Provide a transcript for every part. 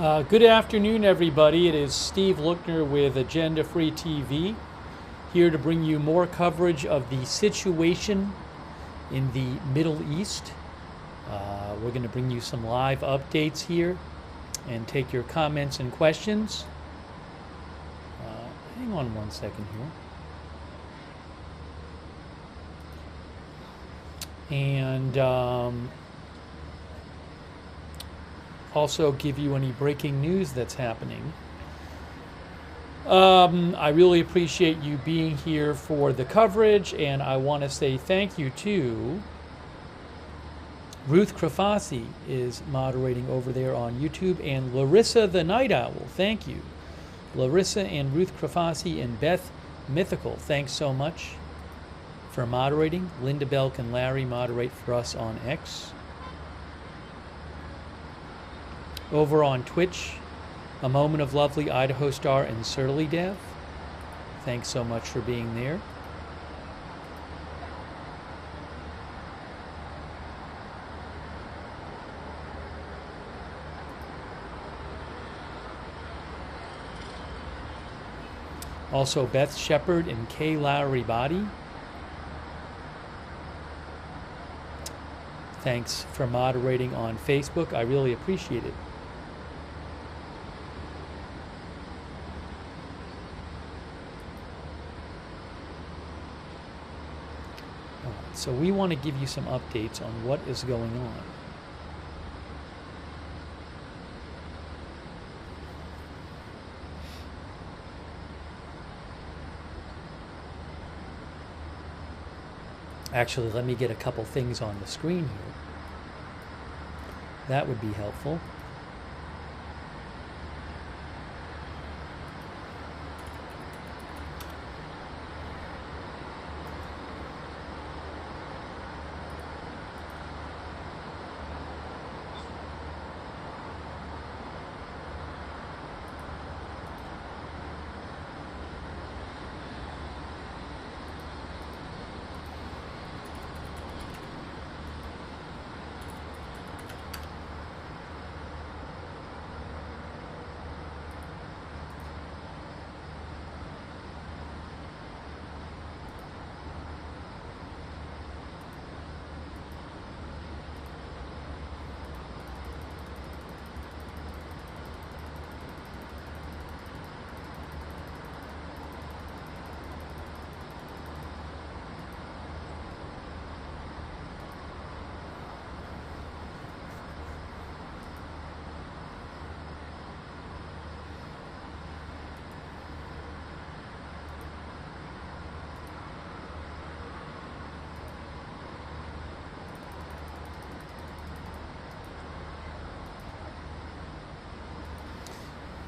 Good afternoon, everybody. It is Steve Lookner with Agenda Free TV, here to bring you more coverage of the situation in the Middle East. We're going to bring you some live updates here and take your comments and questions. Hang on one second here. And also give you any breaking news that's happening. I really appreciate you being here for the coverage, and I want to say thank you to Ruth Krafasi is moderating over there on YouTube, and Larissa the Night Owl. Thank you. Larissa and Ruth Krafasi and Beth Mythical, thanks so much for moderating. Linda Belk and Larry moderate for us on X. Over on Twitch, A Moment of Lovely, Idaho Star, and Surly Dev. Thanks so much for being there. Also Beth Shepard and Kay Lowry Body. Thanks for moderating on Facebook. I really appreciate it. So we want to give you some updates on what is going on. Actually, let me get a couple things on the screen here. That would be helpful.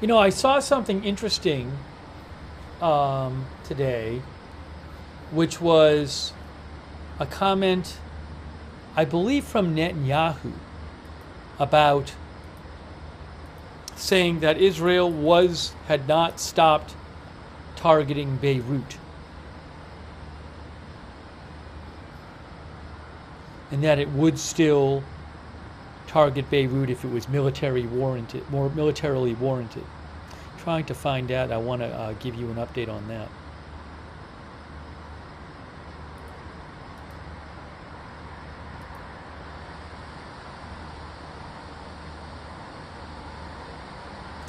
You know, I saw something interesting today, which was a comment, I believe, from Netanyahu about saying that Israel had not stopped targeting Beirut, and that it would still target Beirut if it was militarily warranted. Trying to find out. I want to give you an update on that.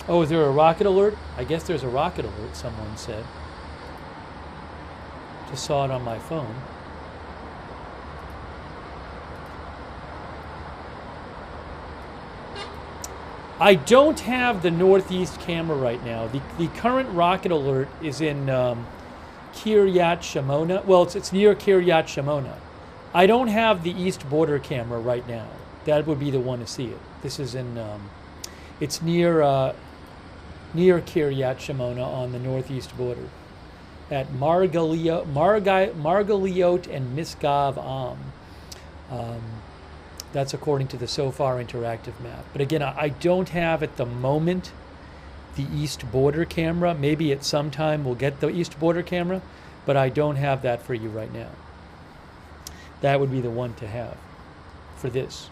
Oh, is there a rocket alert? I guess there's a rocket alert, someone said. Just saw it on my phone. I don't have the northeast camera right now. The current rocket alert is in Kiryat Shimona. Well, it's near Kiryat Shimona. I don't have the east border camera right now. That would be the one to see it. This is in, it's near Kiryat Shimona on the northeast border, at Margaliot and Misgav Am. That's according to the So Far interactive map. But again, I don't have at the moment the east border camera. Maybe at some time we'll get the east border camera, but I don't have that for you right now. That would be the one to have for this.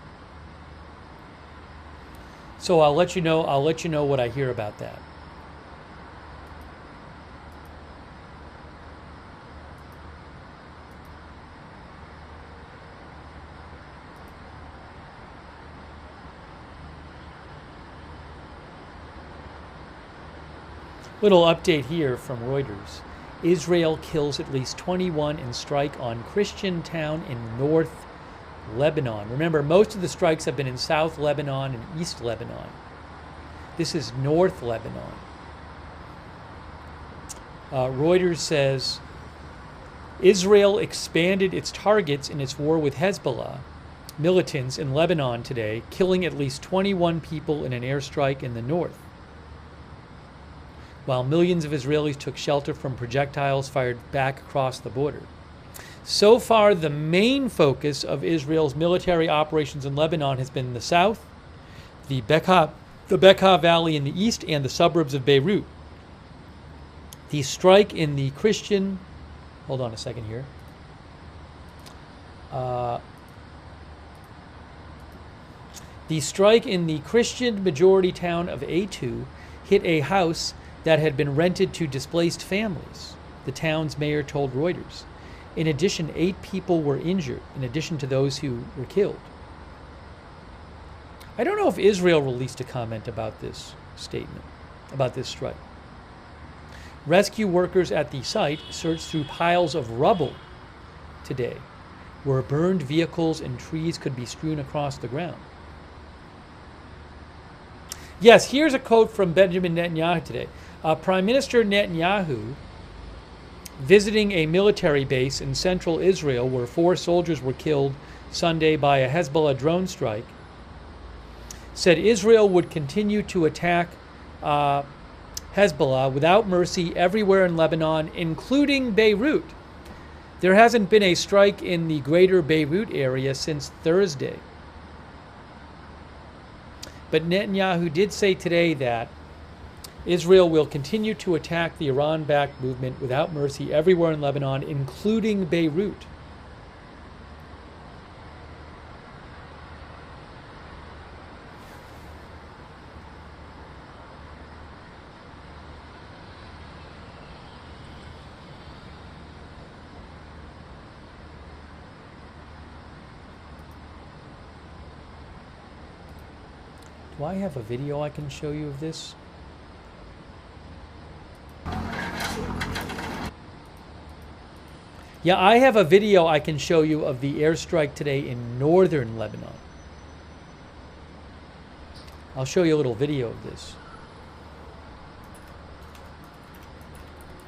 So I'll let you know. I'll let you know what I hear about that. Little update here from Reuters. Israel kills at least 21 in strike on Christian town in North Lebanon. Remember, most of the strikes have been in South Lebanon and East Lebanon. This is North Lebanon. Reuters says Israel expanded its targets in its war with Hezbollah militants in Lebanon today, killing at least 21 people in an airstrike in the north, while millions of Israelis took shelter from projectiles fired back across the border. So far, the main focus of Israel's military operations in Lebanon has been the south, the Bekaa Valley in the east, and the suburbs of Beirut. The strike in the Christian... Hold on a second here. The strike in the Christian majority town of A2 hit a house that had been rented to displaced families, the town's mayor told Reuters. In addition, 8 people were injured, in addition to those who were killed. I don't know if Israel released a comment about this statement, about this strike. Rescue workers at the site searched through piles of rubble today, where burned vehicles and trees could be strewn across the ground. Yes, here's a quote from Benjamin Netanyahu today. Prime Minister Netanyahu, visiting a military base in central Israel where 4 soldiers were killed Sunday by a Hezbollah drone strike, said Israel would continue to attack Hezbollah without mercy everywhere in Lebanon, including Beirut. There hasn't been a strike in the greater Beirut area since Thursday. But Netanyahu did say today that Israel will continue to attack the Iran-backed movement without mercy everywhere in Lebanon, including Beirut. Do I have a video I can show you of this? Yeah, I have a video I can show you of the airstrike today in northern Lebanon. I'll show you a little video of this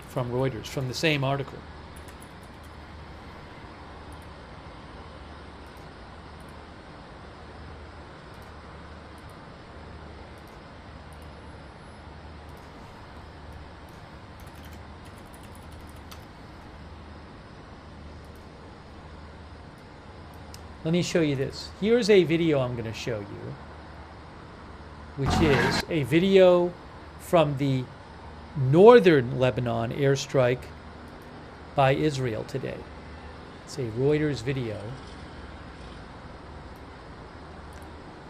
from Reuters, from the same article. Let me show you this. Here's a video I'm going to show you, which is a video from the northern Lebanon airstrike by Israel today. It's a Reuters video.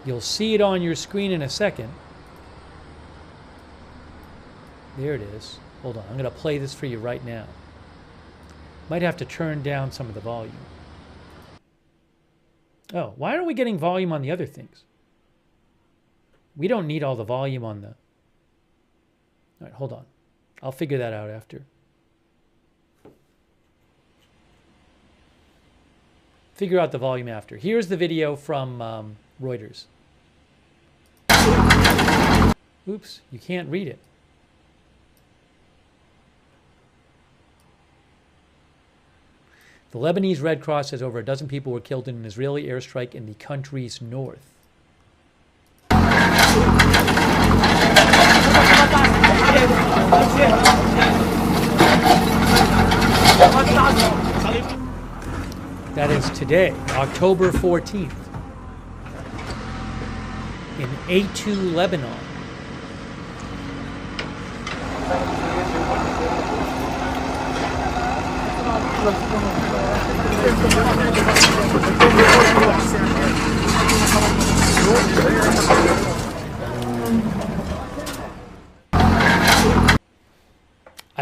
You'll see it on your screen in a second. There it is. Hold on, I'm going to play this for you right now. Might have to turn down some of the volume. Oh, why aren't we getting volume on the other things? We don't need all the volume on the... All right, hold on. I'll figure that out after. Figure out the volume after. Here's the video from Reuters. Oops, you can't read it. The Lebanese Red Cross says over a dozen people were killed in an Israeli airstrike in the country's north. That is today, October 14th, in A2, Lebanon.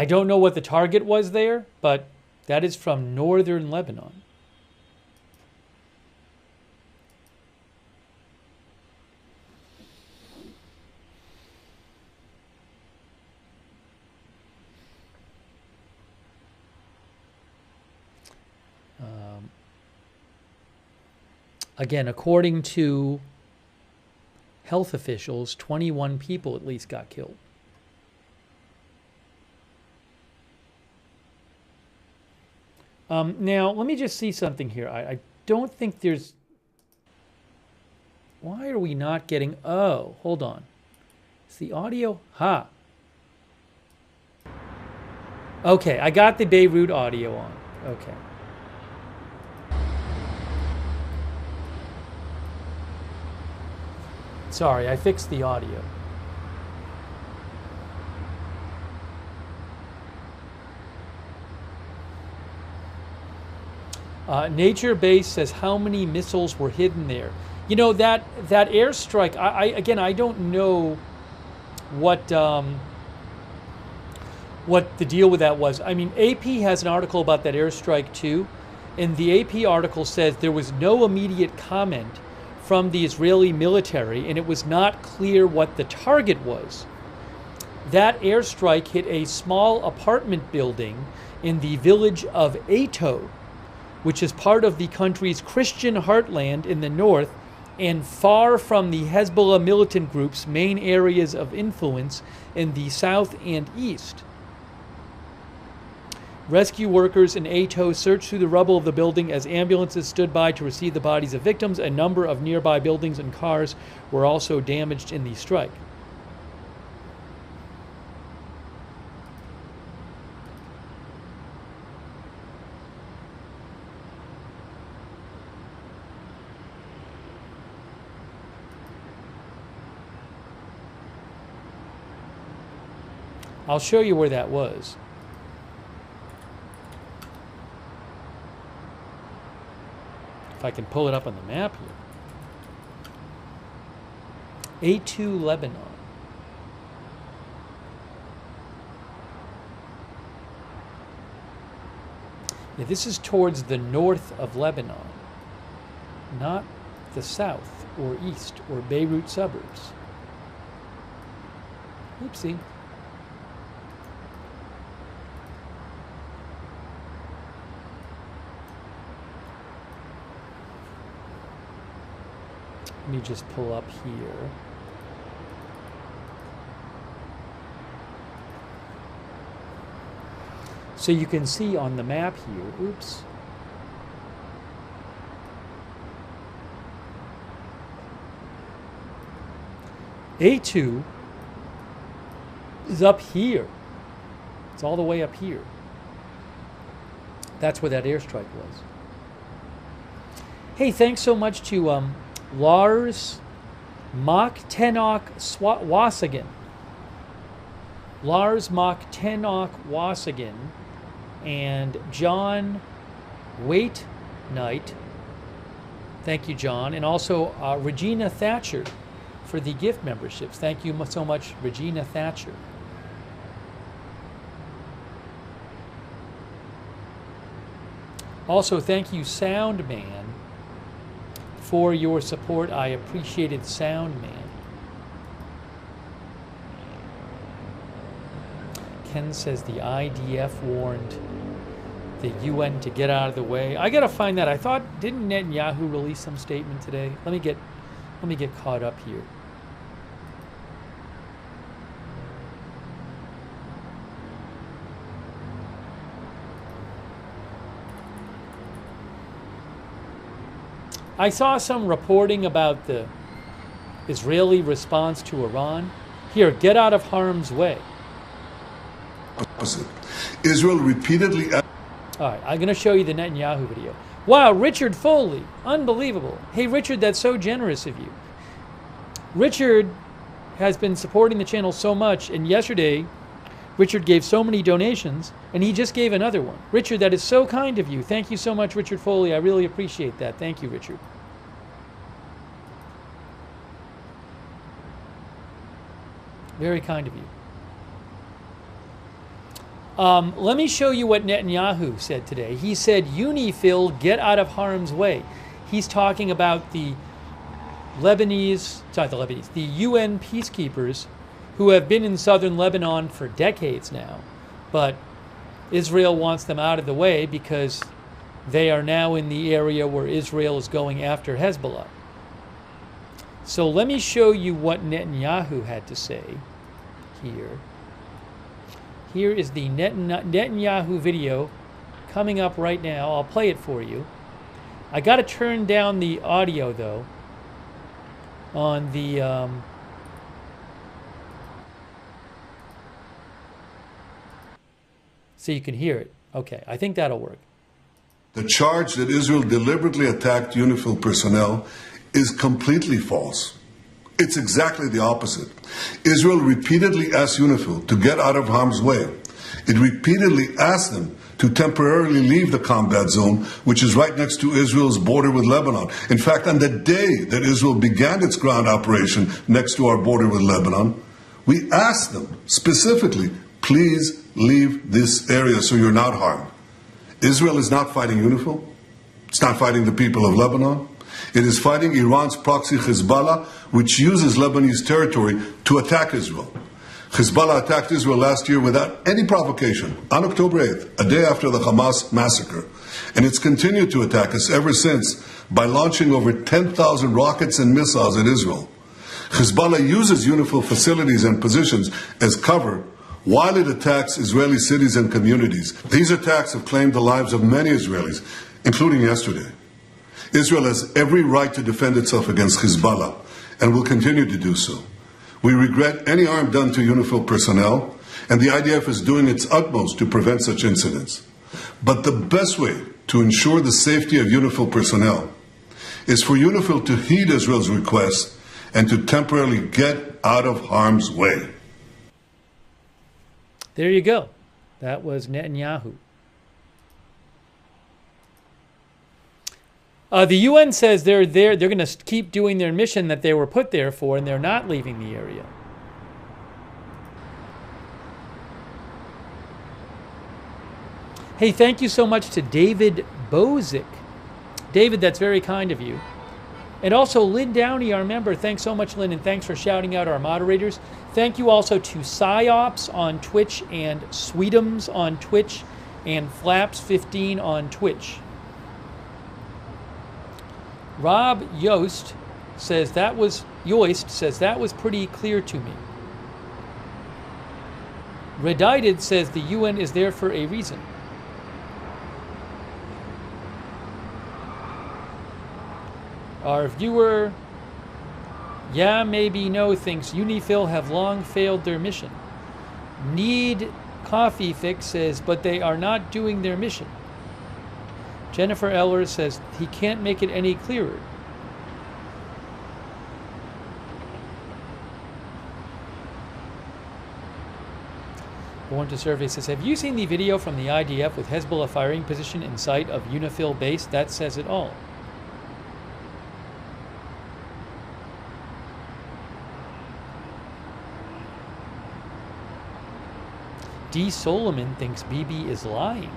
I don't know what the target was there, but that is from northern Lebanon. Again, according to health officials, 21 people at least got killed. Now, let me just see something here. I don't think there's... Why are we not getting... Oh, hold on. Is the audio... Ha. Okay, I got the Beirut audio on. Okay. Sorry, I fixed the audio. Nature Base says how many missiles were hidden there. You know, that airstrike, I don't know what the deal with that was. I mean, AP has an article about that airstrike too, and the AP article says there was no immediate comment from the Israeli military, and it was not clear what the target was. That airstrike hit a small apartment building in the village of Ato, which is part of the country's Christian heartland in the north and far from the Hezbollah militant group's main areas of influence in the south and east. Rescue workers in Ato searched through the rubble of the building as ambulances stood by to receive the bodies of victims. A number of nearby buildings and cars were also damaged in the strike. I'll show you where that was. If I can pull it up on the map here. A2 Lebanon. Yeah, this is towards the north of Lebanon, not the south or east or Beirut suburbs. Oopsie. Let me just pull up here. So you can see on the map here, oops. A2 is up here. It's all the way up here. That's where that airstrike was. Hey, thanks so much to Lars Mach Tenok Wasagan. Lars Mach Tenok Wasagan and John Waitnight. Thank you, John. And also Regina Thatcher for the gift memberships. Thank you so much, Regina Thatcher. Also, thank you, Soundman, for your support. I appreciated Soundman. Ken says the IDF warned the UN to get out of the way. I gotta find that. I thought, didn't Netanyahu release some statement today? Let me get caught up here. I saw some reporting about the Israeli response to Iran. Here, get out of harm's way. Israel repeatedly... All right, I'm going to show you the Netanyahu video. Wow, Richard Foley. Unbelievable. Hey, Richard, that's so generous of you. Richard has been supporting the channel so much, and yesterday, Richard gave so many donations, and he just gave another one. Richard, that is so kind of you. Thank you so much, Richard Foley. I really appreciate that. Thank you, Richard. Very kind of you. Let me show you what Netanyahu said today. He said, UNIFIL, get out of harm's way. He's talking about the the UN peacekeepers who have been in southern Lebanon for decades now. But Israel wants them out of the way because they are now in the area where Israel is going after Hezbollah. So let me show you what Netanyahu had to say here. Here is the Netanyahu video coming up right now. I'll play it for you. I got to turn down the audio, though, on the... so you can hear it. Okay, I think that'll work. The charge that Israel deliberately attacked UNIFIL personnel is completely false. It's exactly the opposite. Israel repeatedly asked UNIFIL to get out of harm's way. It repeatedly asked them to temporarily leave the combat zone, which is right next to Israel's border with Lebanon. In fact, on the day that Israel began its ground operation next to our border with Lebanon, we asked them specifically, please leave this area so you're not harmed. Israel is not fighting UNIFIL. It's not fighting the people of Lebanon. It is fighting Iran's proxy Hezbollah, which uses Lebanese territory to attack Israel. Hezbollah attacked Israel last year without any provocation on October 8th, a day after the Hamas massacre. And it's continued to attack us ever since by launching over 10,000 rockets and missiles at Israel. Hezbollah uses UNIFIL facilities and positions as cover while it attacks Israeli cities and communities. These attacks have claimed the lives of many Israelis, including yesterday. Israel has every right to defend itself against Hezbollah and will continue to do so. We regret any harm done to UNIFIL personnel, and the IDF is doing its utmost to prevent such incidents. But the best way to ensure the safety of UNIFIL personnel is for UNIFIL to heed Israel's request and to temporarily get out of harm's way. There you go. That was Netanyahu. The UN says they're going to keep doing their mission that they were put there for, and they're not leaving the area. Hey, thank you so much to David Bozick. David, that's very kind of you. And also Lynn Downey, our member. Thanks so much, Lynn, and thanks for shouting out our moderators. Thank you also to PsyOps on Twitch and Sweetums on Twitch and Flaps15 on Twitch. Rob Yost says that was pretty clear to me. Redited says the UN is there for a reason. Our viewer, yeah, maybe no, thinks UNIFIL have long failed their mission. Need Coffee Fix says, but they are not doing their mission. Jennifer Eller says he can't make it any clearer. Born to Survey says, have you seen the video from the IDF with Hezbollah firing position in sight of UNIFIL base? That says it all. D. Solomon thinks Bibi is lying.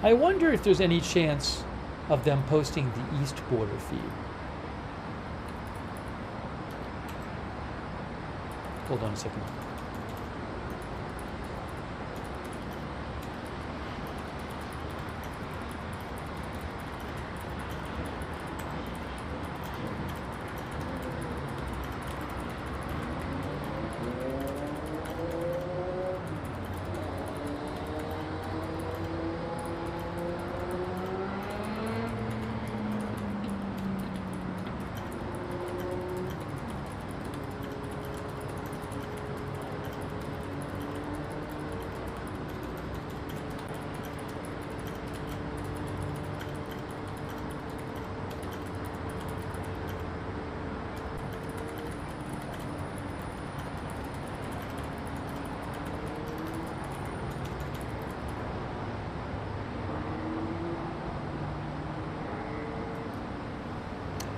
I wonder if there's any chance of them posting the East border feed. Hold on a second.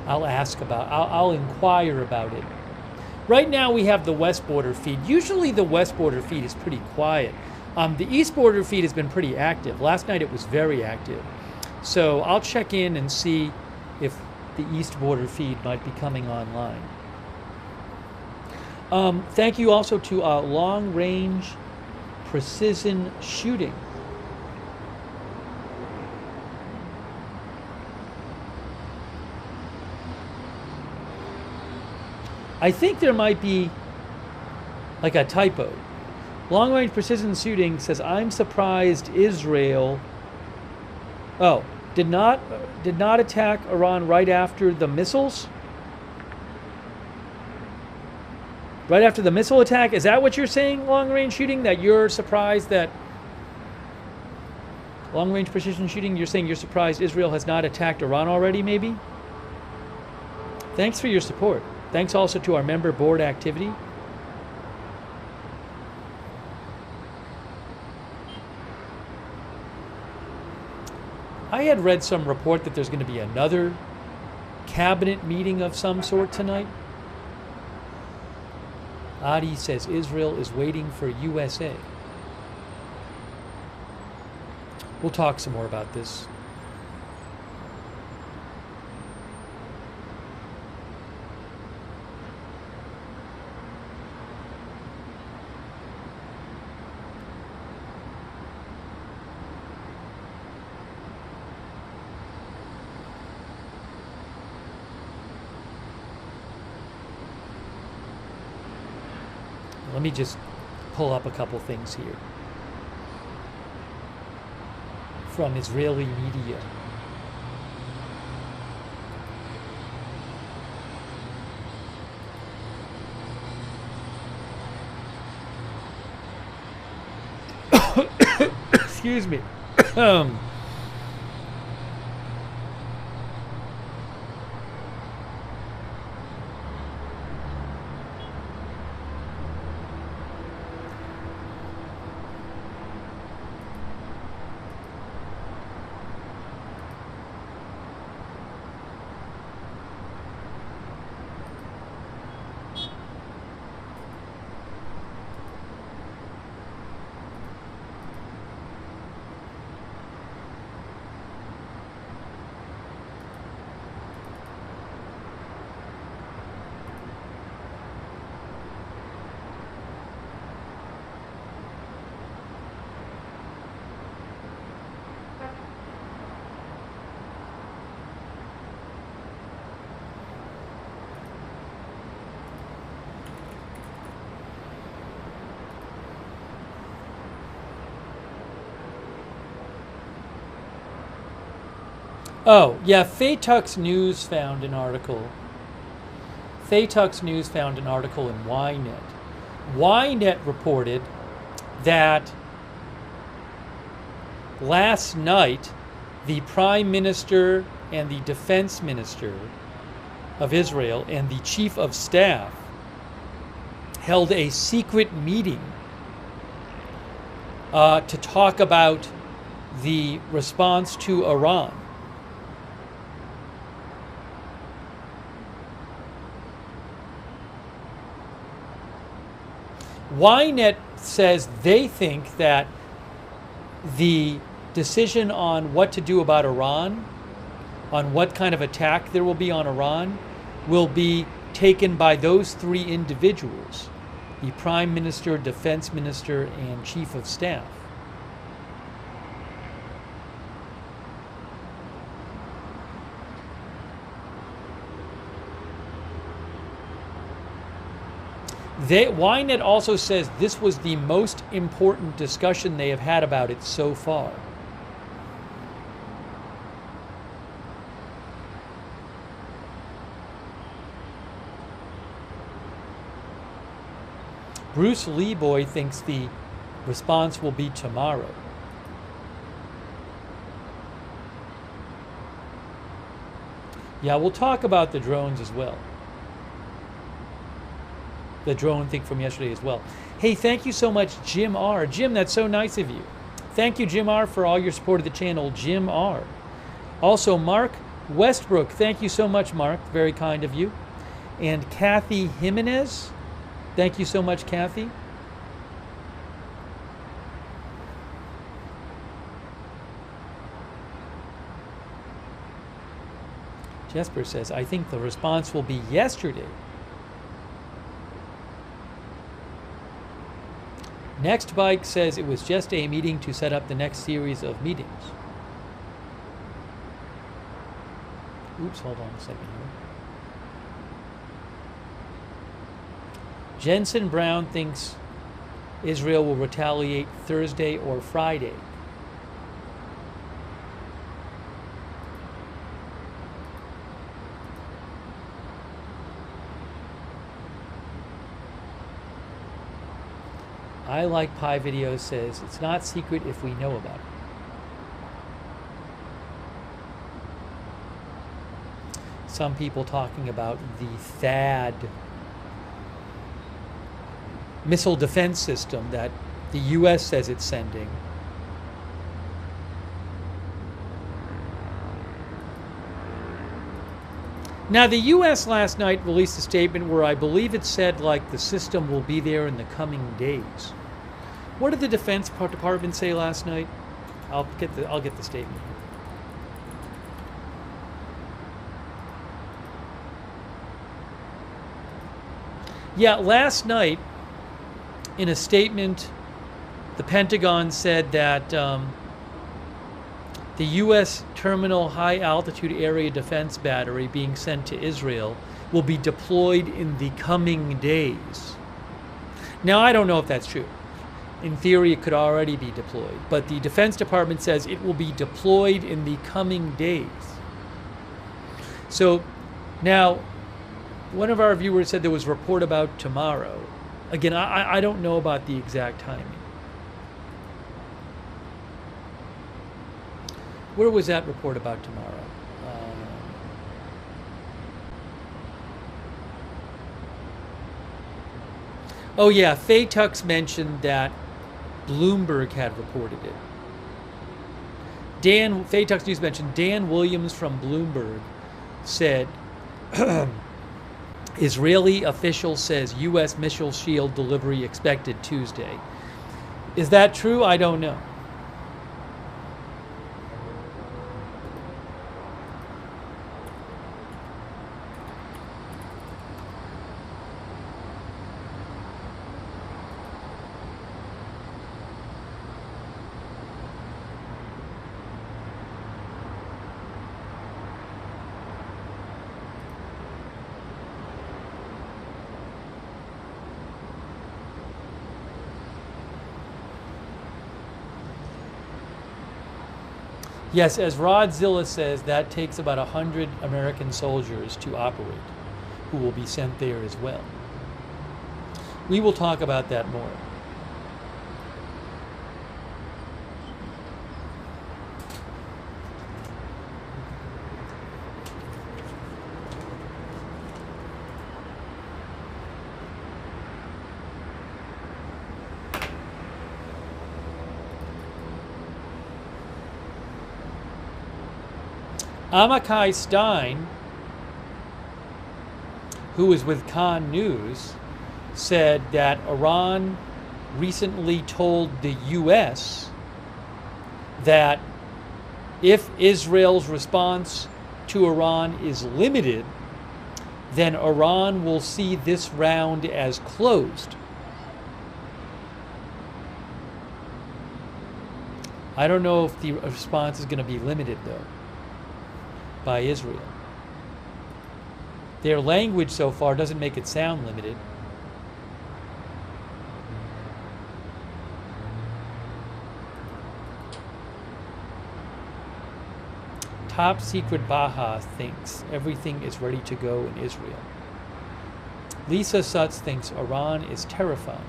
I'll ask about. I'll inquire about it. Right now we have the west border feed. Usually the west border feed is pretty quiet. The east border feed has been pretty active. Last night it was very active. So I'll check in and see if the east border feed might be coming online. Thank you also to Long Range Precision Shooting. I think there might be like a typo. Long Range Precision Shooting says, I'm surprised Israel did not attack Iran right after the missiles? Right after the missile attack? Is that what you're saying, Long Range Shooting? That you're surprised that Long Range Precision Shooting, you're saying you're surprised Israel has not attacked Iran already, maybe? Thanks for your support. Thanks also to our member board activity. I had read some report that there's going to be another cabinet meeting of some sort tonight. Adi says Israel is waiting for USA. We'll talk some more about this. Let me just pull up a couple things here from Israeli media. Excuse me. Oh, yeah, Faytux News found an article. Faytux News found an article in Ynet. Ynet reported that last night the Prime Minister and the Defense Minister of Israel and the Chief of Staff held a secret meeting to talk about the response to Iran. Ynet says they think that the decision on what to do about Iran, on what kind of attack there will be on Iran, will be taken by those three individuals, the Prime Minister, Defense Minister, and Chief of Staff. Ynet also says this was the most important discussion they have had about it so far. Bruce Leeboy thinks the response will be tomorrow. Yeah, we'll talk about the drones as well. The drone thing from yesterday as well. Hey, thank you so much, Jim R. Jim, that's so nice of you. Thank you, Jim R., for all your support of the channel, Jim R. Also, Mark Westbrook, thank you so much, Mark. Very kind of you. And Kathy Jimenez, thank you so much, Kathy. Jesper says, I think the response will be yesterday. Next Bike says it was just a meeting to set up the next series of meetings. Oops, hold on a second here. Jensen Brown thinks Israel will retaliate Thursday or Friday. I Like Pie Video says it's not secret if we know about it. Some people talking about the THAAD missile defense system that the U.S. says it's sending. Now, the U.S. last night released a statement where I believe it said, like, the system will be there in the coming days. What did the Defense Department say last night? I'll get the statement here. Yeah, last night, in a statement, the Pentagon said that the U.S. Terminal High Altitude Area Defense Battery being sent to Israel will be deployed in the coming days. Now, I don't know if that's true. In theory, it could already be deployed, but the Defense Department says it will be deployed in the coming days. So, now, one of our viewers said there was a report about tomorrow. Again, I don't know about the exact timing. Where was that report about tomorrow? Oh yeah, Faye Tux mentioned that Bloomberg had reported it. Faye Tux News mentioned Dan Williams from Bloomberg said, Israeli official says U.S. missile shield delivery expected Tuesday. Is that true? I don't know. Yes, as Rodzilla says, that takes about 100 American soldiers to operate, who will be sent there as well. We will talk about that more. Amakai Stein, who is with Khan News, said that Iran recently told the U.S. that if Israel's response to Iran is limited, then Iran will see this round as closed. I don't know if the response is going to be limited, though, by Israel. Their language so far doesn't make it sound limited. Top Secret Baha thinks everything is ready to go in Israel. Lisa Sutz thinks Iran is terrifying.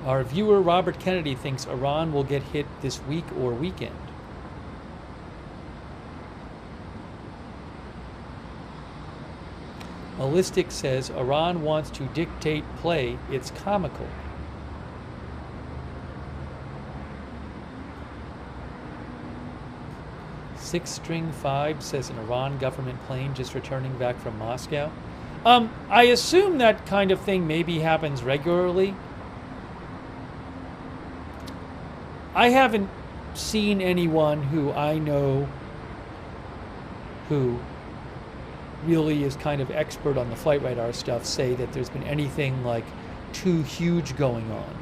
Our viewer Robert Kennedy thinks Iran will get hit this week or weekend. Allistic says Iran wants to dictate play. It's comical. Six String Five says an Iran government plane just returning back from Moscow. I assume that kind of thing maybe happens regularly. I haven't seen anyone who I know who really is kind of expert on the flight radar stuff say that there's been anything like too huge going on.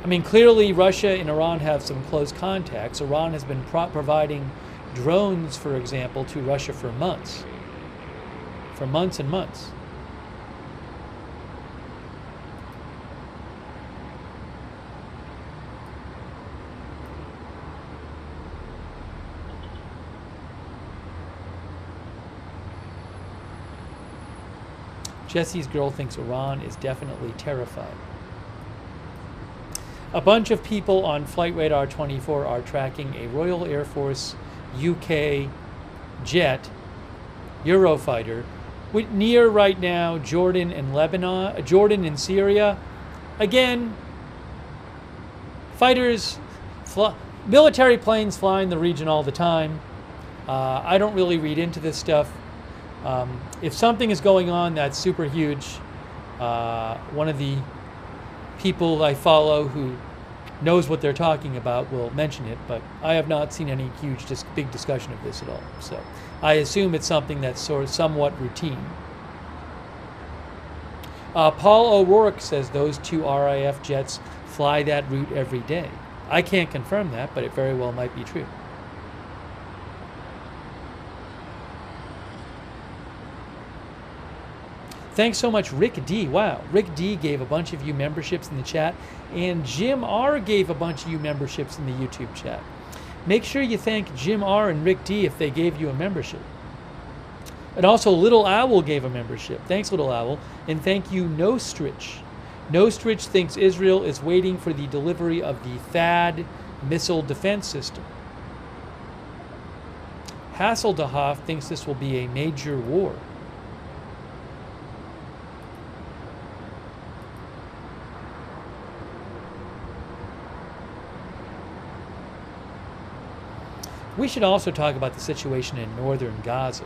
I mean, clearly Russia and Iran have some close contacts. Iran has been providing drones, for example, to Russia for months. For months and months. Jesse's girl thinks Iran is definitely terrified. A bunch of people on Flight Radar 24 are tracking a Royal Air Force UK jet, Eurofighter, near right now Jordan and Lebanon, Jordan and Syria. Again, fighters, military planes fly in the region all the time. I don't really read into this stuff. If something is going on that's super huge, one of the people I follow who knows what they're talking about will mention it, but I have not seen any huge, big discussion of this at all. So I assume it's something that's sort of somewhat routine. Paul O'Rourke says those two RAF jets fly that route every day. I can't confirm that, but it very well might be true. Thanks so much, Rick D. Wow, Rick D gave a bunch of you memberships in the chat, and Jim R gave a bunch of you memberships in the YouTube chat. Make sure you thank Jim R and Rick D if they gave you a membership. And also, Little Owl gave a membership. Thanks, Little Owl. And thank you, Nostritch. Nostritch thinks Israel is waiting for the delivery of the THAAD missile defense system. Hasseldehoff thinks this will be a major war. We should also talk about the situation in northern Gaza.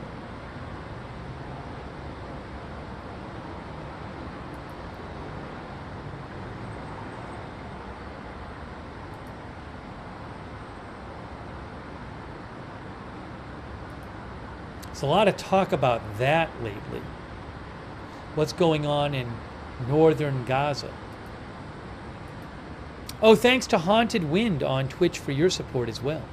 There's a lot of talk about that lately. What's going on in northern Gaza? Oh, thanks to Haunted Wind on Twitch for your support as well.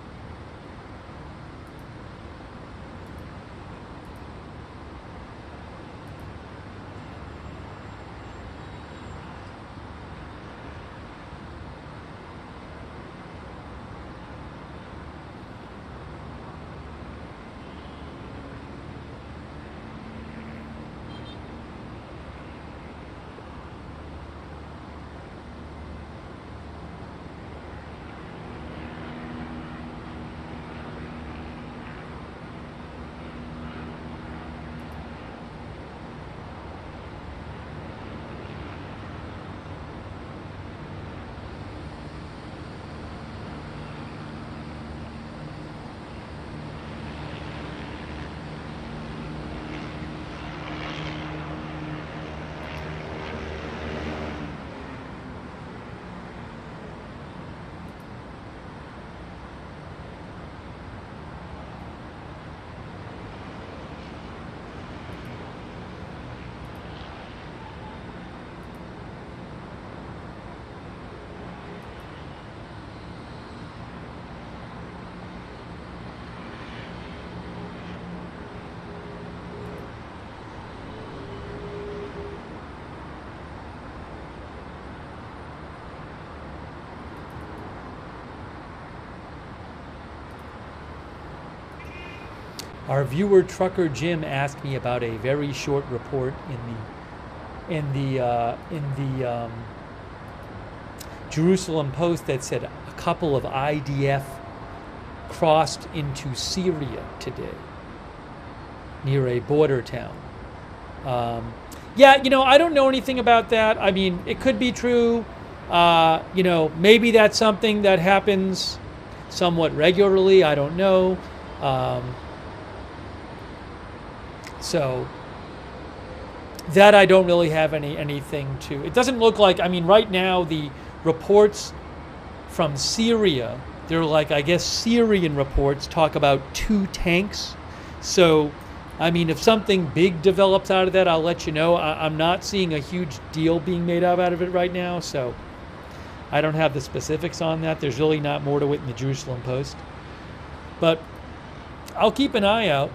Our viewer Trucker Jim asked me about a very short report in the Jerusalem Post that said a couple of IDF crossed into Syria today near a border town. Yeah, I don't know anything about that. I mean, it could be true. Maybe that's something that happens somewhat regularly. I don't know. So that I don't really have anything to. It doesn't look like. I mean, right now the reports from Syria, they're like, I guess Syrian reports talk about 2 tanks. So, I mean, if something big develops out of that, I'll let you know. I'm not seeing a huge deal being made out of it right now, so I don't have the specifics on that. There's really not more to it in the Jerusalem Post. But I'll keep an eye out.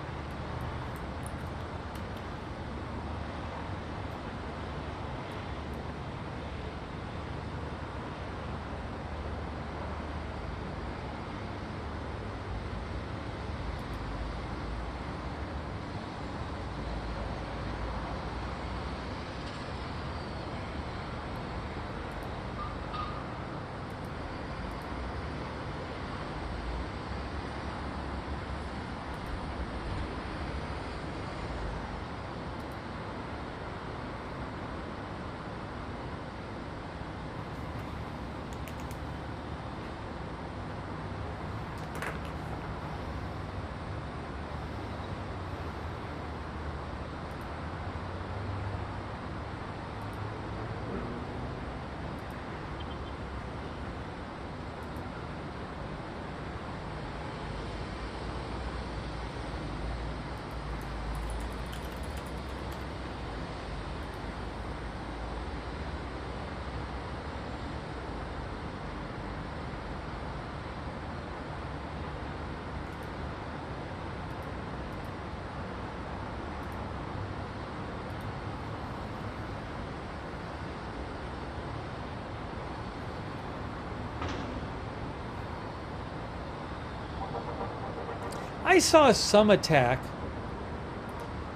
I saw some attack.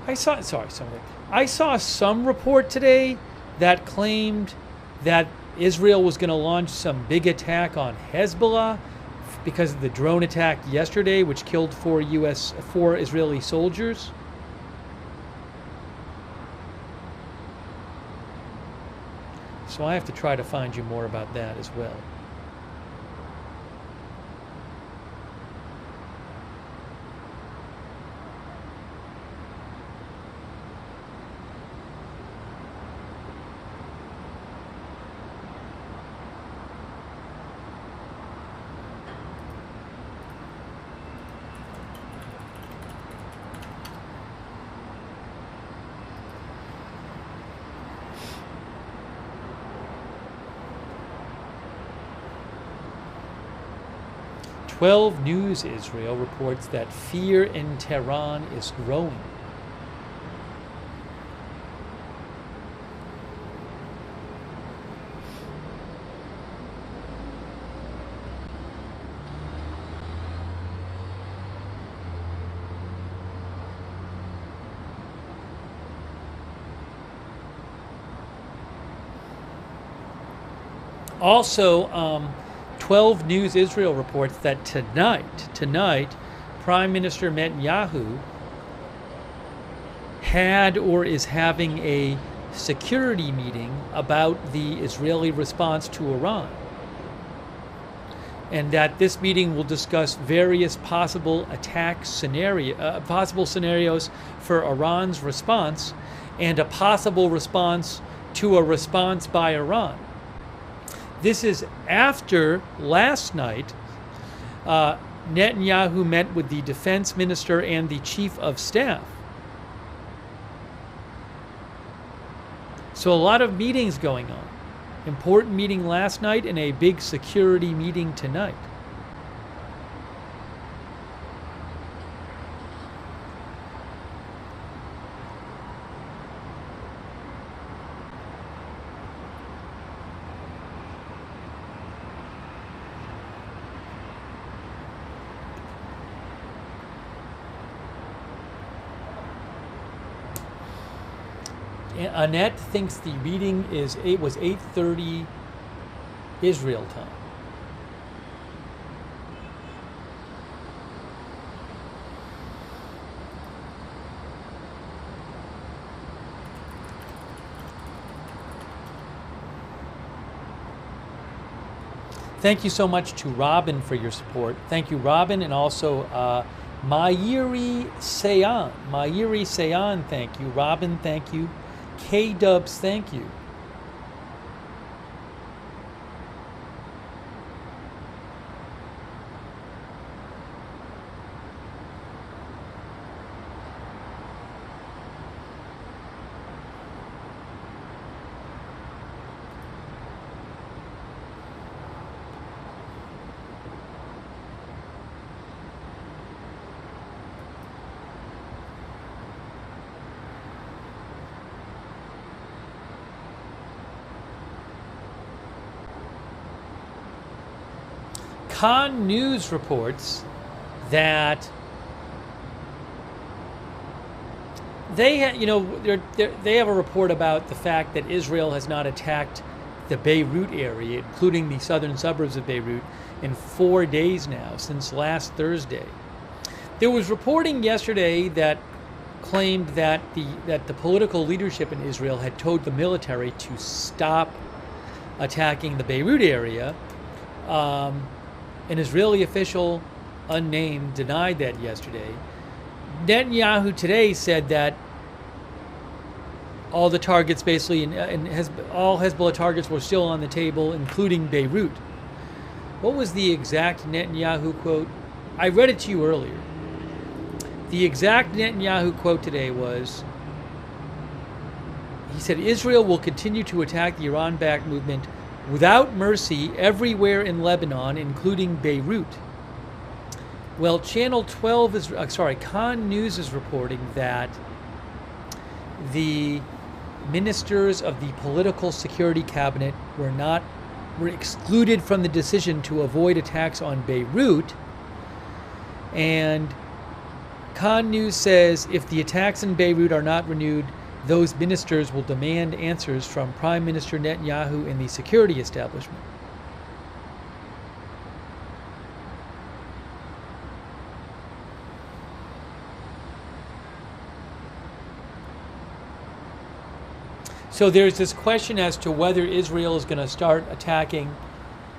I saw some report today that claimed that Israel was going to launch some big attack on Hezbollah because of the drone attack yesterday, which killed 4 Israeli soldiers. So I have to try to find you more about that as well. News Israel reports that fear in Tehran is growing. Also, 12 News Israel reports that tonight, Prime Minister Netanyahu had or is having a security meeting about the Israeli response to Iran. And that this meeting will discuss various possible possible scenarios for Iran's response and a possible response to a response by Iran. This is after last night, Netanyahu met with the defense minister and the chief of staff. So a lot of meetings going on. Important meeting last night and a big security meeting tonight. Annette thinks the meeting was 8:30 Israel time. Thank you so much to Robin for your support. Thank you, Robin, and also Mayuri Sayan. Mayuri Sayan, thank you. Robin, thank you. K-Dubs, thank you. Khan News reports that they have a report about the fact that Israel has not attacked the Beirut area, including the southern suburbs of Beirut, in 4 days now, since last Thursday. There was reporting yesterday that claimed that the political leadership in Israel had told the military to stop attacking the Beirut area. An Israeli official, unnamed, denied that yesterday. Netanyahu today said that all the targets, basically, all Hezbollah targets were still on the table, including Beirut. What was the exact Netanyahu quote? I read it to you earlier. The exact Netanyahu quote today was, he said, Israel will continue to attack the Iran-backed movement without mercy everywhere in Lebanon, including Beirut. Well, Channel 12 is, Khan News is reporting that the ministers of the political security cabinet were excluded from the decision to avoid attacks on Beirut. And Khan News says if the attacks in Beirut are not renewed, those ministers will demand answers from Prime Minister Netanyahu and the security establishment. So there's this question as to whether Israel is going to start attacking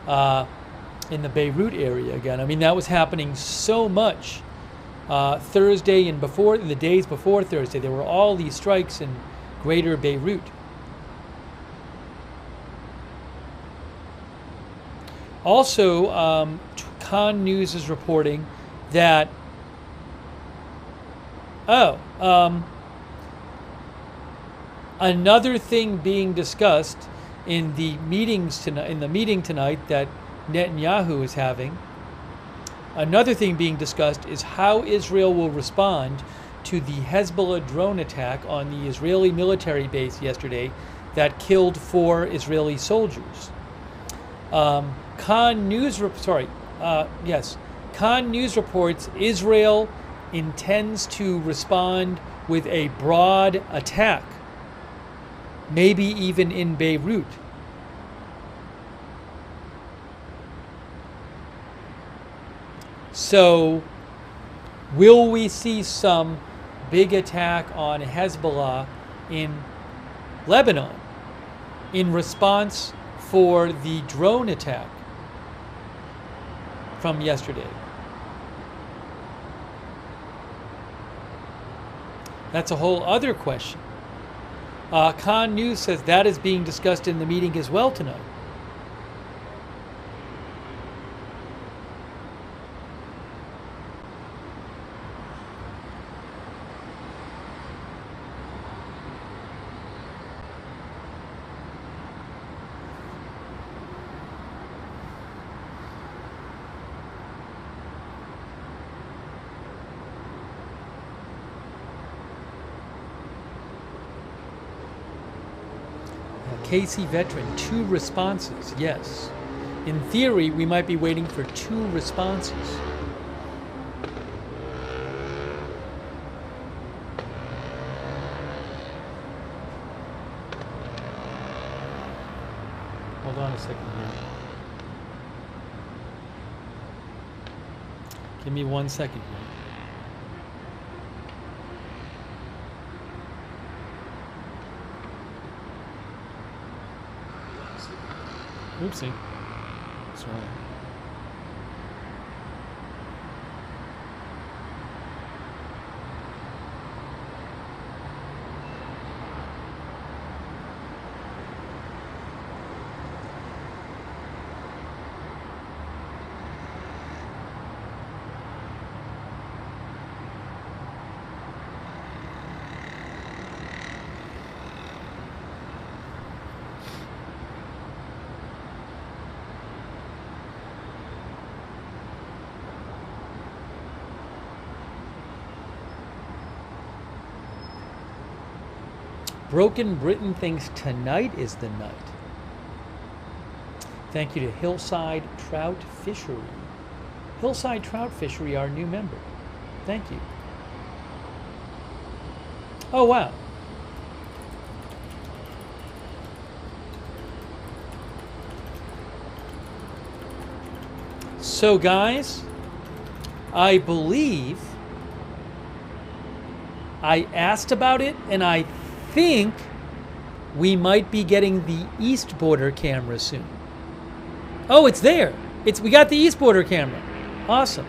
in the Beirut area again. I mean, that was happening so much Thursday and in the days before Thursday. There were all these strikes in greater Beirut. Also, Khan News is reporting that another thing being discussed in the meeting tonight that Netanyahu is having. Another thing being discussed is how Israel will respond to the Hezbollah drone attack on the Israeli military base yesterday that killed 4 Israeli soldiers. Khan News reports Israel intends to respond with a broad attack, maybe even in Beirut. So, will we see some big attack on Hezbollah in Lebanon in response for the drone attack from yesterday? That's a whole other question. Khan News says that is being discussed in the meeting as well tonight. Casey Veteran, 2 responses, yes. In theory, we might be waiting for 2 responses. Hold on a second here. Give me 1 second here. Oopsie. right. Broken Britain thinks tonight is the night. Thank you to Hillside Trout Fishery. Hillside Trout Fishery, our new member. Thank you. Oh, wow. So, guys, I believe I asked about it, and I think we might be getting the east border camera soon. Oh, it's there. We got the east border camera. Awesome.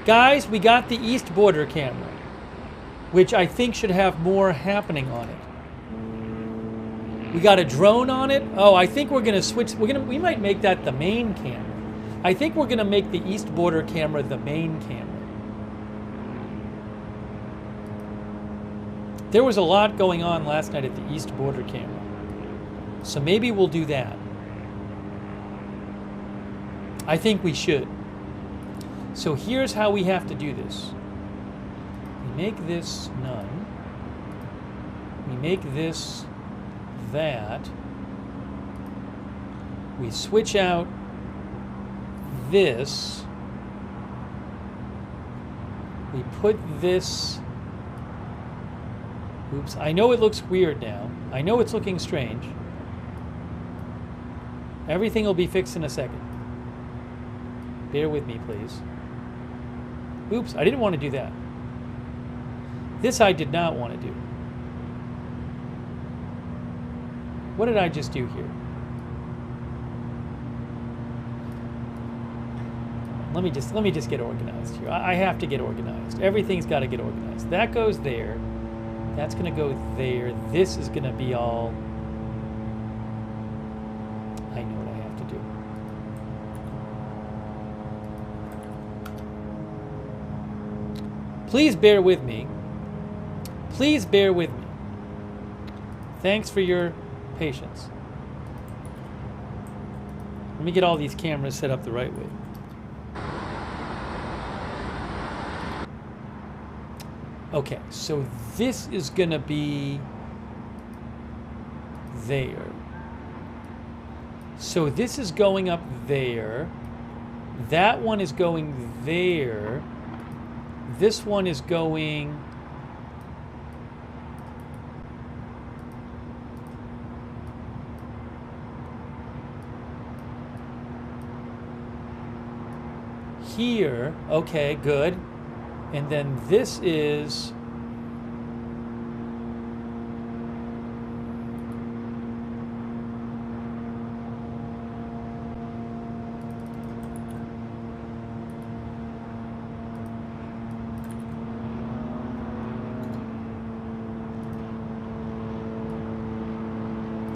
Guys, we got the east border camera, which I think should have more happening on it. We got a drone on it. Oh, I think we're going to switch. We might make that the main camera. I think we're going to make the east border camera the main camera. There was a lot going on last night at the east border camera. So maybe we'll do that. I think we should. So here's how we have to do this. We make this none. We make this that. We switch out this. We put this. Oops, I know it looks weird now. I know it's looking strange. Everything will be fixed in a second. Bear with me, please. Oops, I didn't want to do that. This I did not want to do. What did I just do here? Let me just get organized here. I have to get organized. Everything's got to get organized. That goes there. That's going to go there. This is going to be all... I know what I have to do. Please bear with me. Please bear with me. Thanks for your patience. Let me get all these cameras set up the right way. Okay, so this is going to be there. So this is going up there. That one is going there. This one is going... here. Okay, good. And then this is...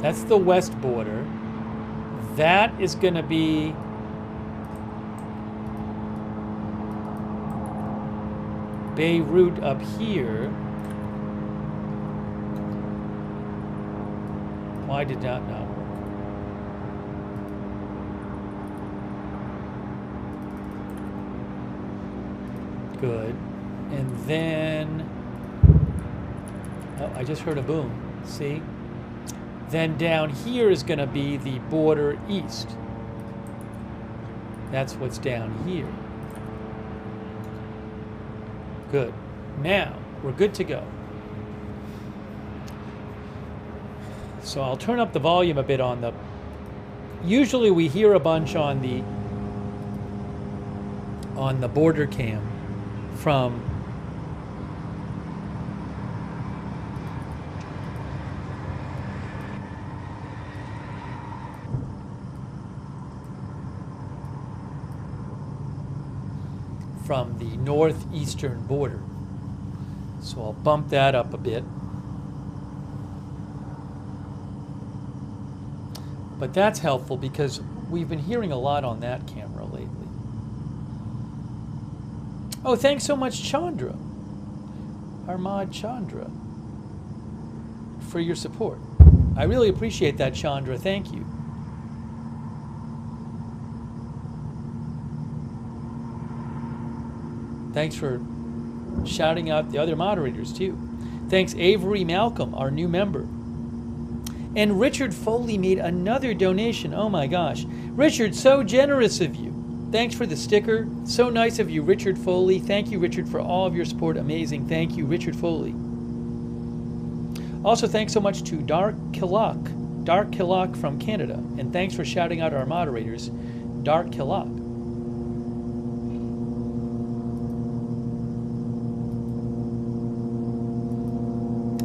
that's the west border. That is going to be... Beirut up here. Why did that not work? Good. And then... oh, I just heard a boom. See? Then down here is going to be the border east. That's what's down here. Good. Now, we're good to go. So I'll turn up the volume a bit on the... usually we hear a bunch on the border cam from... from the northeastern border. So I'll bump that up a bit. But that's helpful because we've been hearing a lot on that camera lately. Oh, thanks so much, Chandra. Armad Chandra, for your support. I really appreciate that, Chandra. Thank you. Thanks for shouting out the other moderators, too. Thanks, Avery Malcolm, our new member. And Richard Foley made another donation. Oh, my gosh. Richard, so generous of you. Thanks for the sticker. So nice of you, Richard Foley. Thank you, Richard, for all of your support. Amazing. Thank you, Richard Foley. Also, thanks so much to Dark Killock from Canada. And thanks for shouting out our moderators, Dark Killock.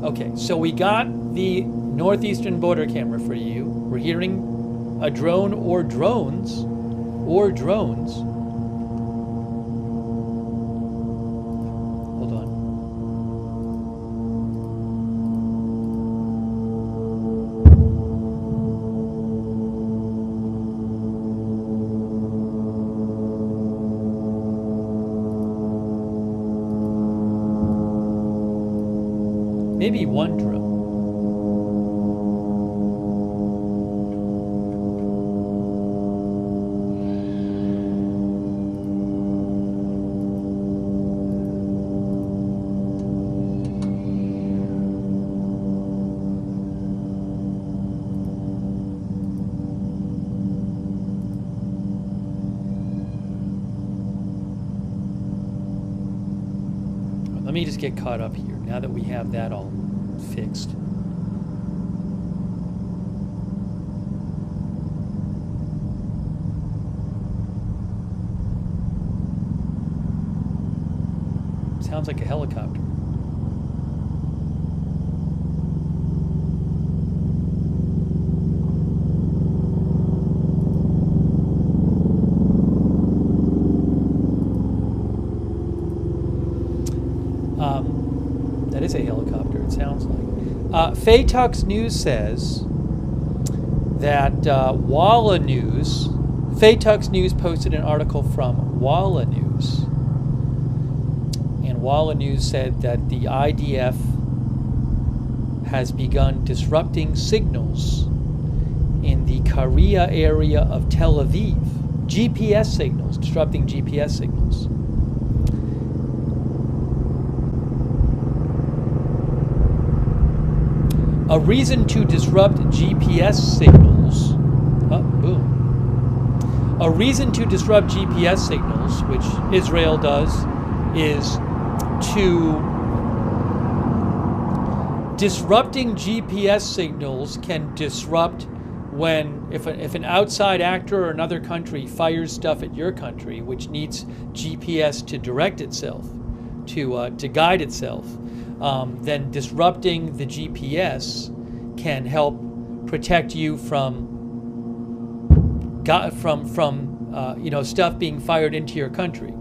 Okay, so we got the northeastern border camera for you. We're hearing a drone or drones. Hold on. Maybe one drone. Let me just get caught up here now that we have that all fixed. Sounds like a helicopter. That is a helicopter, it sounds like. Faytux News says that Walla News, Faytux News posted an article from Walla News. And Walla News said that the IDF has begun disrupting signals in the Karia area of Tel Aviv. GPS signals, disrupting GPS signals. A reason to disrupt GPS signals. A reason to disrupt GPS signals, which Israel does, is to disrupting GPS signals can disrupt when if an outside actor or another country fires stuff at your country, which needs GPS to direct itself, to guide itself. Then disrupting the GPS can help protect you from stuff being fired into your country.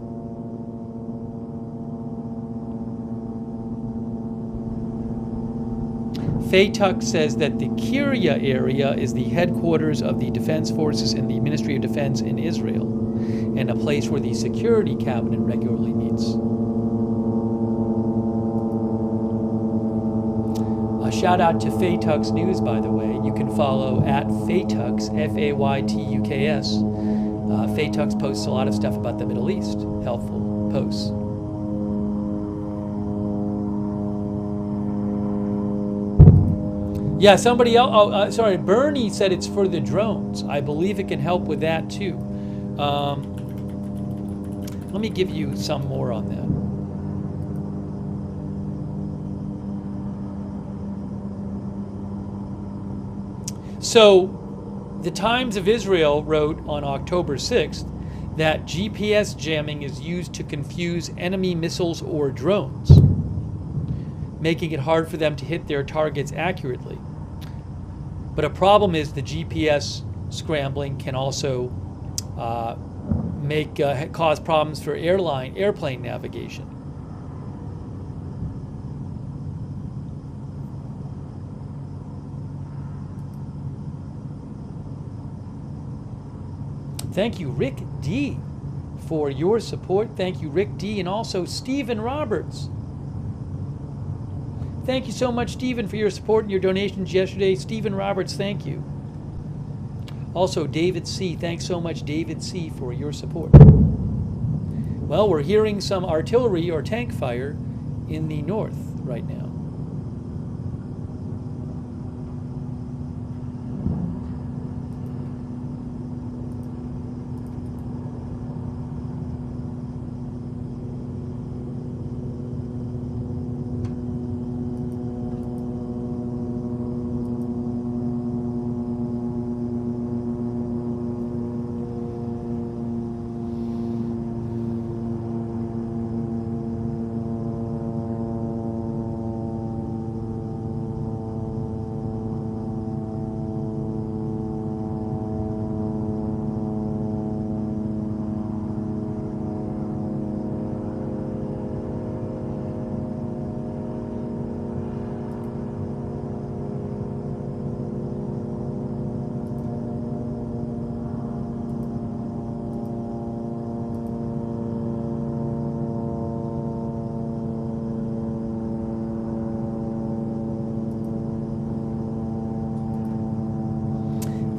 Faytux says that the Kiryat area is the headquarters of the Defense Forces and the Ministry of Defense in Israel, and a place where the Security Cabinet regularly meets. Shout out to Faytux News, by the way. You can follow at Faytux, Faytuks. Faytux posts a lot of stuff about the Middle East, helpful posts. Yeah, somebody else, sorry, Bernie said it's for the drones. I believe it can help with that too. Let me give you some more on that. So, the Times of Israel wrote on October 6th that GPS jamming is used to confuse enemy missiles or drones, making it hard for them to hit their targets accurately. But a problem is the GPS scrambling can also cause problems for airplane navigation. Thank you, Rick D, for your support. Thank you, Rick D, and also Stephen Roberts. Thank you so much, Stephen, for your support and your donations yesterday. Stephen Roberts, thank you. Also, David C. Thanks so much, David C., for your support. Well, we're hearing some artillery or tank fire in the north right now.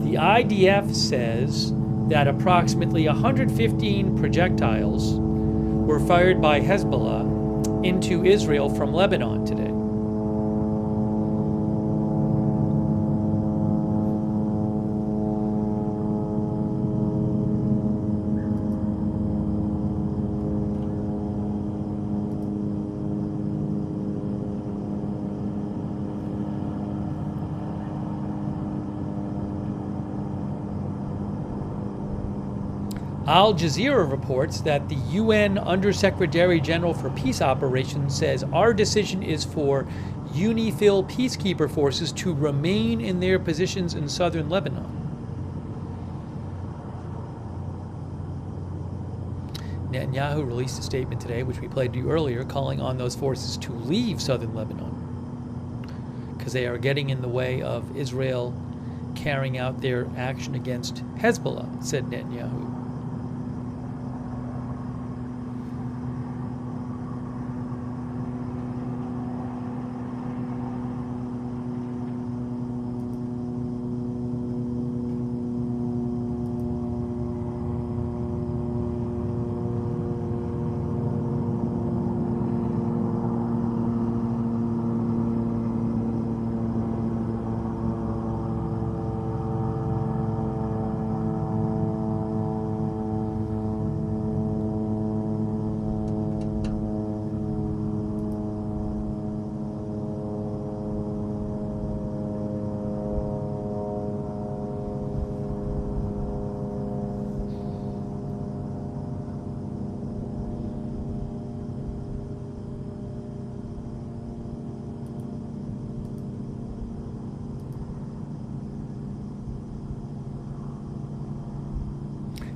The IDF says that approximately 115 projectiles were fired by Hezbollah into Israel from Lebanon today. Al Jazeera reports that the UN Undersecretary General for Peace Operations says our decision is for UNIFIL peacekeeper forces to remain in their positions in southern Lebanon. Netanyahu released a statement today, which we played to you earlier, calling on those forces to leave southern Lebanon because they are getting in the way of Israel carrying out their action against Hezbollah, said Netanyahu.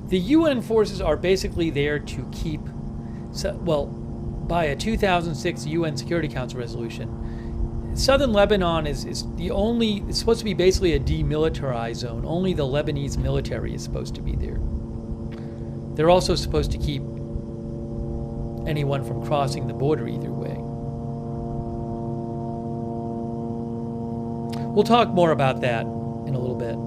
The UN forces are basically there to keep, well, by a 2006 UN Security Council resolution, southern Lebanon is the only, it's supposed to be basically a demilitarized zone. Only the Lebanese military is supposed to be there. They're also supposed to keep anyone from crossing the border either way. We'll talk more about that in a little bit.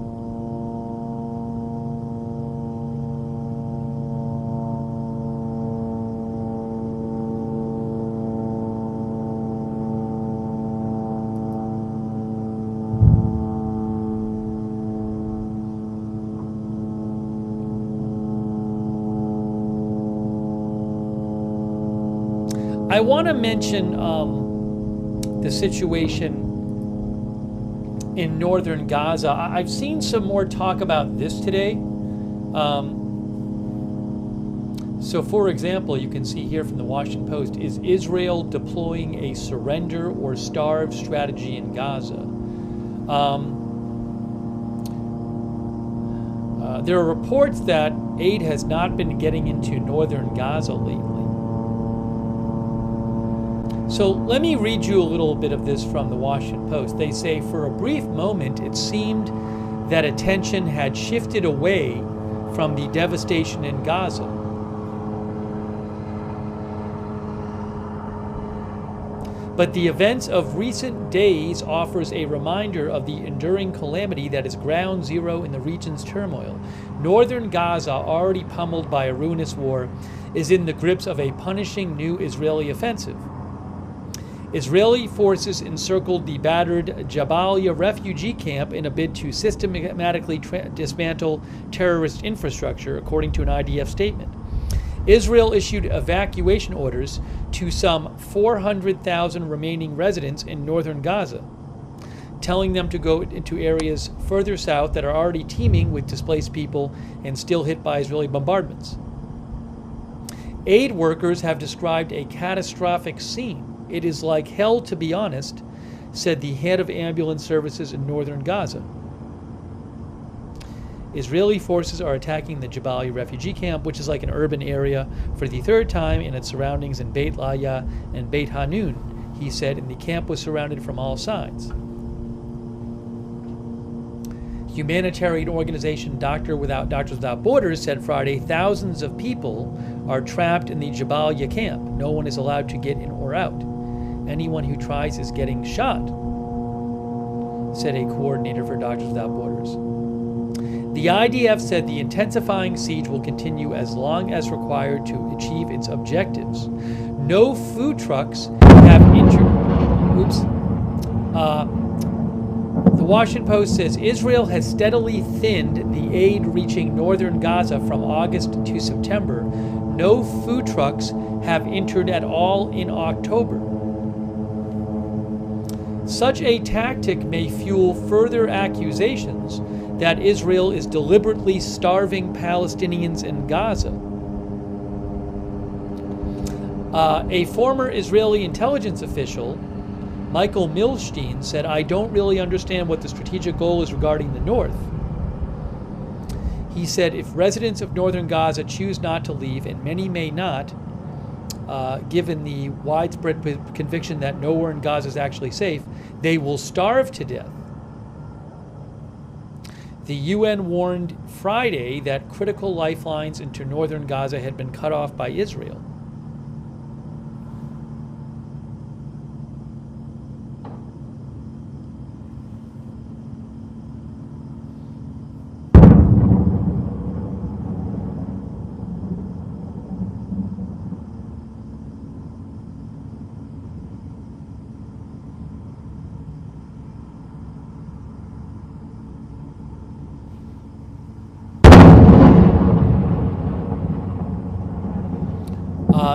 I want to mention the situation in northern Gaza. I've seen some more talk about this today. So, for example, you can see here from the Washington Post, is Israel deploying a surrender or starve strategy in Gaza? There are reports that aid has not been getting into northern Gaza lately. So let me read you a little bit of this from the Washington Post. They say, for a brief moment, it seemed that attention had shifted away from the devastation in Gaza. But the events of recent days offers a reminder of the enduring calamity that is ground zero in the region's turmoil. Northern Gaza, already pummeled by a ruinous war, is in the grips of a punishing new Israeli offensive. Israeli forces encircled the battered Jabalia refugee camp in a bid to systematically dismantle terrorist infrastructure, according to an IDF statement. Israel issued evacuation orders to some 400,000 remaining residents in northern Gaza, telling them to go into areas further south that are already teeming with displaced people and still hit by Israeli bombardments. Aid workers have described a catastrophic scene. It is like hell, to be honest, said the head of ambulance services in northern Gaza. Israeli forces are attacking the Jabalia refugee camp, which is like an urban area, for the third time in its surroundings in Beit Laya and Beit Hanun, he said, and the camp was surrounded from all sides. Humanitarian organization Doctors Without Borders said Friday thousands of people are trapped in the Jabalia camp. No one is allowed to get in or out. Anyone who tries is getting shot, said a coordinator for Doctors Without Borders. The IDF said the intensifying siege will continue as long as required to achieve its objectives. No food trucks have The Washington Post says Israel has steadily thinned the aid reaching northern Gaza from August to September. No food trucks have entered at all in October. Such a tactic may fuel further accusations that Israel is deliberately starving Palestinians in Gaza. A former Israeli intelligence official, Michael Milstein, said, "I don't really understand what the strategic goal is regarding the north." He said, if residents of northern Gaza choose not to leave, and many may not, given the widespread conviction that nowhere in Gaza is actually safe, they will starve to death. The UN warned Friday that critical lifelines into northern Gaza had been cut off by Israel.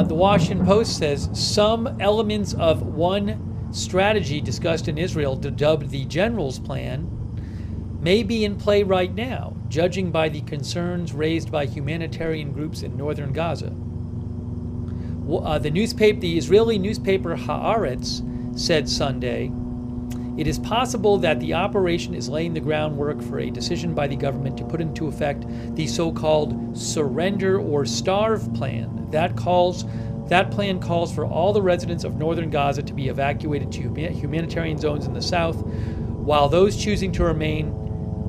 The Washington Post says some elements of one strategy discussed in Israel, dubbed the General's Plan, may be in play right now, judging by the concerns raised by humanitarian groups in northern Gaza. The Israeli newspaper Haaretz said Sunday, it is possible that the operation is laying the groundwork for a decision by the government to put into effect the so-called surrender or starve plan. That plan calls for all the residents of northern Gaza to be evacuated to humanitarian zones in the south, while those choosing to remain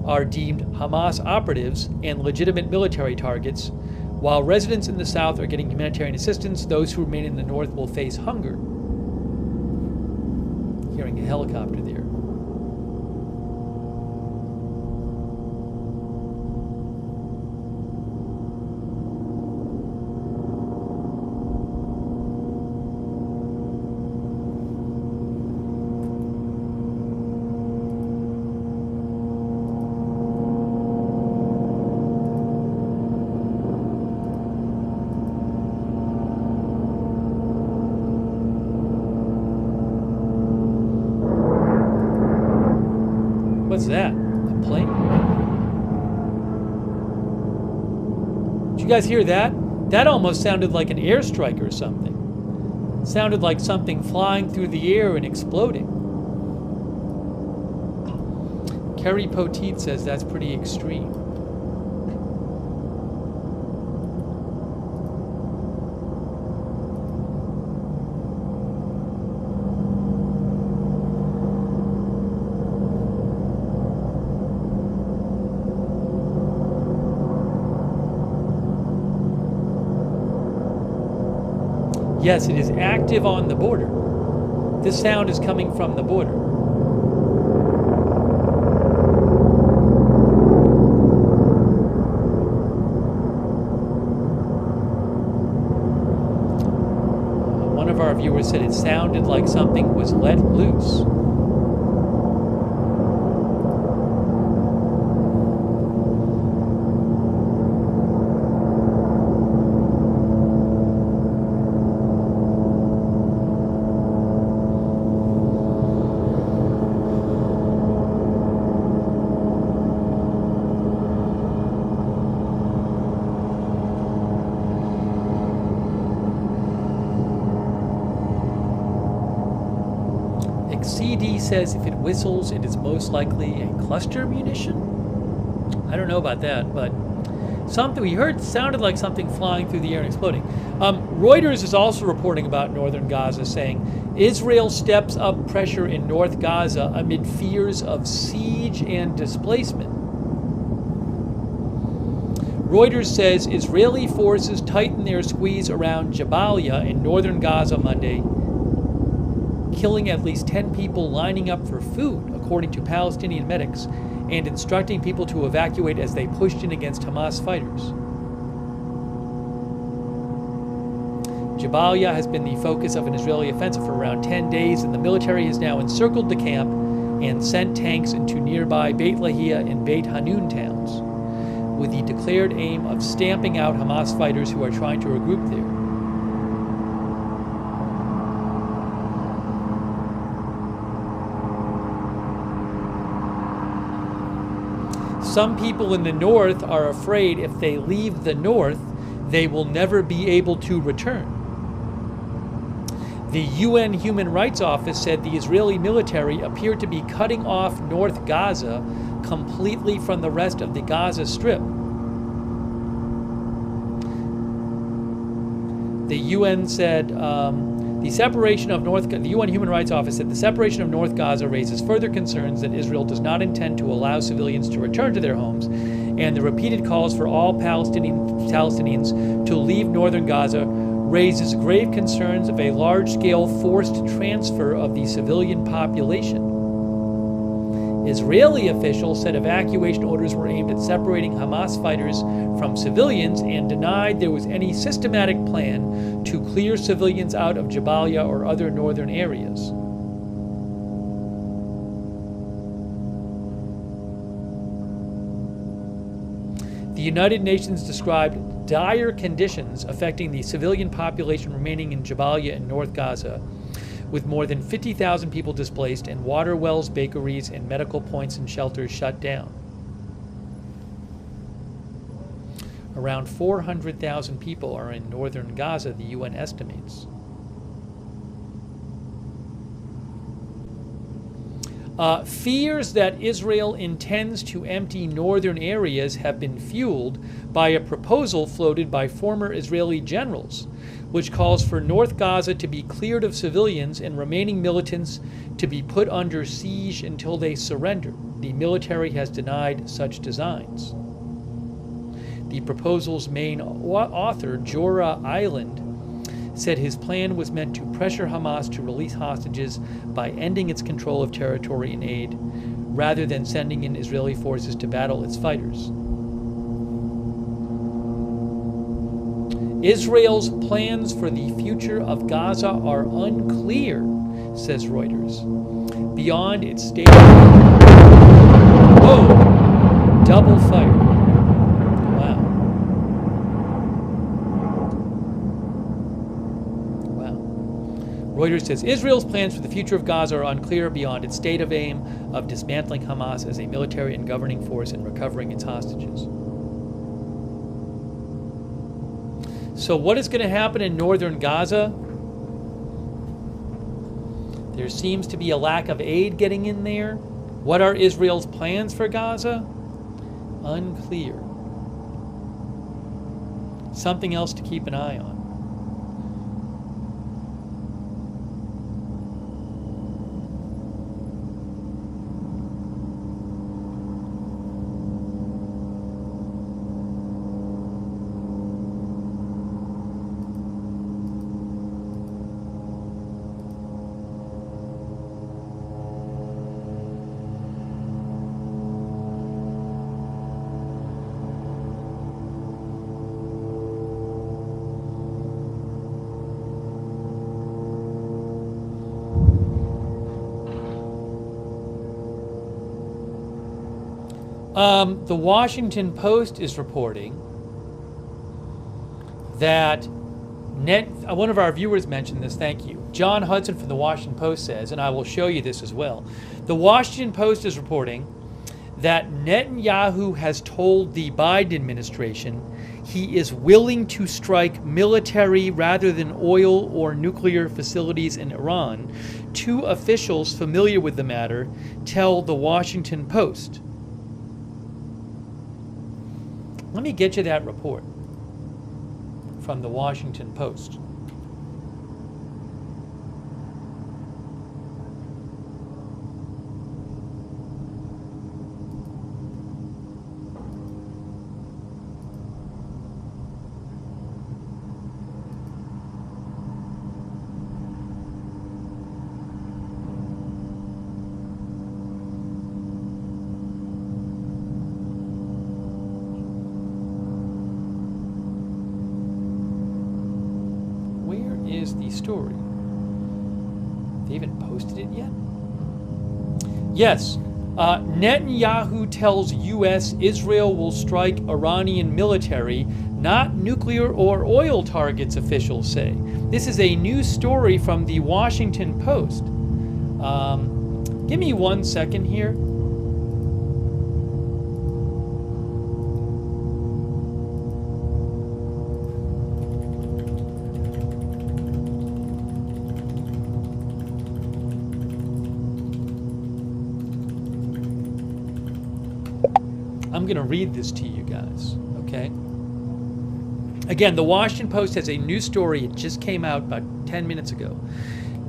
are deemed Hamas operatives and legitimate military targets. While residents in the south are getting humanitarian assistance, those who remain in the north will face hunger. Hearing a helicopter there. What's that? A plane? Did you guys hear that? That almost sounded like an airstrike or something. It sounded like something flying through the air and exploding. Kerry Poteet says that's pretty extreme. Yes, it is active on the border. This sound is coming from the border. One of our viewers said it sounded like something was let loose. CD says if it whistles, it is most likely a cluster munition. I don't know about that, but something we heard sounded like something flying through the air and exploding. Reuters is also reporting about northern Gaza, saying Israel steps up pressure in North Gaza amid fears of siege and displacement. Reuters says Israeli forces tighten their squeeze around Jabalia in northern Gaza Monday, killing at least 10 people lining up for food, according to Palestinian medics, and instructing people to evacuate as they pushed in against Hamas fighters. Jabalia has been the focus of an Israeli offensive for around 10 days, and the military has now encircled the camp and sent tanks into nearby Beit Lahia and Beit Hanun towns, with the declared aim of stamping out Hamas fighters who are trying to regroup there. Some people in the north are afraid if they leave the north, they will never be able to return. The UN Human Rights Office said the Israeli military appeared to be cutting off North Gaza completely from the rest of the Gaza Strip. The UN said the UN Human Rights Office said the separation of North Gaza raises further concerns that Israel does not intend to allow civilians to return to their homes, and the repeated calls for all Palestinians to leave northern Gaza raises grave concerns of a large-scale forced transfer of the civilian population. Israeli officials said evacuation orders were aimed at separating Hamas fighters from civilians and denied there was any systematic plan to clear civilians out of Jabalia or other northern areas. The United Nations described dire conditions affecting the civilian population remaining in Jabalia and North Gaza, with more than 50,000 people displaced and water wells, bakeries, and medical points and shelters shut down. Around 400,000 people are in northern Gaza, the UN estimates. Fears that Israel intends to empty northern areas have been fueled by a proposal floated by former Israeli generals, which calls for North Gaza to be cleared of civilians and remaining militants to be put under siege until they surrender. The military has denied such designs. The proposal's main author, Jorah Island, said his plan was meant to pressure Hamas to release hostages by ending its control of territory and aid, rather than sending in Israeli forces to battle its fighters. Israel's plans for the future of Gaza are unclear, says Reuters. Beyond its state... Whoa! Double fire. Reuters says Israel's plans for the future of Gaza are unclear beyond its stated aim of dismantling Hamas as a military and governing force and recovering its hostages. So what is going to happen in northern Gaza? There seems to be a lack of aid getting in there. What are Israel's plans for Gaza? Unclear. Something else to keep an eye on. The Washington Post is reporting that one of our viewers mentioned this, thank you. John Hudson from the Washington Post says, and I will show you this as well. The Washington Post is reporting that Netanyahu has told the Biden administration he is willing to strike military rather than oil or nuclear facilities in Iran. Two officials familiar with the matter tell the Washington Post. Let me get you that report from the Washington Post. Is the story. They even posted it yet? Yes. Netanyahu tells U.S. Israel will strike Iranian military, not nuclear or oil targets, officials say. This is a new story from the Washington Post. Give me 1 second here. I'm going to read this to you guys, okay? Again, the Washington Post has a new story. It just came out about 10 minutes ago.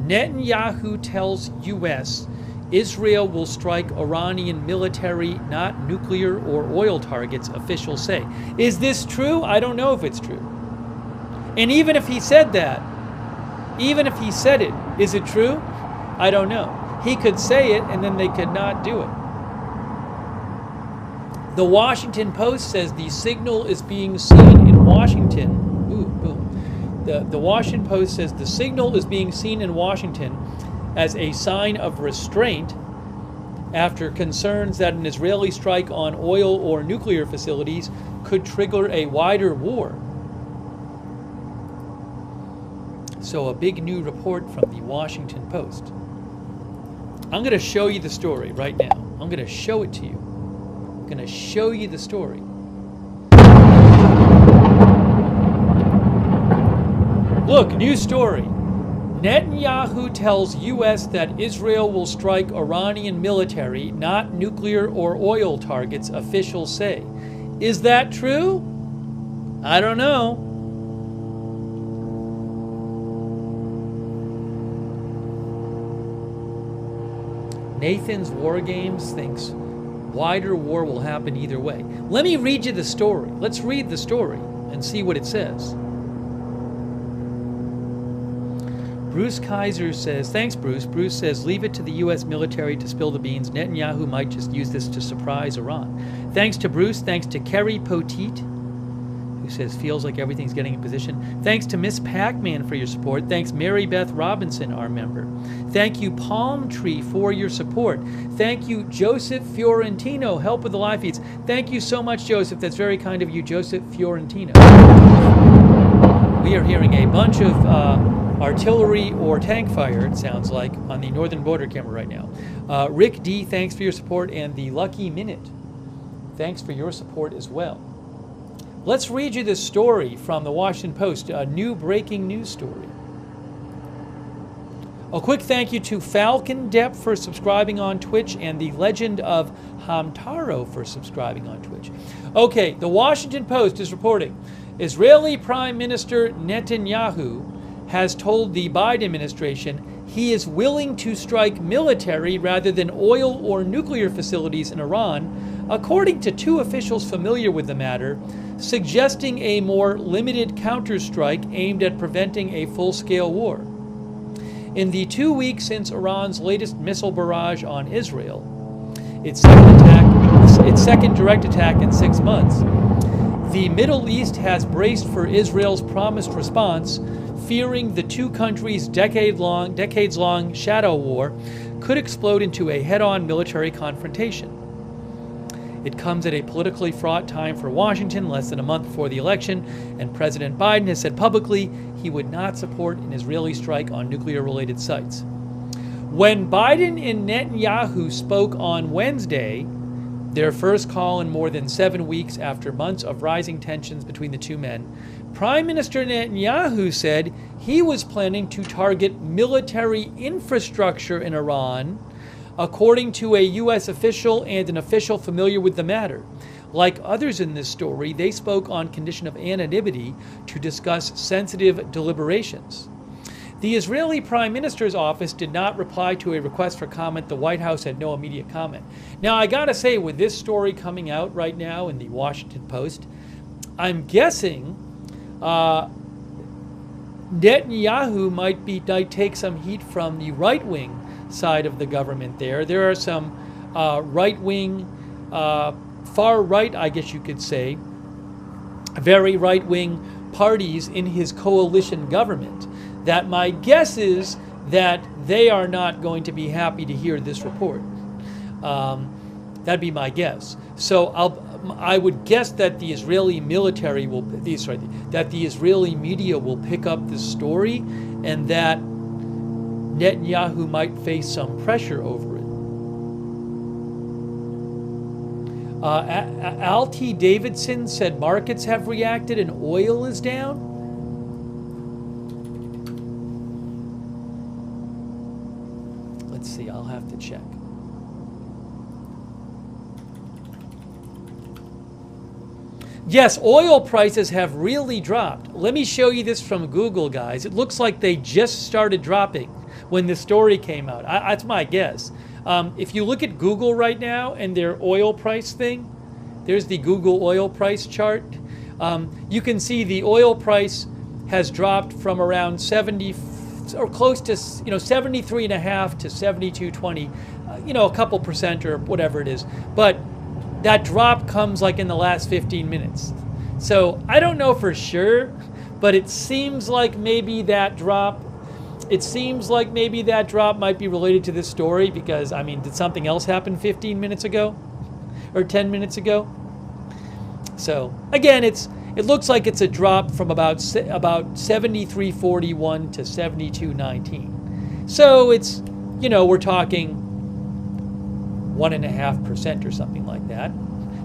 Netanyahu tells U.S. Israel will strike Iranian military, not nuclear or oil targets, officials say. Is this true? I don't know if it's true. And even if he said that, even if he said it, is it true? I don't know. He could say it and then they could not do it. The Washington Post says the signal is being seen in Washington. Ooh, boom. The Washington Post says the signal is being seen in Washington as a sign of restraint after concerns that an Israeli strike on oil or nuclear facilities could trigger a wider war. So a big new report from the Washington Post. I'm going to show you the story right now. I'm going to show it to you. I'm going to show you the story. Look, new story. Netanyahu tells U.S. that Israel will strike Iranian military, not nuclear or oil targets, officials say. Is that true? I don't know. Nathan's War Games thinks wider war will happen either way. Let me read you the story. Let's read the story and see what it says. Bruce Kaiser says, thanks Bruce. Bruce says, leave it to the U.S. military to spill the beans. Netanyahu might just use this to surprise Iran. Thanks to Bruce. Thanks to Kerry Poteet, who says, feels like everything's getting in position. Thanks to Miss Pac-Man for your support. Thanks Mary Beth Robinson, our member. Thank you Palm Tree for your support. Thank you Joseph Fiorentino, help with the live feeds. Thank you so much, Joseph. That's very kind of you, Joseph Fiorentino. We are hearing a bunch of artillery or tank fire, it sounds like, on the northern border camera right now. Rick D, thanks for your support. And the Lucky Minute, thanks for your support as well. Let's read you this story from the Washington Post, a new breaking news story. A quick thank you to Falcon Depp for subscribing on Twitch and the Legend of Hamtaro for subscribing on Twitch. Okay, the Washington Post is reporting Israeli Prime Minister Netanyahu has told the Biden administration he is willing to strike military rather than oil or nuclear facilities in Iran, according to two officials familiar with the matter, suggesting a more limited counterstrike aimed at preventing a full-scale war. In the 2 weeks since Iran's latest missile barrage on Israel, its second direct attack in 6 months, the Middle East has braced for Israel's promised response, fearing the two countries' decades-long shadow war could explode into a head-on military confrontation. It comes at a politically fraught time for Washington, less than a month before the election, and President Biden has said publicly he would not support an Israeli strike on nuclear-related sites. When Biden and Netanyahu spoke on Wednesday, their first call in more than 7 weeks after months of rising tensions between the two men, Prime Minister Netanyahu said he was planning to target military infrastructure in Iran, according to a U.S. official and an official familiar with the matter. Like others in this story, they spoke on condition of anonymity to discuss sensitive deliberations. The Israeli Prime Minister's office did not reply to a request for comment. The White House had no immediate comment. Now, I gotta say, with this story coming out right now in the Washington Post, I'm guessing Netanyahu might take some heat from the right-wing side of the government there. There are some right-wing, far right, I guess you could say, very right-wing parties in his coalition government that my guess is that they are not going to be happy to hear this report. That'd be my guess. So I would guess that the Israeli military that the Israeli media will pick up this story, and that Netanyahu might face some pressure over it. Al T. Davidson said markets have reacted and oil is down. Let's see, I'll have to check. Yes, oil prices have really dropped. Let me show you this from Google, guys. It looks like they just started dropping when the story came out. That's my guess. If you look at Google right now and their oil price thing, there's the Google oil price chart. You can see the oil price has dropped from around 70 or close to 73.5 to 72.20, a couple percent or whatever it is. But that drop comes like in the last 15 minutes. So I don't know for sure, but it seems like maybe that drop might be related to this story, because, I mean, did something else happen 15 minutes ago or 10 minutes ago? So again, it looks like it's a drop from about 73.41 to 72.19. So it's, we're talking 1.5% or something like that.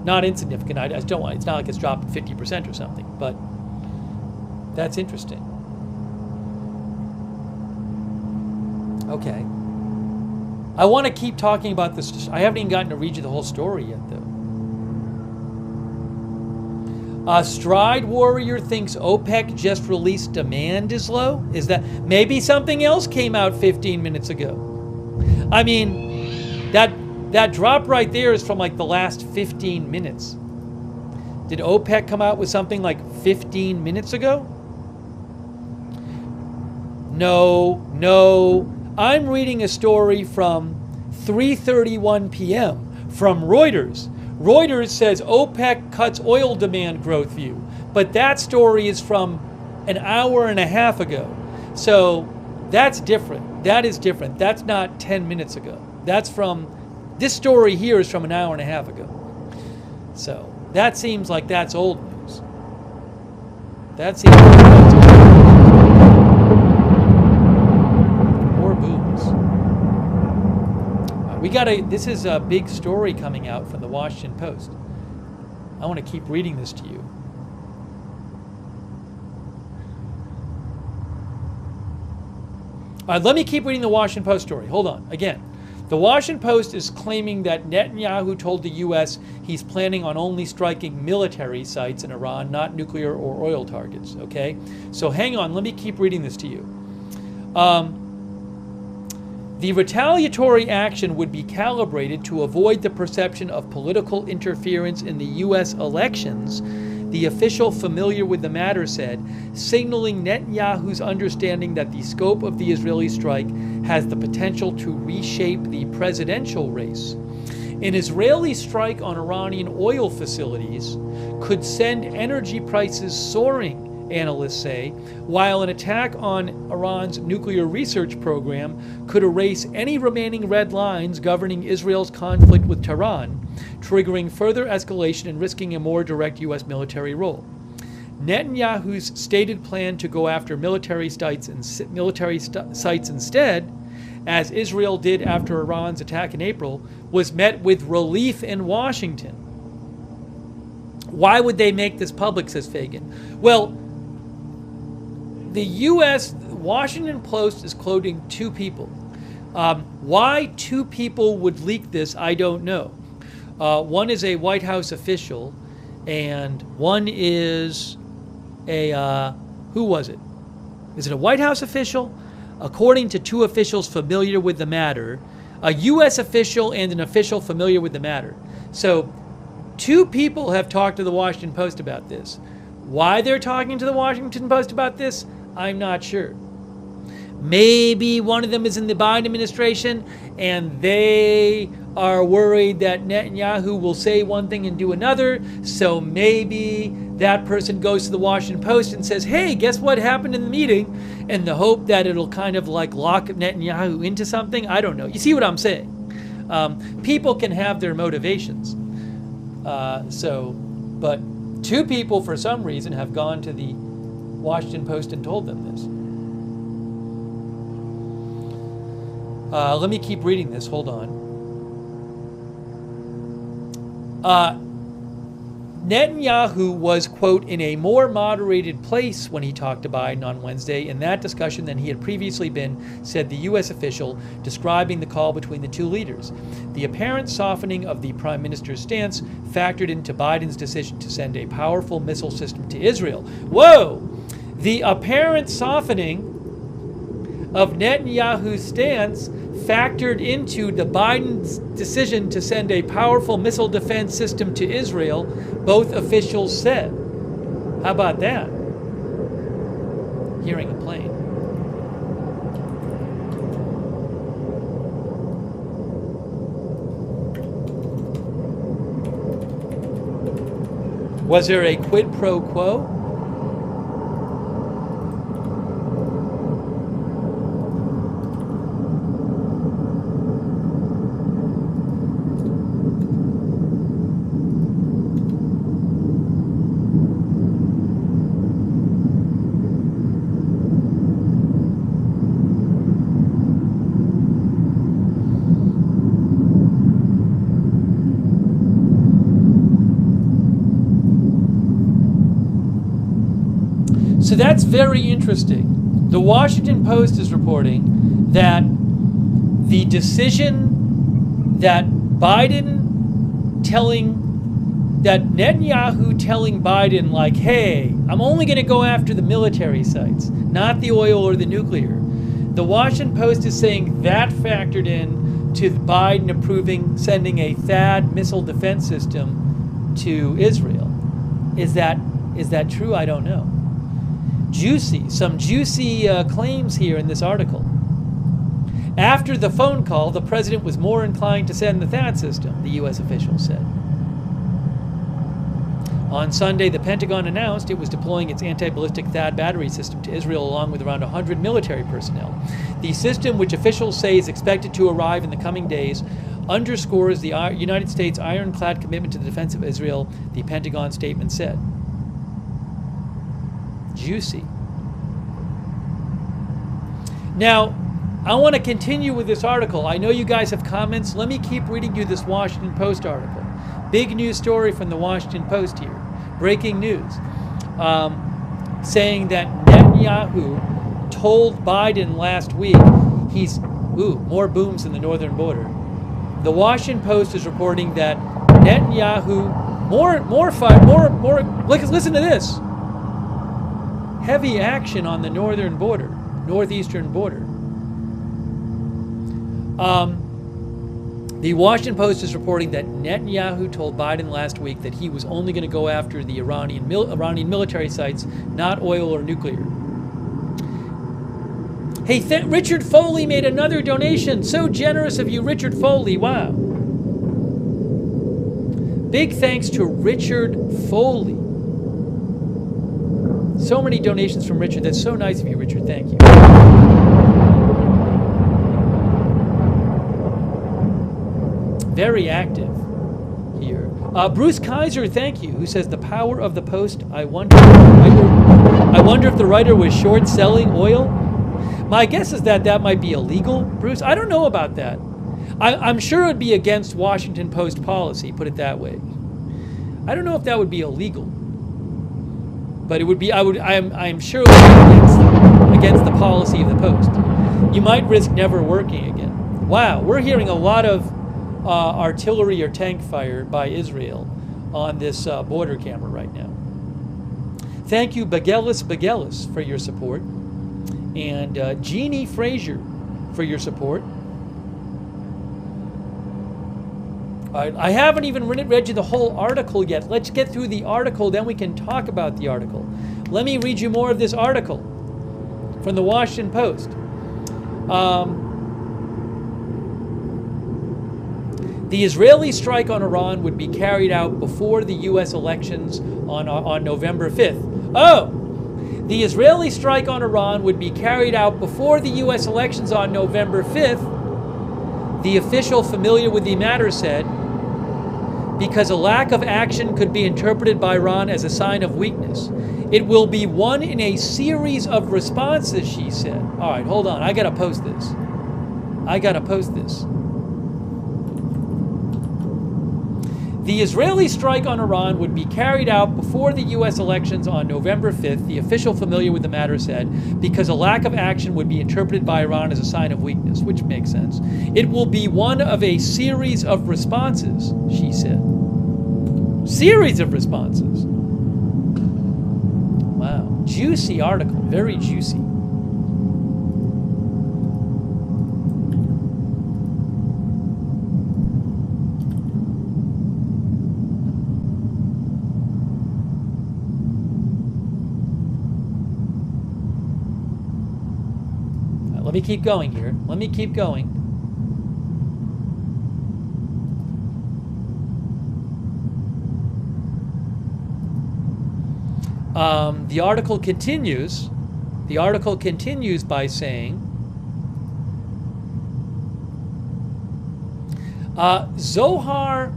Not insignificant. It's not like it's dropped 50% or something, but that's interesting. Okay. I want to keep talking about this. I haven't even gotten to read you the whole story yet, though. Stride Warrior thinks OPEC just released demand is low. Is that maybe something else came out 15 minutes ago? I mean, that drop right there is from like the last 15 minutes. Did OPEC come out with something like 15 minutes ago? No. I'm reading a story from 3:31 p.m. from Reuters. Reuters says OPEC cuts oil demand growth view, but that story is from an hour and a half ago. So that's different. That is different. That's not 10 minutes ago. This story here is from an hour and a half ago. So that seems like that's old news. That seems like that's old news. More booms. This is a big story coming out from the Washington Post. I want to keep reading this to you. All right, let me keep reading the Washington Post story. Hold on. Again. The Washington Post is claiming that Netanyahu told the U.S. he's planning on only striking military sites in Iran, not nuclear or oil targets, okay? So hang on, let me keep reading this to you. The retaliatory action would be calibrated to avoid the perception of political interference in the U.S. elections, the official familiar with the matter said, signaling Netanyahu's understanding that the scope of the Israeli strike has the potential to reshape the presidential race. An Israeli strike on Iranian oil facilities could send energy prices soaring, analysts say, while an attack on Iran's nuclear research program could erase any remaining red lines governing Israel's conflict with Tehran, triggering further escalation and risking a more direct U.S. military role. Netanyahu's stated plan to go after military sites instead, as Israel did after Iran's attack in April, was met with relief in Washington. Why would they make this public, says Fagan? Well, the U.S. Washington Post is quoting two people. Why two people would leak this, I don't know. One is a White House official, and one is a, who was it? Is it a White House official? According to two officials familiar with the matter, a U.S. official and an official familiar with the matter. So two people have talked to the Washington Post about this. Why they're talking to the Washington Post about this, I'm not sure. Maybe one of them is in the Biden administration and they are worried that Netanyahu will say one thing and do another. So maybe that person goes to the Washington Post and says, hey, guess what happened in the meeting? In the hope that it'll kind of like lock Netanyahu into something. I don't know. You see what I'm saying? People can have their motivations. But two people, for some reason, have gone to the Washington Post and told them this. Let me keep reading this. Hold on. Netanyahu was, quote, in a more moderated place when he talked to Biden on Wednesday in that discussion than he had previously been, said the U.S. official, describing the call between the two leaders. The apparent softening of the prime minister's stance factored into Biden's decision to send a powerful missile system to Israel. Whoa! The apparent softening of Netanyahu's stance factored into the Biden's decision to send a powerful missile defense system to Israel, both officials said. How about that? Hearing a plane. Was there a quid pro quo? So that's very interesting. The Washington Post is reporting that the decision that Netanyahu telling Biden, like, hey, I'm only going to go after the military sites, not the oil or the nuclear. The Washington Post is saying that factored in to Biden approving sending a THAAD missile defense system to Israel. Is that true? I don't know. Some juicy claims here in this article. After the phone call, the president was more inclined to send the THAAD system, the U.S. official said. On Sunday, the Pentagon announced it was deploying its anti-ballistic THAAD battery system to Israel along with around 100 military personnel. The system, which officials say is expected to arrive in the coming days, underscores the United States' ironclad commitment to the defense of Israel, the Pentagon statement said. Juicy. Now, I want to continue with this article. I know you guys have comments. Let me keep reading you this Washington Post article. Big news story from the Washington Post here. Breaking news. Saying that Netanyahu told Biden last week he's, more booms in the northern border. The Washington Post is reporting that Netanyahu, listen to this. Heavy action on the northern border, northeastern border. The Washington Post is reporting that Netanyahu told Biden last week that he was only going to go after the Iranian military sites, not oil or nuclear. Hey, Richard Foley made another donation. So generous of you, Richard Foley. Wow. Big thanks to Richard Foley. So many donations from Richard. That's so nice of you, Richard. Thank you. Very active here. Bruce Kaiser, thank you, who says the power of the Post. I wonder if the writer was short selling oil. My guess is that that might be illegal, Bruce. I don't know about that. I'm sure it would be against Washington Post policy, put it that way. I don't know if that would be illegal, but it would be. I'm sure it would be against the policy of the Post. You might risk never working again. Wow, we're hearing a lot of artillery or tank fire by Israel on this border camera right now. Thank you, Bagelis, for your support, and Jeannie Frazier for your support. I haven't even read you the whole article yet. Let's get through the article, then we can talk about the article. Let me read you more of this article from the Washington Post. The Israeli strike on Iran would be carried out before the U.S. elections on November 5th. Oh! The Israeli strike on Iran would be carried out before the U.S. elections on November 5th, the official familiar with the matter said, because a lack of action could be interpreted by Iran as a sign of weakness. It will be one in a series of responses, she said. All right, hold on. I got to post this. The Israeli strike on Iran would be carried out before the U.S. elections on November 5th, the official familiar with the matter said, because a lack of action would be interpreted by Iran as a sign of weakness, which makes sense. It will be one of a series of responses, she said. Series of responses. Wow. Juicy article. Very juicy. Let me keep going here. Let me keep going. The article continues. The article continues by saying, Zohar,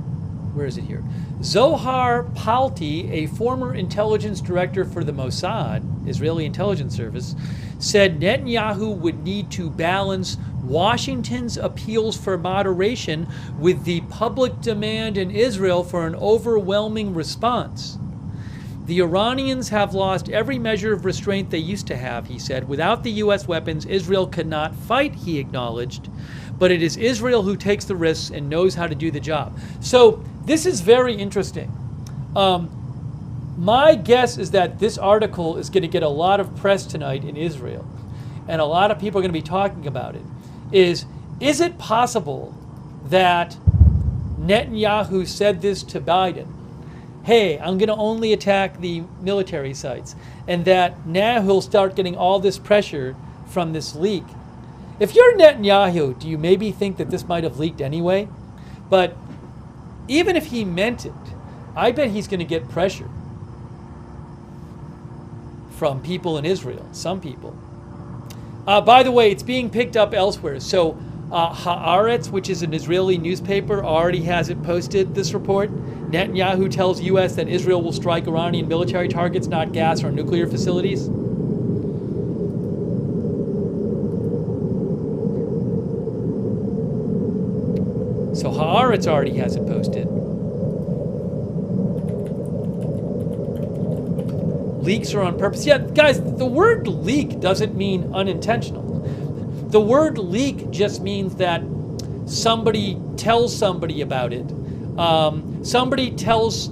where is it here? Zohar Palti, a former intelligence director for the Mossad, Israeli intelligence service, said Netanyahu would need to balance Washington's appeals for moderation with the public demand in Israel for an overwhelming response. The Iranians have lost every measure of restraint they used to have, he said. Without the U.S. weapons, Israel could not fight, he acknowledged. But it is Israel who takes the risks and knows how to do the job. So this is very interesting. My guess is that this article is going to get a lot of press tonight in Israel, and a lot of people are going to be talking about it. Is it possible that Netanyahu said this to Biden? Hey, I'm going to only attack the military sites, and that now he'll start getting all this pressure from this leak. If you're Netanyahu, do you maybe think that this might have leaked anyway? But even if he meant it, I bet he's going to get pressure from people in Israel, some people. By the way, it's being picked up elsewhere. So Haaretz, which is an Israeli newspaper, already has it posted, this report. Netanyahu tells U.S. that Israel will strike Iranian military targets, not gas or nuclear facilities. So Haaretz already has it posted. Leaks are on purpose. Yeah, guys, the word leak doesn't mean unintentional. The word leak just means that somebody tells somebody about it. Somebody tells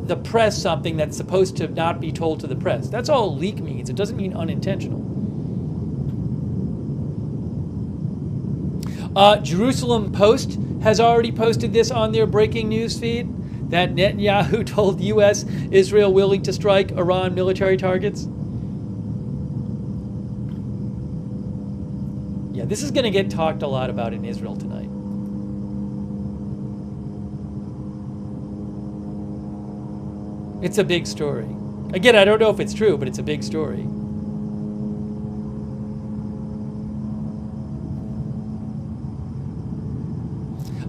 the press something that's supposed to not be told to the press. That's all leak means. It doesn't mean unintentional. Jerusalem Post has already posted this on their breaking news feed, that Netanyahu told U.S. Israel willing to strike Iran military targets. Yeah, this is going to get talked a lot about in Israel tonight. It's a big story. Again, I don't know if it's true, but it's a big story.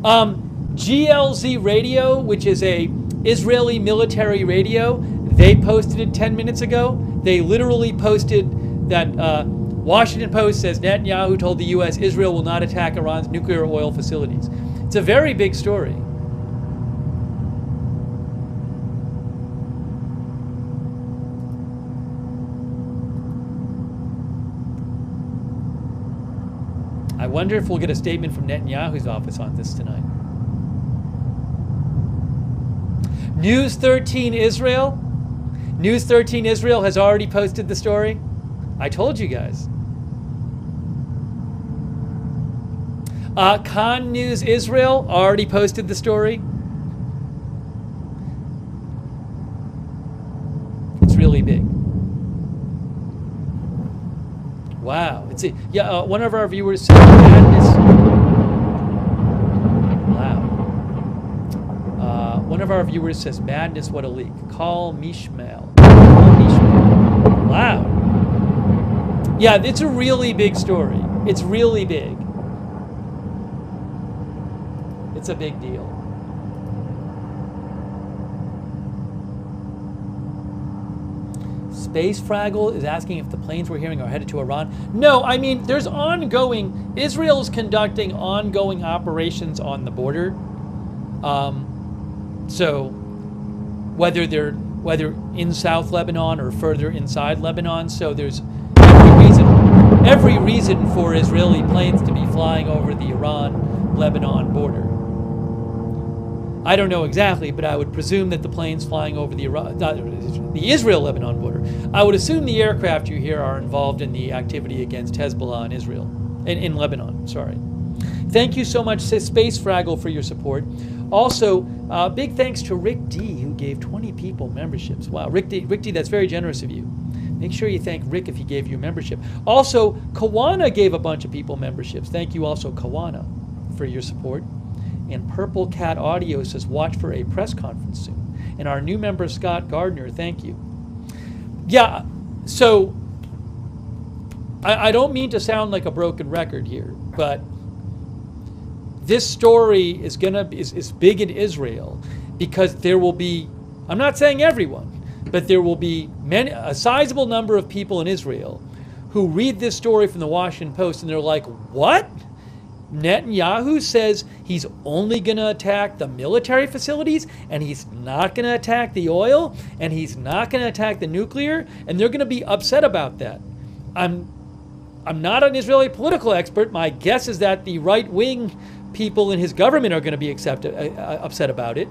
GLZ Radio, which is a Israeli military radio, they posted it 10 minutes ago. They literally posted that Washington Post says Netanyahu told the U.S. Israel will not attack Iran's nuclear oil facilities. It's a very big story. I wonder if we'll get a statement from Netanyahu's office on this tonight. News 13 Israel. News 13 Israel has already posted the story. I told you guys. Khan News Israel already posted the story. It's really big. Wow. It's a, yeah. One of our viewers said madness. Wow. One of our viewers says madness. What a leak. Call Mishmael. Call Mishmael. Wow. Yeah, it's a really big story. It's really big. It's a big deal. Space Fraggle is asking if the planes we're hearing are headed to Iran. No, I mean, there's ongoing, Israel's conducting ongoing operations on the border. So whether in South Lebanon or further inside Lebanon, so there's every reason for Israeli planes to be flying over the Iran-Lebanon border. I don't know exactly, but I would presume that the planes flying over the Israel-Lebanon border, I would assume the aircraft you hear are involved in the activity against Hezbollah in Israel, in Lebanon, sorry. Thank you so much, Space Fraggle, for your support. Also, big thanks to Rick D, who gave 20 people memberships. Wow, Rick D, that's very generous of you. Make sure you thank Rick if he gave you a membership. Also, Kawana gave a bunch of people memberships. Thank you also, Kawana, for your support. And Purple Cat Audio says, watch for a press conference soon. And our new member, Scott Gardner, thank you. Yeah, so I don't mean to sound like a broken record here, but this story is big in Israel because there will be, I'm not saying everyone, but there will be a sizable number of people in Israel who read this story from the Washington Post and they're like, what? Netanyahu says he's only going to attack the military facilities and he's not going to attack the oil and he's not going to attack the nuclear, and they're going to be upset about that. I'm not an Israeli political expert. My guess is that the right-wing people in his government are going to be upset about it.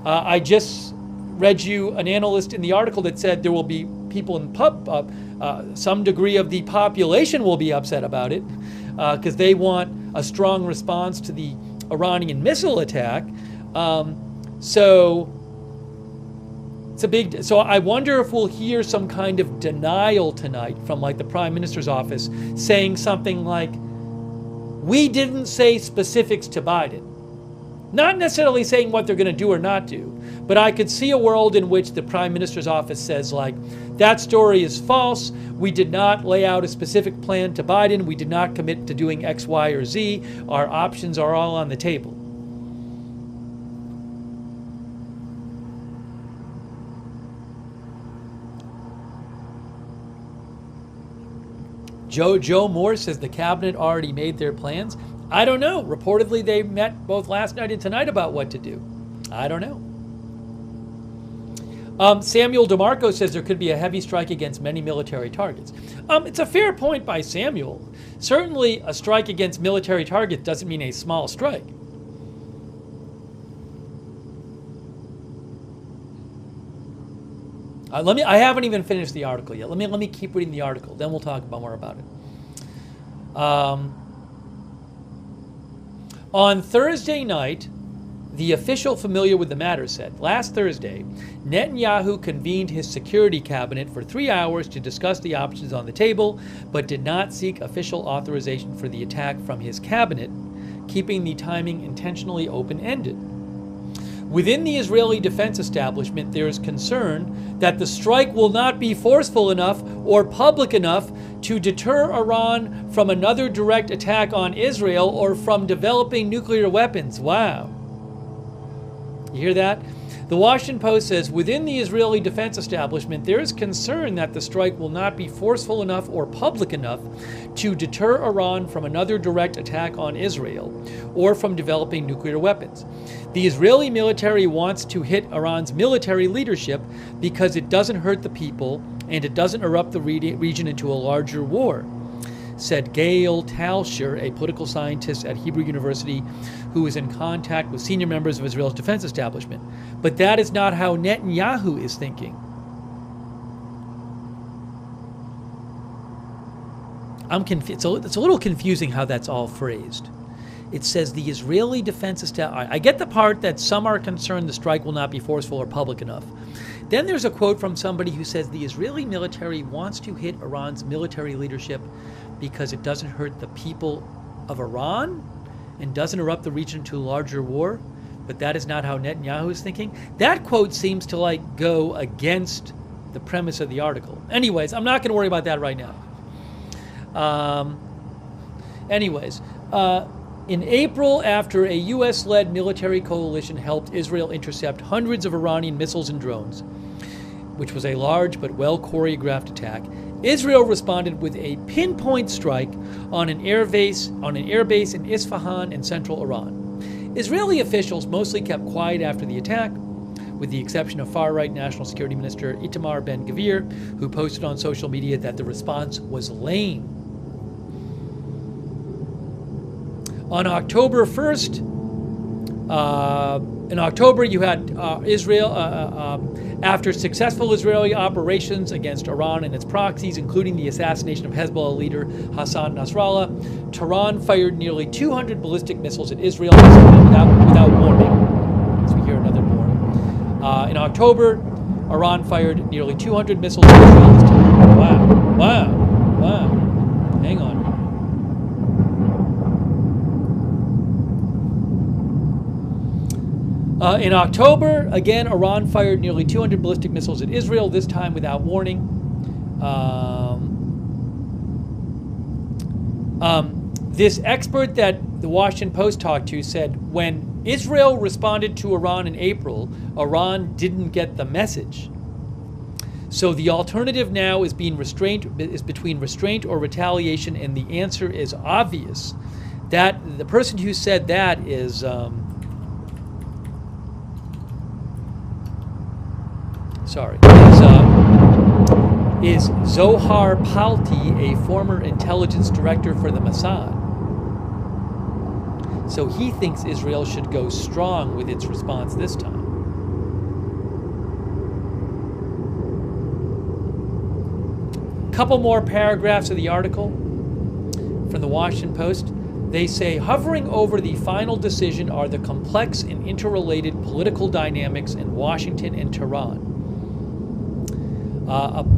I just read you an analyst in the article that said there will be people in some degree of the population will be upset about it because they want a strong response to the Iranian missile attack. So it's a big. So I wonder if we'll hear some kind of denial tonight from like the Prime Minister's office saying something like, "We didn't say specifics to Biden." Not necessarily saying what they're going to do or not do, but I could see a world in which the Prime Minister's office says, like, that story is false. We did not lay out a specific plan to Biden. We did not commit to doing X, Y, or Z. Our options are all on the table. Joe Moore says the cabinet already made their plans. I don't know. Reportedly, they met both last night and tonight about what to do. I don't know. Samuel DeMarco says there could be a heavy strike against many military targets. It's a fair point by Samuel. Certainly, a strike against military targets doesn't mean a small strike. I haven't even finished the article yet. Let me keep reading the article. Then we'll talk more about it. On Thursday night, the official familiar with the matter said, last Thursday, Netanyahu convened his security cabinet for 3 hours to discuss the options on the table, but did not seek official authorization for the attack from his cabinet, keeping the timing intentionally open-ended. Within the Israeli defense establishment, there is concern that the strike will not be forceful enough or public enough to deter Iran from another direct attack on Israel or from developing nuclear weapons. Wow. You hear that? The Washington Post says, within the Israeli defense establishment, there is concern that the strike will not be forceful enough or public enough to deter Iran from another direct attack on Israel or from developing nuclear weapons. The Israeli military wants to hit Iran's military leadership because it doesn't hurt the people and it doesn't erupt the region into a larger war, said Gail Talsher, a political scientist at Hebrew University who is in contact with senior members of Israel's defense establishment. But that is not how Netanyahu is thinking. I'm confused. It's a little confusing how that's all phrased. It says the Israeli defense establishment. I get the part that some are concerned the strike will not be forceful or public enough. Then there's a quote from somebody who says the Israeli military wants to hit Iran's military leadership because it doesn't hurt the people of Iran and doesn't erupt the region into a larger war, but that is not how Netanyahu is thinking. That quote seems to go against the premise of the article. Anyways, I'm not going to worry about that right now. In April, after a U.S.-led military coalition helped Israel intercept hundreds of Iranian missiles and drones, which was a large but well-choreographed attack, Israel responded with a pinpoint strike on an air base in Isfahan in central Iran. Israeli officials mostly kept quiet after the attack, with the exception of far-right National Security Minister Itamar Ben-Gvir, who posted on social media that the response was lame. On October 1st, you had Israel, after successful Israeli operations against Iran and its proxies, including the assassination of Hezbollah leader Hassan Nasrallah, Tehran fired nearly 200 ballistic missiles at Israel without warning. As we hear another warning. In October, Iran fired nearly 200 missiles at Israel this time. Wow. Hang on. In October, again, Iran fired nearly 200 ballistic missiles at Israel, this time without warning. This expert that the Washington Post talked to said when Israel responded to Iran in April, Iran didn't get the message. So the alternative now is between restraint or retaliation, and the answer is obvious. That the person who said that is is Zohar Palti, a former intelligence director for the Mossad. So he thinks Israel should go strong with its response this time. Couple more paragraphs of the article from the Washington Post. They say, hovering over the final decision are the complex and interrelated political dynamics in Washington and Tehran.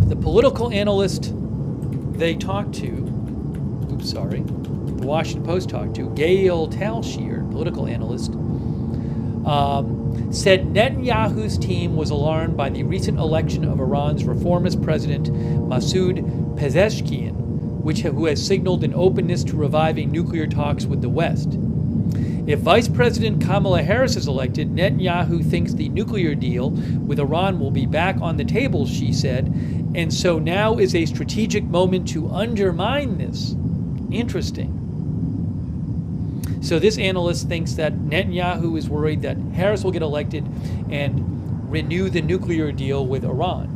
The political analyst they talked to, the Washington Post talked to, Gail Talsher, political analyst, said Netanyahu's team was alarmed by the recent election of Iran's reformist president Masoud Pezeshkian, who has signaled an openness to reviving nuclear talks with the West. If Vice President Kamala Harris is elected, Netanyahu thinks the nuclear deal with Iran will be back on the table, she said, and so now is a strategic moment to undermine this. Interesting. So this analyst thinks that Netanyahu is worried that Harris will get elected and renew the nuclear deal with Iran.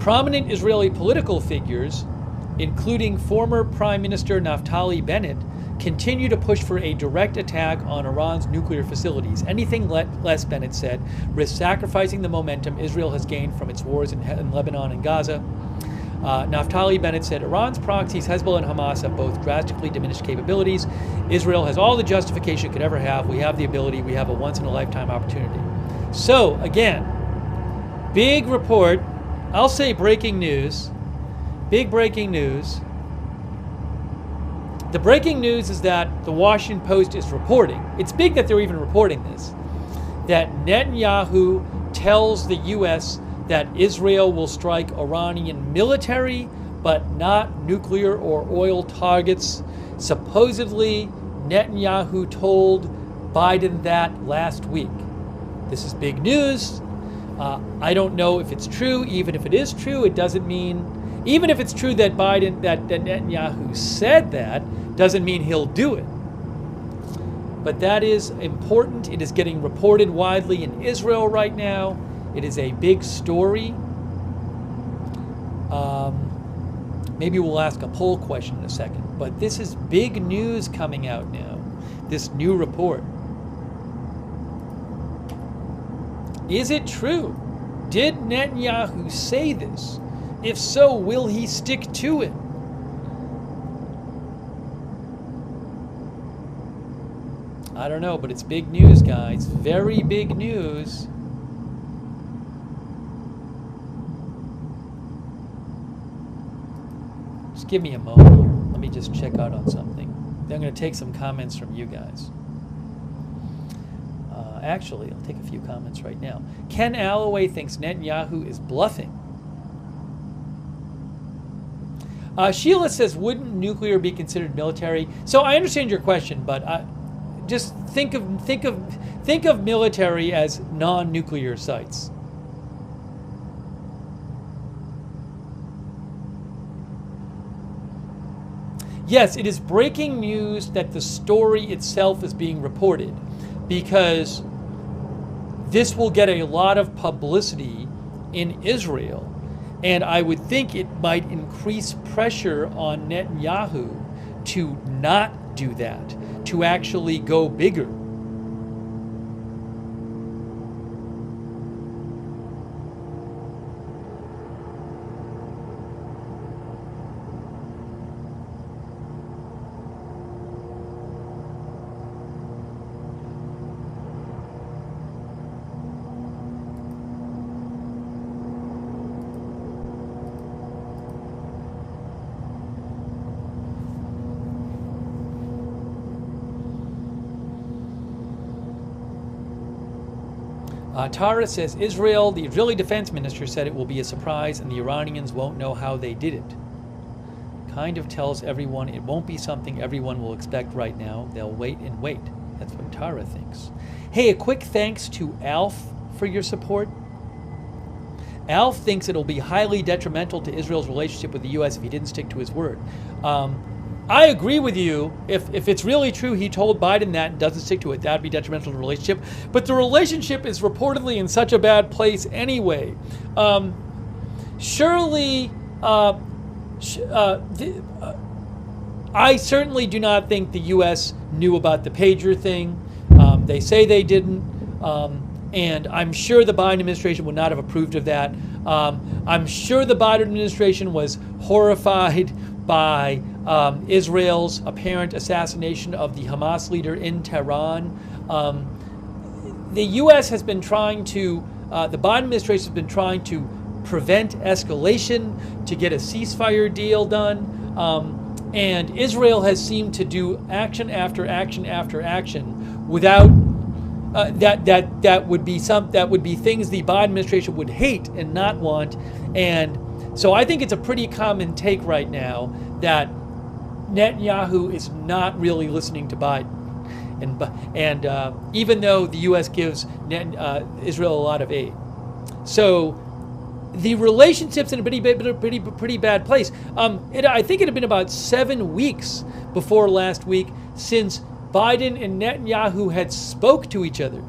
Prominent Israeli political figures, including former Prime Minister Naftali Bennett, continue to push for a direct attack on Iran's nuclear facilities. Anything less, Bennett said, risks sacrificing the momentum Israel has gained from its wars in Lebanon and Gaza. Naftali Bennett said, Iran's proxies, Hezbollah and Hamas, have both drastically diminished capabilities. Israel has all the justification it could ever have. We have the ability. We have a once-in-a-lifetime opportunity. So, again, big report. I'll say breaking news. Big breaking news. The breaking news is that the Washington Post is reporting, it's big that they're even reporting this, that Netanyahu tells the U.S. that Israel will strike Iranian military but not nuclear or oil targets. Supposedly, Netanyahu told Biden that last week. This is big news. I don't know if it's true. Even if it is true, it doesn't mean, even if it's true that that Netanyahu said that, doesn't mean he'll do it. But that is important. It is getting reported widely in Israel right now. It is a big story. Maybe we'll ask a poll question in a second. But this is big news coming out now, this new report. Is it true? Did Netanyahu say this? If so, will he stick to it? I don't know, but it's big news, guys. Very big news. Just give me a moment here. Let me just check out on something. Then I'm going to take some comments from you guys. Actually, I'll take a few comments right now. Ken Alloway thinks Netanyahu is bluffing. Sheila says, wouldn't nuclear be considered military? So I understand your question, but just think of military as non-nuclear sites. Yes, it is breaking news that the story itself is being reported, because this will get a lot of publicity in Israel, and I would think it might increase pressure on Netanyahu to not do that, to actually go bigger. Tara says, the Israeli defense minister said it will be a surprise and the Iranians won't know how they did it. Kind of tells everyone it won't be something everyone will expect right now. They'll wait and wait. That's what Tara thinks. Hey, a quick thanks to Alf for your support. Alf thinks it'll be highly detrimental to Israel's relationship with the U.S. if he didn't stick to his word. I agree with you. If it's really true he told Biden that and doesn't stick to it, that would be detrimental to the relationship. But the relationship is reportedly in such a bad place anyway. Surely, I certainly do not think the U.S. knew about the pager thing. They say they didn't. And I'm sure the Biden administration would not have approved of that. I'm sure the Biden administration was horrified by Israel's apparent assassination of the Hamas leader in Tehran. The U.S. has been trying to, the Biden administration has been trying to prevent escalation, to get a ceasefire deal done, and Israel has seemed to do action after action after action without that would be things the Biden administration would hate and not want. And so I think it's a pretty common take right now that Netanyahu is not really listening to Biden, and even though the U.S. gives Israel a lot of aid, so the relationship's in a pretty bad place. I think it had been about 7 weeks before last week since Biden and Netanyahu had spoke to each other.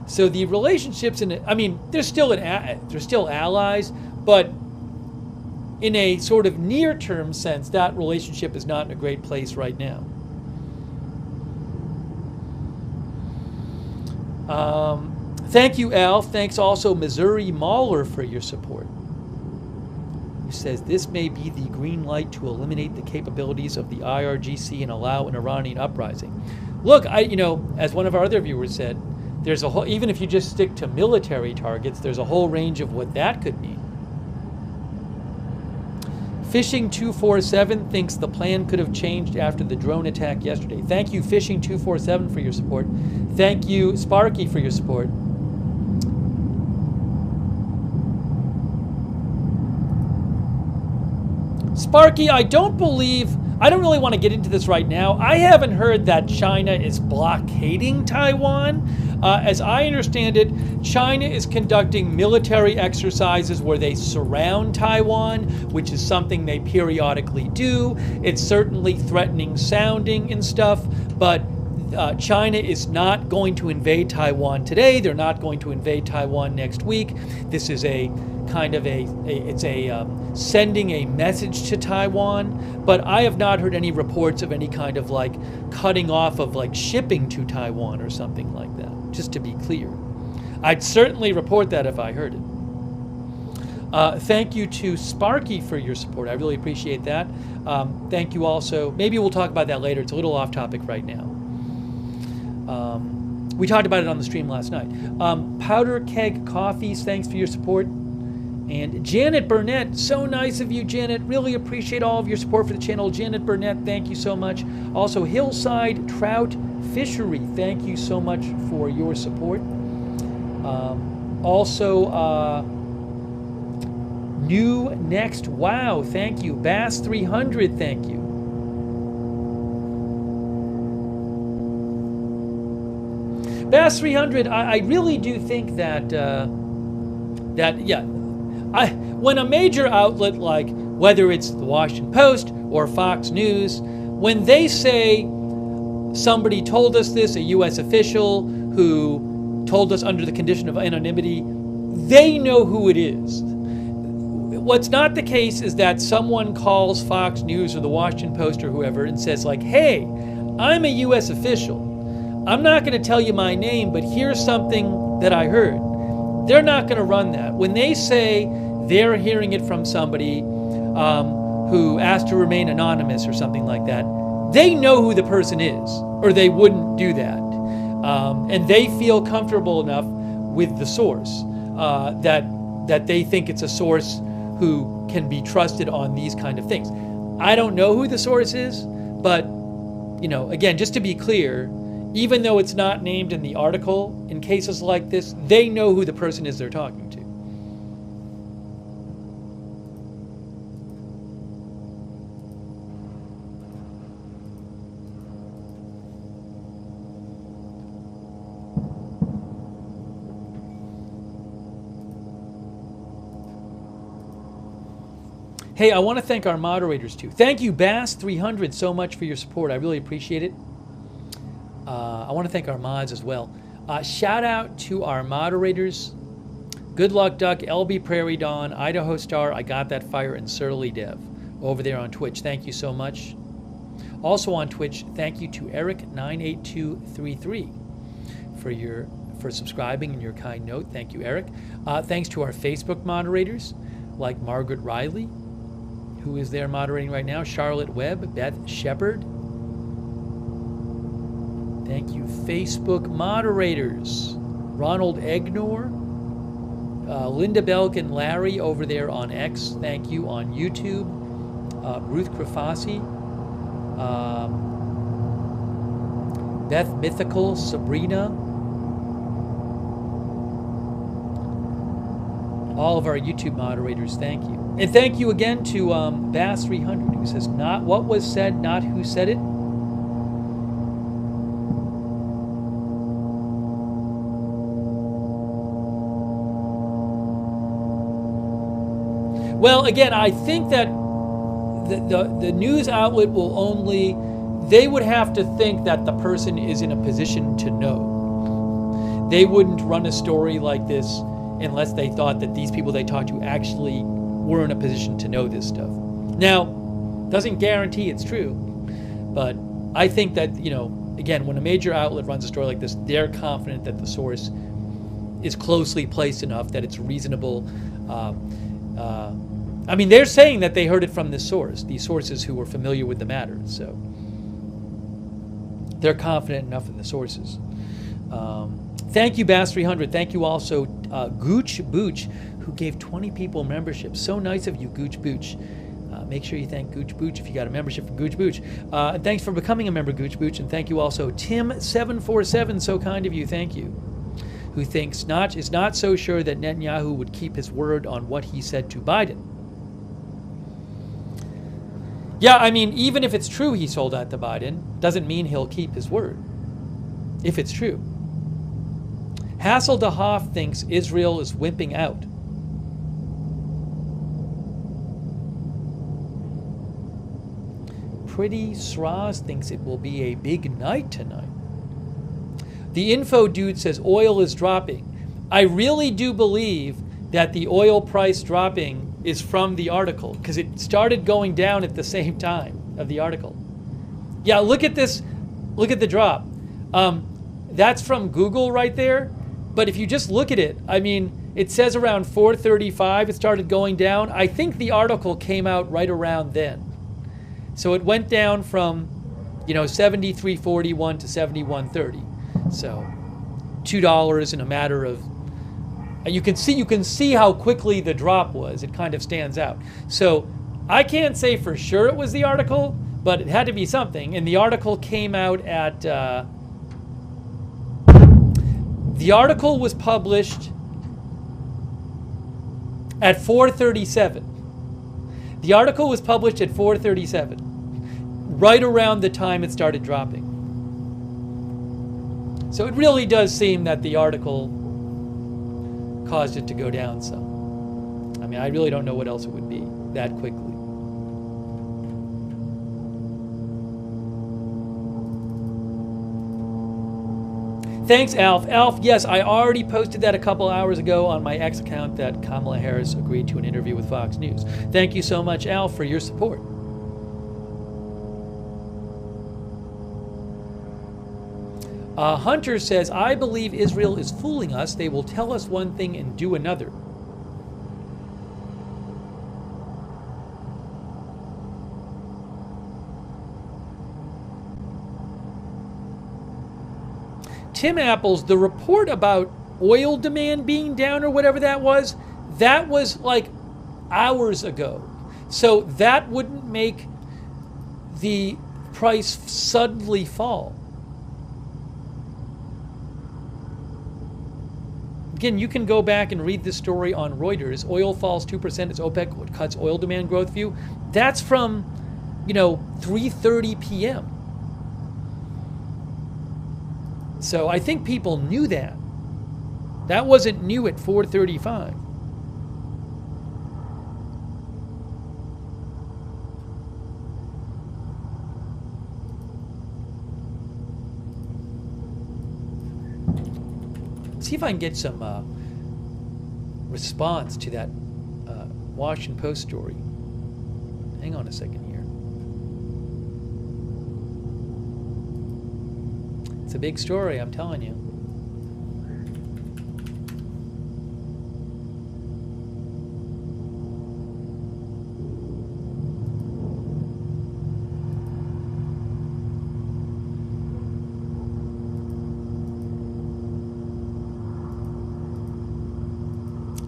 So the relationships they're still allies, but in a sort of near-term sense, that relationship is not in a great place right now. Thank you, Alf. Thanks also Missouri Mahler for your support. He says this may be the green light to eliminate the capabilities of the IRGC and allow an Iranian uprising. Look, as one of our other viewers said, there's a whole, even if you just stick to military targets, there's a whole range of what that could mean. Fishing247 thinks the plan could have changed after the drone attack yesterday. Thank you, Fishing247, for your support. Thank you, Sparky, for your support. Sparky, I don't really want to get into this right now. I haven't heard that China is blockading Taiwan. As I understand it, China is conducting military exercises where they surround Taiwan, which is something they periodically do. It's certainly threatening sounding and stuff, but China is not going to invade Taiwan today. They're not going to invade Taiwan next week. This is a kind of sending a message to Taiwan, but I have not heard any reports of any kind of like cutting off of like shipping to Taiwan or something like that, just to be clear. I'd certainly report that if I heard it. Thank you to Sparky for your support. I really appreciate that. Thank you also. Maybe we'll talk about that later. It's a little off topic right now. We talked about it on the stream last night. Powder Keg Coffees, thanks for your support. And Janet Burnett, so nice of you, Janet. Really appreciate all of your support for the channel. Janet Burnett, thank you so much. Also, Hillside Trout Fishery, thank you so much for your support. New Next Wow, thank you. Bass 300, thank you. Bass 300, I really do think that when a major outlet like whether it's the Washington Post or Fox News, when they say somebody told us this, a U.S. official who told us under the condition of anonymity, they know who it is. What's not the case is that someone calls Fox News or the Washington Post or whoever and says like, hey, I'm a U.S. official. I'm not going to tell you my name, but here's something that I heard. They're not going to run that. When they say they're hearing it from somebody who asked to remain anonymous or something like that, they know who the person is, or they wouldn't do that. And they feel comfortable enough with the source that they think it's a source who can be trusted on these kind of things. I don't know who the source is, but again, just to be clear, even though it's not named in the article, in cases like this, they know who the person is they're talking to. Hey, I want to thank our moderators too. Thank you, Bass300, so much for your support. I really appreciate it. I want to thank our mods as well. Shout out to our moderators. Good Luck Duck, LB Prairie Dawn, Idaho Star, I Got That Fire, and Surly Dev over there on Twitch. Thank you so much. Also on Twitch, thank you to Eric98233 for subscribing and your kind note. Thank you, Eric. Thanks to our Facebook moderators like Margaret Riley, who is there moderating right now, Charlotte Webb, Beth Shepard. Thank you, Facebook moderators. Ronald Egnor, Linda Belk and Larry over there on X. Thank you on YouTube. Ruth Krafasi. Beth Mythical, Sabrina. All of our YouTube moderators, thank you. And thank you again to Bass300, who says, not what was said, not who said it. Well, again, I think that the news outlet will only, they would have to think that the person is in a position to know. They wouldn't run a story like this unless they thought that these people they talked to actually were in a position to know this stuff. Now, doesn't guarantee it's true, but I think that, again, when a major outlet runs a story like this, they're confident that the source is closely placed enough that it's reasonable. I mean, they're saying that they heard it from this source, these sources who were familiar with the matter, so they're confident enough in the sources. Thank you, Bass300. Thank you also, Gooch Booch, who gave 20 people membership. So nice of you, Gooch Booch. Make sure you thank Gooch Booch if you got a membership for Gooch Booch. And thanks for becoming a member, Gooch Booch. And thank you also, Tim747, so kind of you, thank you, who thinks is not so sure that Netanyahu would keep his word on what he said to Biden. Yeah, I mean, even if it's true he sold out to Biden, doesn't mean he'll keep his word, if it's true. Hasselhoff thinks Israel is wimping out. Pretty Sraz thinks it will be a big night tonight. The info dude says oil is dropping. I really do believe that the oil price dropping is from the article, because it started going down at the same time of the article. Yeah, look at this. Look at the drop. That's from Google right there. But if you just look at it, I mean, it says around 4:35 it started going down. I think the article came out right around then. So it went down from, 73.41 to 71.30. So $2 in a matter of. You can see how quickly the drop was. It kind of stands out. So I can't say for sure it was the article, but it had to be something. And the article came out at. The article was published at 4:37. The article was published at 4:37, right around the time it started dropping. So it really does seem that the article caused it to go down some. I mean, I really don't know what else it would be that quickly. Thanks, Alf. Alf, yes, I already posted that a couple hours ago on my X account that Kamala Harris agreed to an interview with Fox News. Thank you so much, Alf, for your support. Hunter says, I believe Israel is fooling us. They will tell us one thing and do another. Tim Apples, the report about oil demand being down or whatever that was like hours ago. So that wouldn't make the price suddenly fall. Again, you can go back and read this story on Reuters. Oil falls 2% as OPEC cuts oil demand growth view. That's from, 3:30 p.m. So I think people knew that. That wasn't new at 4:35. See if I can get some response to that Washington Post story. Hang on a second here. It's a big story, I'm telling you.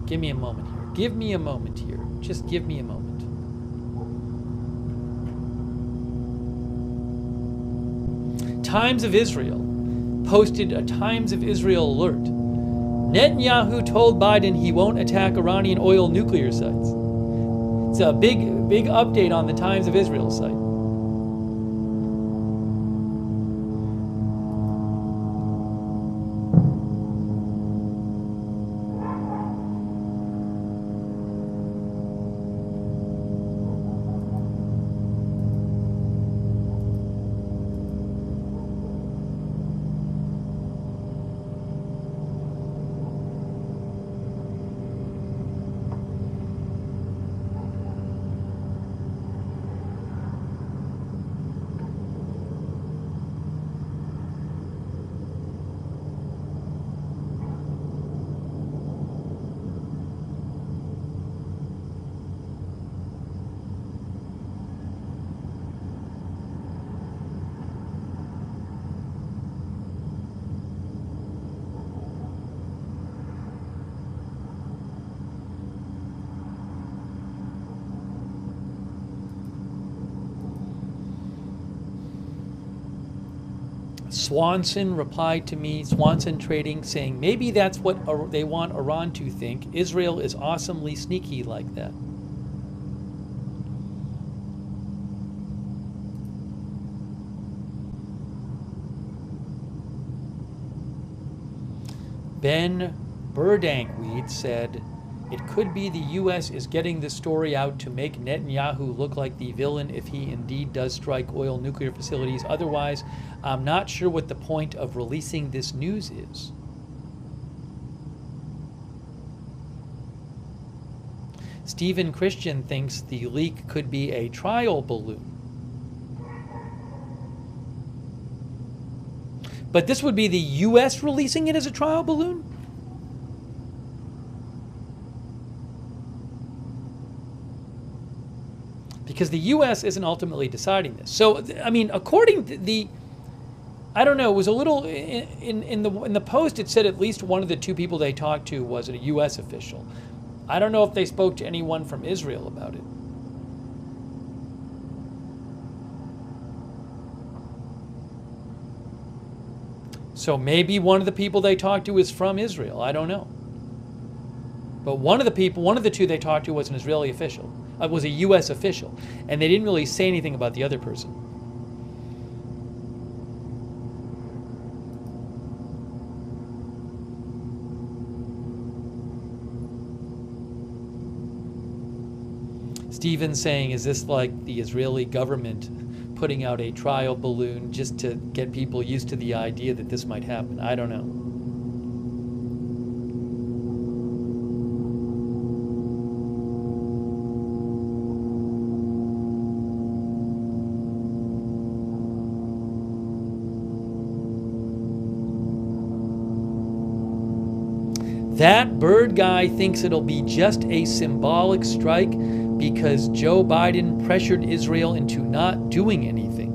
Give me a moment here. Give me a moment here. Just give me a moment. Times of Israel posted a Times of Israel alert. Netanyahu told Biden he won't attack Iranian oil nuclear sites. It's a big update on the Times of Israel site. Swanson replied to me, Swanson Trading, saying maybe that's what they want Iran to think. Israel is awesomely sneaky like that. Ben Burdankweed said, it could be the U.S. is getting this story out to make Netanyahu look like the villain if he indeed does strike oil nuclear facilities. Otherwise, I'm not sure what the point of releasing this news is. Stephen Christian thinks the leak could be a trial balloon. But this would be the U.S. releasing it as a trial balloon? Because the U.S. isn't ultimately deciding this. So, I mean, according to the, I don't know, it was a little, in the post it said at least one of the two people they talked to was a U.S. official. I don't know if they spoke to anyone from Israel about it. So maybe one of the people they talked to is from Israel. I don't know. But one of the two they talked to was an Israeli official. Was a U.S. official. And they didn't really say anything about the other person. Stephen saying, is this like the Israeli government putting out a trial balloon just to get people used to the idea that this might happen? I don't know. That bird guy thinks it'll be just a symbolic strike because Joe Biden pressured Israel into not doing anything.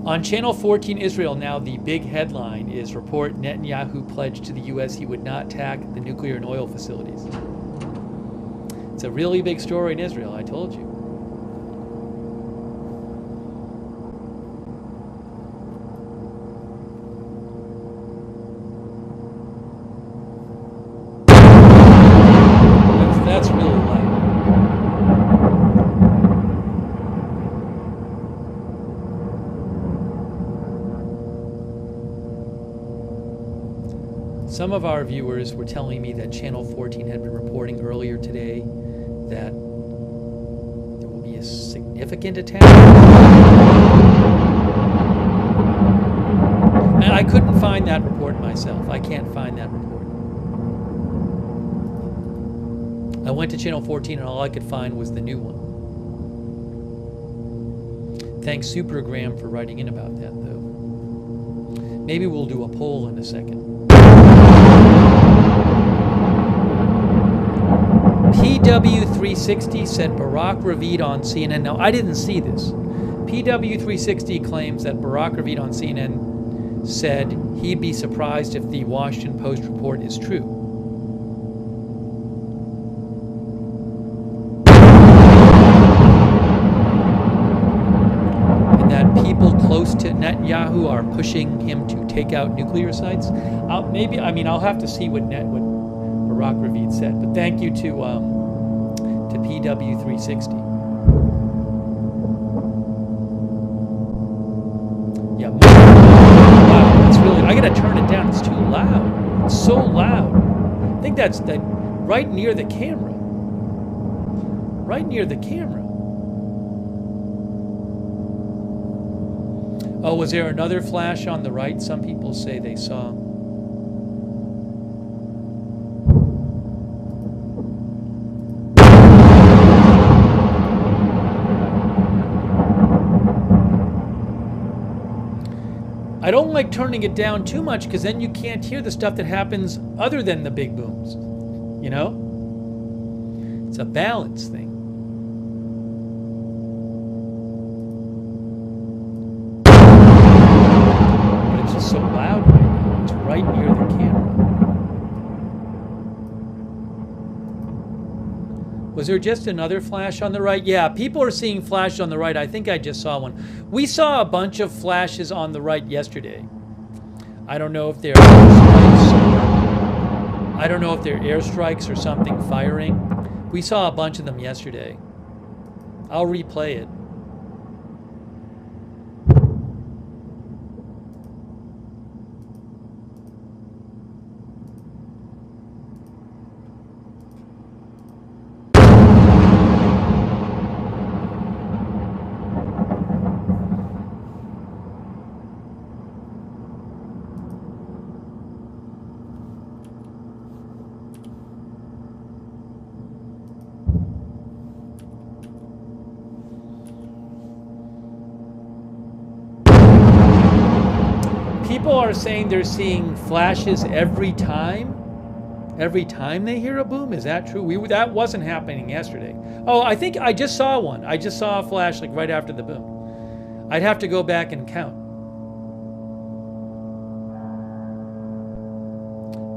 On Channel 14 Israel now, the big headline is report Netanyahu pledged to the U.S. he would not attack the nuclear and oil facilities. It's a really big story in Israel, I told you. That's really loud. Some of our viewers were telling me that Channel 14 had been reporting earlier today that there will be a significant attack. And I couldn't find that report myself. I can't find that report. I went to Channel 14 and all I could find was the new one. Thanks Supergram for writing in about that, though. Maybe we'll do a poll in a second. PW360 said Barak Ravid on CNN. Now, I didn't see this. PW360 claims that Barak Ravid on CNN said he'd be surprised if the Washington Post report is true. And that people close to Netanyahu are pushing him to take out nuclear sites. I'll have to see what Barak Ravid said, but thank you to PW360. Yeah, wow, that's really. I gotta turn it down. It's too loud. It's so loud. I think that's right near the camera. Right near the camera. Oh, was there another flash on the right? Some people say they saw. I don't like turning it down too much because then you can't hear the stuff that happens other than the big booms. You know? It's a balance thing. But it's just so loud right now. It's right near the camera. Was there just another flash on the right? Yeah, people are seeing flashes on the right. I think I just saw one. We saw a bunch of flashes on the right yesterday. I don't know if they're airstrikes. I don't know if they're airstrikes or something firing. We saw a bunch of them yesterday. I'll replay it. People are saying they're seeing flashes every time they hear a boom. Is that true? That wasn't happening yesterday. Oh, I think I just saw one. I just saw a flash like right after the boom. I'd have to go back and count.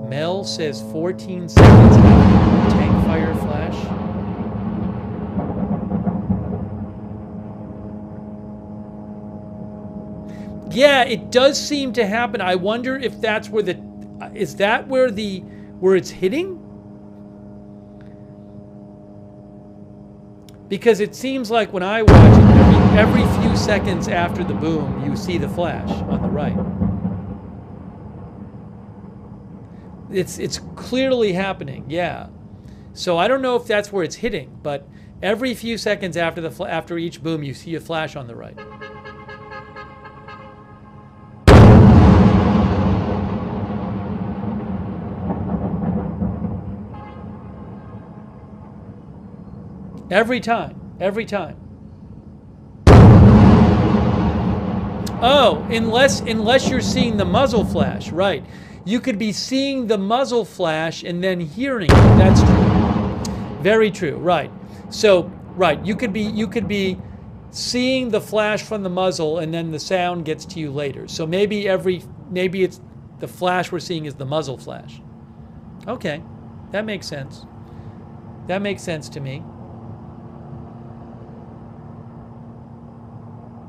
Mel says 14 seconds after tank fire flash. Yeah, it does seem to happen. I wonder if that's where is that where it's hitting? Because it seems like when I watch it, every few seconds after the boom, you see the flash on the right. It's clearly happening, yeah. So I don't know if that's where it's hitting, but every few seconds after each boom, you see a flash on the right. Every time. Oh, unless you're seeing the muzzle flash, right. You could be seeing the muzzle flash and then hearing it. That's true. Very true, right. So, right, you could be seeing the flash from the muzzle and then the sound gets to you later. So maybe it's the flash we're seeing is the muzzle flash. Okay. That makes sense. That makes sense to me.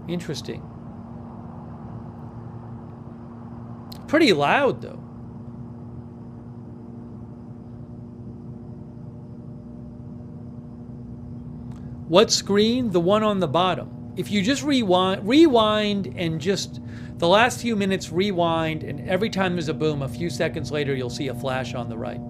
Interesting. Pretty loud, though. What screen? The one on the bottom. If you just rewind and just the last few minutes rewind, and every time there's a boom, a few seconds later, you'll see a flash on the right.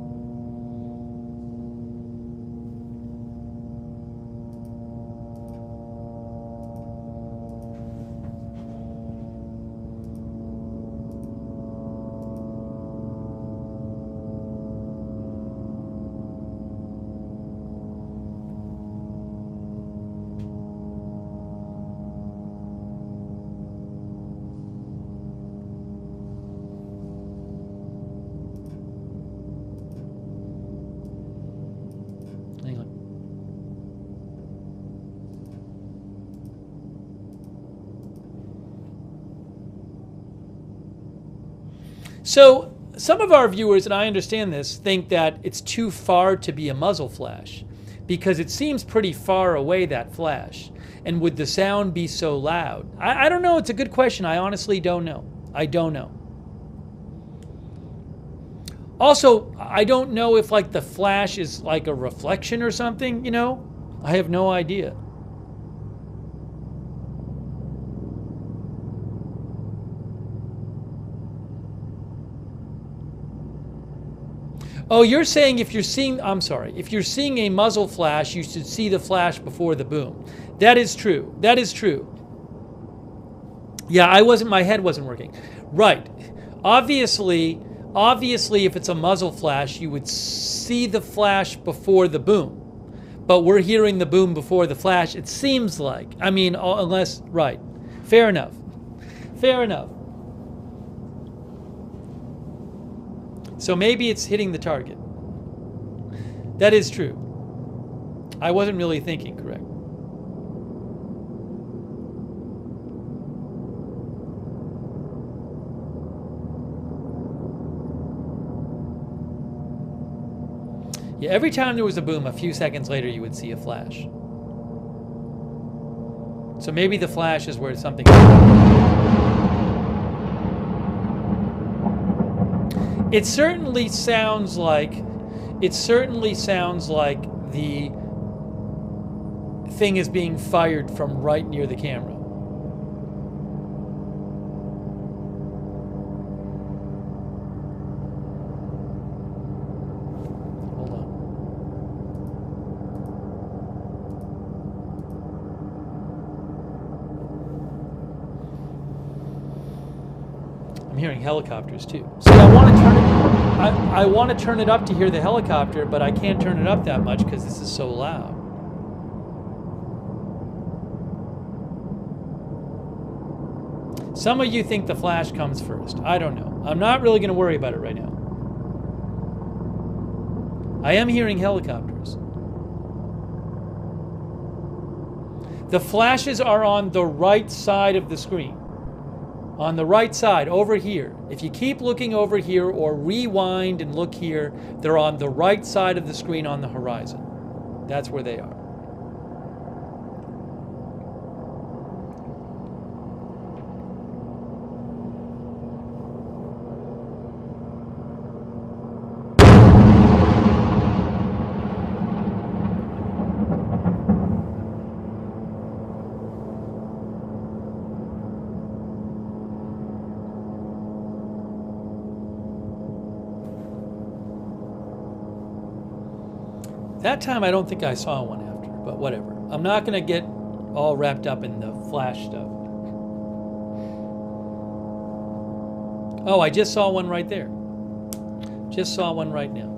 So some of our viewers, and I understand this, think that it's too far to be a muzzle flash because it seems pretty far away, that flash. And would the sound be so loud? I don't know. It's a good question. I honestly don't know. I don't know. Also, I don't know if like the flash is like a reflection or something, you know? I have no idea. Oh, you're saying if you're seeing a muzzle flash, you should see the flash before the boom. That is true. That is true. Yeah, my head wasn't working. Right. Obviously, if it's a muzzle flash, you would see the flash before the boom. But we're hearing the boom before the flash, it seems like. I mean, unless, right. Fair enough. Fair enough. So maybe it's hitting the target. That is true. I wasn't really thinking correct. Yeah, every time there was a boom, a few seconds later you would see a flash. So maybe the flash is where something... It certainly sounds like the thing is being fired from right near the camera. Hold on. I'm hearing helicopters too. See, I want to turn it up to hear the helicopter, but I can't turn it up that much because this is so loud. Some of you think the flash comes first. I don't know. I'm not really going to worry about it right now. I am hearing helicopters. The flashes are on the right side of the screen. On the right side, over here. If you keep looking over here or rewind and look here, they're on the right side of the screen on the horizon. That's where they are. That time I don't think I saw one after, but whatever. I'm not going to get all wrapped up in the flash stuff. Oh, I just saw one right there. Just saw one right now.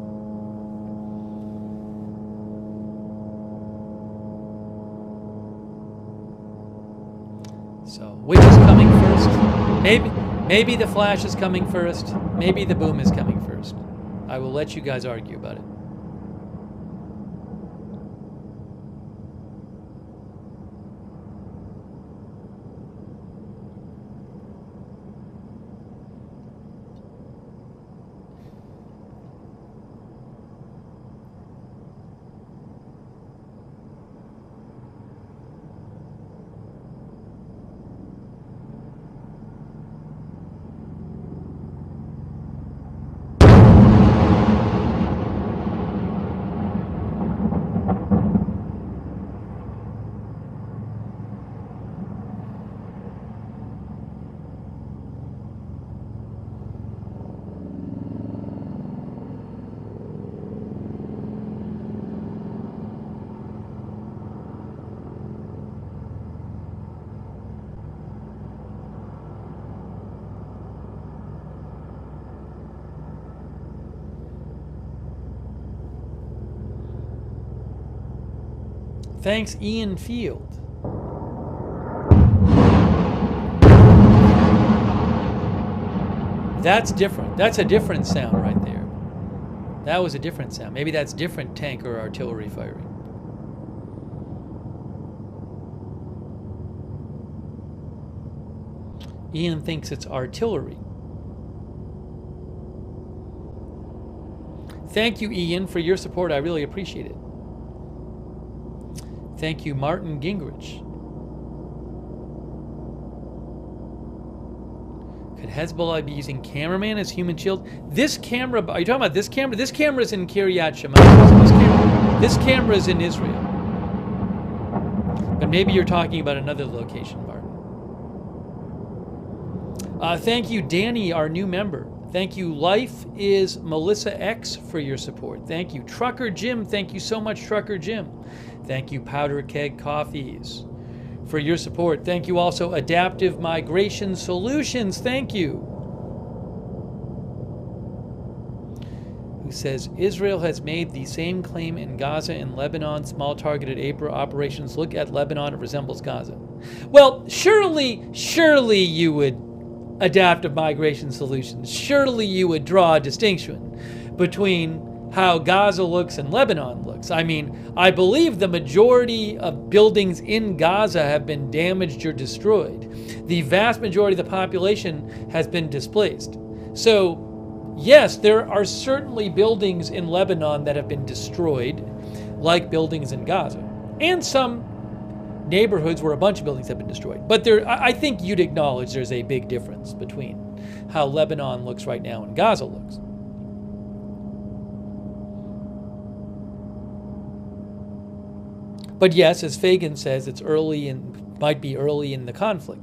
So, which is coming first? Maybe the flash is coming first. Maybe the boom is coming first. I will let you guys argue about it. Thanks, Ian Field. That's different. That's a different sound right there. That was a different sound. Maybe that's different tank or artillery firing. Ian thinks it's artillery. Thank you, Ian, for your support. I really appreciate it. Thank you, Martin Gingrich. Could Hezbollah be using cameraman as human shield? This camera, are you talking about this camera? This camera is in Kiryat Shema. This camera is in Israel. But maybe you're talking about another location, Martin. Thank you, Danny, our new member. Thank you, Life is Melissa X, for your support. Thank you, Trucker Jim. Thank you so much, Trucker Jim. Thank you, Powder Keg Coffees, for your support. Thank you also, Adaptive Migration Solutions. Thank you. Who says, Israel has made the same claim in Gaza and Lebanon. Small targeted operations. Look at Lebanon. It resembles Gaza. Well, surely you would, Adaptive Migration Solutions, surely you would draw a distinction between how Gaza looks and Lebanon looks. I mean, I believe the majority of buildings in Gaza have been damaged or destroyed. The vast majority of the population has been displaced. So, yes, there are certainly buildings in Lebanon that have been destroyed, like buildings in Gaza, and some neighborhoods where a bunch of buildings have been destroyed. But I think you'd acknowledge there's a big difference between how Lebanon looks right now and Gaza looks. But yes, as Fagan says, it's early and might be early in the conflict.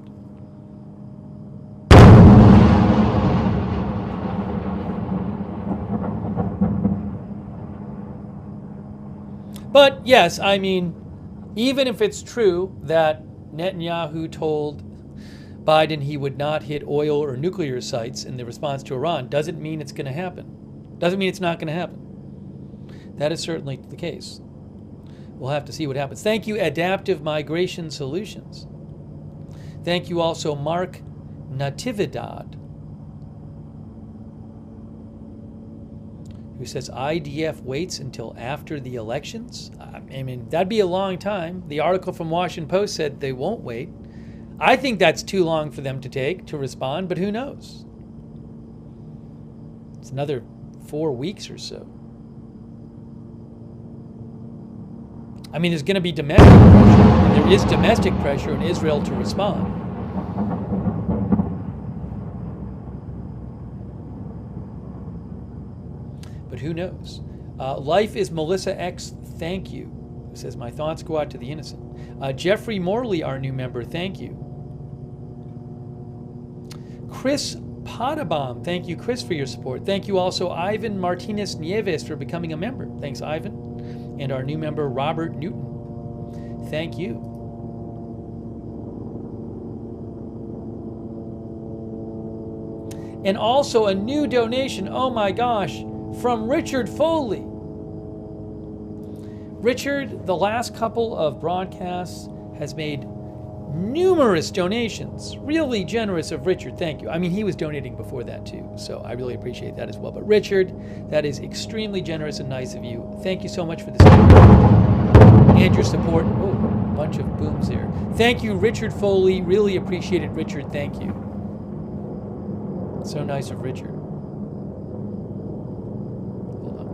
But yes, I mean, even if it's true that Netanyahu told Biden he would not hit oil or nuclear sites in the response to Iran, doesn't mean it's going to happen. Doesn't mean it's not going to happen. That is certainly the case. We'll have to see what happens. Thank you, Adaptive Migration Solutions. Thank you also, Mark Natividad, who says IDF waits until after the elections. I mean, that'd be a long time. The article from Washington Post said they won't wait. I think that's too long for them to respond, but who knows? It's another 4 weeks or so. I mean, there's going to be domestic pressure, and there is domestic pressure in Israel to respond. But who knows? Life is Melissa X, thank you. Who says, my thoughts go out to the innocent. Jeffrey Morley, our new member, thank you. Chris Potabom, thank you, Chris, for your support. Thank you also, Ivan Martinez Nieves, for becoming a member. Thanks, Ivan. And our new member, Robert Newton. Thank you. And also a new donation, oh my gosh, from Richard Foley. Richard, the last couple of broadcasts, has made numerous donations. Really generous of Richard, thank you. I mean, he was donating before that too, so I really appreciate that as well. But Richard, that is extremely generous and nice of you. Thank you so much for this and your support. Oh, a bunch of booms there. Thank you, Richard Foley. Really appreciate it, Richard. Thank you. So nice of Richard. Hold on.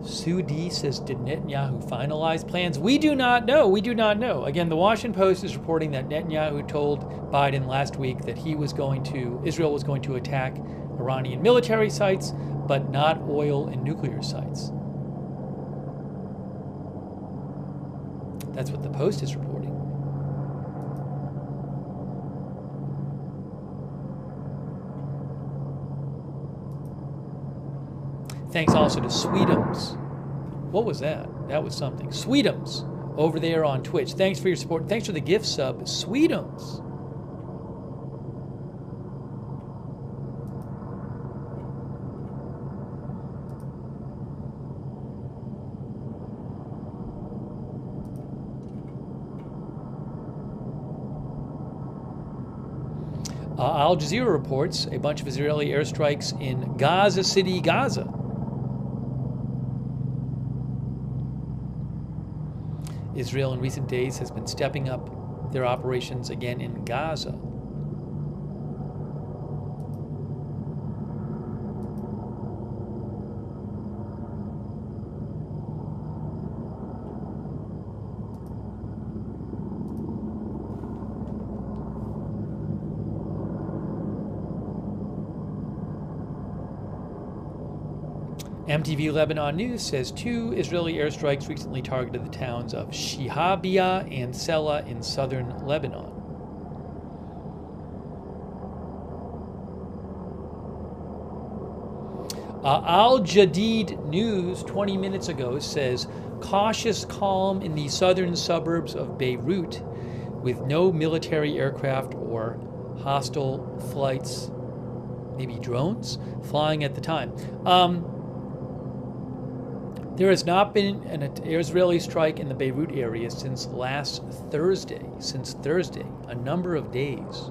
Sue D says, did Netanyahu finalize plans? We do not know. We do not know. Again, the Washington Post is reporting that Netanyahu told Biden last week that Israel was going to attack Iranian military sites, but not oil and nuclear sites. That's what the Post is reporting. Thanks also to Sweetums. What was that? That was something. Sweetums over there on Twitch. Thanks for your support. Thanks for the gift sub, Sweetums. Al Jazeera reports a bunch of Israeli airstrikes in Gaza City, Gaza. Israel in recent days has been stepping up their operations again in Gaza. MTV Lebanon News says 2 Israeli airstrikes recently targeted the towns of Shihabia and Sela in southern Lebanon. Al Jadid News 20 minutes ago says cautious calm in the southern suburbs of Beirut with no military aircraft or hostile flights, maybe drones, flying at the time. There has not been an Israeli strike in the Beirut area since last Thursday. Since Thursday, a number of days.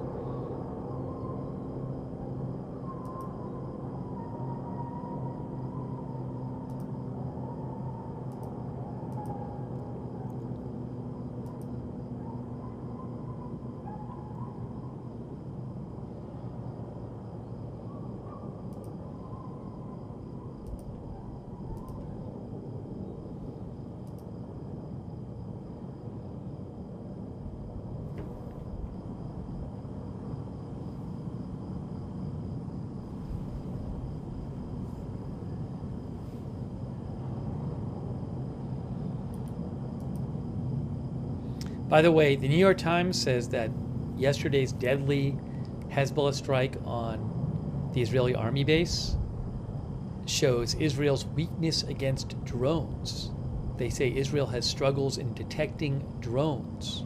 By the way, the New York Times says that yesterday's deadly Hezbollah strike on the Israeli army base shows Israel's weakness against drones. They say Israel has struggles in detecting drones.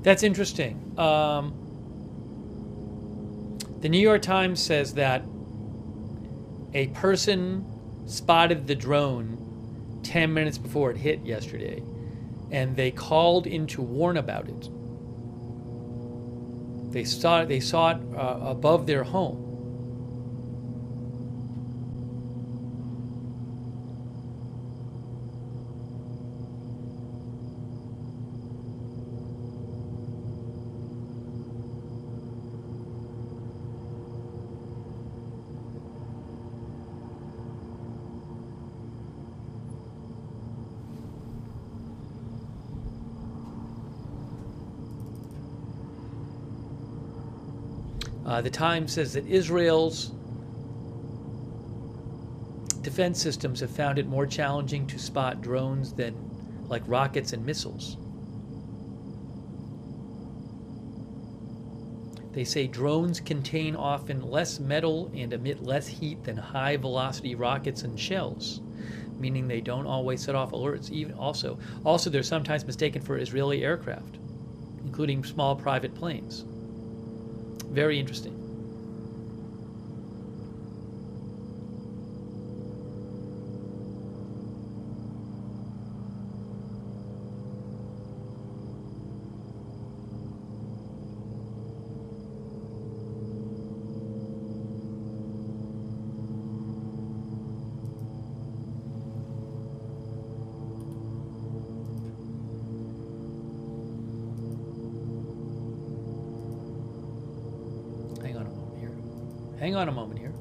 That's interesting. The New York Times says that a person spotted the drone 10 minutes before it hit yesterday, and they called in to warn about it. They saw it above their home. The Times says that Israel's defense systems have found it more challenging to spot drones than like rockets and missiles. They say drones contain often less metal and emit less heat than high-velocity rockets and shells, meaning they don't always set off alerts. Also, they're sometimes mistaken for Israeli aircraft, including small private planes. Very interesting. Hang on a moment here.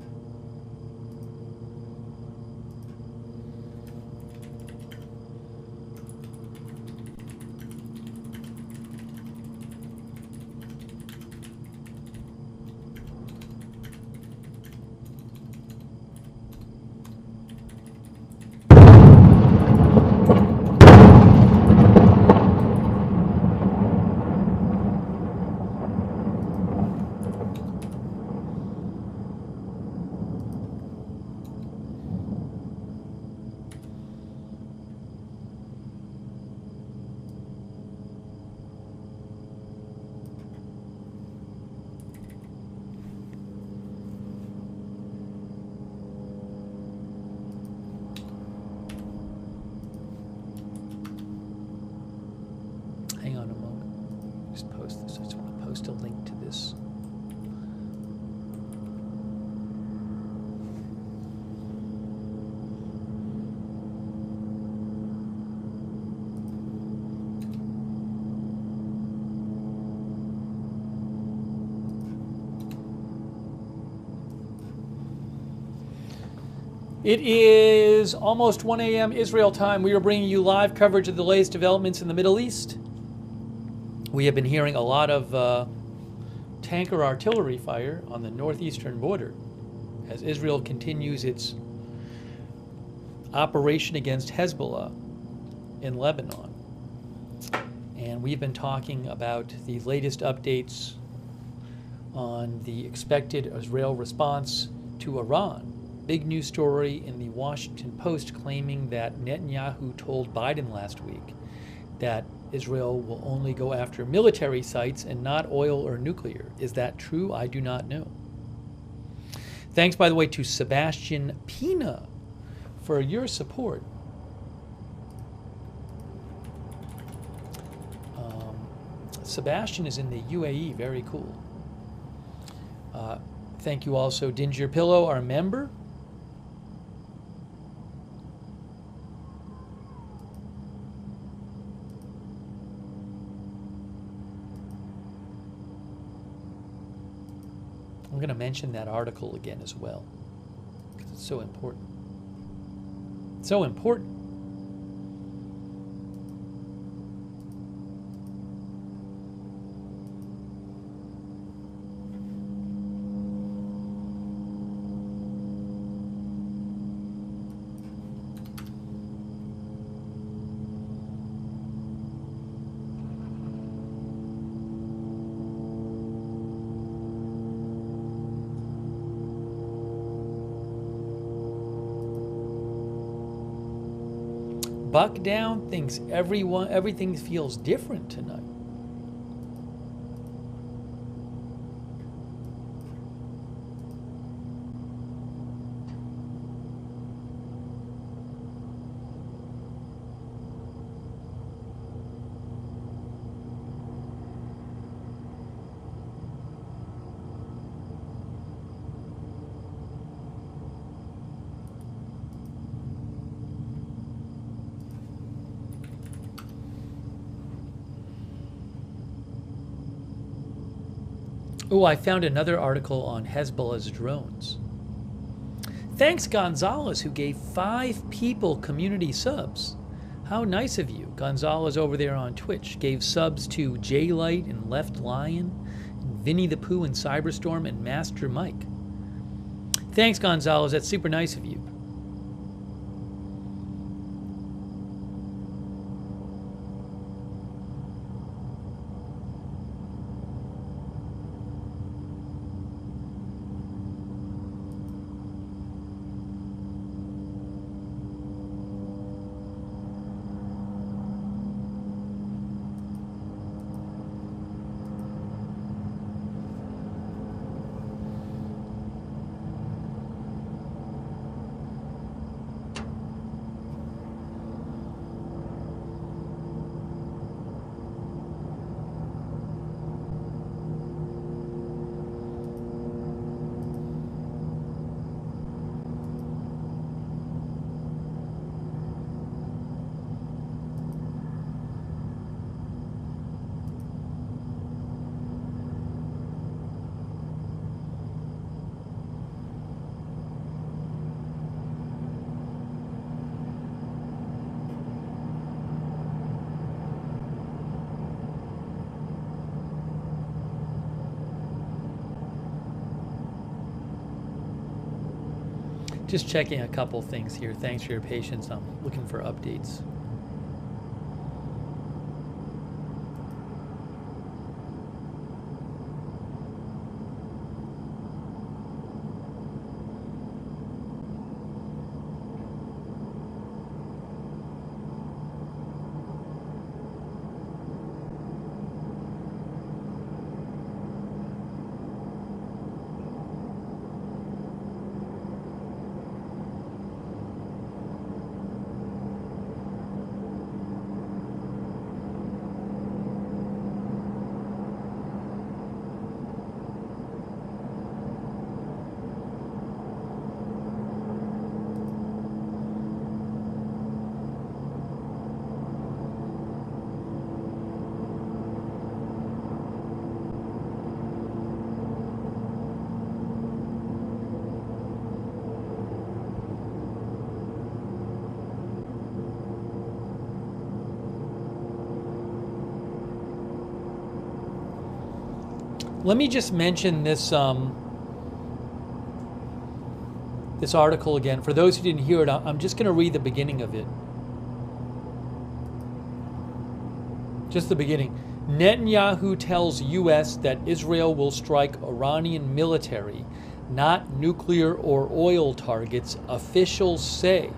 It is almost 1 a.m. Israel time. We are bringing you live coverage of the latest developments in the Middle East. We have been hearing a lot of tanker artillery fire on the northeastern border as Israel continues its operation against Hezbollah in Lebanon. And we've been talking about the latest updates on the expected Israel response to Iran. Big news story in the Washington Post claiming that Netanyahu told Biden last week that Israel will only go after military sites and not oil or nuclear. Is that true? I do not know. Thanks, by the way, to Sebastian Pina for your support. Sebastian is in the UAE. Very cool. Thank you also, Dinger Pillow, our member. I'm going to mention that article again as well, because it's so important. So important. Buck Down thinks everything feels different tonight. Oh, I found another article on Hezbollah's drones. Thanks, Gonzalez, who gave 5 people community subs. How nice of you. Gonzalez over there on Twitch gave subs to J-Light and Left Lion, and Vinny the Pooh and Cyberstorm and Master Mike. Thanks, Gonzalez. That's super nice of you. Just checking a couple things here. Thanks for your patience. I'm looking for updates. Let me just mention this this article again. For those who didn't hear it, I'm just going to read the beginning of it. Just the beginning. Netanyahu tells U.S. that Israel will strike Iranian military, not nuclear or oil targets, officials say.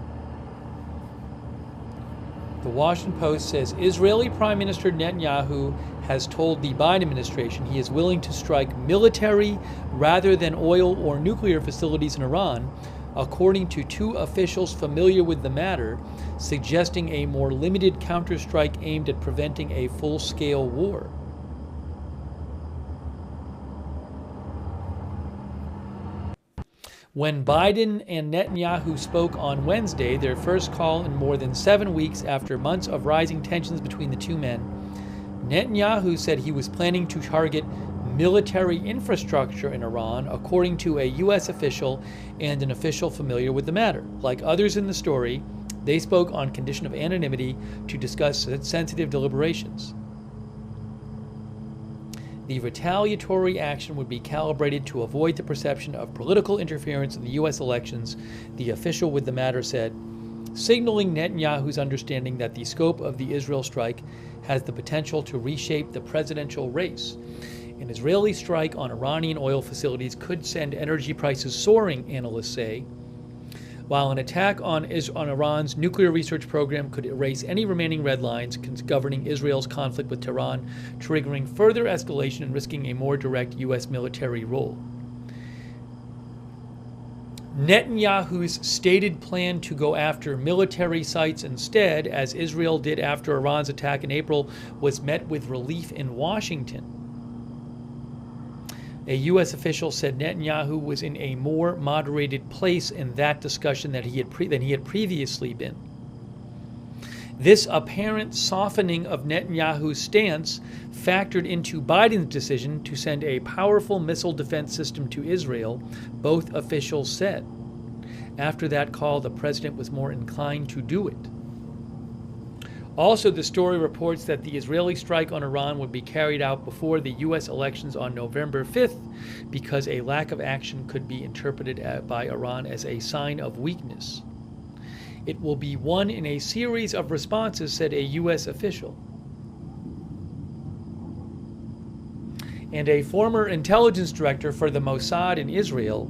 The Washington Post says Israeli Prime Minister Netanyahu has told the Biden administration he is willing to strike military rather than oil or nuclear facilities in Iran, according to two officials familiar with the matter, suggesting a more limited counterstrike aimed at preventing a full-scale war. When Biden and Netanyahu spoke on Wednesday, their first call in more than 7 weeks after months of rising tensions between the two men, Netanyahu said he was planning to target military infrastructure in Iran, according to a U.S. official and an official familiar with the matter. Like others in the story, they spoke on condition of anonymity to discuss sensitive deliberations. The retaliatory action would be calibrated to avoid the perception of political interference in the U.S. elections, the official with the matter said, signaling Netanyahu's understanding that the scope of the Israel strike has the potential to reshape the presidential race. An Israeli strike on Iranian oil facilities could send energy prices soaring, analysts say, while an attack on Iran's nuclear research program could erase any remaining red lines governing Israel's conflict with Tehran, triggering further escalation and risking a more direct U.S. military role. Netanyahu's stated plan to go after military sites instead, as Israel did after Iran's attack in April, was met with relief in Washington. A U.S. official said Netanyahu was in a more moderated place in that discussion than he had previously been. This apparent softening of Netanyahu's stance factored into Biden's decision to send a powerful missile defense system to Israel, both officials said. After that call, the president was more inclined to do it. Also, the story reports that the Israeli strike on Iran would be carried out before the U.S. elections on November 5th because a lack of action could be interpreted by Iran as a sign of weakness. It will be one in a series of responses, said a U.S. official. And a former intelligence director for the Mossad in Israel,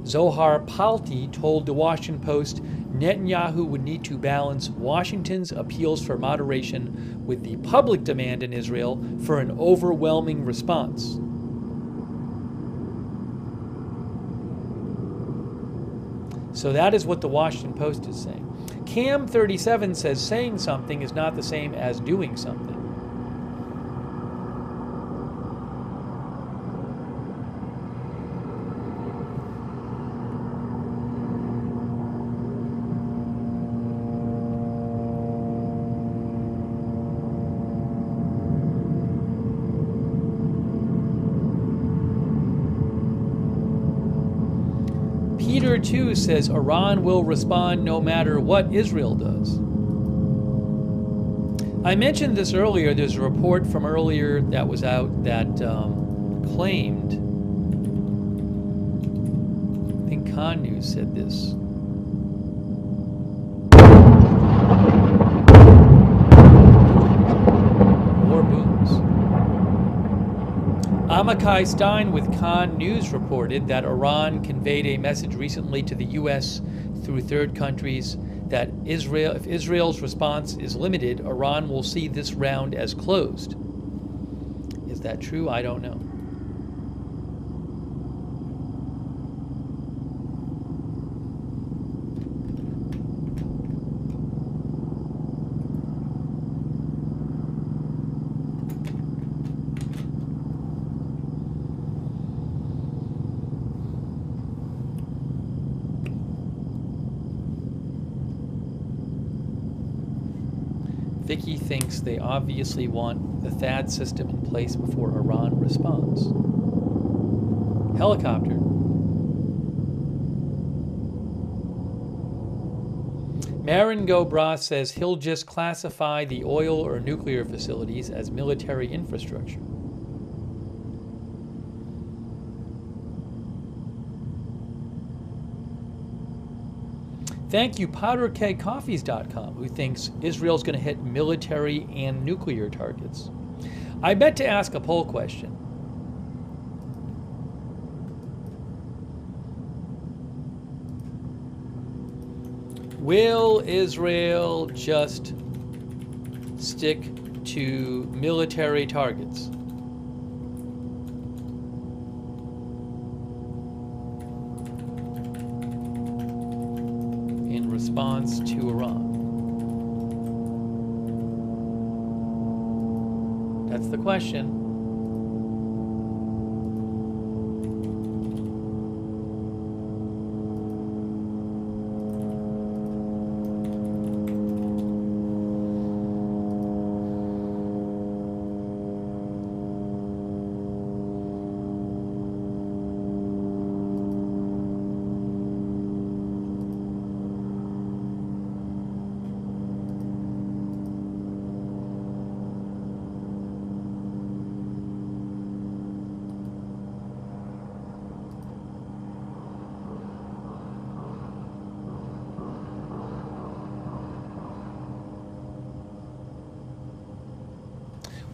Zohar Palti, told the Washington Post Netanyahu would need to balance Washington's appeals for moderation with the public demand in Israel for an overwhelming response. So that is what the Washington Post is saying. Cam 37 says saying something is not the same as doing something. Peter 2 says Iran will respond no matter what Israel does. I mentioned this earlier. There's a report from earlier that was out that claimed, I think Khan News said this. War booms. Amakai Stein with Khan News reported that Iran conveyed a message recently to the U.S. through third countries that if Israel's response is limited, Iran will see this round as closed. Is that true? I don't know. Vicky thinks they obviously want the THAAD system in place before Iran responds. Helicopter. Marin Gobra says he'll just classify the oil or nuclear facilities as military infrastructure. Thank you, PowderKegCoffees.com, who thinks Israel's going to hit military and nuclear targets. I meant to ask a poll question. Will Israel just stick to military targets? In response to Iran? That's the question.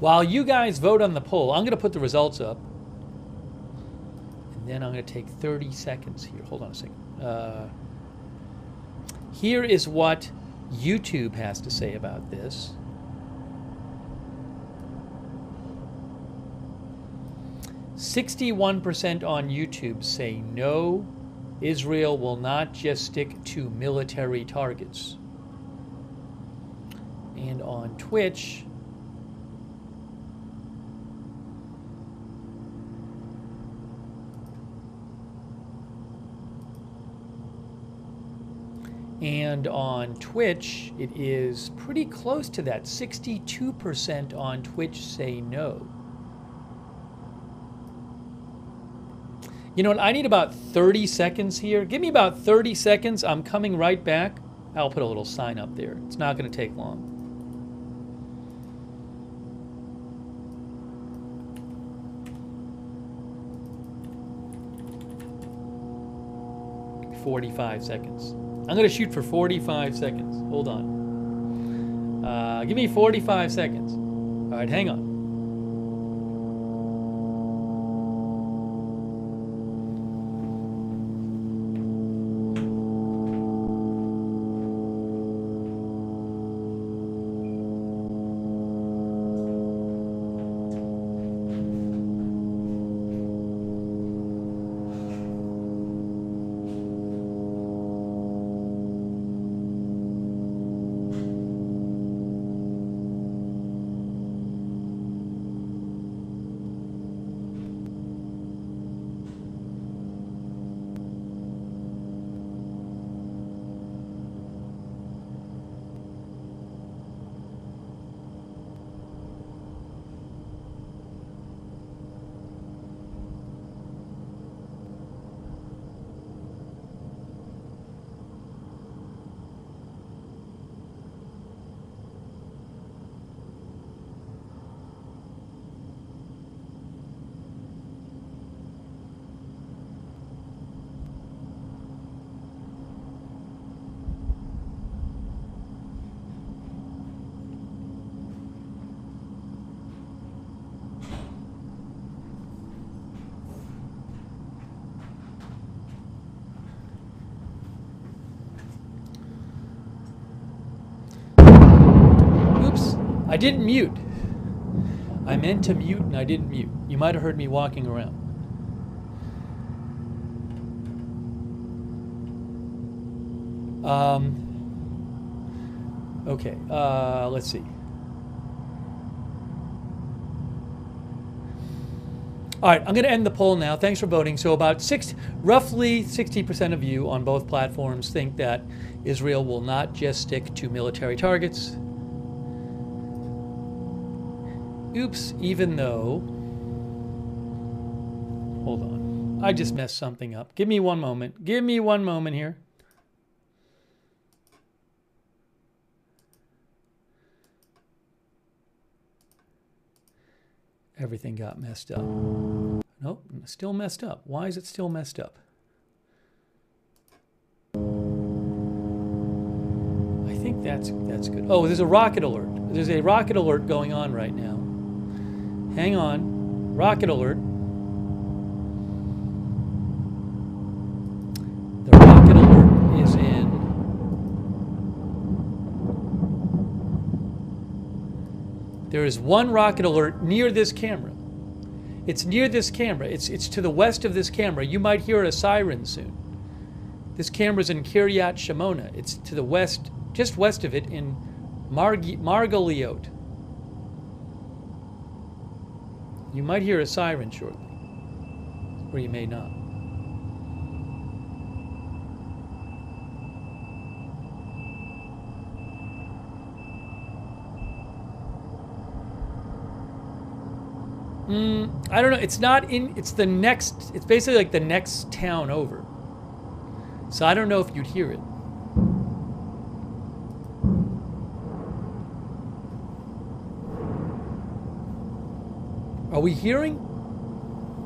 While you guys vote on the poll, I'm going to put the results up. And then I'm going to take 30 seconds here. Hold on a second. Here is what YouTube has to say about this. "61% on YouTube say no, Israel will not just stick to military targets." And on Twitch, it is pretty close to that. 62% on Twitch say no. You know what? I need about 30 seconds here. Give me about 30 seconds. I'm coming right back. I'll put a little sign up there. It's not going to take long. Give me 45 seconds. I'm going to shoot for 45 seconds. Hold on. Give me 45 seconds. All right, hang on. I didn't mute. I meant to mute and I didn't mute. You might have heard me walking around. Okay, let's see. All right, I'm going to end the poll now. Thanks for voting. So about roughly 60% of you on both platforms think that Israel will not just stick to military targets. Oops, even though, hold on, I just messed something up. Give me one moment. Give me one moment here. Everything got messed up. Nope, still messed up. Why is it still messed up? That's good. Oh, there's a rocket alert. There's a rocket alert going on right now. Hang on. Rocket alert. The rocket alert is in. There is one rocket alert near this camera. It's near this camera. It's to the west of this camera. You might hear a siren soon. This camera's in Kiryat Shimona. It's to the west, just west of it in Margaliot. You might hear a siren shortly, or you may not. I don't know. It's not in. It's the next. It's basically like the next town over. So I don't know if you'd hear it. Are we hearing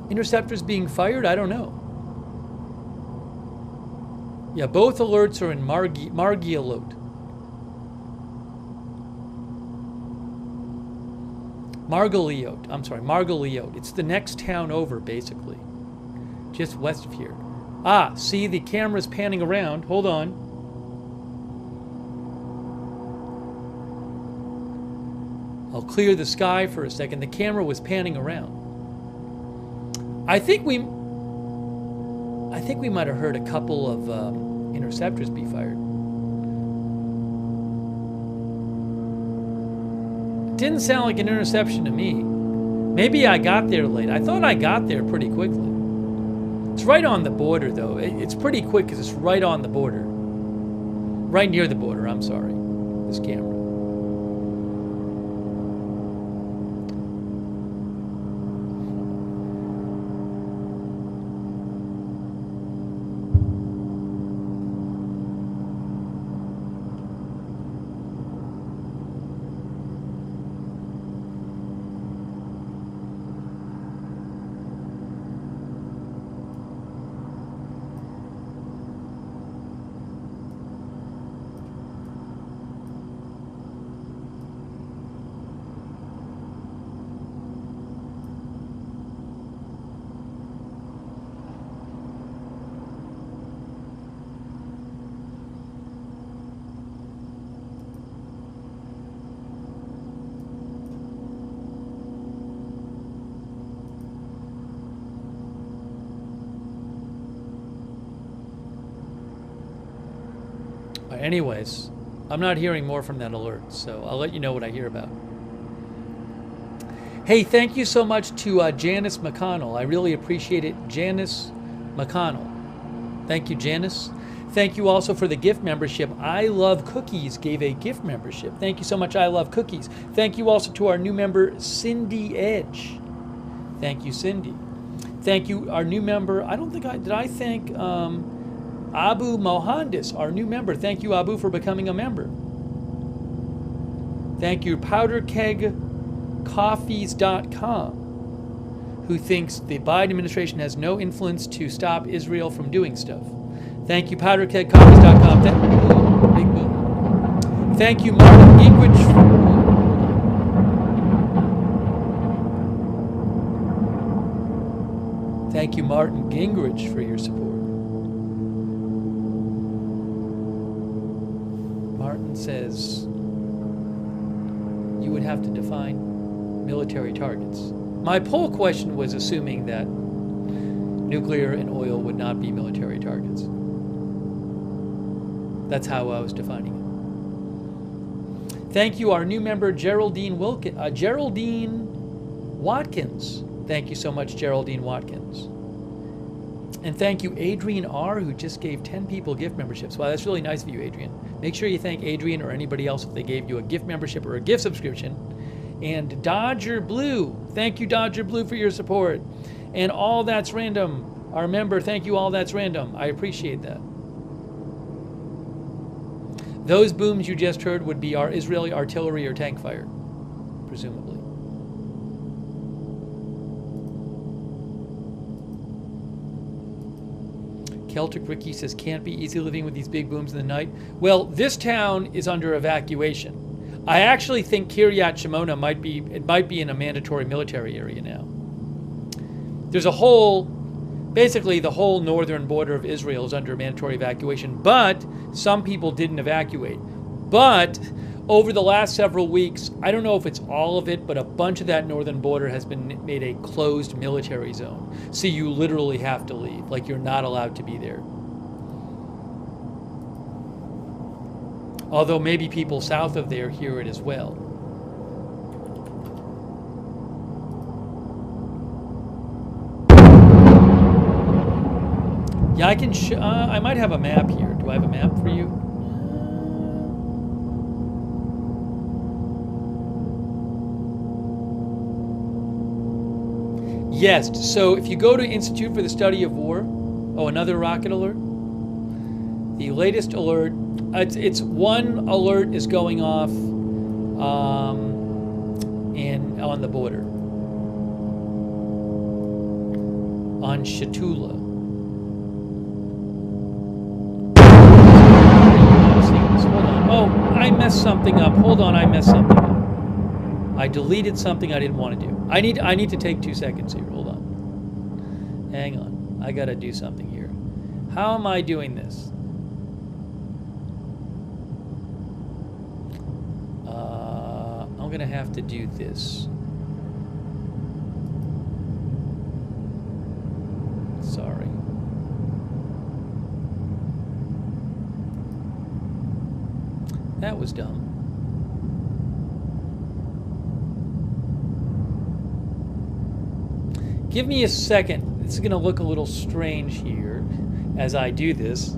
interceptors being fired? I don't know. Yeah, both alerts are in Margaliot. I'm sorry, Margaliot. It's the next town over, basically. Just west of here. Ah, see, the camera's panning around. Hold on. I'll clear the sky for a second. The camera was panning around. I think we might have heard a couple of interceptors be fired. Didn't sound like an interception to me. Maybe I got there late. I thought I got there pretty quickly. It's right on the border, though. It's pretty quick because it's right on the border. Right near the border, I'm sorry. This camera. Anyways, I'm not hearing more from that alert, so I'll let you know what I hear about. Hey, thank you so much to Janice McConnell. I really appreciate it. Janice McConnell. Thank you, Janice. Thank you also for the gift membership. I Love Cookies gave a gift membership. Thank you so much, I Love Cookies. Thank you also to our new member, Cindy Edge. Thank you, Cindy. Thank you, our new member. I don't think did I thank Abu Mohandis, our new member. Thank you, Abu, for becoming a member. Thank you, PowderKegCoffees.com, who thinks the Biden administration has no influence to stop Israel from doing stuff. Thank you, PowderKegCoffees.com. Big boom. Thank you, Martin Gingrich. Thank you, Martin Gingrich, for your support. Martin says you would have to define military targets. My poll question was assuming that nuclear and oil would not be military targets. That's how I was defining it. Thank you, our new member, Geraldine Watkins. Thank you so much, Geraldine Watkins. And thank you, Adrian R., who just gave 10 people gift memberships. Wow, that's really nice of you, Adrian. Make sure you thank Adrian or anybody else if they gave you a gift membership or a gift subscription. And Dodger Blue, thank you, Dodger Blue, for your support. And All That's Random, our member, thank you, All That's Random. I appreciate that. Those booms you just heard would be our Israeli artillery or tank fire, presumably. Celtic Ricky says, can't be easy living with these big booms in the night. Well, this town is under evacuation. I actually think Kiryat Shimona might be in a mandatory military area now. There's a whole, basically the whole northern border of Israel is under mandatory evacuation, but some people didn't evacuate. But over the last several weeks, I don't know if it's all of it, but a bunch of that northern border has been made a closed military zone. So you literally have to leave, like you're not allowed to be there. Although maybe people south of there hear it as well. Yeah, I can. I might have a map here. Do I have a map for you? Yes. So if you go to Institute for the Study of War, another rocket alert. The latest alert. It's one alert is going off, and on the border on Shatula. I messed something up. Hold on, I messed something up. I deleted something I didn't want to do. I need to take 2 seconds here. Hold on. Hang on. I gotta do something here. How am I doing this? I'm gonna have to do this. Sorry. That was dumb. Give me a second. This is going to look a little strange here as I do this.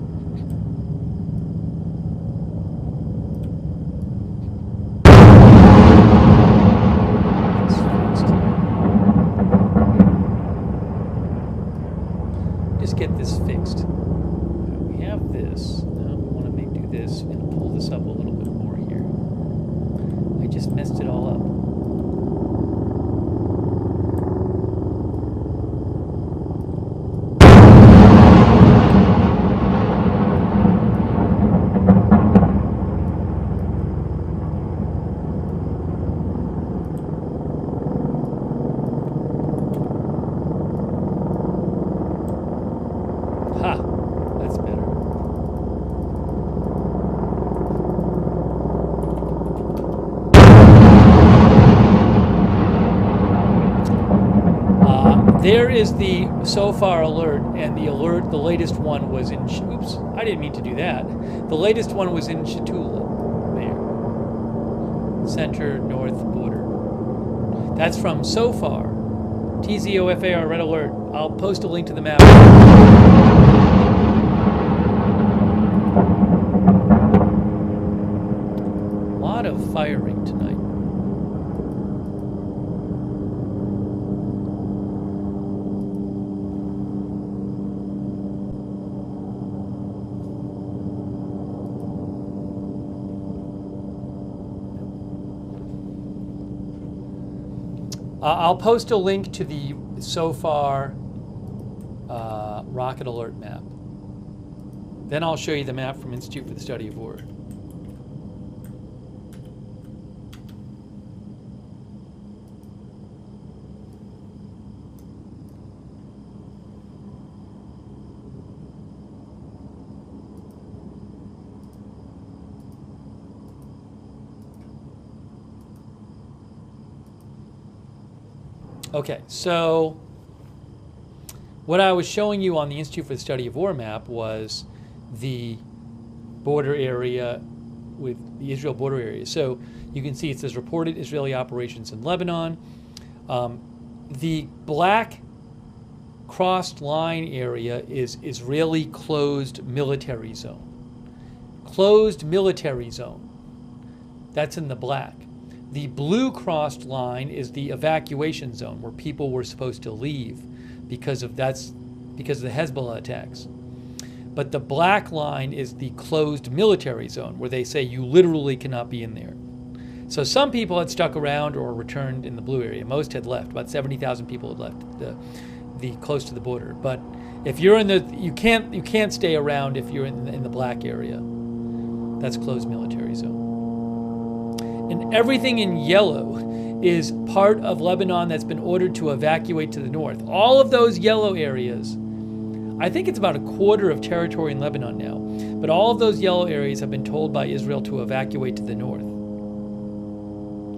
Just get this fixed. We have this. Now we want to do this. We're going to pull this up a little bit more here. I just messed it all up. There is the so far alert, and the latest one was in, oops, I didn't mean to do that. The latest one was in Shatula, there. Center north border. That's from so far. TZOFAR red alert. I'll post a link to the map. A lot of firing tonight. I'll post a link to the so far rocket alert map. Then I'll show you the map from Institute for the Study of War. Okay, so what I was showing you on the Institute for the Study of War map was the border area with the Israel border area. So you can see it says reported Israeli operations in Lebanon. The black crossed line area is Israeli closed military zone. Closed military zone. That's in the black. The blue crossed line is the evacuation zone where people were supposed to leave because of the Hezbollah attacks. But the black line is the closed military zone where they say you literally cannot be in there. So some people had stuck around or returned in the blue area. Most had left. About 70,000 people had left. close to the border. But if you're in the, you can't stay around if you're in the black area. That's closed military zone. And everything in yellow is part of Lebanon that's been ordered to evacuate to the north. All of those yellow areas, I think it's about a quarter of territory in Lebanon now, but all of those yellow areas have been told by Israel to evacuate to the north.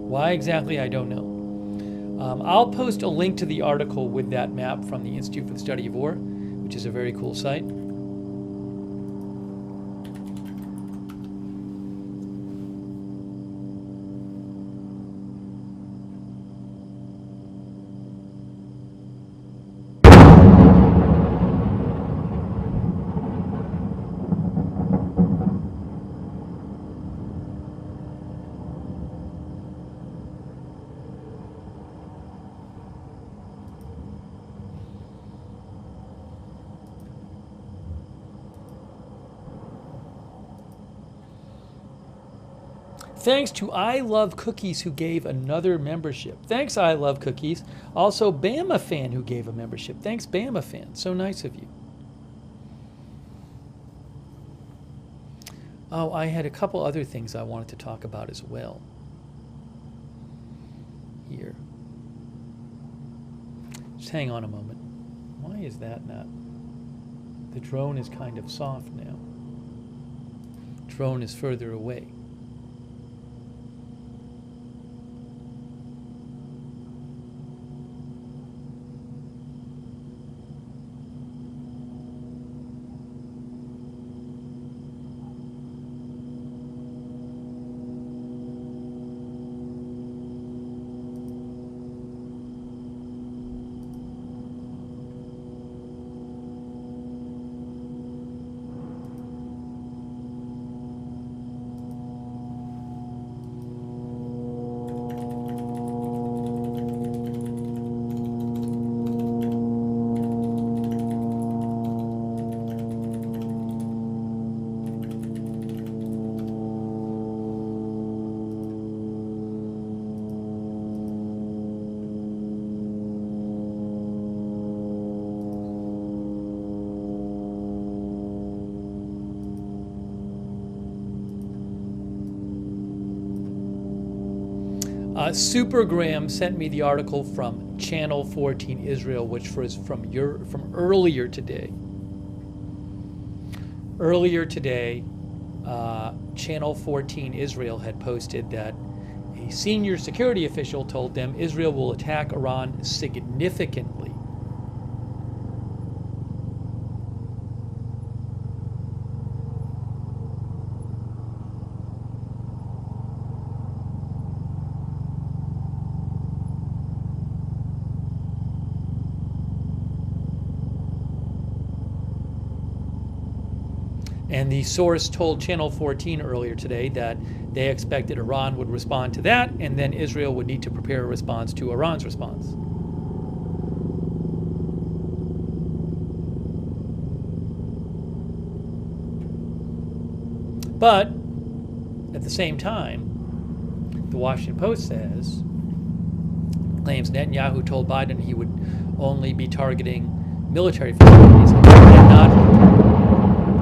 Why exactly, I don't know. I'll post a link to the article with that map from the Institute for the Study of War, which is a very cool site. Thanks to I Love Cookies who gave another membership. Thanks, I Love Cookies. Also, Bama Fan who gave a membership. Thanks, Bama Fan. So nice of you. Oh, I had a couple other things I wanted to talk about as well. Here. Just hang on a moment. Why is that not? The drone is kind of soft now. Drone is further away. Supergram sent me the article from Channel 14 Israel, which was from earlier today. Earlier today, Channel 14 Israel had posted that a senior security official told them Israel will attack Iran significantly. And the source told Channel 14 earlier today that they expected Iran would respond to that, and then Israel would need to prepare a response to Iran's response. But at the same time, the Washington Post claims Netanyahu told Biden he would only be targeting military facilities and not.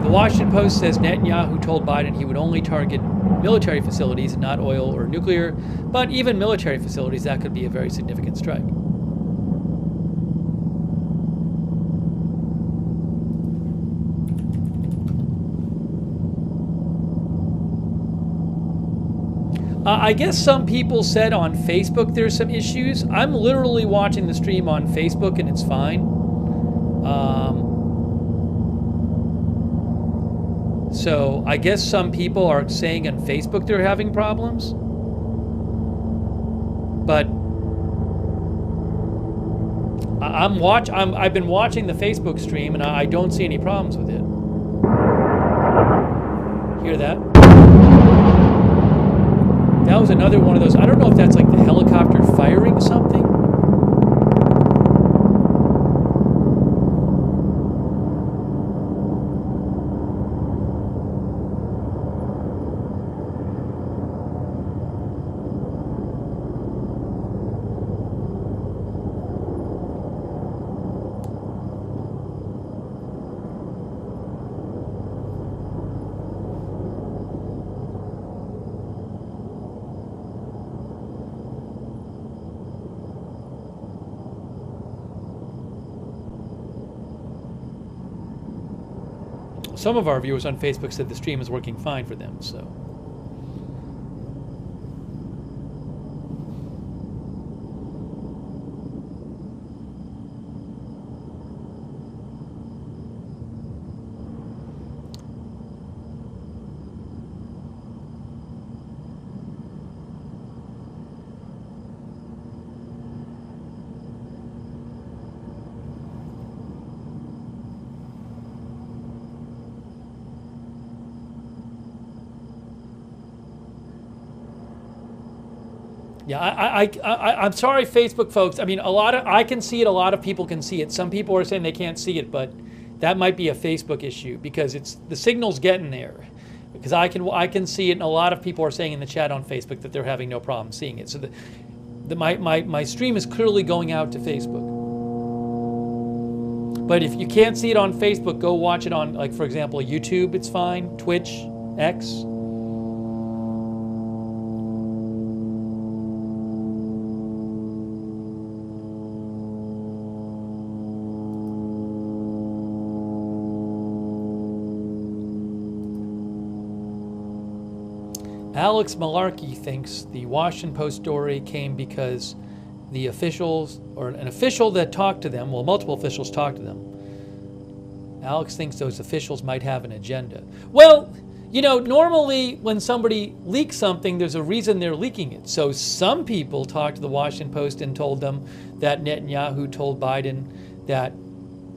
The Washington Post says Netanyahu told Biden he would only target military facilities, not oil or nuclear, but even military facilities, that could be a very significant strike. I guess some people said on Facebook there's some issues. I'm literally watching the stream on Facebook and it's fine. So I guess some people are saying on Facebook they're having problems. But I've been watching the Facebook stream and I don't see any problems with it. Hear that? That was another one of those. I don't know if that's like the helicopter firing something. some of our viewers on Facebook said the stream is working fine for them, so. Yeah, I'm sorry, Facebook folks. I mean, I can see it. A lot of people can see it. Some people are saying they can't see it, but that might be a Facebook issue because the signal's getting there. Because I can see it, and a lot of people are saying in the chat on Facebook that they're having no problem seeing it. So my stream is clearly going out to Facebook. But if you can't see it on Facebook, go watch it on, like, for example, YouTube. It's fine. Twitch, X. Alex Malarkey thinks the Washington Post story came because the officials, or an official that talked to them, well, multiple officials talked to them. Alex thinks those officials might have an agenda. Well, you know, normally when somebody leaks something, there's a reason they're leaking it. So some people talked to the Washington Post and told them that Netanyahu told Biden that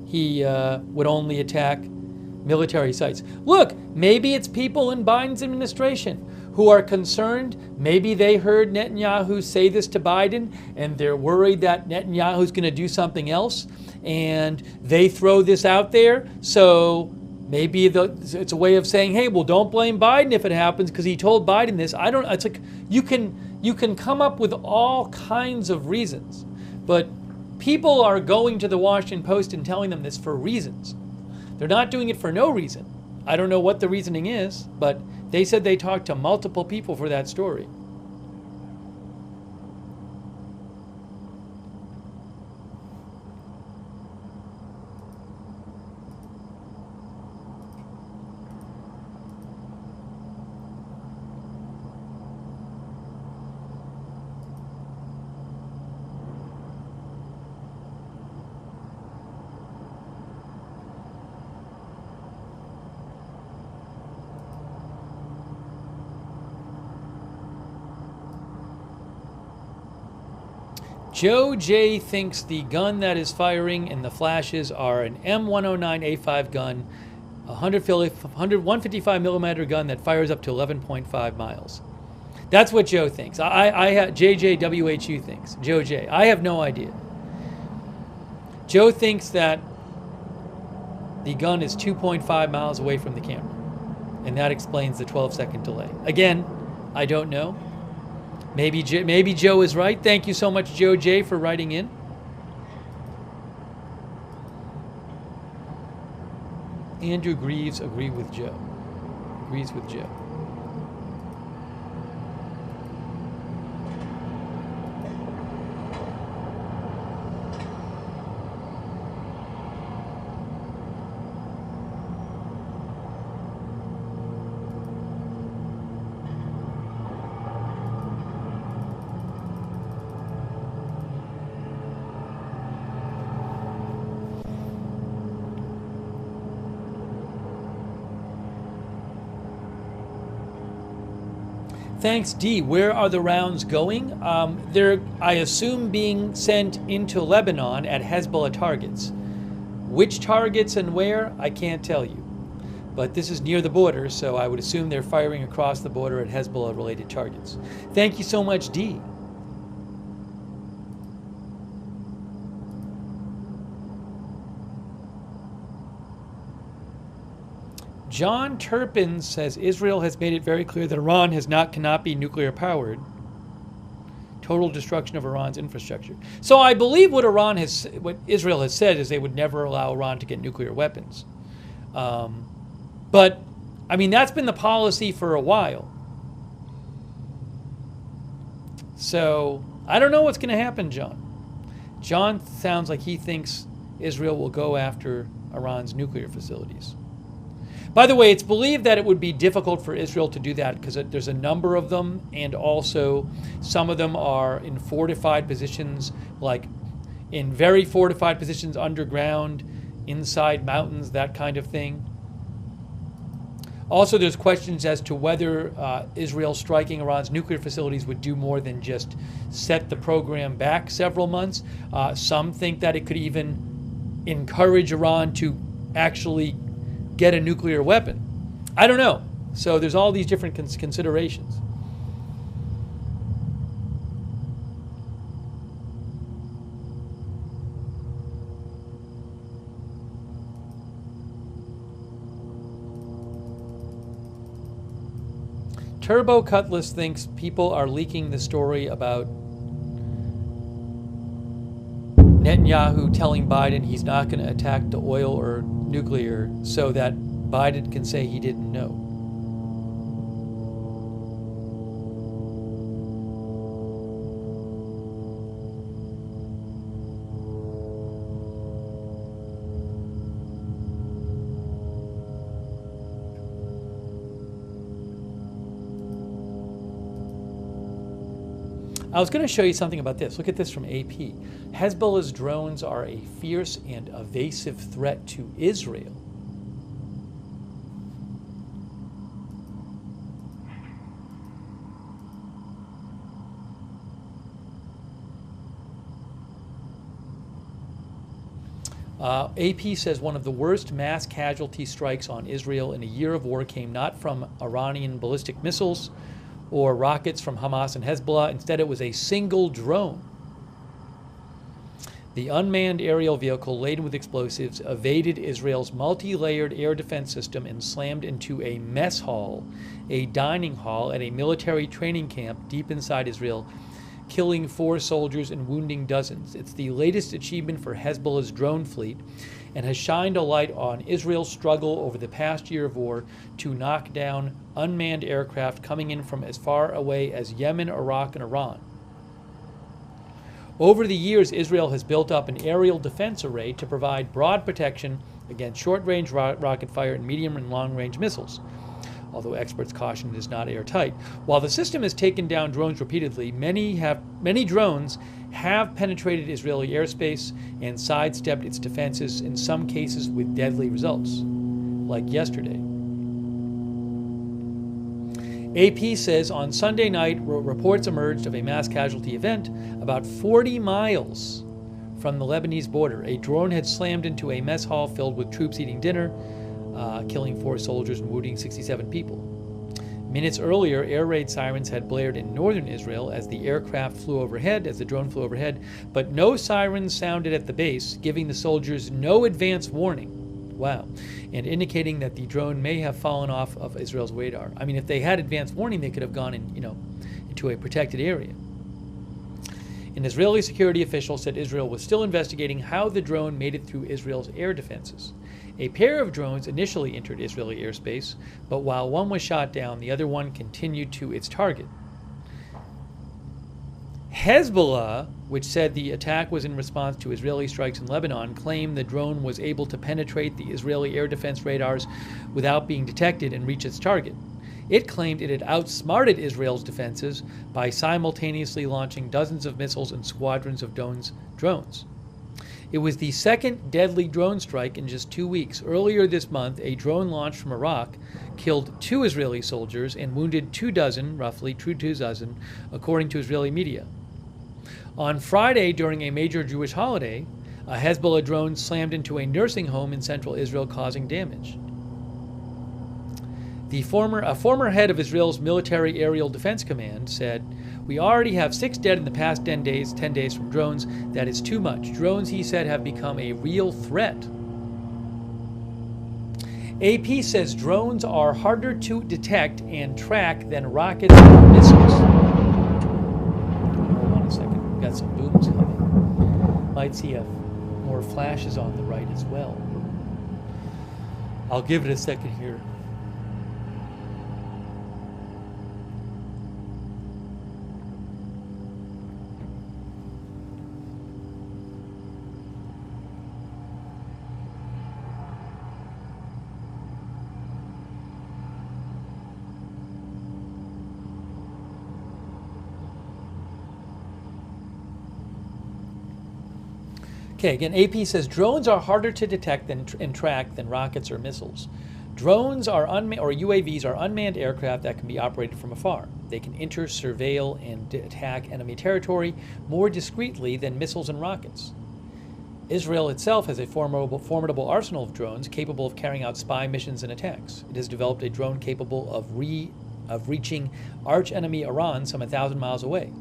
he would only attack military sites. Look, maybe it's people in Biden's administration who are concerned. Maybe they heard Netanyahu say this to Biden and they're worried that Netanyahu's going to do something else and they throw this out there. So maybe it's a way of saying, hey, well, don't blame Biden if it happens because he told Biden this. I don't, it's like you can come up with all kinds of reasons, but people are going to the Washington Post and telling them this for reasons. They're not doing it for no reason. I don't know what the reasoning is, but they said they talked to multiple people for that story. Joe J thinks the gun that is firing in the flashes are an M109A5 gun, a 155 millimeter gun that fires up to 11.5 miles. That's what Joe thinks. JJWHU thinks. Joe J. I have no idea. Joe thinks that the gun is 2.5 miles away from the camera, and that explains the 12-second delay. Again, I don't know. Maybe Joe is right. Thank you so much, Joe J, for writing in. Andrew Greaves agrees with Joe. Thanks, D. Where are the rounds going? They're, I assume, being sent into Lebanon at Hezbollah targets. Which targets and where, I can't tell you. But this is near the border, so I would assume they're firing across the border at Hezbollah-related targets. Thank you so much, D. John Turpin says Israel has made it very clear that Iran cannot be nuclear powered. Total destruction of Iran's infrastructure. So I believe what Israel has said is they would never allow Iran to get nuclear weapons. But I mean, that's been the policy for a while. So I don't know what's going to happen, John. John sounds like he thinks Israel will go after Iran's nuclear facilities. By the way, it's believed that it would be difficult for Israel to do that because there's a number of them, and also some of them are in fortified positions, like in very fortified positions underground, inside mountains, that kind of thing. Also, there's questions as to whether Israel striking Iran's nuclear facilities would do more than just set the program back several months. Some think that it could even encourage Iran to actually get a nuclear weapon. I don't know. So there's all these different considerations. Turbo Cutlass thinks people are leaking the story about Netanyahu telling Biden he's not going to attack the oil or nuclear so that Biden can say he didn't know. I was going to show you something about this. Look at this from AP. Hezbollah's drones are a fierce and evasive threat to Israel. AP says one of the worst mass casualty strikes on Israel in a year of war came not from Iranian ballistic missiles or rockets from Hamas and Hezbollah. Instead, it was a single drone. The unmanned aerial vehicle laden with explosives evaded Israel's multi-layered air defense system and slammed into a mess hall, a dining hall at a military training camp deep inside Israel, killing 4 soldiers and wounding dozens. It's the latest achievement for Hezbollah's drone fleet and has shined a light on Israel's struggle over the past year of war to knock down unmanned aircraft coming in from as far away as Yemen, Iraq, and Iran. Over the years, Israel has built up an aerial defense array to provide broad protection against short-range rocket fire and medium and long-range missiles, although experts caution it is not airtight. While the system has taken down drones repeatedly, many drones have penetrated Israeli airspace and sidestepped its defenses, in some cases with deadly results, like yesterday. AP says on Sunday night, reports emerged of a mass casualty event about 40 miles from the Lebanese border. A drone had slammed into a mess hall filled with troops eating dinner, killing 4 soldiers and wounding 67 people. Minutes earlier, air raid sirens had blared in northern Israel as the drone flew overhead, but no sirens sounded at the base, giving the soldiers no advance warning. Wow. And indicating that the drone may have fallen off of Israel's radar. I mean, if they had advance warning, they could have gone into a protected area. An Israeli security official said Israel was still investigating how the drone made it through Israel's air defenses. A pair of drones initially entered Israeli airspace, but while one was shot down, the other one continued to its target. Hezbollah, which said the attack was in response to Israeli strikes in Lebanon, claimed the drone was able to penetrate the Israeli air defense radars without being detected and reach its target. It claimed it had outsmarted Israel's defenses by simultaneously launching dozens of missiles and squadrons of drones. It was the second deadly drone strike in just 2 weeks. Earlier this month, a drone launched from Iraq killed 2 Israeli soldiers and wounded 24, according to Israeli media. On Friday, during a major Jewish holiday, a Hezbollah drone slammed into a nursing home in central Israel, causing damage. A former head of Israel's military aerial defense command said, "We already have 6 dead in the past 10 days from drones. That is too much. Drones," he said, "have become a real threat." AP says drones are harder to detect and track than rockets or missiles. Hold on a second. We've got some booms coming. Might see more flashes on the right as well. I'll give it a second here. Okay, again, AP says drones are harder to detect and track than rockets or missiles. Drones are or UAVs are unmanned aircraft that can be operated from afar. They can enter, surveil, and attack enemy territory more discreetly than missiles and rockets. Israel itself has a formidable arsenal of drones capable of carrying out spy missions and attacks. It has developed a drone capable of reaching arch-enemy Iran some 1,000 miles away.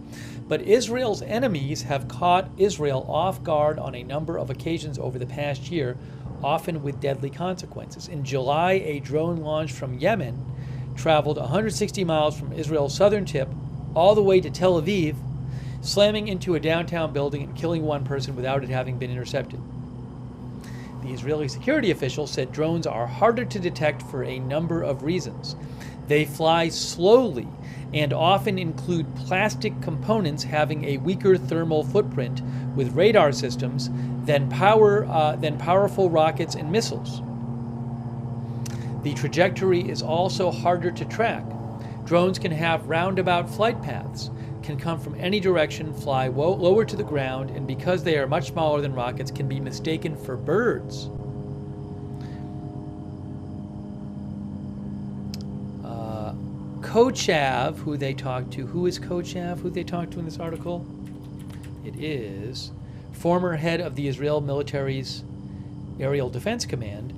But Israel's enemies have caught Israel off guard on a number of occasions over the past year, often with deadly consequences. In July, a drone launched from Yemen traveled 160 miles from Israel's southern tip all the way to Tel Aviv, slamming into a downtown building and killing one person without it having been intercepted. The Israeli security official said drones are harder to detect for a number of reasons. They fly slowly and often include plastic components having a weaker thermal footprint with radar systems than powerful rockets and missiles. The trajectory is also harder to track. Drones can have roundabout flight paths, can come from any direction, fly lower to the ground, and because they are much smaller than rockets, can be mistaken for birds. Kochav, who they talked to, who is Kochav, who they talked to in this article? It is former head of the Israel military's Aerial Defense Command,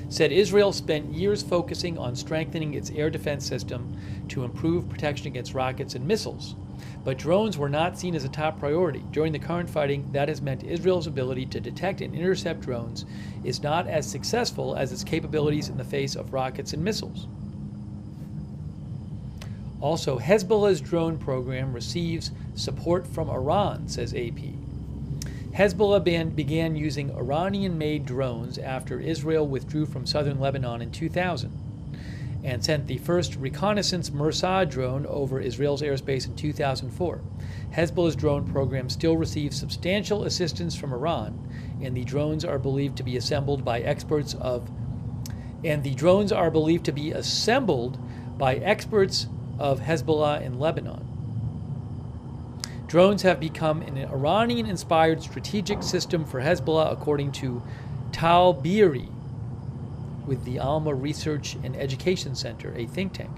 said Israel spent years focusing on strengthening its air defense system to improve protection against rockets and missiles. But drones were not seen as a top priority. During the current fighting, that has meant Israel's ability to detect and intercept drones is not as successful as its capabilities in the face of rockets and missiles. Also, Hezbollah's drone program receives support from Iran, says AP. Hezbollah began using Iranian-made drones after Israel withdrew from southern Lebanon in 2000 and sent the first reconnaissance Mersad drone over Israel's airspace in 2004. Hezbollah's drone program still receives substantial assistance from Iran, and the drones are believed to be assembled by experts of Hezbollah in Lebanon. Drones have become an Iranian-inspired strategic system for Hezbollah, according to Tal Biri with the Alma Research and Education Center, a think tank.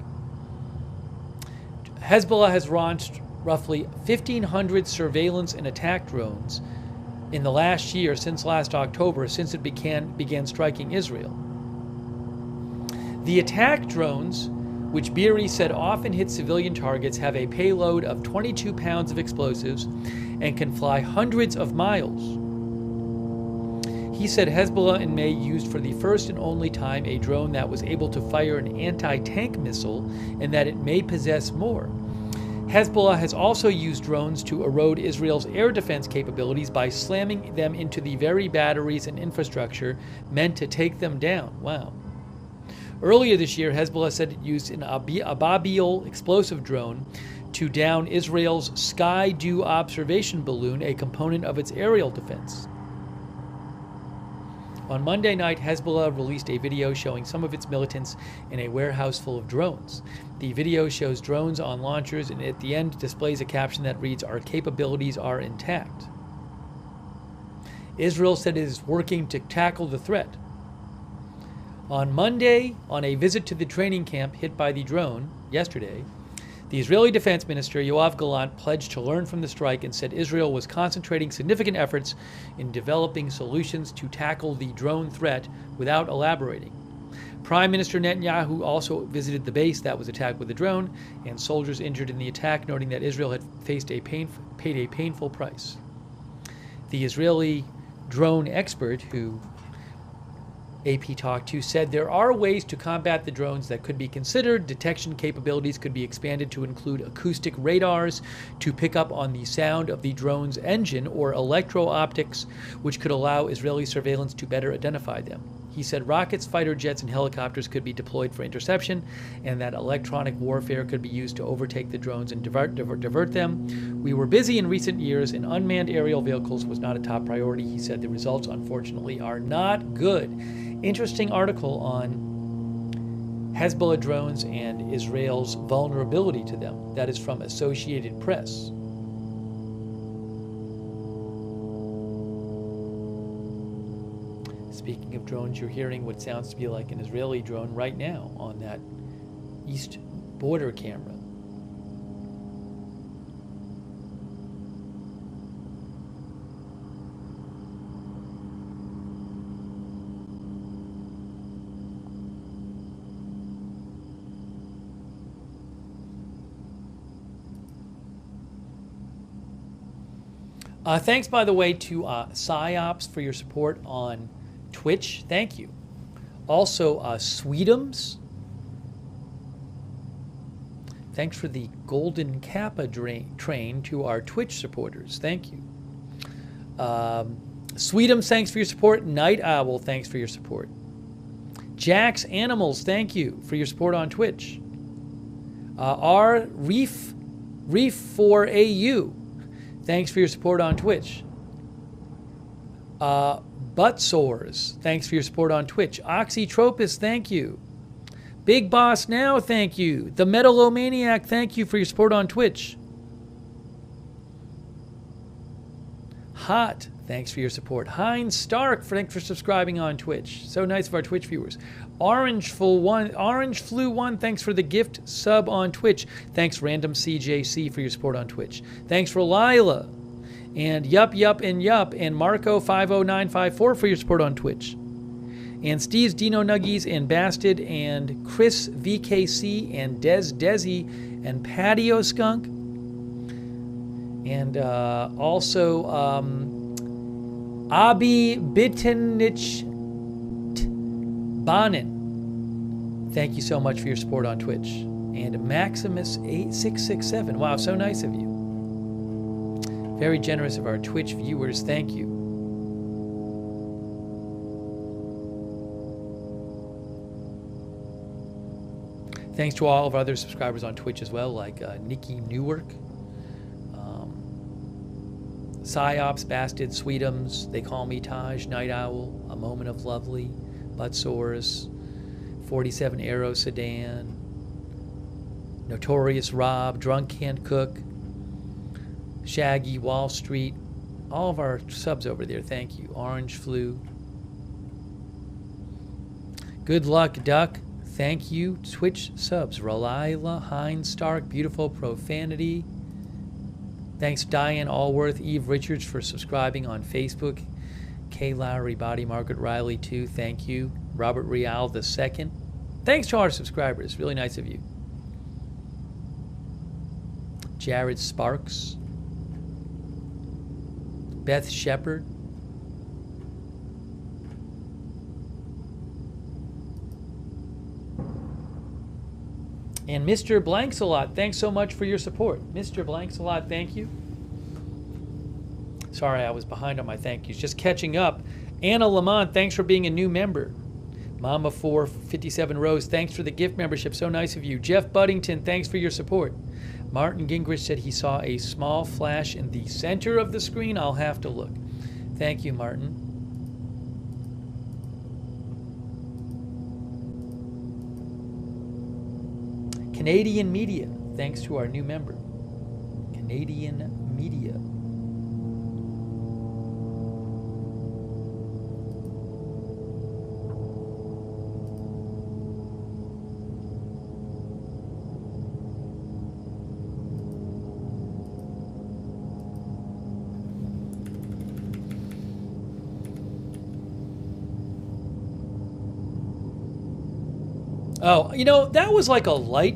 Hezbollah has launched roughly 1,500 surveillance and attack drones in the last year, since last October, since it began striking Israel. The attack drones, which Biri said often hit civilian targets, have a payload of 22 pounds of explosives and can fly hundreds of miles. He said Hezbollah in May used for the first and only time a drone that was able to fire an anti-tank missile, and that it may possess more. Hezbollah has also used drones to erode Israel's air defense capabilities by slamming them into the very batteries and infrastructure meant to take them down. Wow. Earlier this year, Hezbollah said it used an Ababil explosive drone to down Israel's Sky Dew observation balloon, a component of its aerial defense. On Monday night, Hezbollah released a video showing some of its militants in a warehouse full of drones. The video shows drones on launchers, and at the end displays a caption that reads, "Our capabilities are intact." Israel said it is working to tackle the threat. On Monday, on a visit to the training camp hit by the drone, yesterday, the Israeli Defense Minister, Yoav Gallant, pledged to learn from the strike and said Israel was concentrating significant efforts in developing solutions to tackle the drone threat without elaborating. Prime Minister Netanyahu also visited the base that was attacked with a drone and soldiers injured in the attack, noting that Israel had paid a painful price. The Israeli drone expert, who AP talked to, said there are ways to combat the drones that could be considered. Detection capabilities could be expanded to include acoustic radars to pick up on the sound of the drone's engine, or electro-optics, which could allow Israeli surveillance to better identify them. He said rockets, fighter jets, and helicopters could be deployed for interception, and that electronic warfare could be used to overtake the drones and divert them. We were busy in recent years, and unmanned aerial vehicles was not a top priority. He said the results, unfortunately, are not good. Interesting article on Hezbollah drones and Israel's vulnerability to them. That is from Associated Press. Speaking of drones, you're hearing what sounds to be like an Israeli drone right now on that east border camera. Thanks, by the way, to PsyOps for your support on Twitch. Thank you. Also, Sweetums. Thanks for the Golden Kappa train to our Twitch supporters. Thank you. Sweetums, thanks for your support. Night Owl, thanks for your support. Jack's Animals, thank you for your support on Twitch. R Reef 4AU. Thanks for your support on Twitch. Butt Sores, thanks for your support on Twitch. Oxytropis, thank you. Big Boss Now, thank you. The Metalomaniac, thank you for your support on Twitch. Hot, thanks for your support. Heinz Stark, thanks for subscribing on Twitch. So nice of our Twitch viewers. Orange Flu 1, thanks for the gift sub on Twitch. Thanks Random CJC for your support on Twitch. Thanks for Lila and Yup and Marco 50954 for your support on Twitch. And Steve's Dino Nuggies and Bastard and Chris VKC and Desi and Patio Skunk. And also Abi Bitinich Bonin. Thank you so much for your support on Twitch. And Maximus8667. Wow, so nice of you. Very generous of our Twitch viewers. Thank you. Thanks to all of our other subscribers on Twitch as well, like Nikki Newark, PsyOps, Bastard, Sweetums, They Call Me Taj, Night Owl, A Moment of Lovely, Buttsaurus, 47 Aero Sedan, Notorious Rob, Drunk Can't Cook, Shaggy, Wall Street, all of our subs over there, thank you. Orange Flu. Good Luck Duck, thank you. Twitch subs, Relila, Heinz Stark, Beautiful Profanity. Thanks Diane Allworth, Eve Richards for subscribing on Facebook. Kay Lowry, Body Margaret Riley too, thank you. Robert Real II. Thanks to our subscribers, really nice of you. Jared Sparks. Beth Shepard. And Mr. Blanks-a-lot, thanks so much for your support. Mr. Blanks-a-lot, thank you. Sorry, I was behind on my thank yous. Just catching up. Anna Lamont, thanks for being a new member. Mama 457 Rose, thanks for the gift membership. So nice of you. Jeff Buddington, thanks for your support. Martin Gingrich said he saw a small flash in the center of the screen. I'll have to look. Thank you, Martin. Canadian Media, thanks to our new member. Canadian Media. Oh, you know, that was like a light.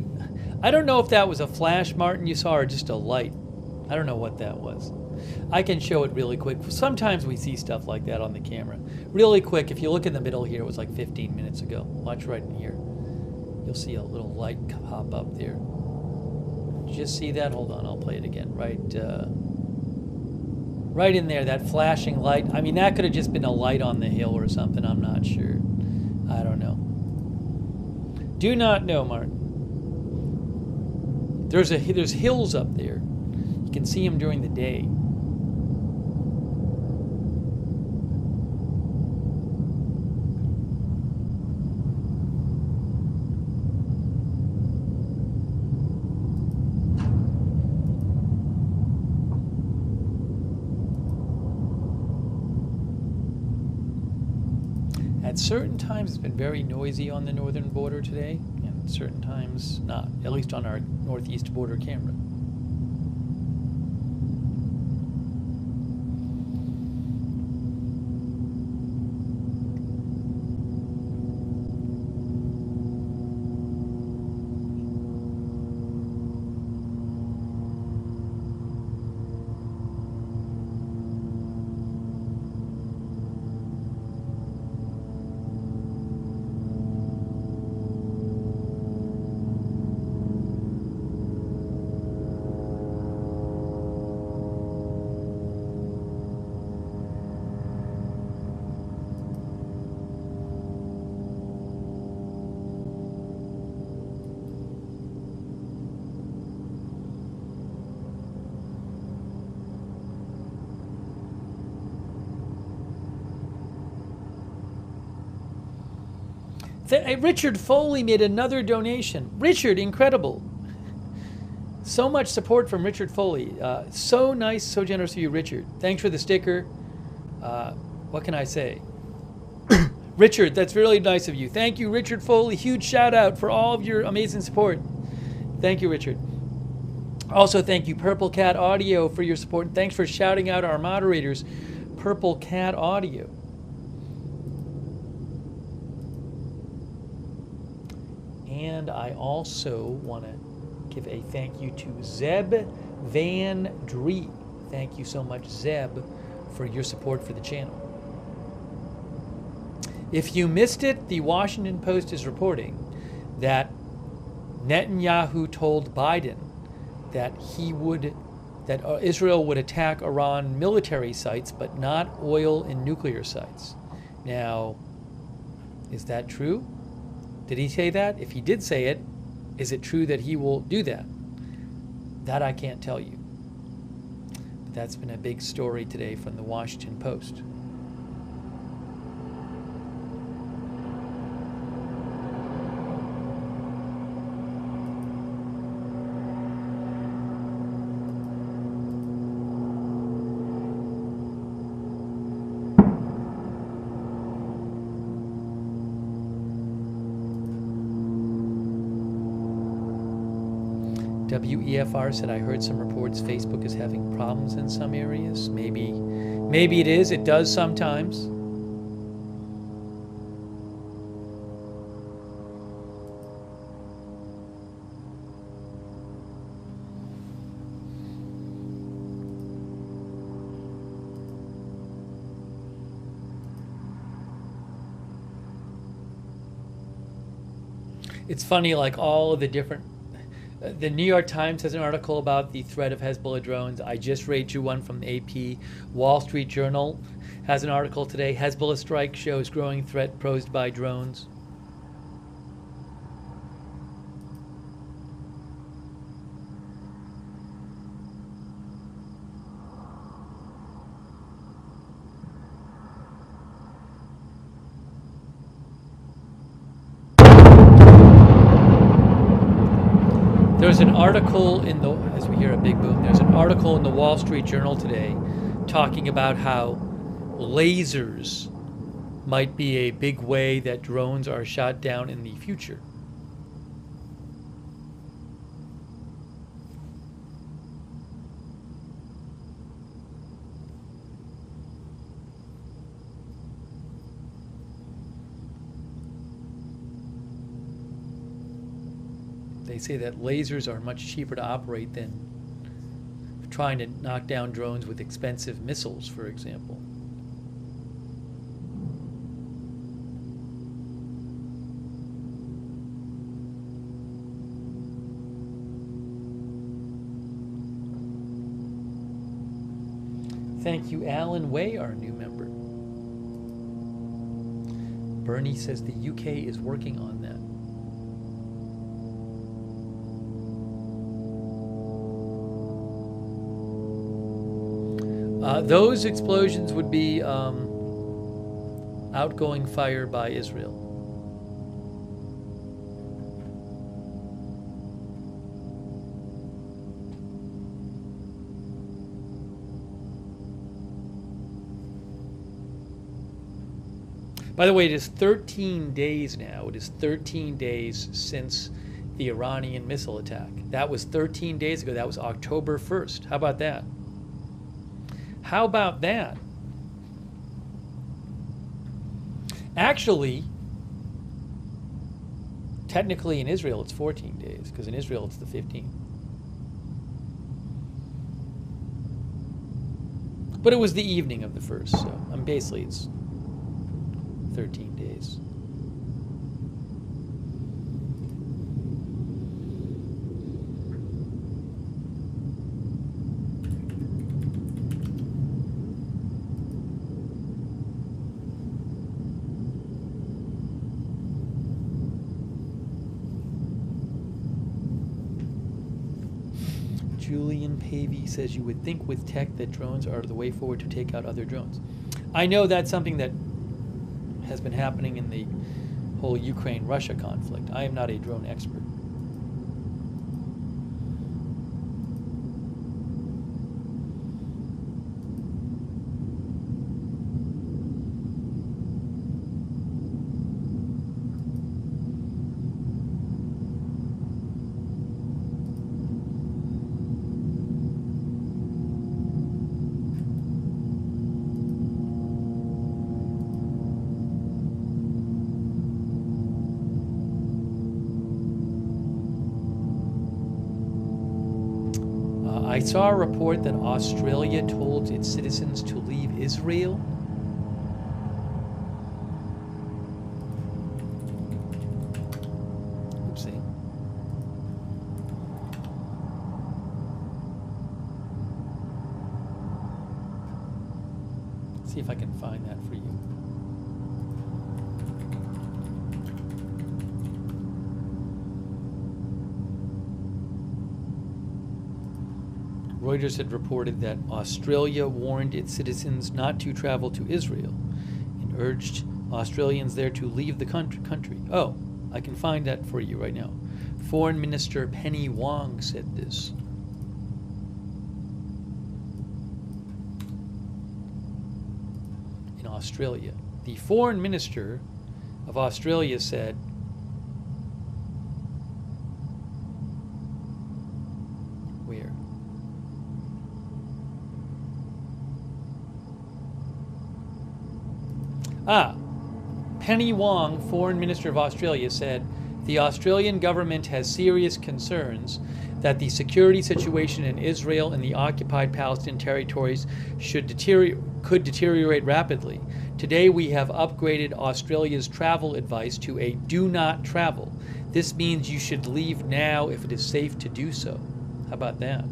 I don't know if that was a flash, Martin, you saw, or just a light. I don't know what that was. I can show it really quick. Sometimes we see stuff like that on the camera. Really quick, if you look in the middle here, it was like 15 minutes ago. Watch right in here. You'll see a little light pop up there. Did you just see that? Hold on, I'll play it again. Right in there, that flashing light. I mean, that could have just been a light on the hill or something. I'm not sure. I don't know. Do not know, Martin. There's hills up there. You can see them during the day. At certain times, it's been very noisy on the northern border today, and at certain times not, at least on our northeast border camera. Richard Foley made another donation. Richard, incredible. So much support from Richard Foley. So nice, so generous of you, Richard. Thanks for the sticker. What can I say? Richard, that's really nice of you. Thank you, Richard Foley. Huge shout out for all of your amazing support. Thank you, Richard. Also, thank you, Purple Cat Audio, for your support. And thanks for shouting out our moderators, Purple Cat Audio. And I also want to give a thank you to Zeb Van Dree. Thank you so much, Zeb, for your support for the channel. If you missed it, the Washington Post is reporting that Netanyahu told Biden that Israel would attack Iran military sites, but not oil and nuclear sites. Now, is that true? Did he say that? If he did say it, is it true that he will do that? That I can't tell you. But that's been a big story today from the Washington Post. WEFR said, I heard some reports Facebook is having problems in some areas. Maybe it is. It does sometimes. It's funny, like all of the different... The New York Times has an article about the threat of Hezbollah drones. I just read you one from AP. Wall Street Journal has an article today. Hezbollah strike shows growing threat posed by drones. There's an article in the, as we hear a big boom, there's an article in the Wall Street Journal today talking about how lasers might be a big way that drones are shot down in the future. They say that lasers are much cheaper to operate than trying to knock down drones with expensive missiles, for example. Thank you, Alan Way, our new member. Bernie says the UK is working on that. Those explosions would be outgoing fire by Israel. By the way, it is 13 days now. It is 13 days since the Iranian missile attack. That was 13 days ago. That was October 1st. How about that? How about that? Actually, technically in Israel it's 14 days, because in Israel it's the 15th. But it was the evening of the 1st, so basically it's 13 days. Julian Pavey says you would think with tech that drones are the way forward to take out other drones. I know that's something that has been happening in the whole Ukraine-Russia conflict. I am not a drone expert. I saw a report that Australia told its citizens to leave Israel. Oopsie. See if I can find that for you. Reuters had reported that Australia warned its citizens not to travel to Israel and urged Australians there to leave the country. Oh, I can find that for you right now. Foreign Minister Penny Wong said this. In Australia. The Foreign Minister of Australia said, where? Penny Wong, Foreign Minister of Australia, said the Australian government has serious concerns that the security situation in Israel and the occupied Palestinian territories could deteriorate rapidly. Today we have upgraded Australia's travel advice to a do not travel. This means you should leave now if it is safe to do so. How about that?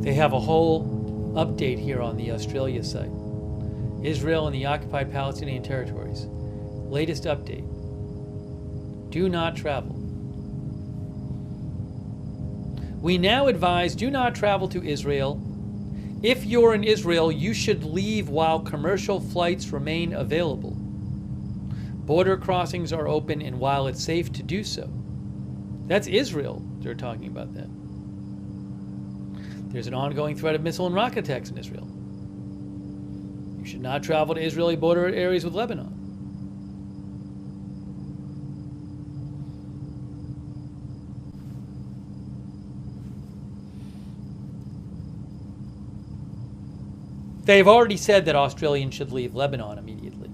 They have a whole update here on the Australia site. Israel and the occupied Palestinian territories. Latest update. Do not travel. We now advise do not travel to Israel. If you're in Israel, you should leave while commercial flights remain available. Border crossings are open and while it's safe to do so. That's Israel. They're talking about that. There's an ongoing threat of missile and rocket attacks in Israel. You should not travel to Israeli border areas with Lebanon. They've already said that Australians should leave Lebanon immediately.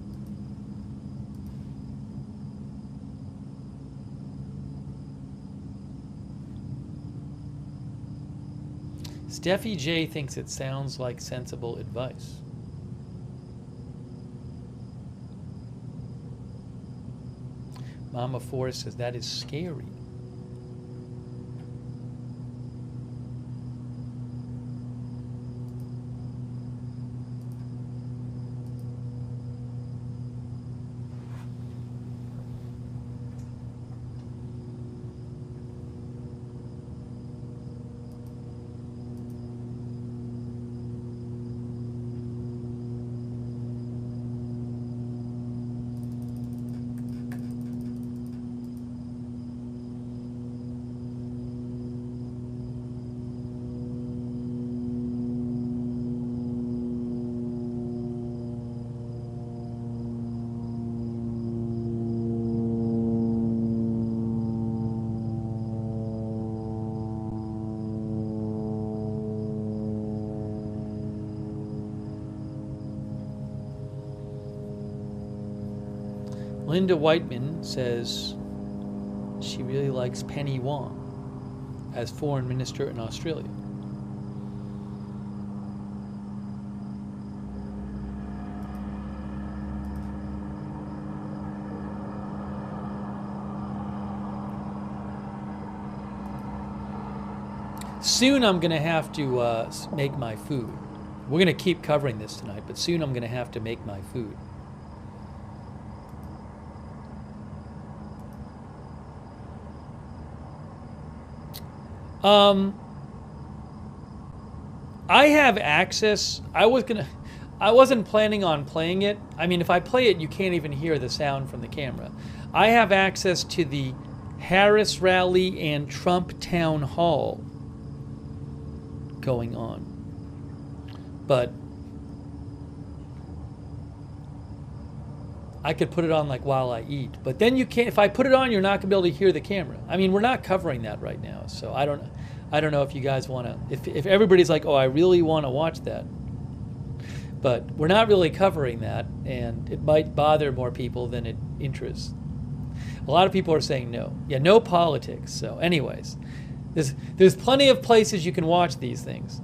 Steffi J thinks it sounds like sensible advice. Mama Forrest says that is scary. Linda Whiteman says she really likes Penny Wong as foreign minister in Australia. Soon I'm going to have to make my food. We're going to keep covering this tonight, but soon I'm going to have to make my food. I have access. I wasn't planning on playing it. I mean, if I play it, you can't even hear the sound from the camera. I have access to the Harris rally and Trump town hall going on. But I could put it on like while I eat. But then you can't, if I put it on, you're not gonna be able to hear the camera. I mean, we're not covering that right now. So I don't know if you guys wanna, if everybody's like, oh, I really wanna watch that. But we're not really covering that, and it might bother more people than it interests. A lot of people are saying no. Yeah, no politics. So anyways, there's plenty of places you can watch these things.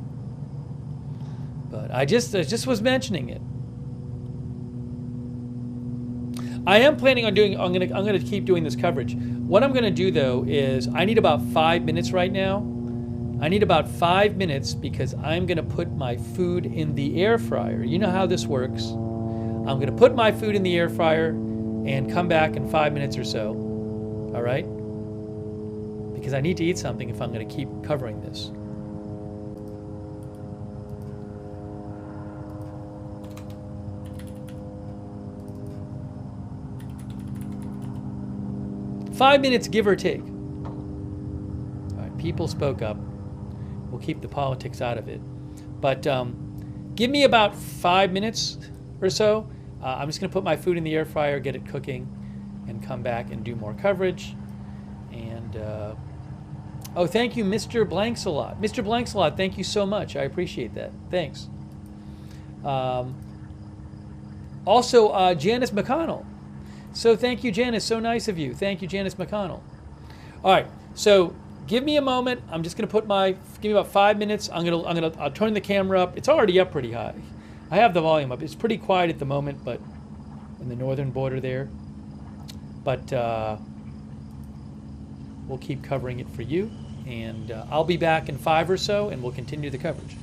But I just was mentioning it. I am planning on doing, I'm gonna keep doing this coverage. What I'm gonna do though is, I need about 5 minutes right now. I need about 5 minutes because I'm gonna put my food in the air fryer. You know how this works. I'm gonna put my food in the air fryer and come back in 5 minutes or so. All right? Because I need to eat something if I'm gonna keep covering this. Five minutes, give or take. All right, people spoke up. We'll keep the politics out of it. But give me about 5 minutes or so. I'm just going to put my food in the air fryer, get it cooking, and come back and do more coverage. And, oh, thank you, Mr. Blanks-a-lot. Mr. Blanks-a-lot, thank you so much. I appreciate that. Thanks. Also, Janice McConnell. So thank you, Janice. So nice of you. Thank you, Janice McConnell. All right. So give me a moment. I'm just going to give me about 5 minutes. I'll turn the camera up. It's already up pretty high. I have the volume up. It's pretty quiet at the moment, but in the northern border there. But we'll keep covering it for you. And I'll be back in 5 or so, and we'll continue the coverage.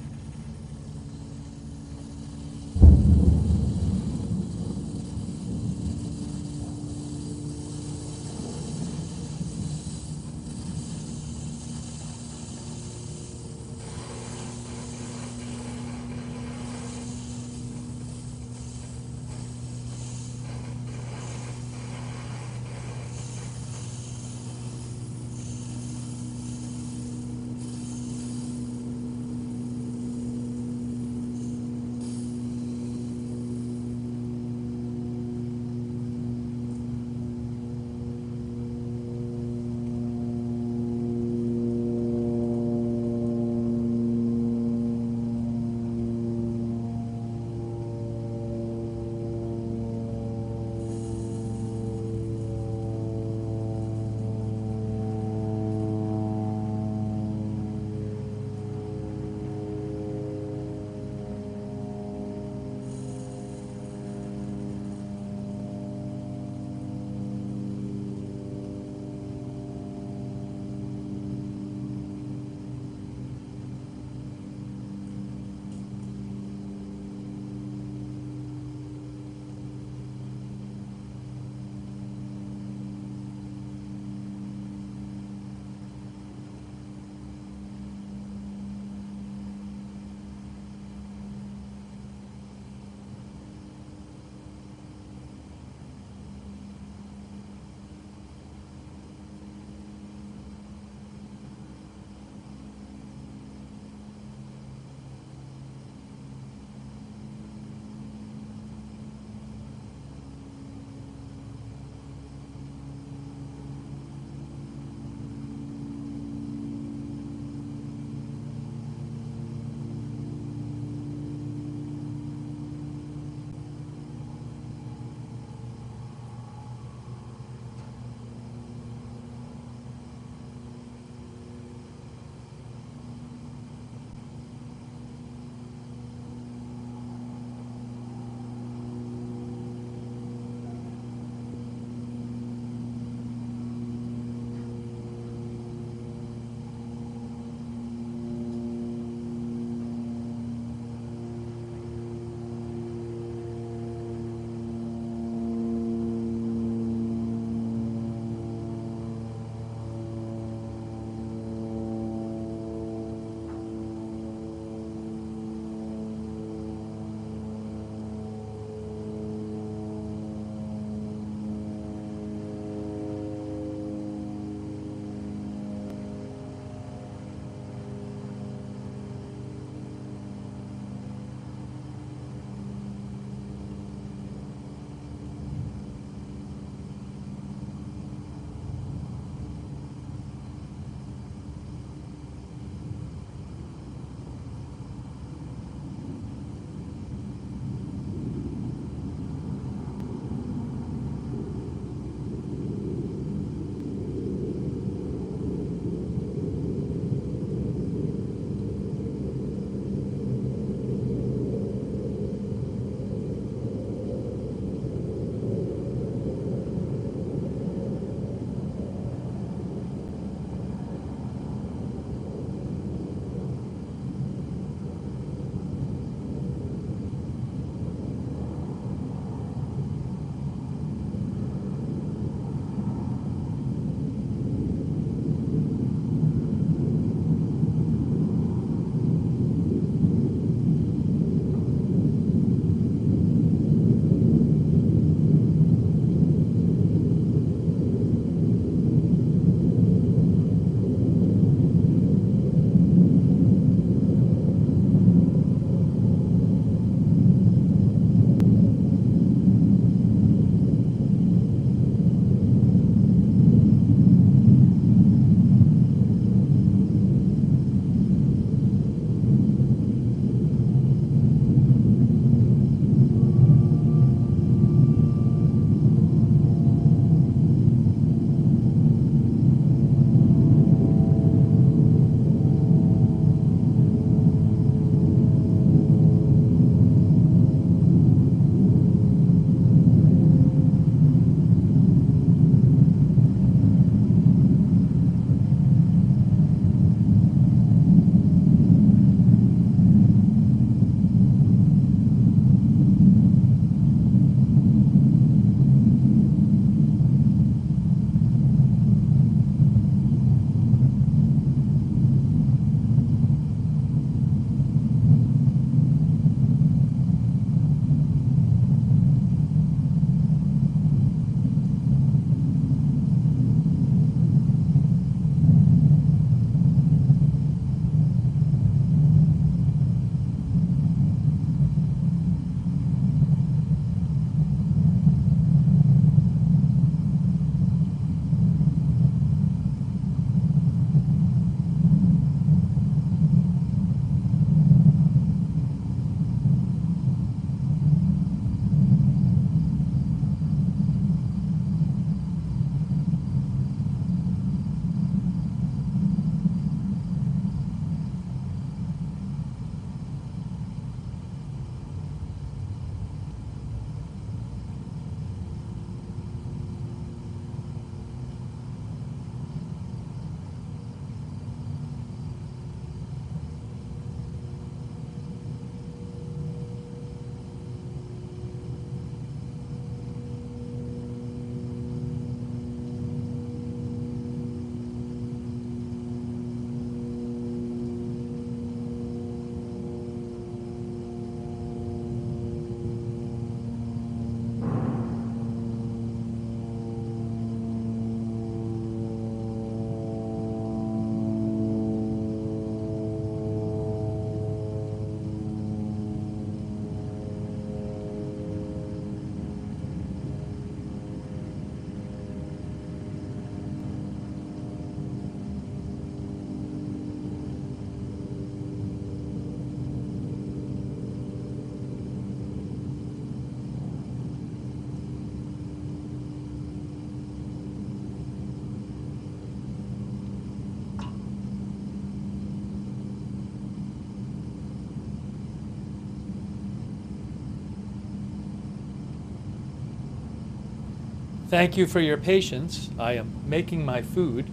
Thank you for your patience. I am making my food.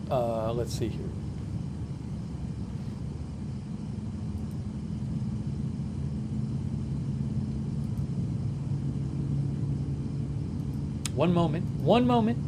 Let's see here. One moment. One moment.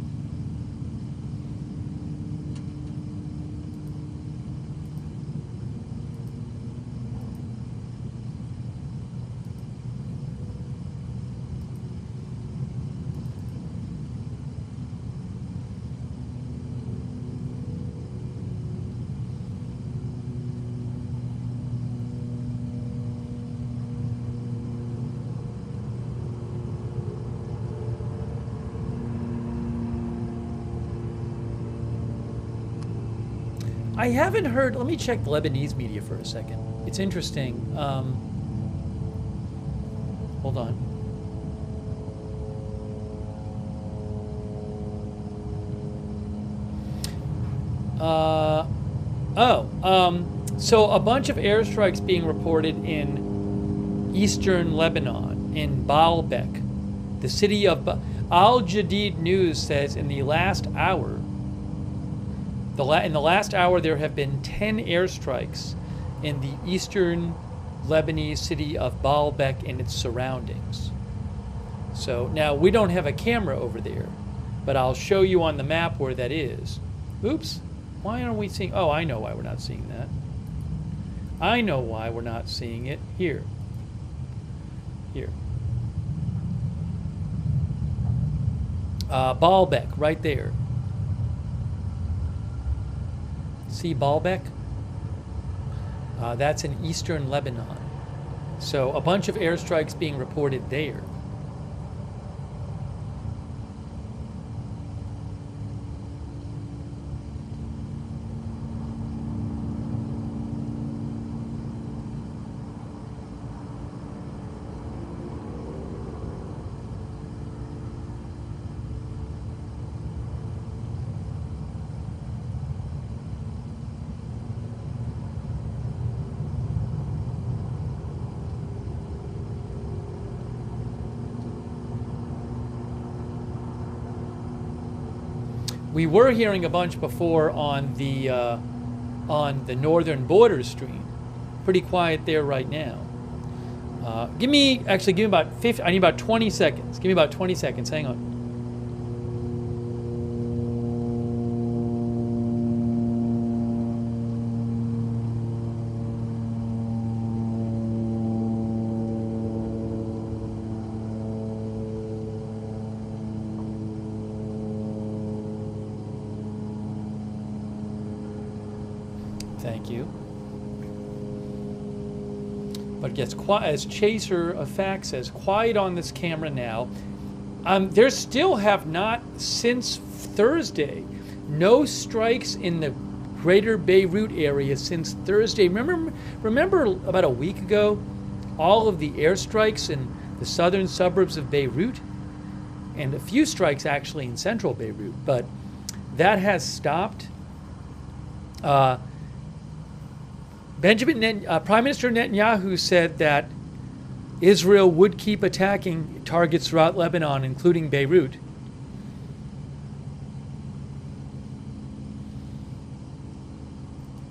I haven't heard, let me check the Lebanese media for a second. It's interesting. Hold on. So a bunch of airstrikes being reported in eastern Lebanon, in Baalbek. The city of Al Jadid News says in the last hour, there have been 10 airstrikes in the eastern Lebanese city of Baalbek and its surroundings. So now we don't have a camera over there, but I'll show you on the map where that is. Oops, why aren't we seeing? Oh, I know why we're not seeing that. I know why we're not seeing it. Here. Baalbek, right there. See Baalbek? That's in eastern Lebanon. So a bunch of airstrikes being reported there. We were hearing a bunch before on the northern border stream. Pretty quiet there right now. Give me about 50. I need about 20 seconds. Give me about 20 seconds. Hang on. Thank you. But it gets quiet, as Chaser of Facts says, quiet on this camera now. There still have not, since Thursday, no strikes in the greater Beirut area since Thursday. Remember about a week ago, all of the airstrikes in the southern suburbs of Beirut? And a few strikes actually in central Beirut, but that has stopped. Prime Minister Netanyahu said that Israel would keep attacking targets throughout Lebanon, including Beirut.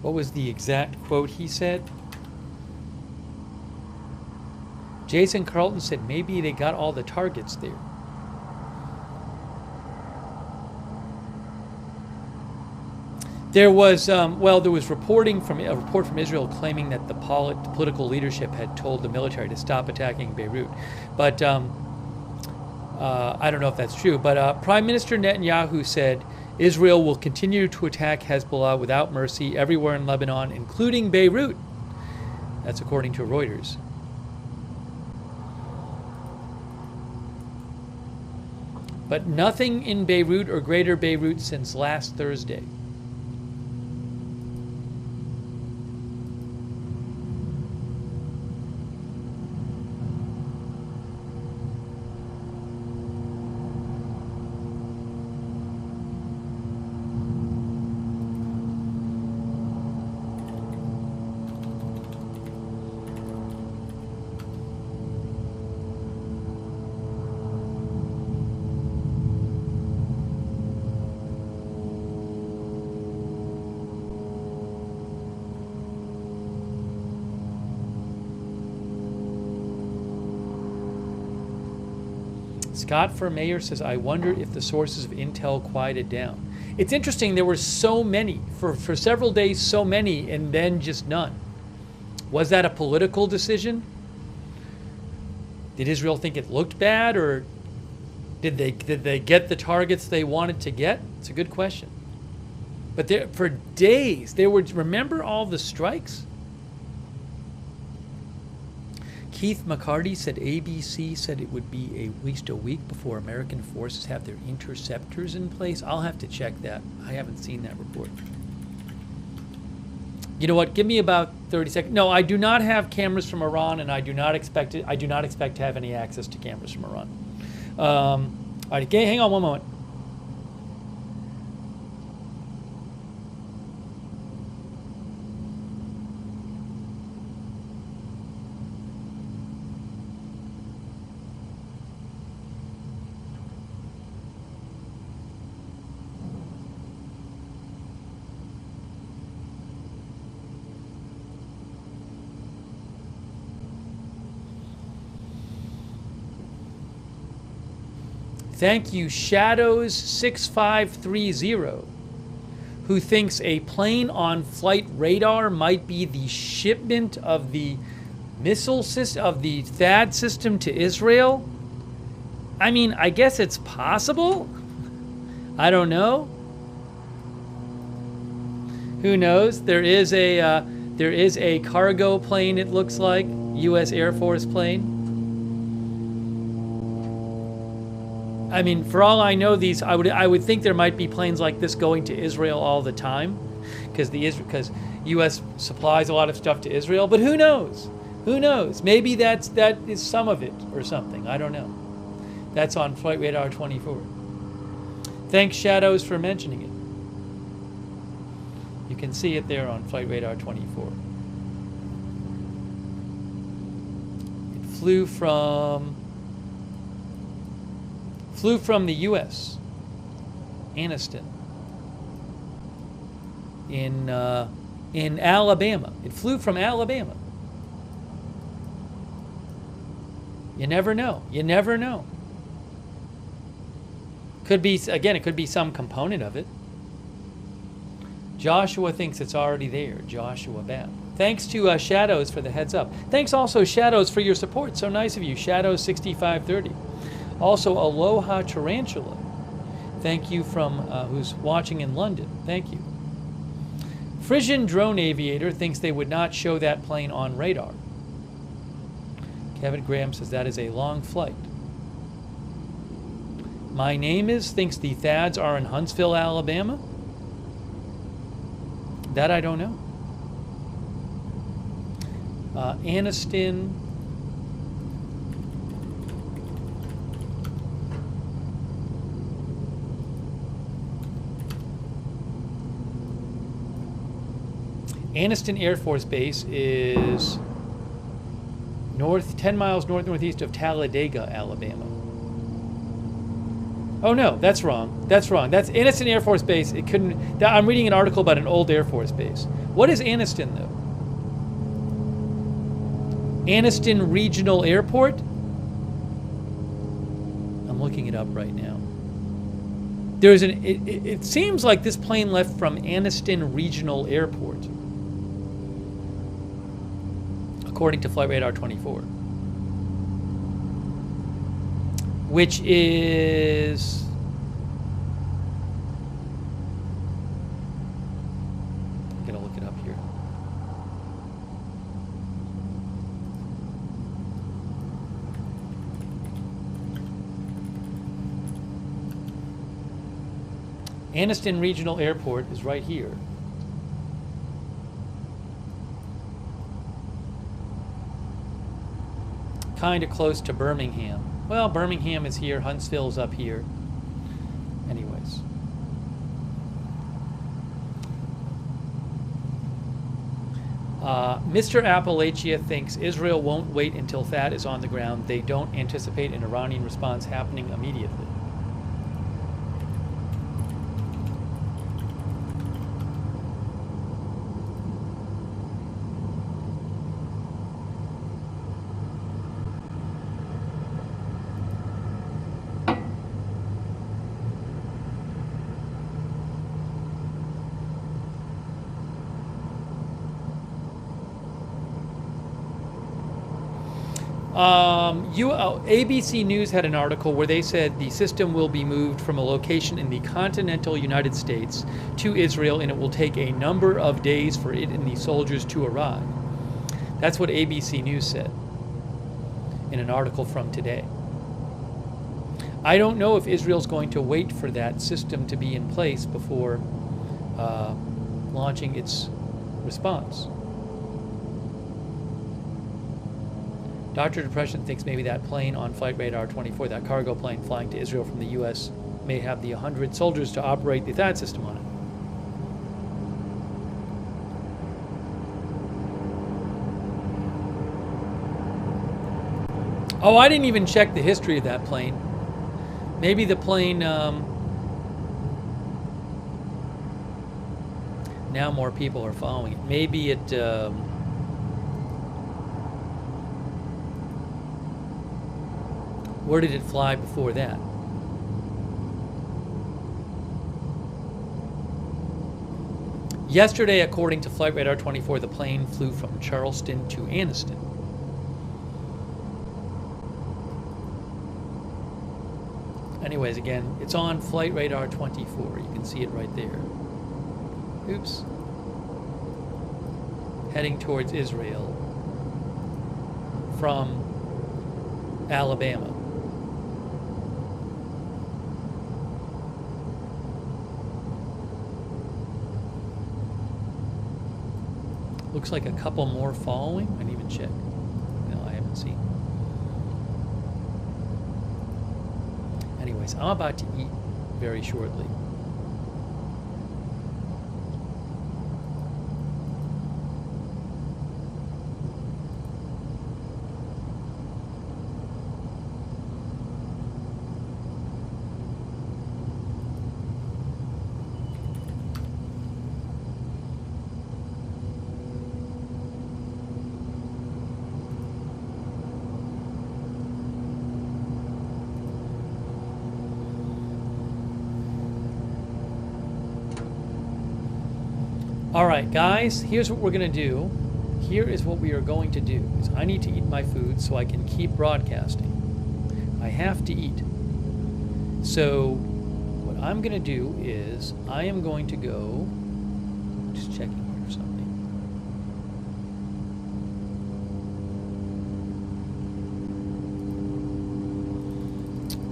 What was the exact quote he said? Jason Carlton said maybe they got all the targets there. There was, there was a report from Israel claiming that the political leadership had told the military to stop attacking Beirut. But I don't know if that's true. But Prime Minister Netanyahu said Israel will continue to attack Hezbollah without mercy everywhere in Lebanon, including Beirut. That's according to Reuters. But nothing in Beirut or greater Beirut since last Thursday. Scott for mayor says, I wonder if the sources of intel quieted down. It's interesting, there were so many, for several days, so many, and then just none. Was that a political decision? Did Israel think it looked bad, or did they get the targets they wanted to get? It's a good question. But for days, there were, remember all the strikes? Keith McCarty said ABC said it would be at least a week before American forces have their interceptors in place. I'll have to check that. I haven't seen that report. You know what? Give me about 30 seconds. No, I do not have cameras from Iran, and I do not expect to have any access to cameras from Iran. All right, okay, hang on one moment. Thank you, Shadows6530, who thinks a plane on flight radar might be the shipment of the missile system, of the THAAD system to Israel. I mean, I guess it's possible. I don't know. Who knows? There is a cargo plane, it looks like, U.S. Air Force plane. I mean, for all I know, I would think there might be planes like this going to Israel all the time, because U.S. supplies a lot of stuff to Israel. But who knows? Who knows? Maybe that is some of it or something. I don't know. That's on Flight Radar 24. Thanks, Shadows, for mentioning it. You can see it there on Flight Radar 24. It flew from the U.S. Anniston in Alabama. It flew from Alabama. You never know. You never know. Could be, again, it could be some component of it. Joshua thinks it's already there. Joshua Babb. Thanks to Shadows for the heads up. Thanks also, Shadows, for your support. So nice of you. Shadows6530. Also, Aloha Tarantula. Thank you from who's watching in London. Thank you. Frisian Drone Aviator thinks they would not show that plane on radar. Kevin Graham says that is a long flight. My Name Is thinks the THAADs are in Huntsville, Alabama. That I don't know. Anniston. Anniston Air Force Base is 10 miles northeast of Talladega, Alabama. Oh no, that's wrong. That's wrong. That's Anniston Air Force Base. It couldn't. I'm reading an article about an old Air Force base. What is Anniston though? Anniston Regional Airport? I'm looking it up right now. There's it seems like this plane left from Anniston Regional Airport, according to Flight Radar 24, which is I'm gonna look it up here. Anniston Regional Airport is right here. Kind of close to Birmingham. Well, Birmingham is here, Huntsville's up here. Anyways. Mr. Appalachia thinks Israel won't wait until THAAD is on the ground. They don't anticipate an Iranian response happening immediately. ABC News had an article where they said the system will be moved from a location in the continental United States to Israel, and it will take a number of days for it and the soldiers to arrive. That's what ABC News said in an article from today. I don't know if Israel's going to wait for that system to be in place before launching its response. Dr. Depression thinks maybe that plane on Flight Radar 24, that cargo plane flying to Israel from the U.S., may have the 100 soldiers to operate the THAAD system on it. Oh, I didn't even check the history of that plane. Maybe the plane... now more people are following it. Maybe it... where did it fly before that? Yesterday, according to Flight Radar 24, the plane flew from Charleston to Anniston. Anyways, again, it's on Flight Radar 24. You can see it right there. Oops. Heading towards Israel from Alabama. Looks like a couple more following. I didn't even check. No, I haven't seen. Anyways, I'm about to eat very shortly. All right, guys, here's what we're going to do. Here is what we are going to do. Is I need to eat my food so I can keep broadcasting. I have to eat. So what I'm going to do is I am going to go, just checking here or something.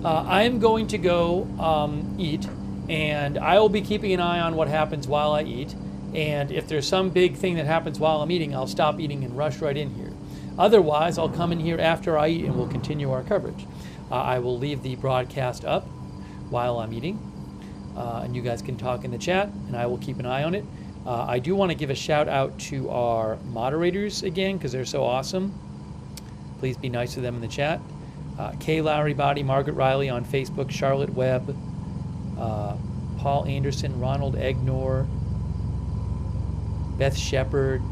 I am going to go eat, and I will be keeping an eye on what happens while I eat. And if there's some big thing that happens while I'm eating, I'll stop eating and rush right in here. Otherwise, I'll come in here after I eat and we'll continue our coverage. I will leave the broadcast up while I'm eating, and you guys can talk in the chat, and I will keep an eye on it. I do want to give a shout out to our moderators again, because they're so awesome. Please be nice to them in the chat. Kay Lowry Body, Margaret Riley on Facebook, Charlotte Webb, Paul Anderson, Ronald Egnor, Beth Shepard,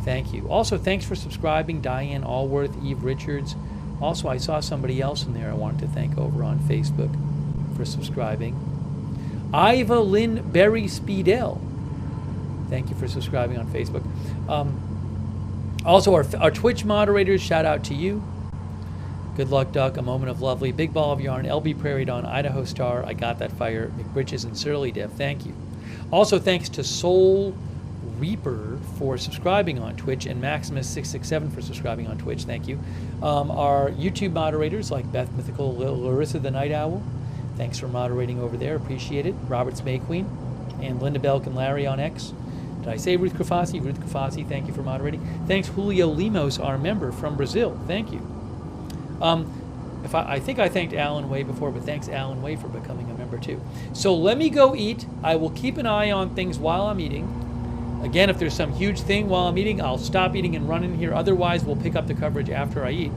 thank you. Also, thanks for subscribing, Diane Allworth, Eve Richards. Also, I saw somebody else in there I wanted to thank over on Facebook for subscribing. Iva Lynn Berry Speedell, thank you for subscribing on Facebook. Also, our Twitch moderators, shout out to you. Good Luck Duck, A Moment of Lovely, Big Ball of Yarn, LB Prairie Dawn, Idaho Star, I Got That Fire, McBritches, and Surly Dev, thank you. Also, thanks to Soul Reaper for subscribing on Twitch, and Maximus667 for subscribing on Twitch. Thank you. Our YouTube moderators like Beth Mythical, Larissa the Night Owl. Thanks for moderating over there. Appreciate it. Robert's May Queen and Linda Belk and Larry on X. Did I say Ruth Kafasi? Ruth Kafasi, thank you for moderating. Thanks Julio Limos, our member from Brazil. Thank you. I think I thanked Alan Way before, but thanks Alan Way for becoming a member too. So let me go eat. I will keep an eye on things while I'm eating. Again, if there's some huge thing while I'm eating, I'll stop eating and run in here. Otherwise, we'll pick up the coverage after I eat.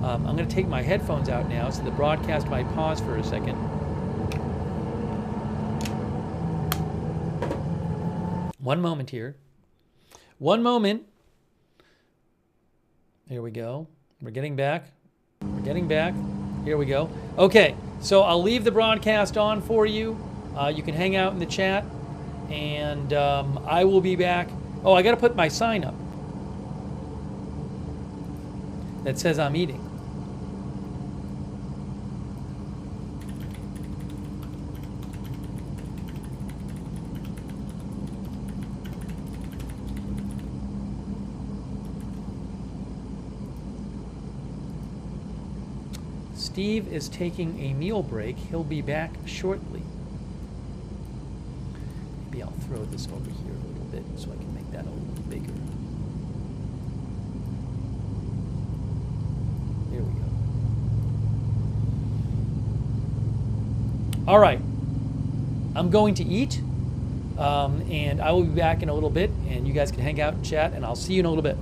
I'm going to take my headphones out now, so the broadcast might pause for a second. One moment here. One moment. There we go. We're getting back. We're getting back. Here we go. Okay, so I'll leave the broadcast on for you. You can hang out in the chat. And I will be back. Oh, I got to put my sign up. that says I'm eating. Steve is taking a meal break. He'll be back shortly. Maybe I'll throw this over here a little bit so I can make that a little bigger. There we go. All right. I'm going to eat, and I will be back in a little bit, and you guys can hang out and chat, and I'll see you in a little bit.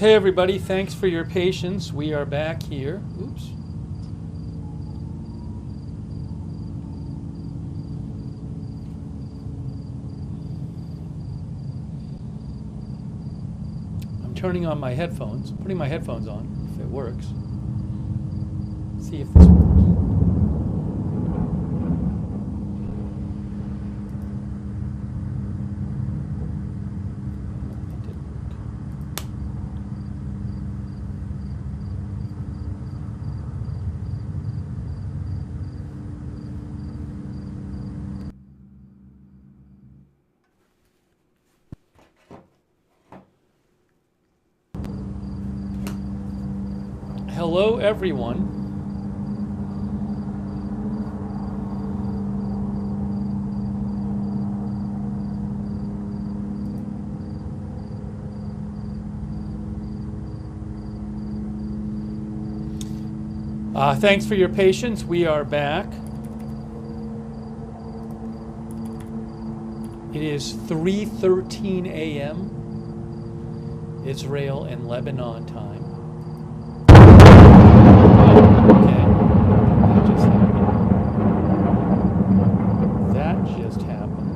Hey everybody, thanks for your patience. We are back here. Oops. I'm turning on my headphones, putting my headphones on, if it works. See if this works. Hello, everyone. Thanks for your patience. We are back. It is 3:13 a.m. Israel and Lebanon time. Okay, that just happened.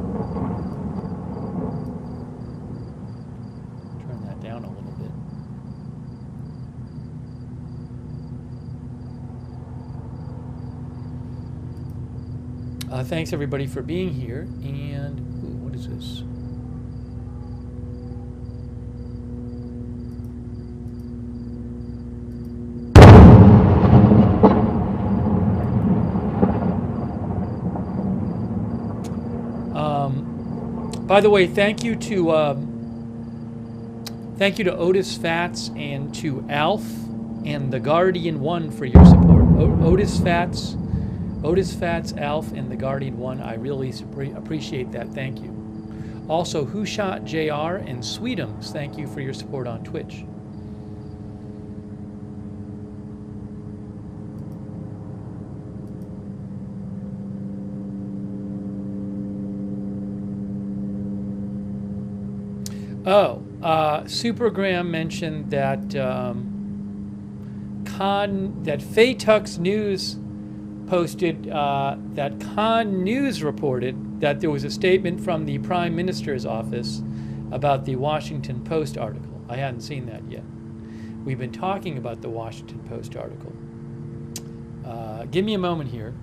Turn that down a little bit. Thanks everybody for being here. And ooh, what is this? By the way, thank you to Otis Fats and to Alf and the Guardian One for your support. Otis Fats, Alf, and the Guardian One. I really appreciate that. Thank you. Also, Who Shot JR and Sweetums. Thank you for your support on Twitch. Oh, Supergram mentioned that Faytux News posted that Khan News reported that there was a statement from the Prime Minister's office about the Washington Post article. I hadn't seen that yet. We've been talking about the Washington Post article. Give me a moment here.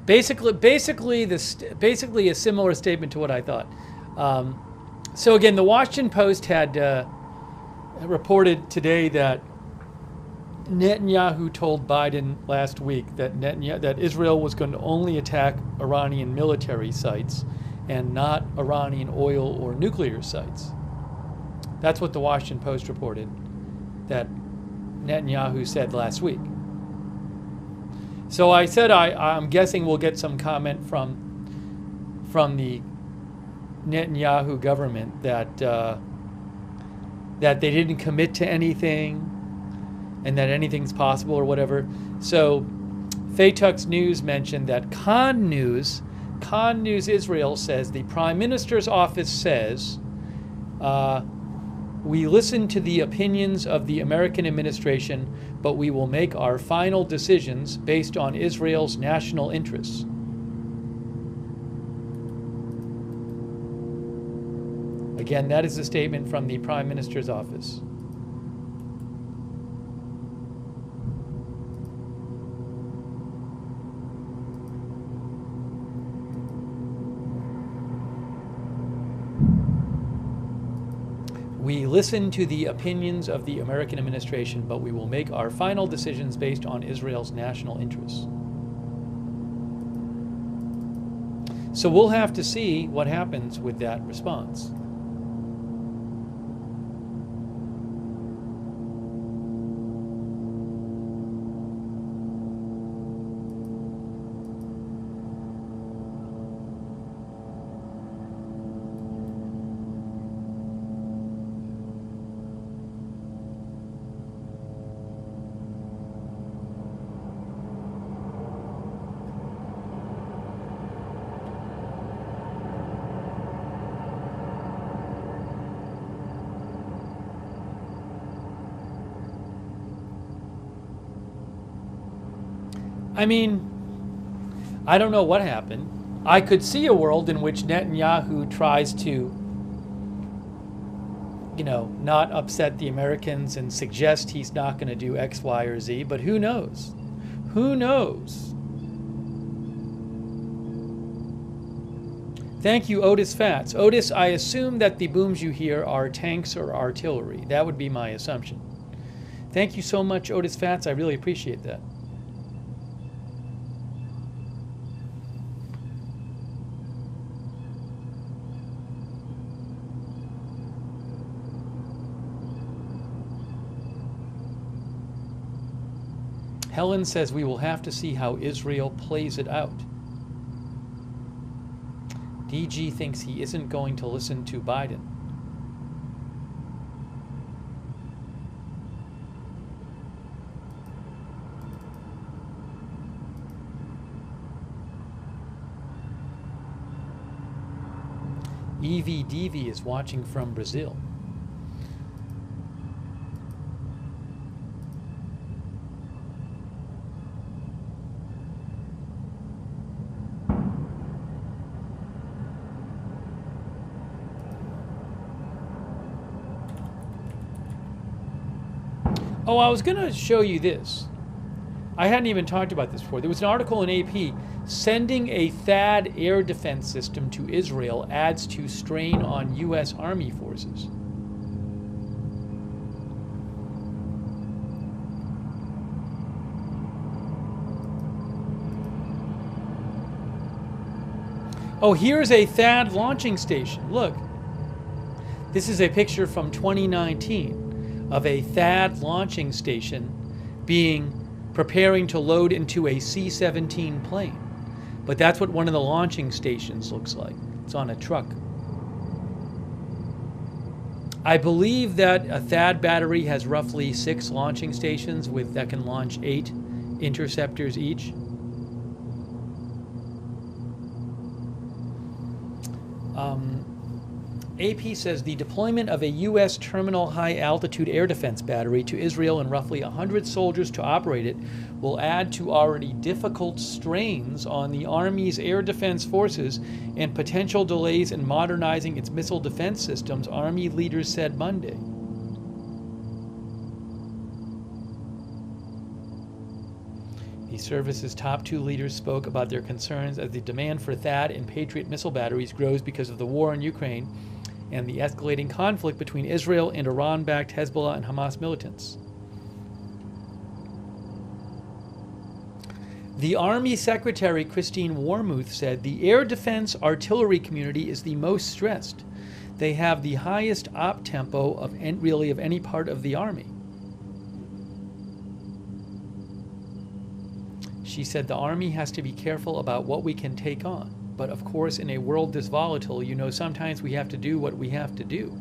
Basically a similar statement to what I thought. So again, the Washington Post had reported today that Netanyahu told Biden last week that Israel was going to only attack Iranian military sites and not Iranian oil or nuclear sites. That's what the Washington Post reported that Netanyahu said last week. So I said I'm guessing we'll get some comment from the Netanyahu government that they didn't commit to anything and that anything's possible or whatever. So Faytux News mentioned that Khan News Israel says the Prime Minister's office says we listen to the opinions of the American administration, but we will make our final decisions based on Israel's national interests. Again, that is a statement from the Prime Minister's office. We listen to the opinions of the American administration, but we will make our final decisions based on Israel's national interests. So we'll have to see what happens with that response. I mean, I don't know what happened. I could see a world in which Netanyahu tries to, not upset the Americans and suggest he's not going to do X, Y, or Z, but who knows? Who knows? Thank you, Otis Fats. Otis, I assume that the booms you hear are tanks or artillery. That would be my assumption. Thank you so much, Otis Fats. I really appreciate that. Helen says we will have to see how Israel plays it out. DG thinks he isn't going to listen to Biden. EVDV is watching from Brazil. Oh, I was going to show you this. I hadn't even talked about this before. There was an article in AP, sending a THAAD air defense system to Israel adds to strain on U.S. Army forces. Oh, here's a THAAD launching station. Look. This is a picture from 2019. Of a THAAD launching station preparing to load into a C-17 plane. But that's what one of the launching stations looks like. It's on a truck. I believe that a THAAD battery has roughly 6 launching stations that can launch 8 interceptors each. AP says the deployment of a U.S. terminal high-altitude air defense battery to Israel and roughly 100 soldiers to operate it will add to already difficult strains on the Army's air defense forces and potential delays in modernizing its missile defense systems, Army leaders said Monday. The service's top 2 leaders spoke about their concerns as the demand for THAAD and Patriot missile batteries grows because of the war in Ukraine and the escalating conflict between Israel and Iran-backed Hezbollah and Hamas militants. The Army Secretary Christine Wormuth said the air defense artillery community is the most stressed. They have the highest op tempo of any part of the Army. She said the Army has to be careful about what we can take on. But of course, in a world this volatile, sometimes we have to do what we have to do.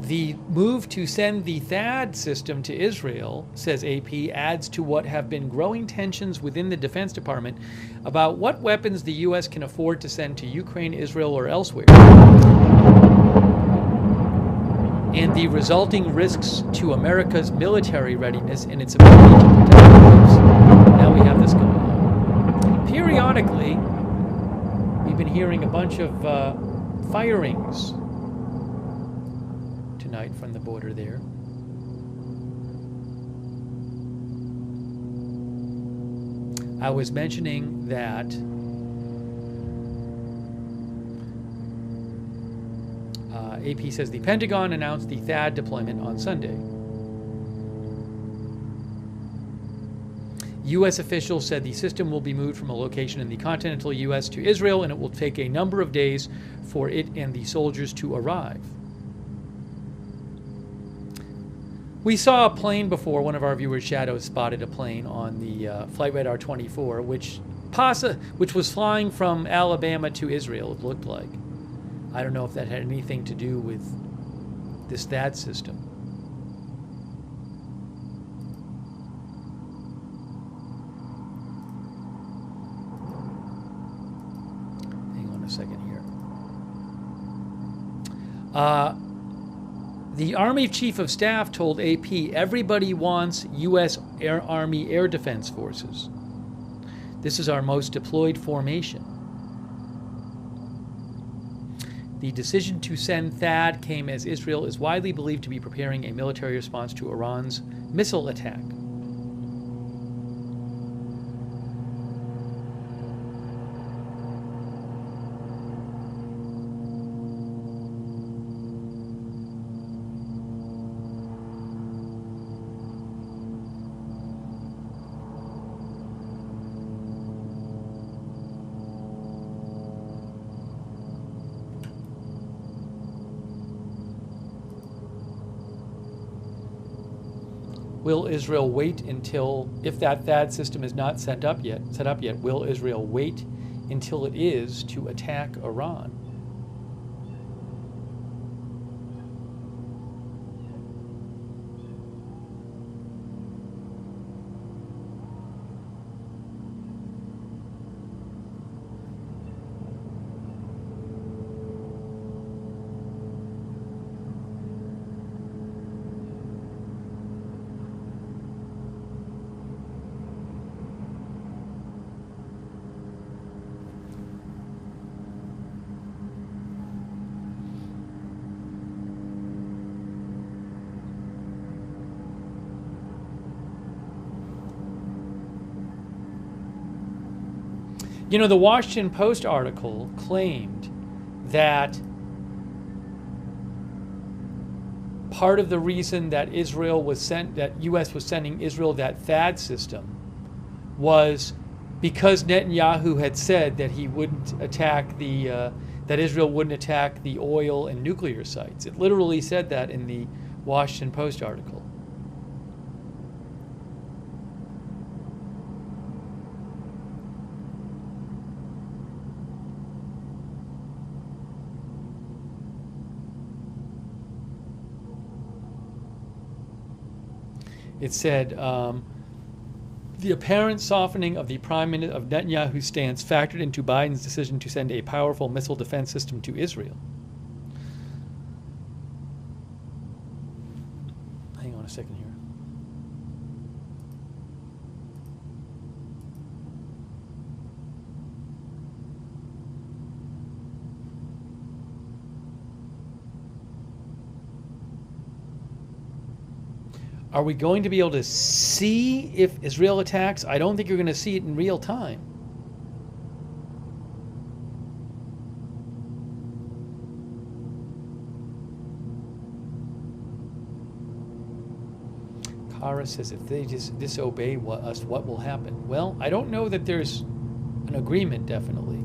The move to send the THAAD system to Israel, says AP, adds to what have been growing tensions within the Defense Department about what weapons the U.S. can afford to send to Ukraine, Israel, or elsewhere, and the resulting risks to America's military readiness and its ability to protect lives. Now we have this going on. Periodically, we've been hearing a bunch of firings tonight from the border there. I was mentioning that AP says the Pentagon announced the THAAD deployment on Sunday. U.S. officials said the system will be moved from a location in the continental U.S. to Israel, and it will take a number of days for it and the soldiers to arrive. We saw a plane before. One of our viewers, Shadow, spotted a plane on the Flight Radar 24, which was flying from Alabama to Israel, it looked like. I don't know if that had anything to do with this THAAD system. Hang on a second here. The Army Chief of Staff told AP everybody wants U.S. Army Air Defense Forces. This is our most deployed formation. The decision to send THAAD came as Israel is widely believed to be preparing a military response to Iran's missile attack. Will Israel wait until, if that THAAD system is not set up yet, will Israel wait until it is to attack Iran? You know, the Washington Post article claimed that part of the reason that U.S. was sending Israel that THAAD system was because Netanyahu had said that he wouldn't attack that Israel wouldn't attack the oil and nuclear sites. It literally said that in the Washington Post article. It said, the apparent softening of the Prime Minister of Netanyahu's stance factored into Biden's decision to send a powerful missile defense system to Israel. Hang on a second here. Are we going to be able to see if Israel attacks? I don't think you're going to see it in real time. Kara says, if they just disobey us, what will happen? Well, I don't know that there's an agreement, definitely.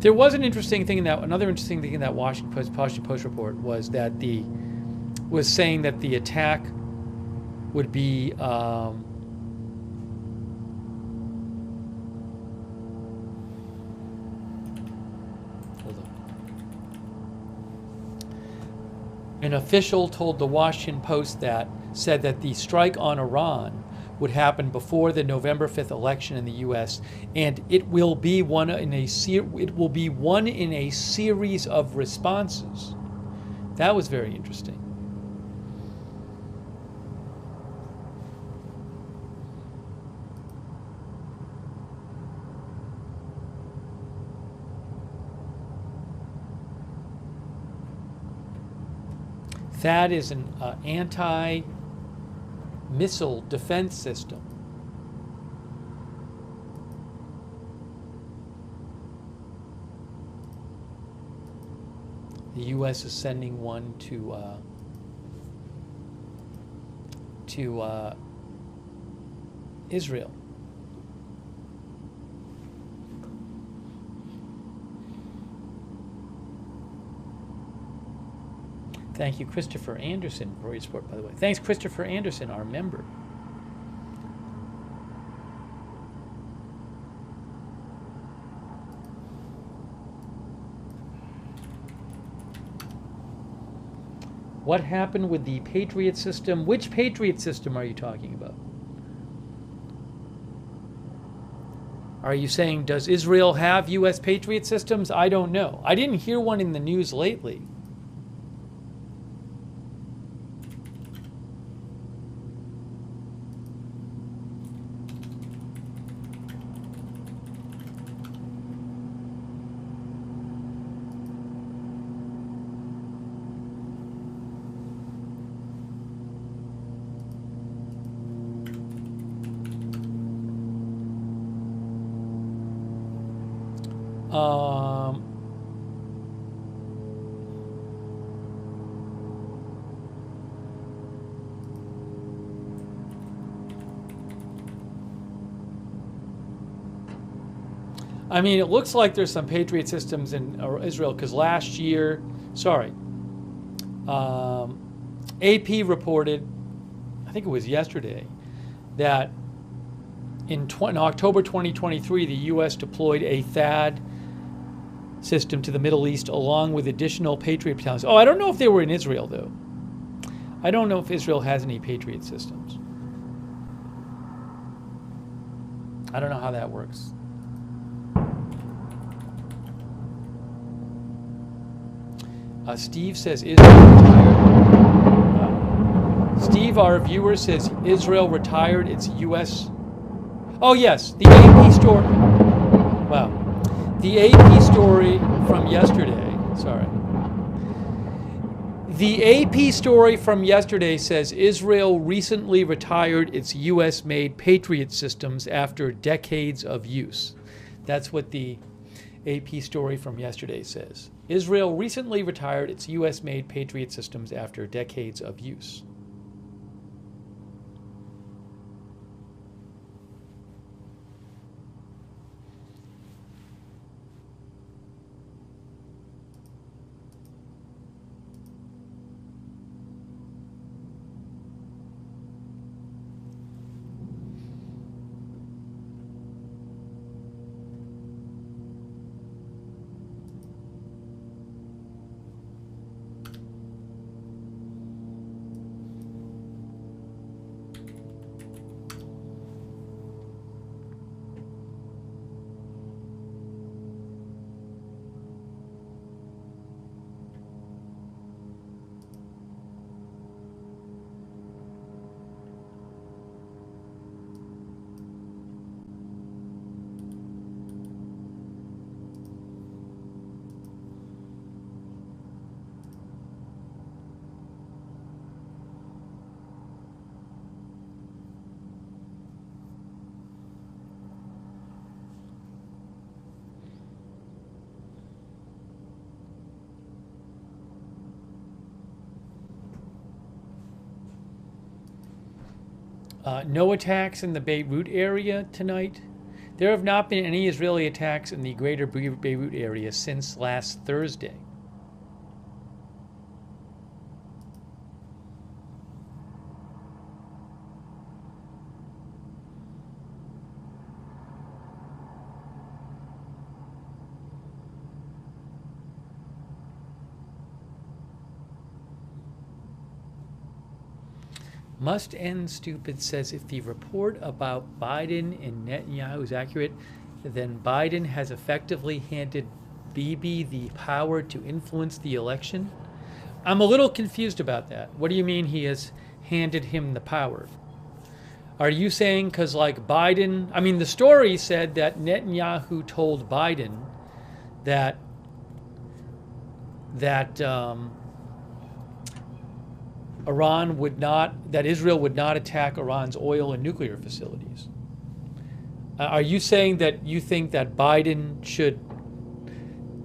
There was an interesting thing in that. Another interesting thing in that Washington Post report was that was saying that the attack would be hold on. An official told the Washington Post said that the strike on Iran would happen before the November 5th election in the U.S., and it will be one in a series of responses. That was very interesting. THAAD is an anti-missile defense system. The U.S. is sending one to Israel. Thank you, Christopher Anderson, for your support, by the way. Thanks, Christopher Anderson, our member. What happened with the Patriot system? Which Patriot system are you talking about? Are you saying, does Israel have U.S. Patriot systems? I don't know. I didn't hear one in the news lately. I mean, it looks like there's some Patriot systems in Israel because last year, AP reported, I think it was yesterday, that in October 2023, the U.S. deployed a THAAD system to the Middle East along with additional Patriot battalions. Oh, I don't know if they were in Israel, though. I don't know if Israel has any Patriot systems. I don't know how that works. Steve says Israel retired. Steve, our viewer, says Israel retired its U.S. Oh, yes, the AP story. Wow. The AP story from yesterday. Sorry. The AP story from yesterday says Israel recently retired its U.S.-made Patriot systems after decades of use. That's what the AP story from yesterday says. Israel recently retired its U.S.-made Patriot systems after decades of use. No attacks in the Beirut area tonight. There have not been any Israeli attacks in the greater Beirut area since last Thursday. Must End Stupid says if the report about Biden and Netanyahu is accurate, then Biden has effectively handed Bibi the power to influence the election. I'm a little confused about that. What do you mean he has handed him the power? Are you saying because like Biden, I mean the story said that Netanyahu told Biden that Iran would not, that Israel would not attack Iran's oil and nuclear facilities. Are you saying that you think that Biden should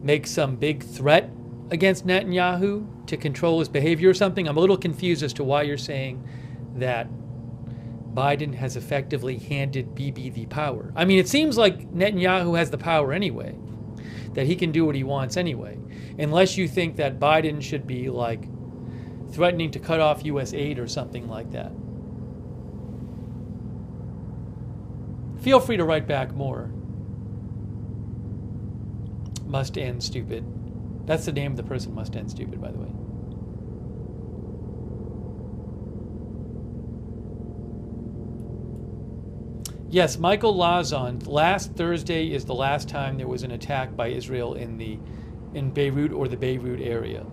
make some big threat against Netanyahu to control his behavior or something? I'm a little confused as to why you're saying that Biden has effectively handed Bibi the power. I mean, it seems like Netanyahu has the power anyway, that he can do what he wants anyway, unless you think that Biden should be like threatening to cut off U.S. aid or something like that. Feel free to write back more. Must End Stupid. That's the name of the person, Must End Stupid, by the way. Yes, Michael Lazon. Last Thursday is the last time there was an attack by Israel in Beirut or the Beirut area.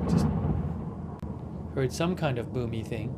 Just heard some kind of boomy thing.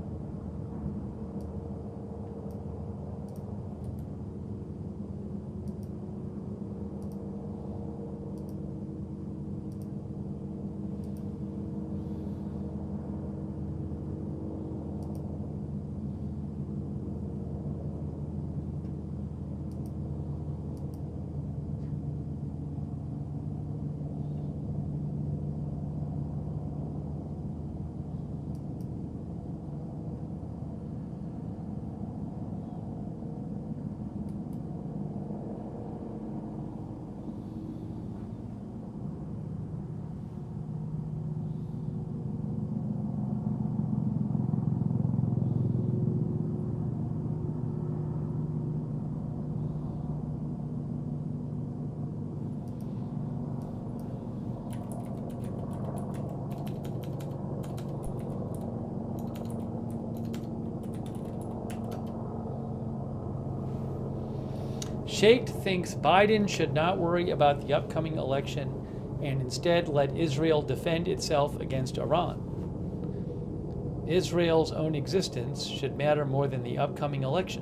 Sheikh thinks Biden should not worry about the upcoming election and instead let Israel defend itself against Iran. Israel's own existence should matter more than the upcoming election.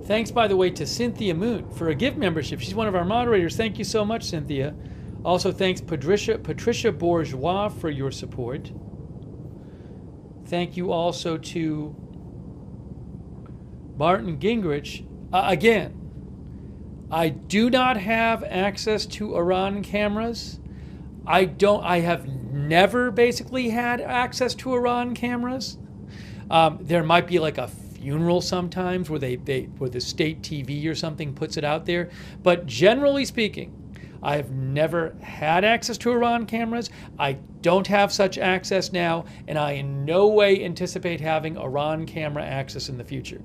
Thanks, by the way, to Cynthia Moon for a gift membership. She's one of our moderators. Thank you so much, Cynthia. Also, thanks Patricia Bourgeois for your support. Thank you also to Martin Gingrich. Again, I do not have access to Iran cameras. I have never basically had access to Iran cameras. There might be like a funeral sometimes where where the state TV or something puts it out there. But generally speaking, I have never had access to Iran cameras. I don't have such access now, and I in no way anticipate having Iran camera access in the future.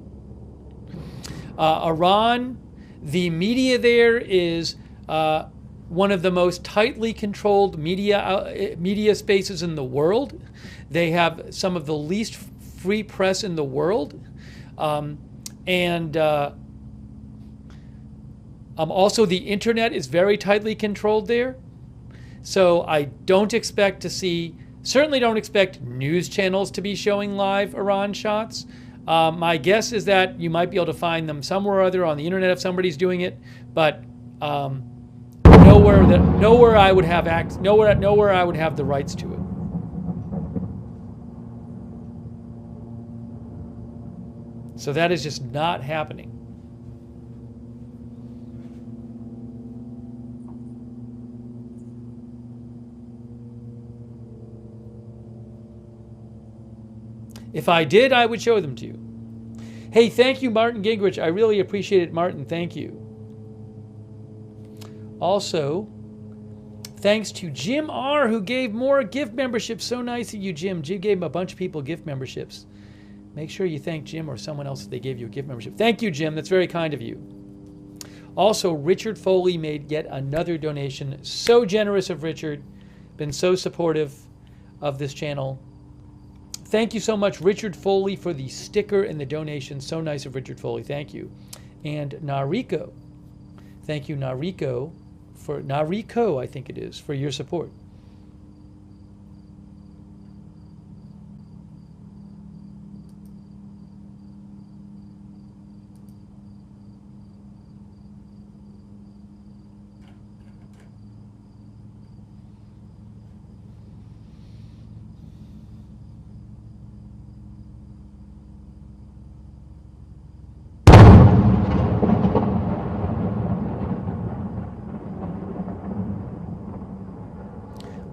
Iran, the media there is one of the most tightly controlled media spaces in the world. They have some of the least free press in the world. Also, the internet is very tightly controlled there. So I don't expect to see, certainly don't expect news channels to be showing live Iran shots. My guess is that you might be able to find them somewhere or other on the internet if somebody's doing it, but nowhere I would have nowhere I would have the rights to it. So that is just not happening. If I did, I would show them to you. Hey, thank you, Martin Gingrich. I really appreciate it, Martin. Thank you. Also, thanks to Jim R., who gave more gift memberships. So nice of you, Jim. Jim gave a bunch of people gift memberships. Make sure you thank Jim or someone else if they gave you a gift membership. Thank you, Jim. That's very kind of you. Also, Richard Foley made yet another donation. So generous of Richard. Been so supportive of this channel. Thank you so much, Richard Foley, for the sticker and the donation. So nice of Richard Foley. Thank you. And Nariko. Thank you, Nariko, I think it is, for your support.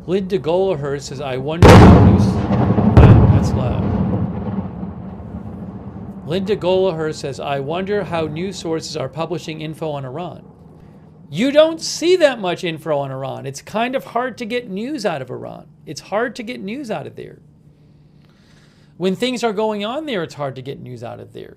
Linda Gollaher says, I wonder how news... Wow, that's loud. Linda Golaher says, I wonder how news sources are publishing info on Iran. You don't see that much info on Iran. It's kind of hard to get news out of Iran. It's hard to get news out of there. When things are going on there, it's hard to get news out of there.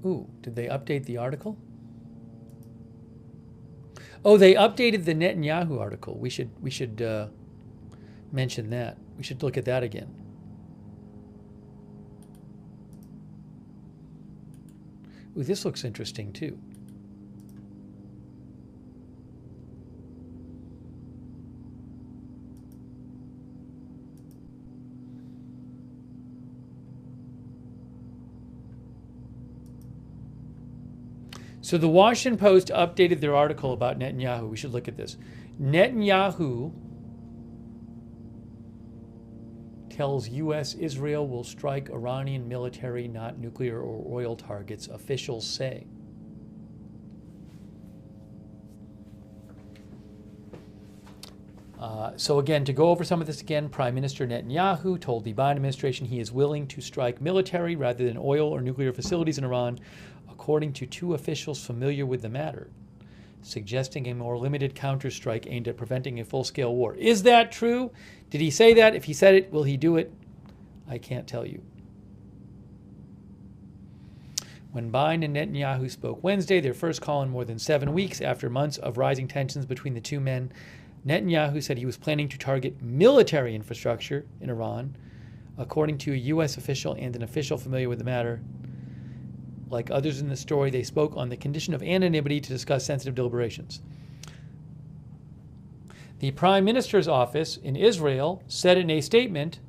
Ooh, did they update the article? Oh, they updated the Netanyahu article. We should mention that. We should look at that again. Ooh, this looks interesting too. So the Washington Post updated their article about Netanyahu. We should look at this. Netanyahu tells U.S. Israel will strike Iranian military, not nuclear or oil targets, officials say. So again, to go over some of this again, Prime Minister Netanyahu told the Biden administration he is willing to strike military rather than oil or nuclear facilities in Iran, according to two officials familiar with the matter, suggesting a more limited counterstrike aimed at preventing a full-scale war. Is that true? Did he say that? If he said it, will he do it? I can't tell you. When Biden and Netanyahu spoke Wednesday, their first call in more than 7 weeks after months of rising tensions between the two men, Netanyahu said he was planning to target military infrastructure in Iran, according to a U.S. official and an official familiar with the matter. Like others in the story, they spoke on the condition of anonymity to discuss sensitive deliberations. The Prime Minister's office in Israel said in a statement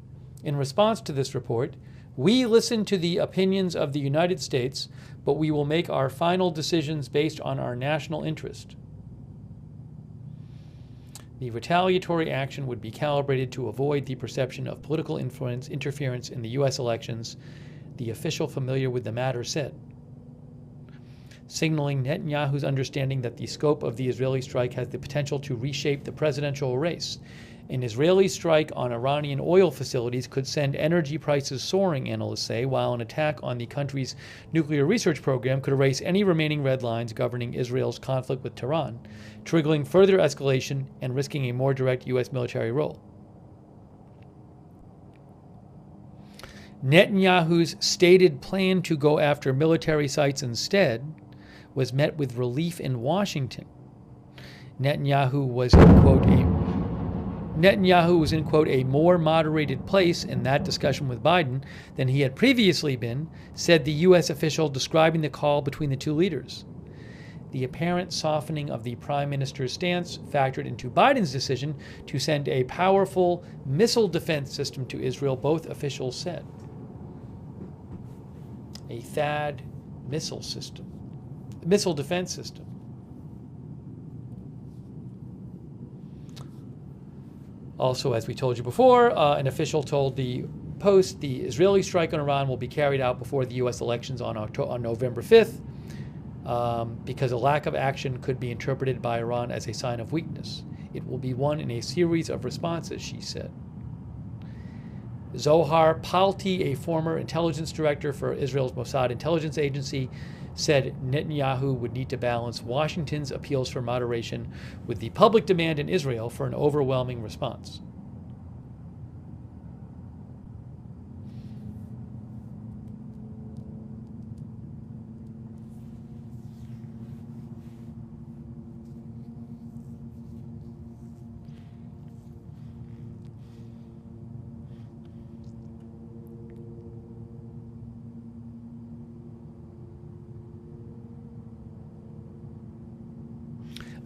in response to this report, "We listen to the opinions of the United States, but we will make our final decisions based on our national interest." The retaliatory action would be calibrated to avoid the perception of political interference in the U.S. elections, the official familiar with the matter said, signaling Netanyahu's understanding that the scope of the Israeli strike has the potential to reshape the presidential race. An Israeli strike on Iranian oil facilities could send energy prices soaring, analysts say, while an attack on the country's nuclear research program could erase any remaining red lines governing Israel's conflict with Tehran, triggering further escalation and risking a more direct U.S. military role. Netanyahu's stated plan to go after military sites instead was met with relief in Washington. Netanyahu was in, quote, a more moderated place in that discussion with Biden than he had previously been, said the U.S. official describing the call between the two leaders. The apparent softening of the prime minister's stance factored into Biden's decision to send a powerful missile defense system to Israel, both officials said. A THAAD missile defense system. Also, as we told you before, an official told the Post the Israeli strike on Iran will be carried out before the U.S. elections on November 5th because a lack of action could be interpreted by Iran as a sign of weakness. It will be one in a series of responses, she said. Zohar Palti, a former intelligence director for Israel's Mossad intelligence agency, said Netanyahu would need to balance Washington's appeals for moderation with the public demand in Israel for an overwhelming response.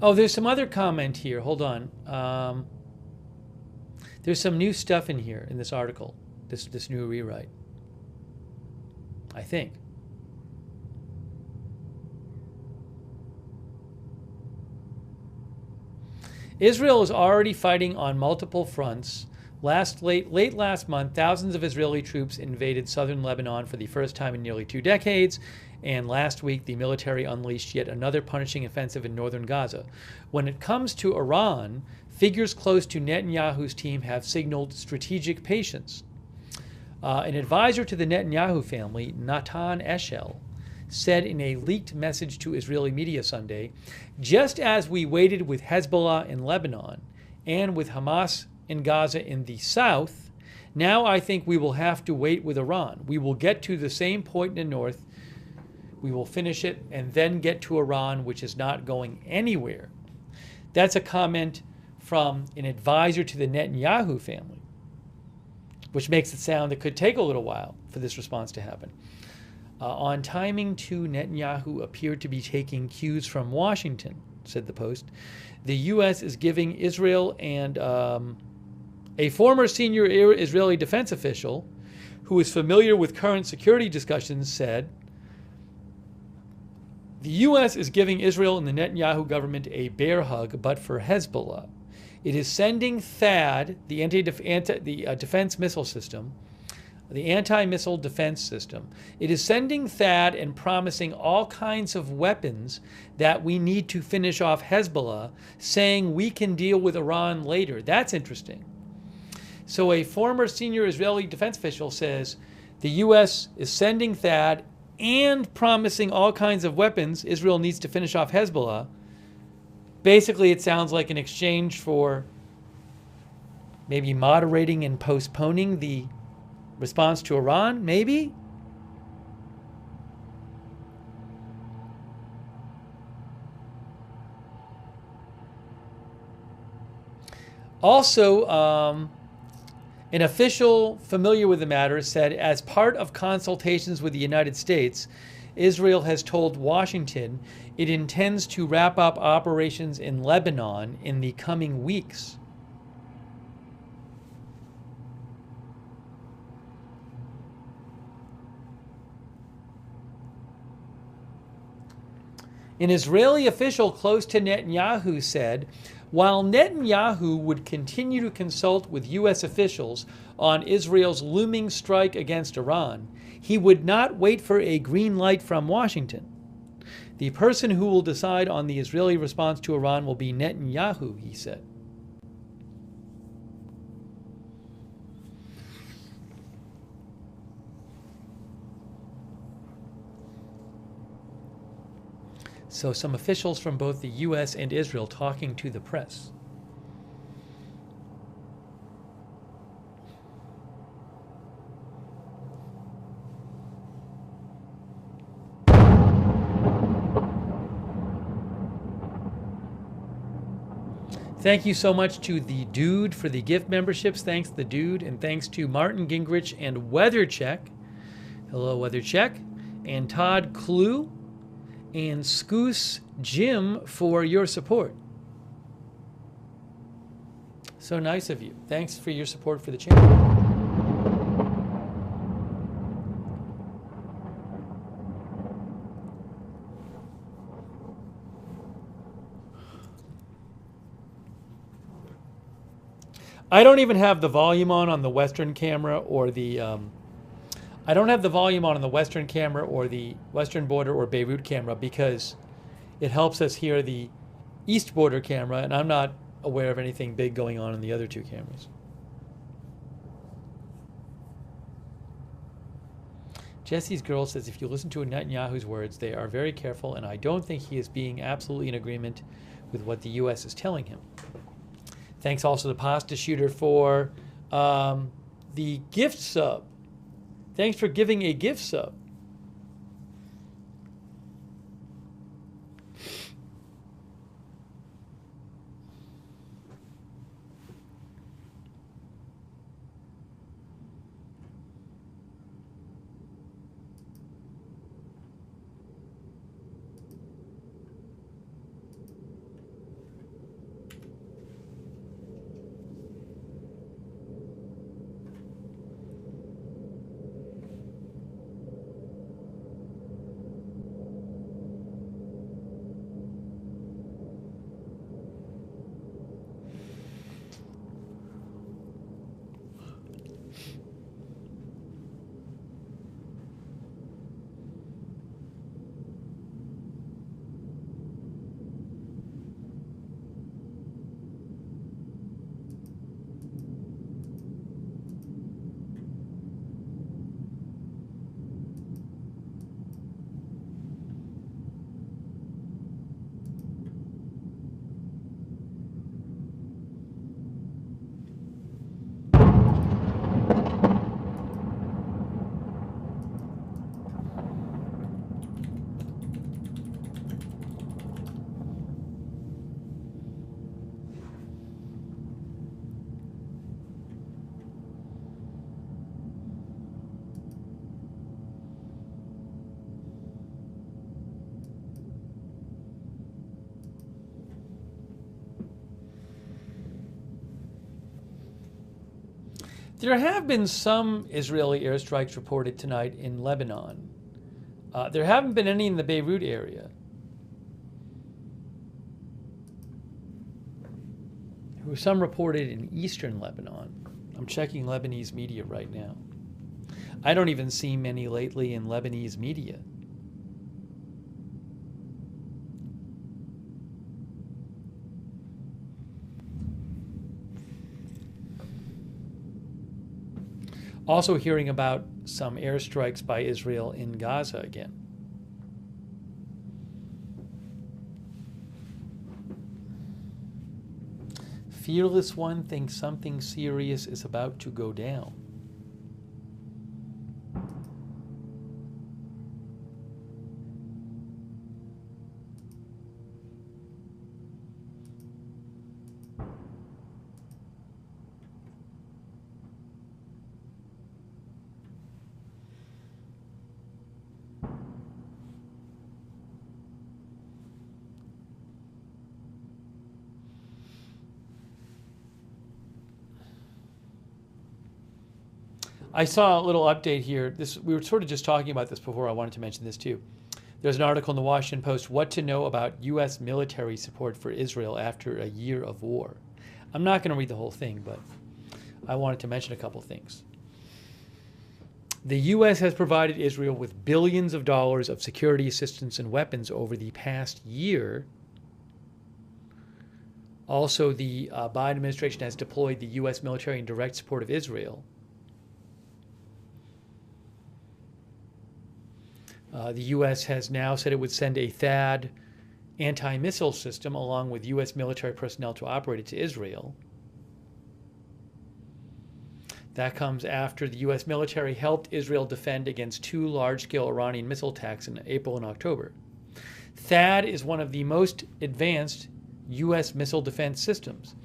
Oh, there's some other comment here. Hold on. There's some new stuff in here in this article, this new rewrite, I think. Israel is already fighting on multiple fronts. Late last month, thousands of Israeli troops invaded southern Lebanon for the first time in nearly 2 decades, and last week the military unleashed yet another punishing offensive in northern Gaza. When it comes to Iran, figures close to Netanyahu's team have signaled strategic patience. An advisor to the Netanyahu family, Natan Eshel, said in a leaked message to Israeli media Sunday, just as we waited with Hezbollah in Lebanon and with Hamas in Gaza in the south, now I think we will have to wait with Iran. We will get to the same point in the north, we will finish it, and then get to Iran, which is not going anywhere. That's a comment from an advisor to the Netanyahu family, which makes it sound it could take a little while for this response to happen. On timing, too, Netanyahu appeared to be taking cues from Washington, said the Post. The U.S. is giving Israel, and a former senior Israeli defense official who is familiar with current security discussions said, the U.S. is giving Israel and the Netanyahu government a bear hug, but for Hezbollah. It is sending THAAD, the defense missile system, the anti-missile defense system. It is sending THAAD and promising all kinds of weapons that we need to finish off Hezbollah, saying we can deal with Iran later. That's interesting. So a former senior Israeli defense official says the U.S. is sending THAAD and promising all kinds of weapons. Israel needs to finish off Hezbollah. Basically, it sounds like an exchange for maybe moderating and postponing the response to Iran, maybe? Also, an official familiar with the matter said, as part of consultations with the United States, Israel has told Washington it intends to wrap up operations in Lebanon in the coming weeks. An Israeli official close to Netanyahu said, while Netanyahu would continue to consult with U.S. officials on Israel's looming strike against Iran, he would not wait for a green light from Washington. The person who will decide on the Israeli response to Iran will be Netanyahu, he said. So some officials from both the U.S. and Israel talking to the press. Thank you so much to the Dude for the gift memberships. Thanks, the Dude, and thanks to Martin Gingrich and WeatherCheck. Hello, WeatherCheck. And Todd Clue and Scoose Jim for your support. So nice of you. Thanks for your support for the channel. I don't even have the volume on the Western camera or the I don't have the volume on the Western camera or the Western border or Beirut camera because it helps us hear the East border camera, and I'm not aware of anything big going on in the other two cameras. Jesse's girl says, if you listen to Netanyahu's words, they are very careful, and I don't think he is being absolutely in agreement with what the U.S. is telling him. Thanks also to Pasta Shooter for the gift sub. Thanks for giving a gift sub. There have been some Israeli airstrikes reported tonight in Lebanon. There haven't been any in the Beirut area. There were some reported in eastern Lebanon. I'm checking Lebanese media right now. I don't even see many lately in Lebanese media. Also hearing about some airstrikes by Israel in Gaza again. Fearless One thinks something serious is about to go down. I saw a little update here. We were sort of just talking about this before. I wanted to mention this too. There's an article in the Washington Post, What to Know About U.S. Military Support for Israel After a Year of War. I'm not going to read the whole thing, but I wanted to mention a couple things. The U.S. has provided Israel with billions of dollars of security assistance and weapons over the past year. Also, the Biden administration has deployed the U.S. military in direct support of Israel. The U.S. has now said it would send a THAAD anti-missile system along with U.S. military personnel to operate it to Israel. That comes after the U.S. military helped Israel defend against 2 large-scale Iranian missile attacks in April and October. THAAD is one of the most advanced U.S. missile defense systems.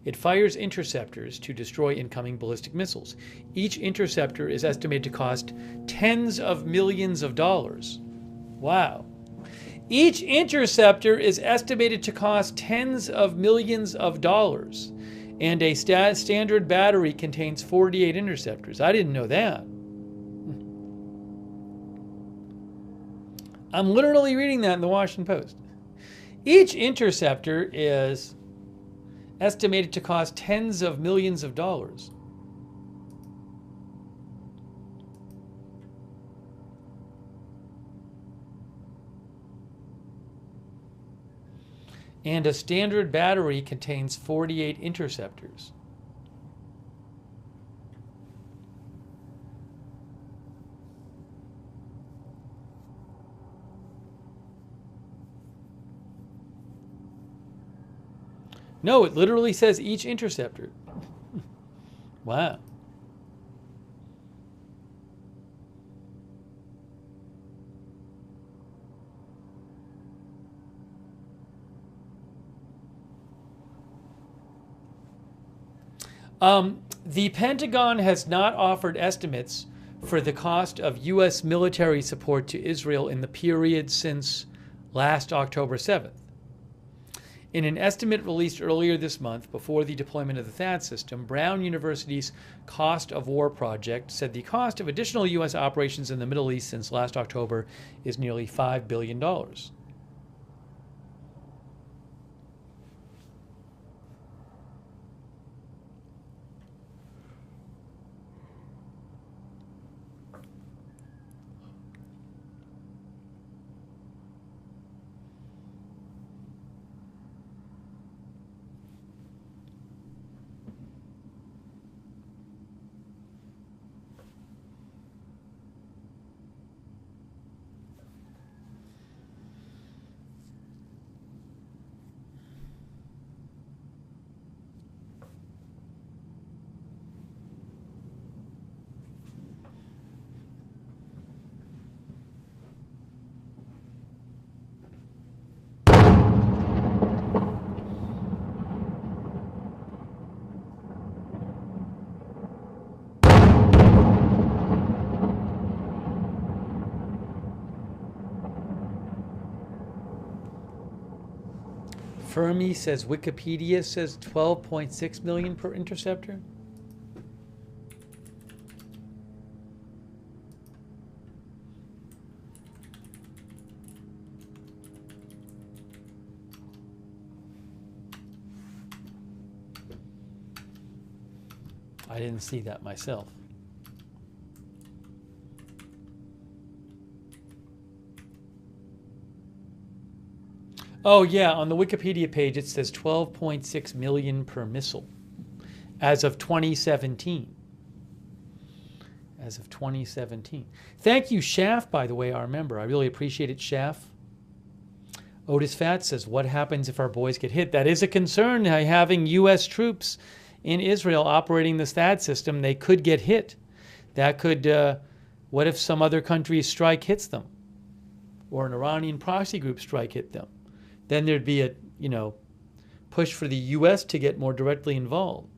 It fires interceptors to destroy incoming ballistic missiles. Each interceptor is estimated to cost tens of millions of dollars. Wow. Each interceptor is estimated to cost tens of millions of dollars. And a standard battery contains 48 interceptors. I didn't know that. I'm literally reading that in the Washington Post. Each interceptor is estimated to cost tens of millions of dollars. And a standard battery contains 48 interceptors. No, it literally says each interceptor. Wow. The Pentagon has not offered estimates for the cost of U.S. military support to Israel in the period since last October 7th. In an estimate released earlier this month before the deployment of the THAAD system, Brown University's Cost of War project said the cost of additional U.S. operations in the Middle East since last October is nearly $5 billion. Fermi says Wikipedia says 12.6 million per interceptor. I didn't see that myself. Oh, yeah, on the Wikipedia page it says 12.6 million per missile as of 2017. As of 2017. Thank you, Shaft, by the way, our member. I really appreciate it, Shaft. Otis Fat says, what happens if our boys get hit? That is a concern, having U.S. troops in Israel operating the THAAD system. They could get hit. That could, what if some other country's strike hits them? Or an Iranian proxy group strike hit them? Then there'd be a, push for the U.S. to get more directly involved.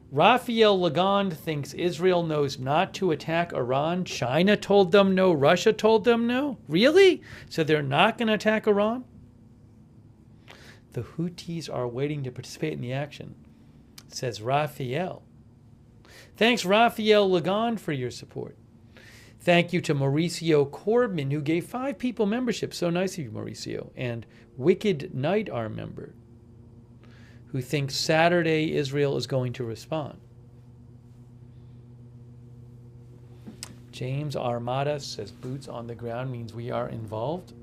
Raphael Legond thinks Israel knows not to attack Iran. China told them no. Russia told them no. Really? So they're not going to attack Iran? The Houthis are waiting to participate in the action, says Raphael. Thanks, Raphael Legond, for your support. Thank you to Mauricio Corbin, who gave 5 people membership. So nice of you, Mauricio. And Wicked Knight, our member, who thinks Saturday Israel is going to respond. James Armada says boots on the ground means we are involved.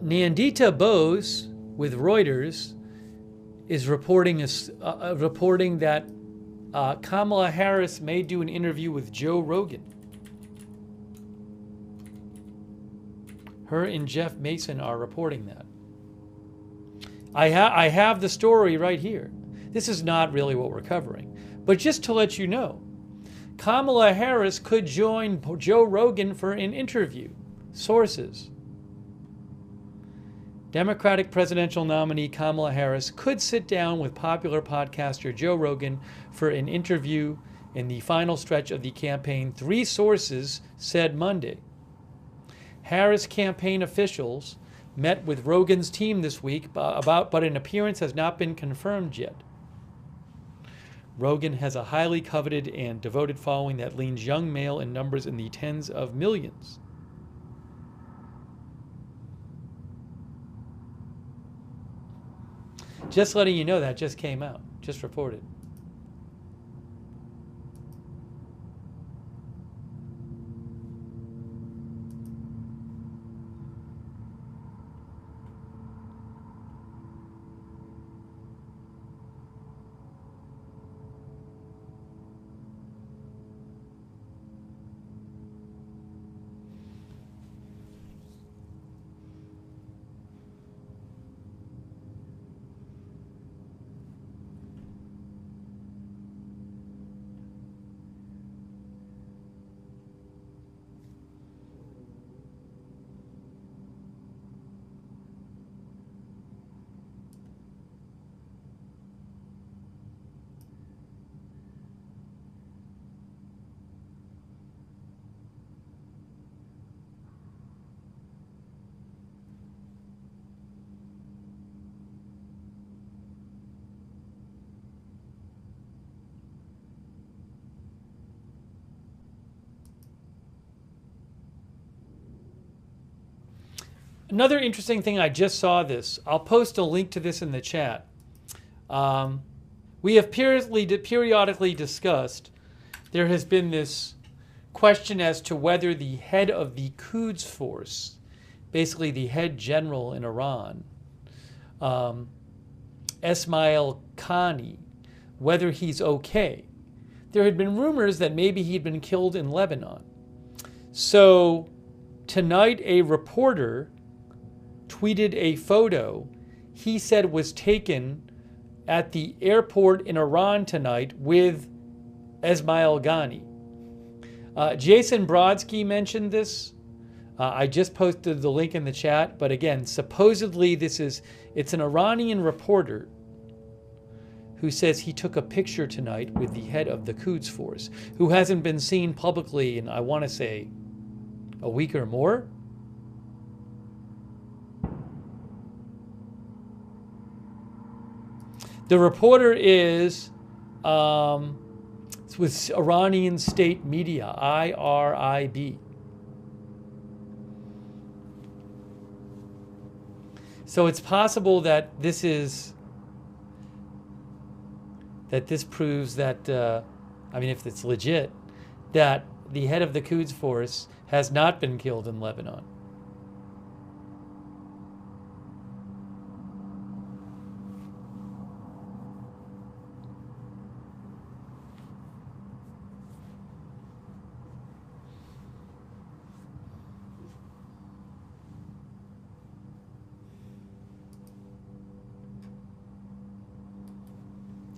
Nandita Bose with Reuters is reporting that Kamala Harris may do an interview with Joe Rogan. Her and Jeff Mason are reporting that. I have the story right here. This is not really what we're covering, but just to let you know, Kamala Harris could join Joe Rogan for an interview. Sources. Democratic presidential nominee Kamala Harris could sit down with popular podcaster Joe Rogan for an interview in the final stretch of the campaign, 3 sources said Monday. Harris campaign officials met with Rogan's team this week, but an appearance has not been confirmed yet. Rogan has a highly coveted and devoted following that leans young male in numbers in the tens of millions. Just letting you know that just came out, just reported. Another interesting thing, I just saw this. I'll post a link to this in the chat. We have periodically discussed, there has been this question as to whether the head of the Quds force, basically the head general in Iran, Esmail Khani, whether he's okay. There had been rumors that maybe he'd been killed in Lebanon. So tonight a reporter tweeted a photo he said was taken at the airport in Iran tonight with Esmail Ghani. Jason Brodsky mentioned this. I just posted the link in the chat, but again, supposedly it's an Iranian reporter who says he took a picture tonight with the head of the Quds Force, who hasn't been seen publicly in, I want to say, a week or more. The reporter is it's with Iranian state media, IRIB. So it's possible that this proves that, I mean, if it's legit, that the head of the Quds Force has not been killed in Lebanon.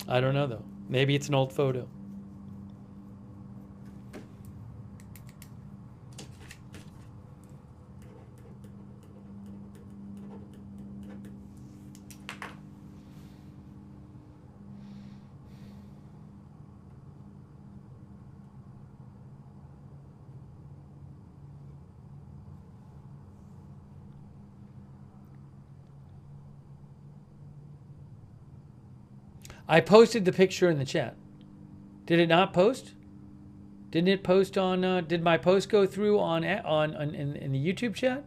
I don't know, though. Maybe it's an old photo. I posted the picture in the chat. Did it not post? Didn't it post on? Did my post go through in the YouTube chat?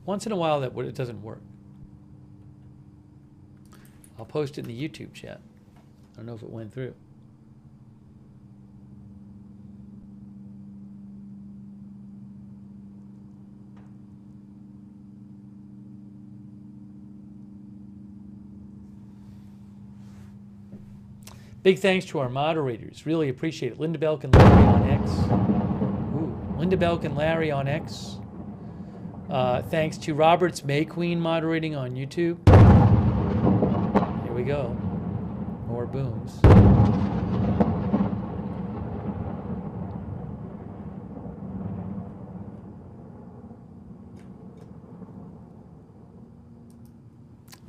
Once in a while, it doesn't work. I'll post it in the YouTube chat. I don't know if it went through. Big thanks to our moderators. Really appreciate it. Linda Belk and Larry on X. Ooh, Linda Belk and Larry on X. Thanks to Robert's May Queen moderating on YouTube. Here we go. More booms.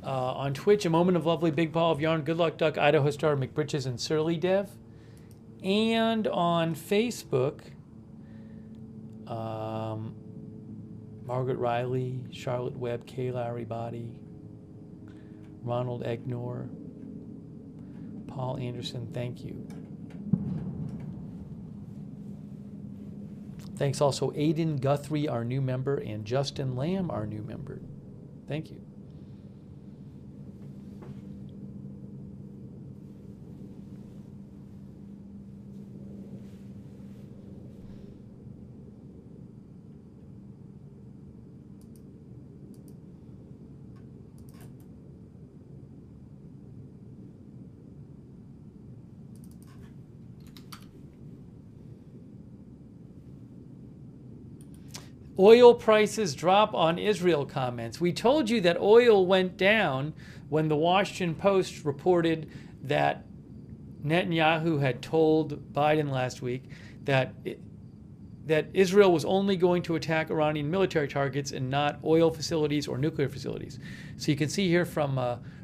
On Twitch, A Moment of Lovely, Big Ball of Yarn, Good Luck Duck, Idaho Star, McBritches, and Surly Dev. And on Facebook, Margaret Riley, Charlotte Webb, Kay Larry Body, Ronald Egnor, Paul Anderson, thank you. Thanks also Aiden Guthrie, our new member, and Justin Lamb, our new member. Thank you. Oil prices drop on Israel comments. We told you that oil went down when the Washington Post reported that Netanyahu had told Biden last week that Israel was only going to attack Iranian military targets and not oil facilities or nuclear facilities. So you can see here from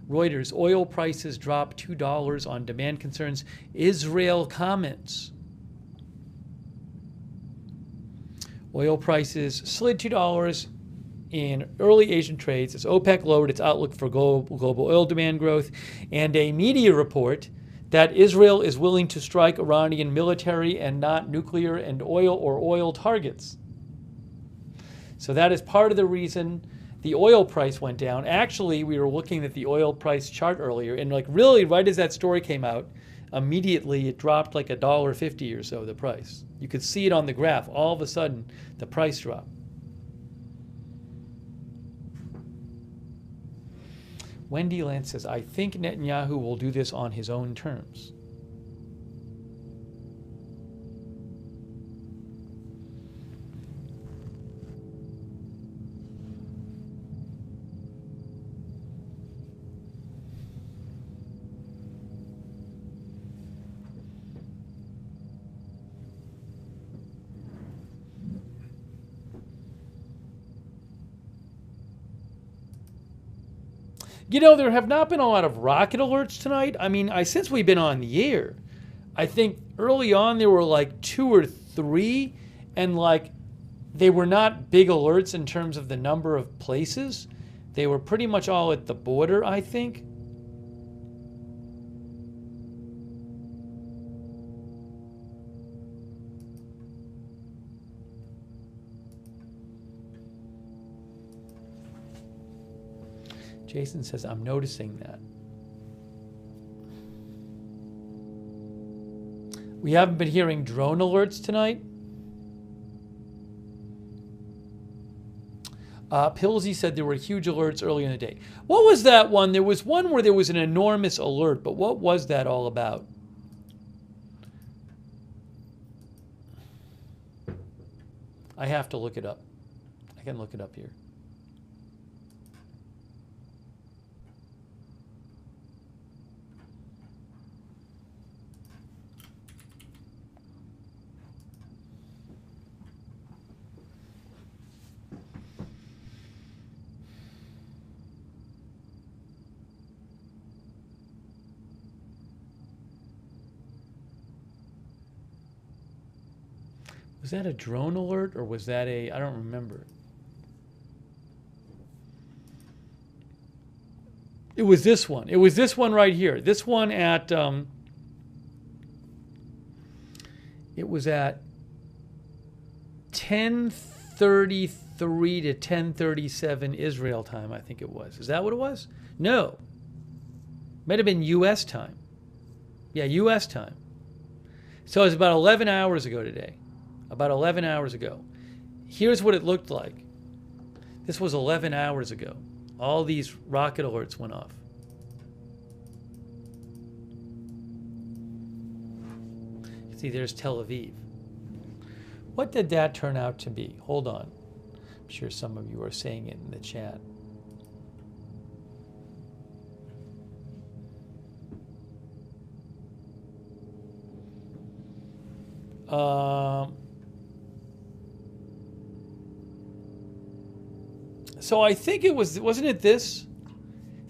Reuters, oil prices dropped $2 on demand concerns. Israel comments. Oil prices slid $2 in early Asian trades as OPEC lowered its outlook for global oil demand growth, and a media report that Israel is willing to strike Iranian military and not nuclear and oil targets. So that is part of the reason the oil price went down. Actually, we were looking at the oil price chart earlier, and really right as that story came out, immediately it dropped like $1.50 or so, the price. You could see it on the graph. All of a sudden, the price dropped. Wendy Lance says, I think Netanyahu will do this on his own terms. You know, there have not been a lot of rocket alerts tonight. I mean, since we've been on the air, I think early on there were like 2 or 3, and like they were not big alerts in terms of the number of places. They were pretty much all at the border, I think. Jason says, I'm noticing that. We haven't been hearing drone alerts tonight. Pilsy said there were huge alerts early in the day. What was that one? There was one where there was an enormous alert, but what was that all about? I have to look it up. I can look it up here. Was that a drone alert or was that a, I don't remember. It was this one. It was this one right here. This one at, it was at 10:33 to 10:37 Israel time, I think it was. Is that what it was? No. Might have been U.S. time. Yeah, U.S. time. So it was about 11 hours ago today. About 11 hours ago. Here's what it looked like. This was 11 hours ago. All these rocket alerts went off. See, there's Tel Aviv. What did that turn out to be? Hold on. I'm sure some of you are saying it in the chat. So I think it was, wasn't it this?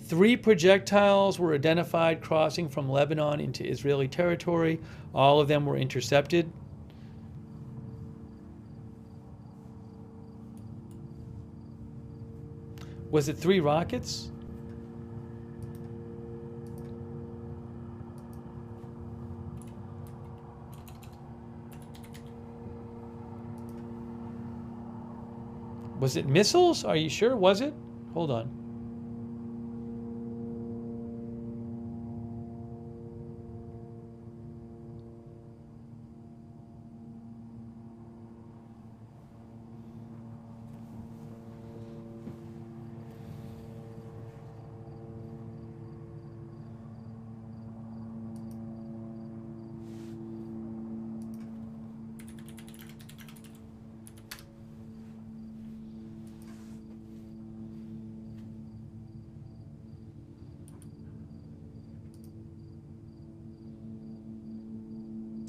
3 projectiles were identified crossing from Lebanon into Israeli territory. All of them were intercepted. Was it 3 rockets? Was it missiles? Are you sure? Was it? Hold on.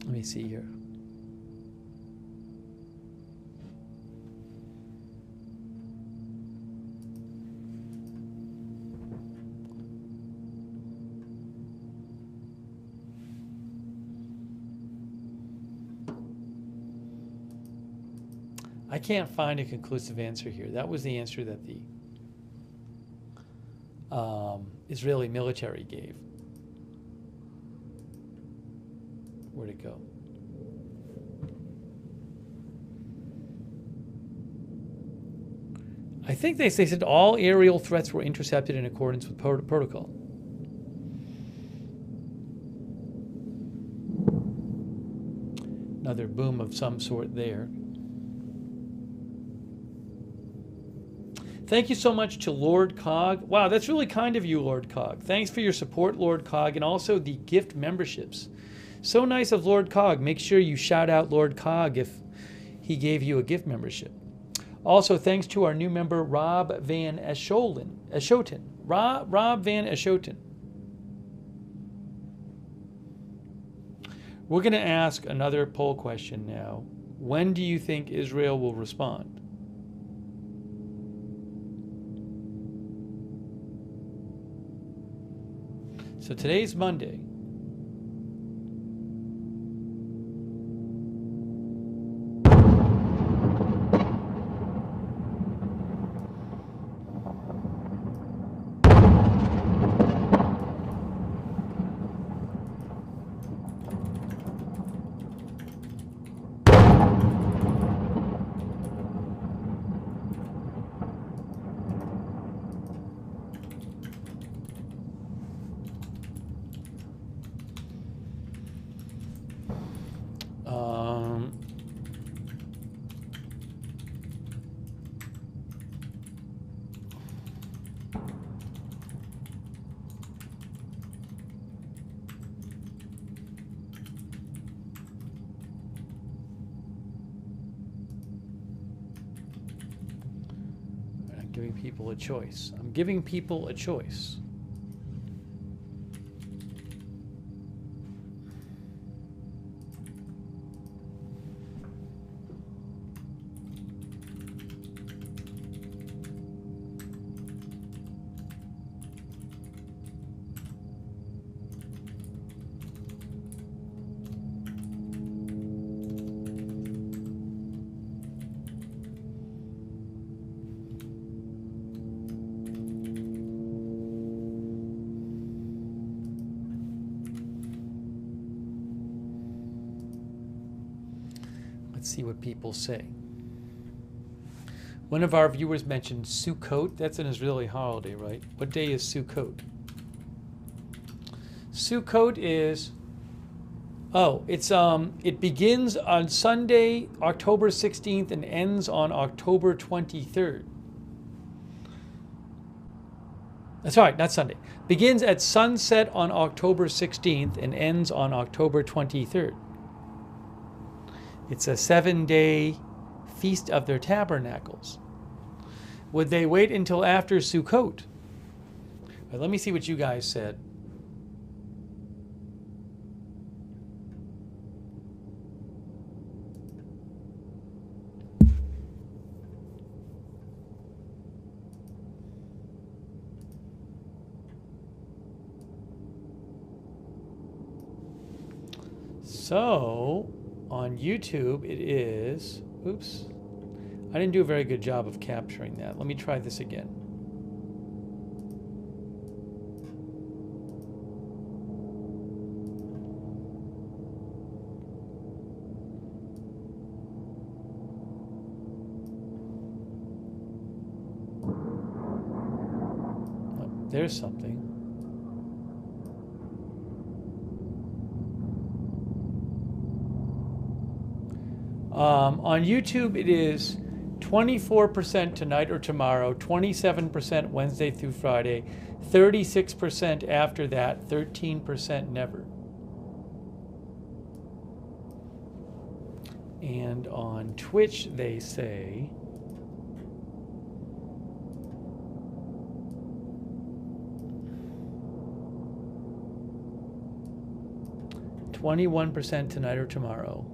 Let me see here. I can't find a conclusive answer here. That was the answer that the Israeli military gave. Where'd it go? I think they said all aerial threats were intercepted in accordance with protocol. Another boom of some sort there. Thank you so much to Lord Cog. Wow, that's really kind of you, Lord Cog. Thanks for your support, Lord Cog, and also the gift memberships. So nice of Lord Cog. Make sure you shout out Lord Cog if he gave you a gift membership. Also, thanks to our new member, Rob Van Aschoten. Rob Van Aschoten. We're going to ask another poll question now. When do you think Israel will respond? – So today's Monday. Giving people a choice. I'm giving people a choice. Let's see what people say. One of our viewers mentioned Sukkot. That's an Israeli holiday, right? What day is Sukkot? Sukkot is, it begins on Sunday, October 16th, and ends on October 23rd. Sorry, not Sunday. Begins at sunset on October 16th and ends on October 23rd. It's a 7-day Feast of their Tabernacles. Would they wait until after Sukkot? Right, let me see what you guys said. So, on YouTube, it is, oops, I didn't do a very good job of capturing that. Let me try this again. Oh, there's something. On YouTube, it is 24% tonight or tomorrow, 27% Wednesday through Friday, 36% after that, 13% never. And on Twitch, they say 21% tonight or tomorrow.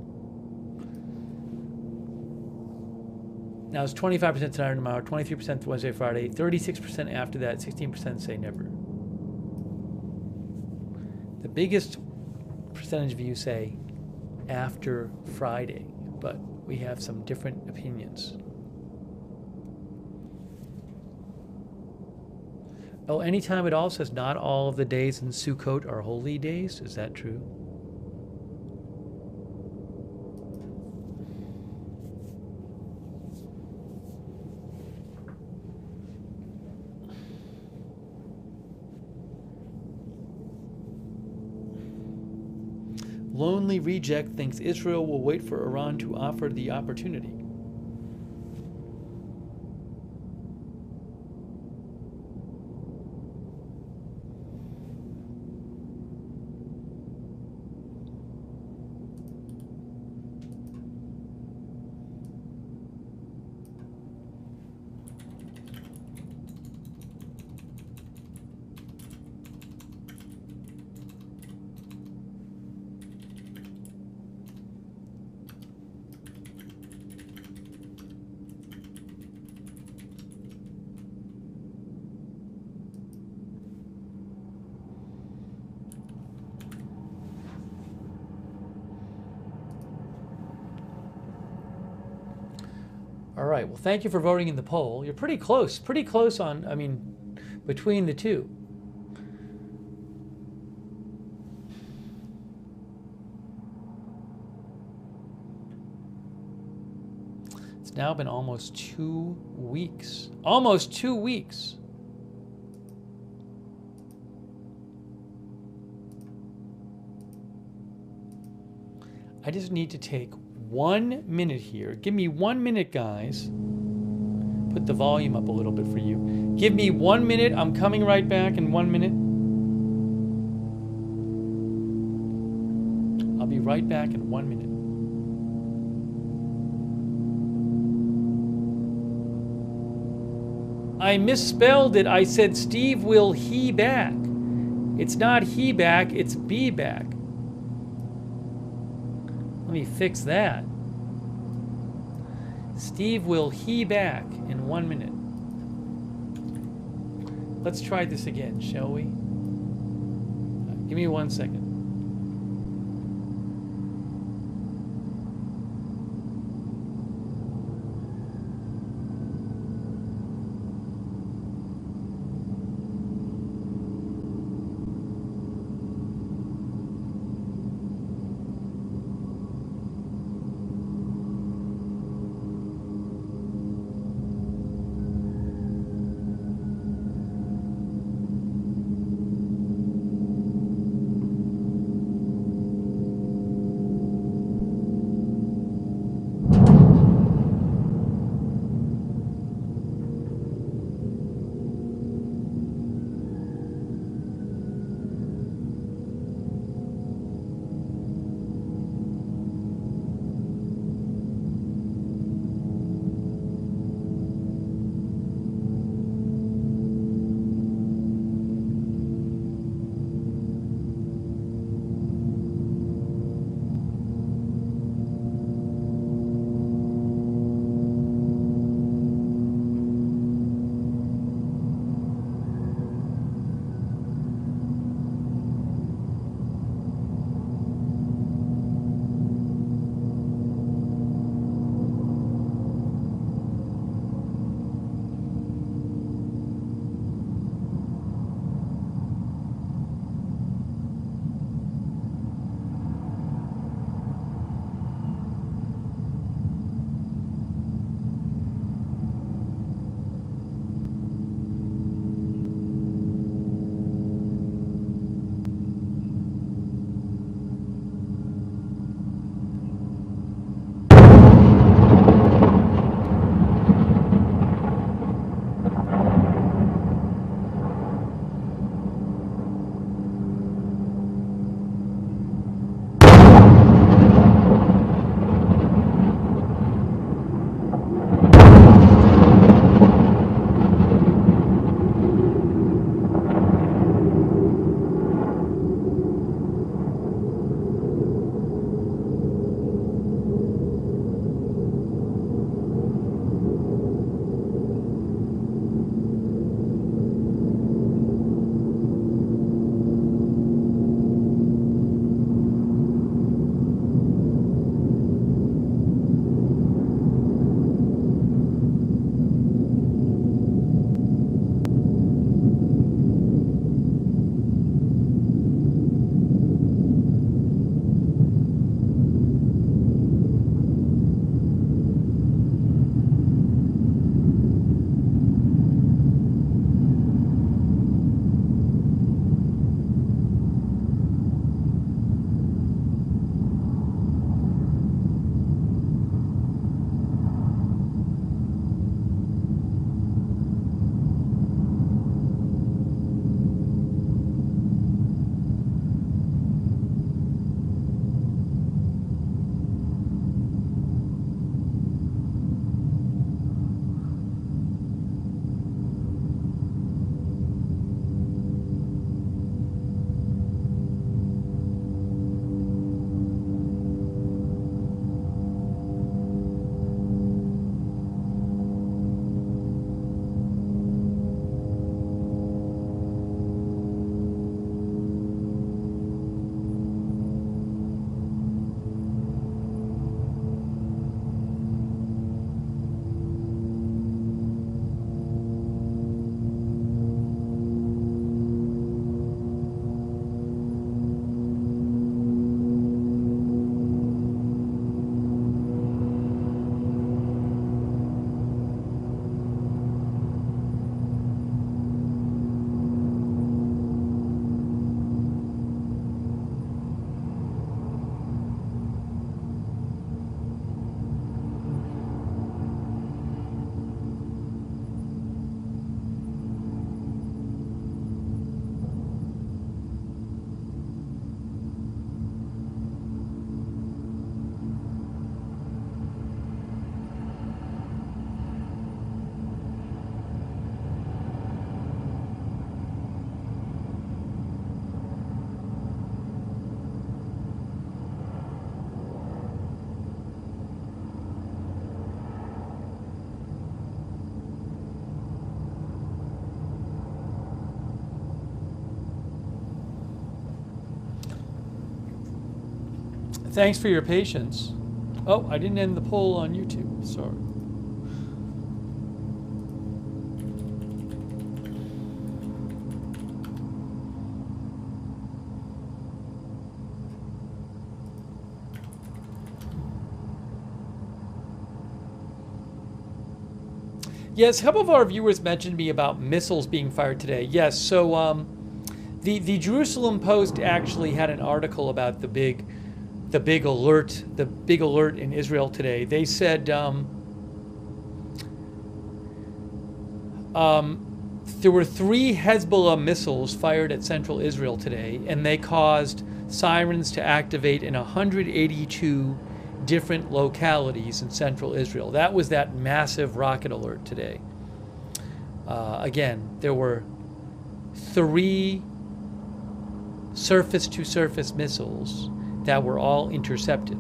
Now it's 25% tonight or tomorrow, 23% Wednesday, Friday, 36% after that, 16% say never. The biggest percentage of you say after Friday, but we have some different opinions. Oh, anytime at all says not all of the days in Sukkot are holy days. Is that true? Lonely Reject thinks Israel will wait for Iran to offer the opportunity. All right. Well, thank you for voting in the poll. You're pretty close on, I mean, between the two. It's now been almost 2 weeks. Almost 2 weeks. I just need to take 1 minute here. Give me 1 minute, guys. Put the volume up a little bit for you. Give me 1 minute. I'm coming right back in 1 minute. I'll be right back in 1 minute. I misspelled it. I said Steve will he back. It's not he back, it's be back. Let me fix that. Steve will he back in 1 minute. Let's try this again, shall we? Give me 1 second. Thanks for your patience. Oh, I didn't end the poll on YouTube. Sorry. Yes, a couple of our viewers mentioned me about missiles being fired today. Yes, so the Jerusalem Post actually had an article about the big alert in Israel today. They said there were 3 Hezbollah missiles fired at central Israel today, and they caused sirens to activate in 182 different localities in central Israel. That was that massive rocket alert today. Again, there were 3 surface-to-surface missiles that were all intercepted.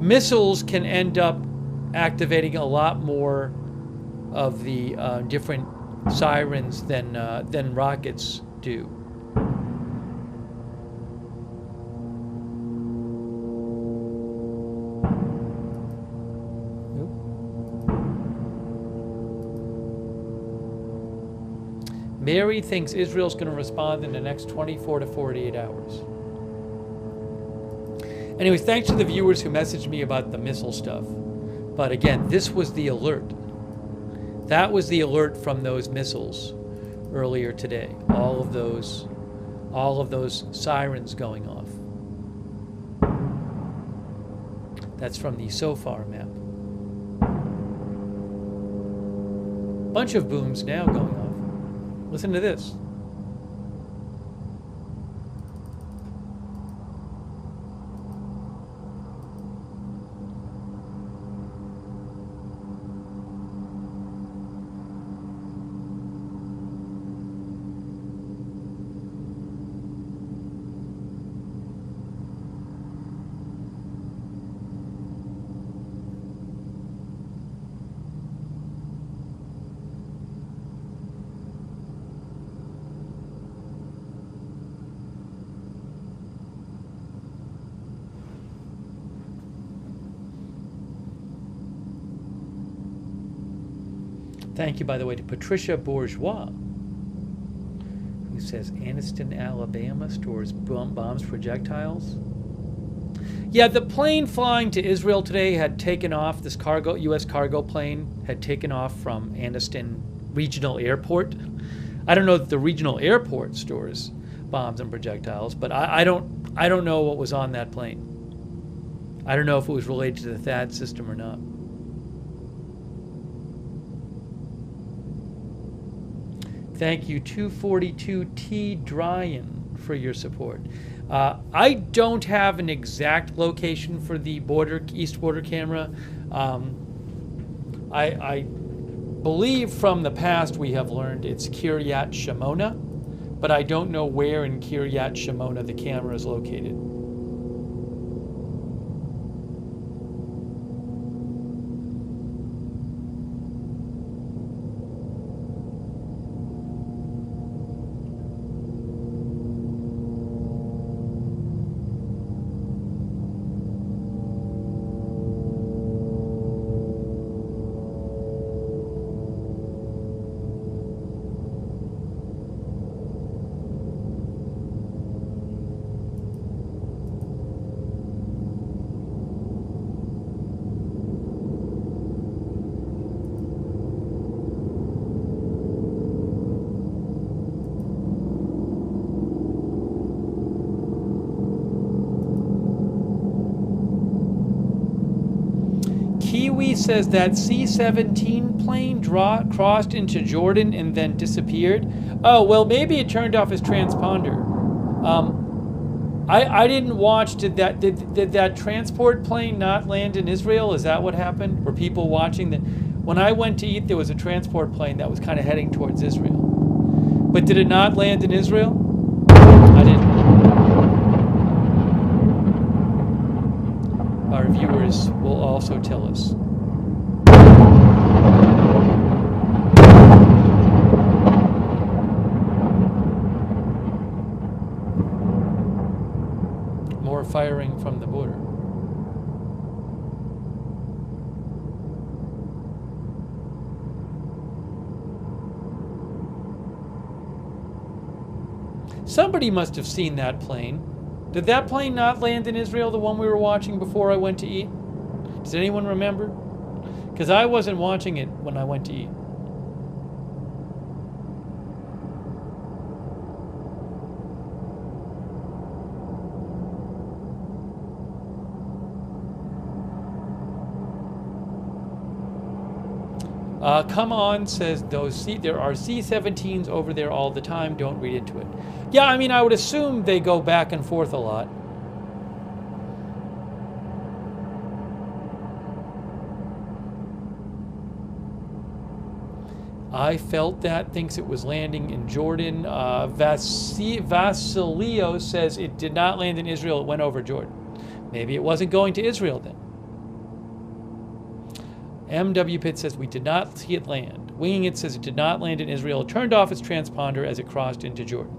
Missiles can end up activating a lot more of the different sirens than rockets do. Mary thinks Israel's going to respond in the next 24 to 48 hours. Anyways, thanks to the viewers who messaged me about the missile stuff. But again, this was the alert. That was the alert from those missiles earlier today. All of those sirens going off. That's from the SOFAR map. Bunch of booms now going off. Listen to this. Thank you, by the way, to Patricia Bourgeois, who says Anniston, Alabama stores bombs, projectiles. Yeah, the plane flying to Israel today had taken off. This U.S. cargo plane had taken off from Anniston Regional Airport. I don't know that the regional airport stores bombs and projectiles, but I don't know what was on that plane. I don't know if it was related to the THAAD system or not. Thank you, 242T Dryan, for your support. I don't have an exact location for the east border camera. I believe from the past we have learned it's Kiryat Shimona, but I don't know where in Kiryat Shimona the camera is located. Kiwi says that C-17 plane crossed into Jordan and then disappeared. Oh, well, maybe it turned off his transponder. I didn't watch. Did that transport plane not land in Israel? Is that what happened? Were people watching that? When I went to eat, there was a transport plane that was kind of heading towards Israel. But did it not land in Israel? I didn't know. Our viewers will also tell us. more firing from the border. Somebody must have seen that plane. Did that plane not land in Israel, the one we were watching before I went to eat? Does anyone remember? Because I wasn't watching it when I went to eat. Come on, says there are C-17s over there all the time. Don't read into it. Yeah, I mean, I would assume they go back and forth a lot. I felt that, thinks it was landing in Jordan. Vasilio says it did not land in Israel, it went over Jordan. Maybe it wasn't going to Israel then. MW Pitt says we did not see it land. Winging It says it did not land in Israel. It turned off its transponder as it crossed into Jordan.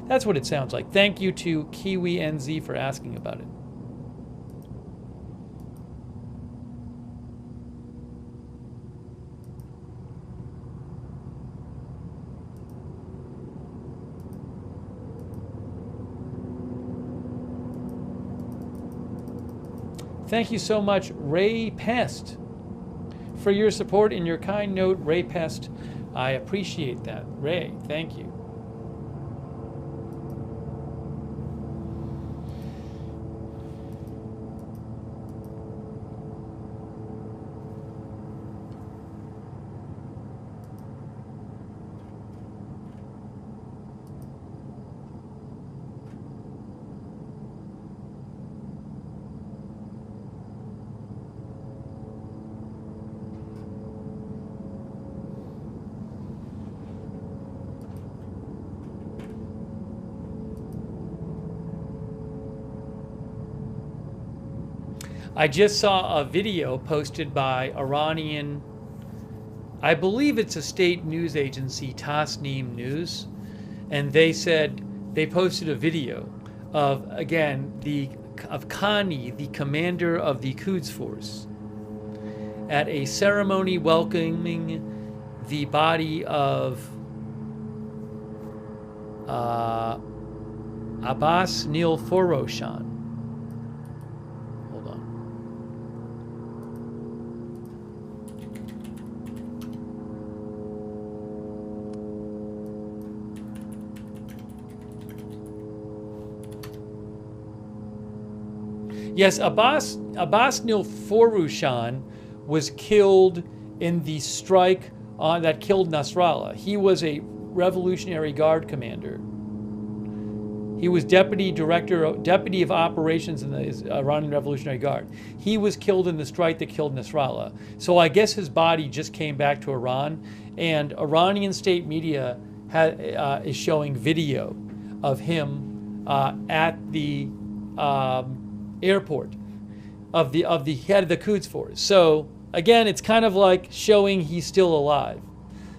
That's what it sounds like. Thank you to Kiwi NZ for asking about it. Thank you so much, Ray Pest, for your support and your kind note, Ray Pest. I appreciate that. Ray, thank you. I just saw a video posted by Iranian, I believe it's a state news agency, Tasnim News, and they said they posted a video of, again, of Khani, the commander of the Quds Force, at a ceremony welcoming the body of Abbas Nil Foroshan. Yes, Abbas Nil Foroshan was killed in the strike that killed Nasrallah. He was a Revolutionary Guard commander. He was deputy of operations in the Iranian Revolutionary Guard. He was killed in the strike that killed Nasrallah. So I guess his body just came back to Iran, and Iranian state media is showing video of him at the airport of the head of the Quds Force. So again, it's kind of like showing he's still alive,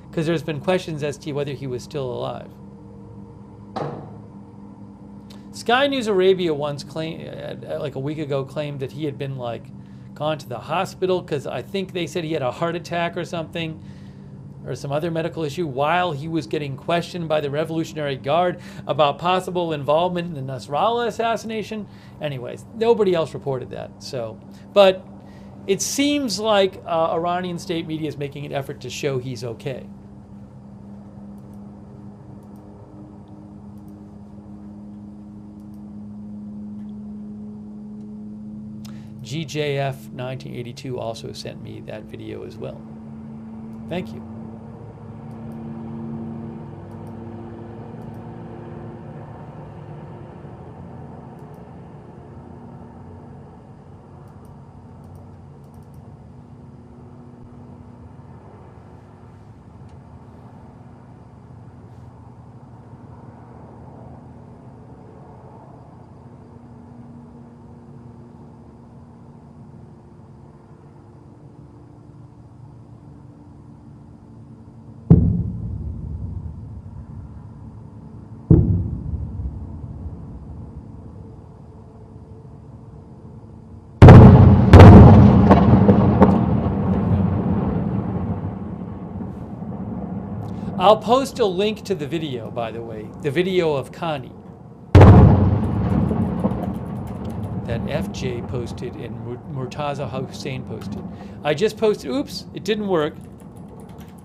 because there's been questions as to whether he was still alive. Sky News Arabia once claimed, like a week ago, claimed that he had been gone to the hospital because I think they said he had a heart attack or something, or some other medical issue, while he was getting questioned by the Revolutionary Guard about possible involvement in the Nasrallah assassination. Anyways, nobody else reported that. So, but it seems like Iranian state media is making an effort to show he's okay. GJF 1982 also sent me that video as well. Thank you. I'll post a link to the video, by the way, the video of Khani that FJ posted and Murtaza Hussein posted. I just posted, oops, it didn't work.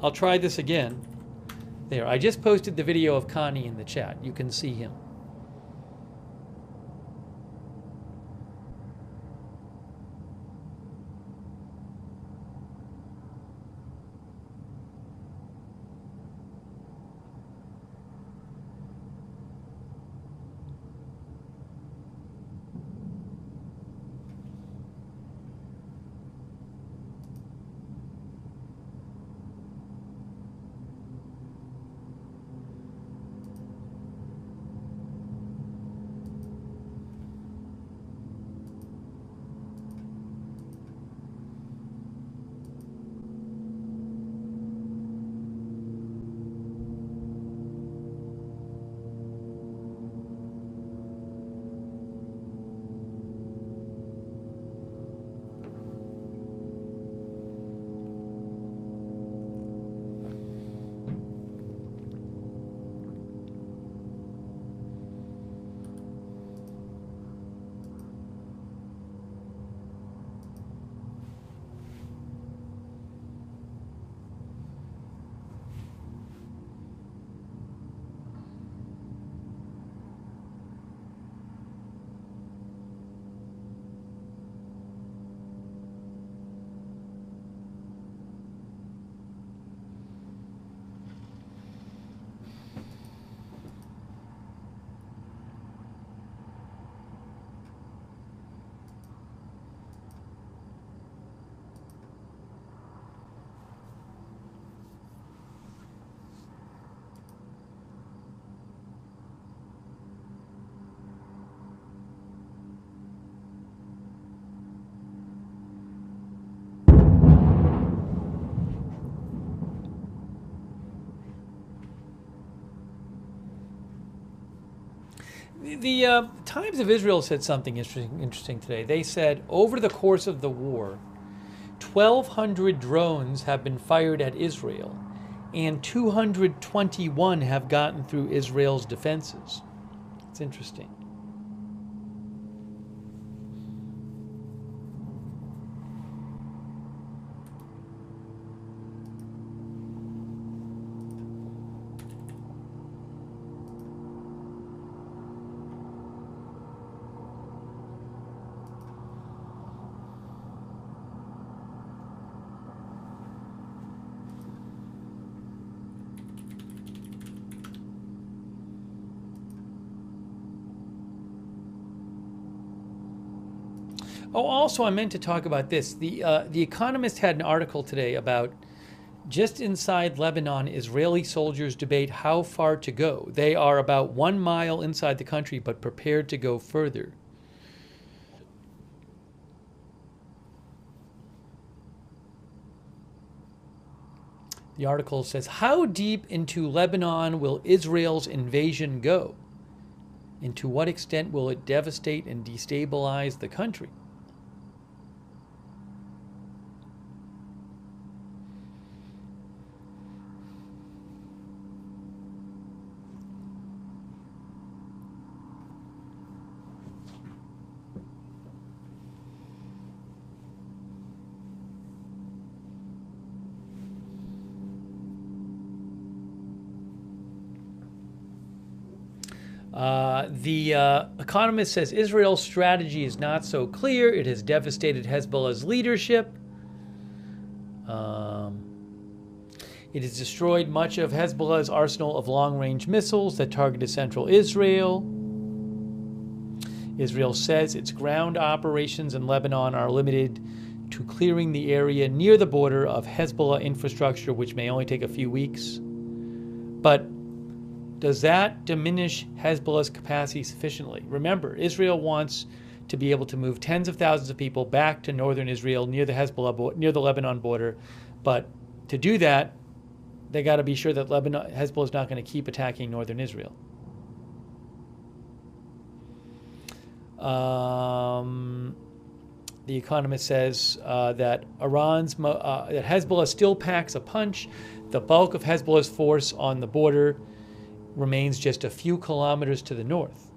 I'll try this again. There, I just posted the video of Khani in the chat. You can see him. The Times of Israel said something interesting today. They said over the course of the war, 1,200 drones have been fired at Israel, and 221 have gotten through Israel's defenses. It's interesting. Oh, also, I meant to talk about this. The Economist had an article today about just inside Lebanon, Israeli soldiers debate how far to go. They are about 1 mile inside the country, but prepared to go further. The article says, how deep into Lebanon will Israel's invasion go? And to what extent will it devastate and destabilize the country? The Economist says Israel's strategy is not so clear. It has devastated Hezbollah's leadership. It has destroyed much of Hezbollah's arsenal of long-range missiles that targeted central Israel. Israel says its ground operations in Lebanon are limited to clearing the area near the border of Hezbollah infrastructure, which may only take a few weeks. But does that diminish Hezbollah's capacity sufficiently? Remember, Israel wants to be able to move tens of thousands of people back to northern Israel near the near the Lebanon border, but to do that, they got to be sure that Hezbollah is not going to keep attacking northern Israel. The Economist says that Hezbollah still packs a punch. the bulk of Hezbollah's force on the border remains just a few kilometers to the north.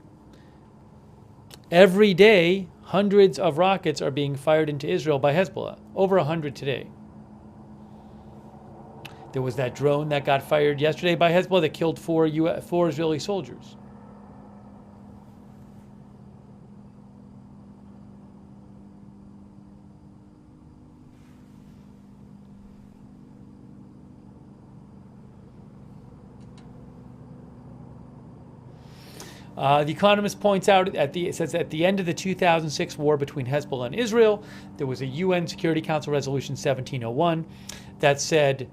Every day, hundreds of rockets are being fired into Israel by Hezbollah. Over 100 today. There was that drone that got fired yesterday by Hezbollah that killed four Israeli soldiers. The Economist points out it says at the end of the 2006 war between Hezbollah and Israel, there was a UN Security Council Resolution 1701 that said,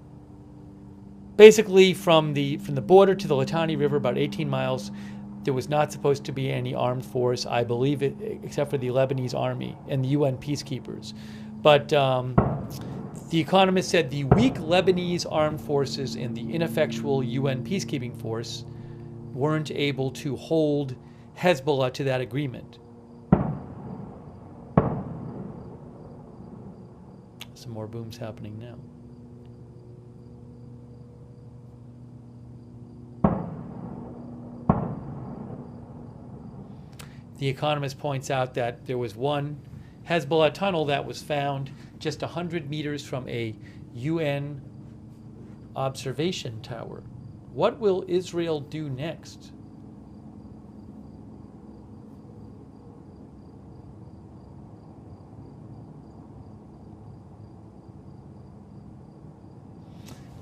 basically from the border to the Litani River, about 18 miles, there was not supposed to be any armed force, I believe, except for the Lebanese army and the UN peacekeepers. But the Economist said the weak Lebanese armed forces and the ineffectual UN peacekeeping force weren't able to hold Hezbollah to that agreement. Some more booms happening now. The Economist points out that there was one Hezbollah tunnel that was found just 100 meters from a UN observation tower. What will Israel do next?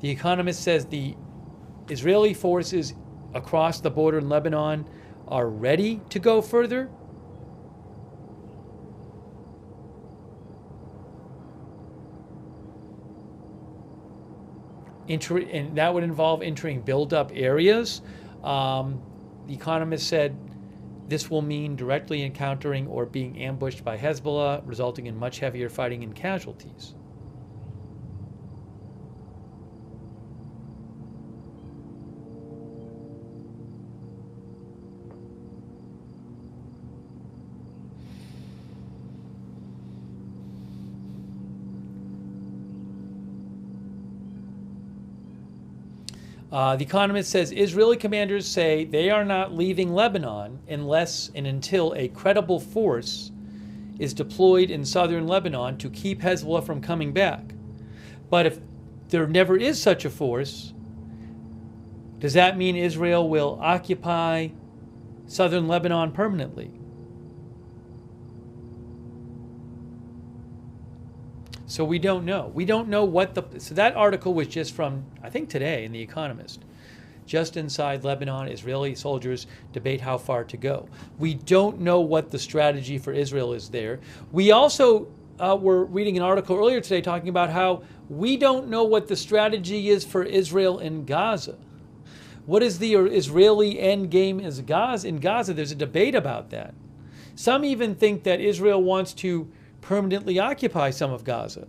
The Economist says the Israeli forces across the border in Lebanon are ready to go further. And that would involve entering build-up areas. The Economist said this will mean directly encountering or being ambushed by Hezbollah, resulting in much heavier fighting and casualties. The Economist says Israeli commanders say they are not leaving Lebanon unless and until a credible force is deployed in southern Lebanon to keep Hezbollah from coming back. But if there never is such a force, does that mean Israel will occupy southern Lebanon permanently? So we don't know. We don't know what so that article was just from, I think today in The Economist. Just inside Lebanon, Israeli soldiers debate how far to go. We don't know what the strategy for Israel is there. We also were reading an article earlier today talking about how we don't know what the strategy is for Israel in Gaza. What is the Israeli end game in Gaza? There's a debate about that. Some even think that Israel wants to permanently occupy some of Gaza.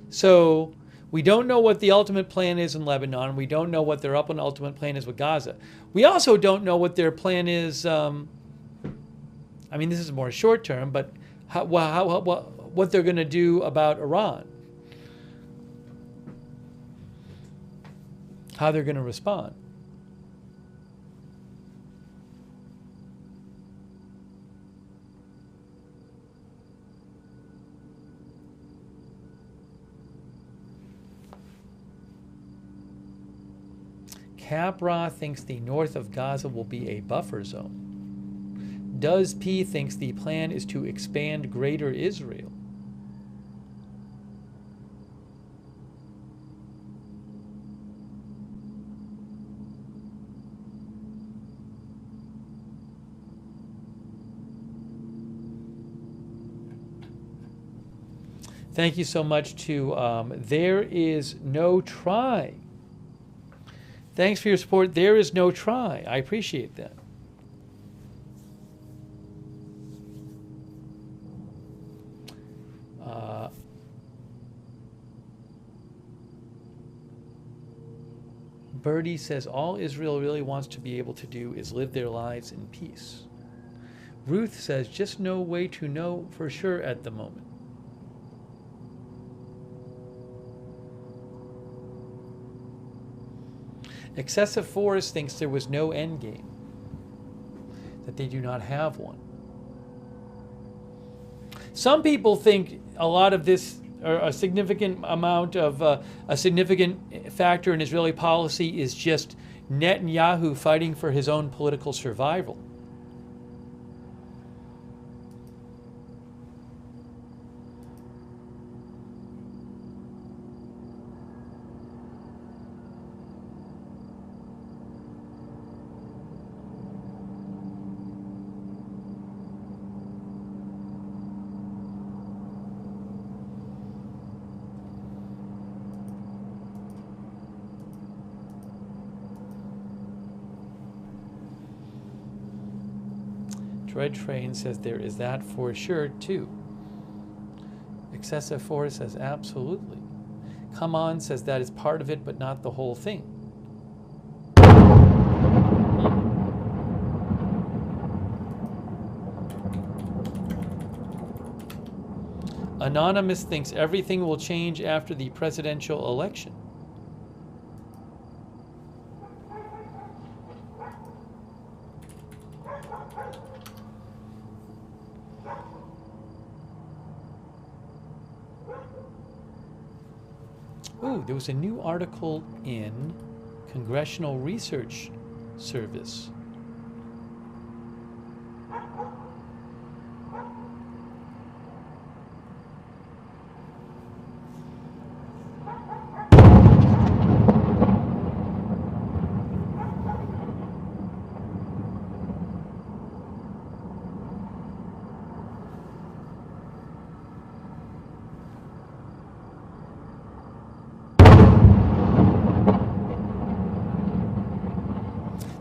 So we don't know what the ultimate plan is in Lebanon. We don't know what their ultimate plan is with Gaza. We also don't know what their plan is. I mean, this is more short term, but what they're going to do about Iran. How they're going to respond. Capra thinks the north of Gaza will be a buffer zone. Does P thinks the plan is to expand greater Israel? Thank you so much to There Is No Try. Thanks for your support. There is no try. I appreciate that. Birdie says all Israel really wants to be able to do is live their lives in peace. Ruth says just no way to know for sure at the moment. Excessive force thinks there was no end game, that they do not have one. Some people think a lot of this, or a significant amount of a significant factor in Israeli policy, is just Netanyahu fighting for his own political survival. Dread Train says there is that for sure too. Excessive force says absolutely. Come On says that is part of it but not the whole thing. Anonymous thinks everything will change after the presidential election. Ooh, there was a new article in Congressional Research Service.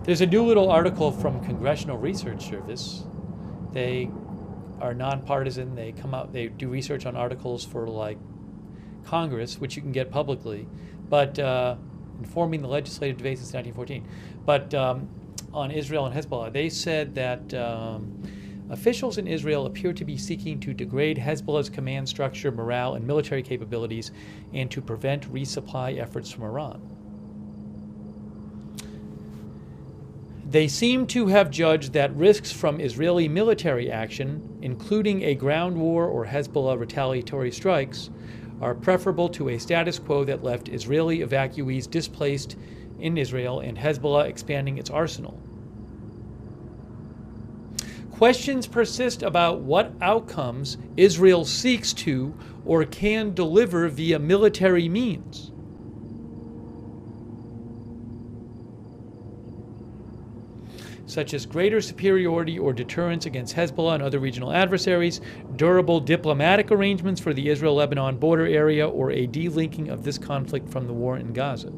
There's a new little article from Congressional Research Service. They are nonpartisan. They come out, they do research on articles for like Congress, which you can get publicly, but informing the legislative debate since 1914. But on Israel and Hezbollah, they said that officials in Israel appear to be seeking to degrade Hezbollah's command structure, morale, and military capabilities, and to prevent resupply efforts from Iran. They seem to have judged that risks from Israeli military action, including a ground war or Hezbollah retaliatory strikes, are preferable to a status quo that left Israeli evacuees displaced in Israel and Hezbollah expanding its arsenal. Questions persist about what outcomes Israel seeks to or can deliver via military means. Such as greater superiority or deterrence against Hezbollah and other regional adversaries, durable diplomatic arrangements for the Israel-Lebanon border area, or a delinking of this conflict from the war in Gaza.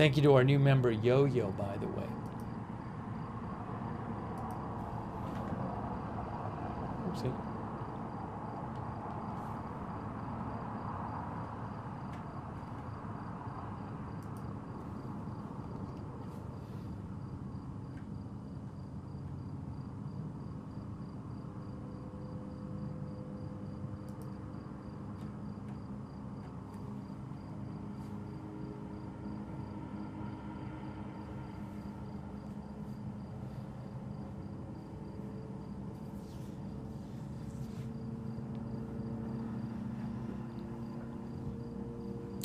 Thank you to our new member, Yo-Yo, by the way. Oopsie.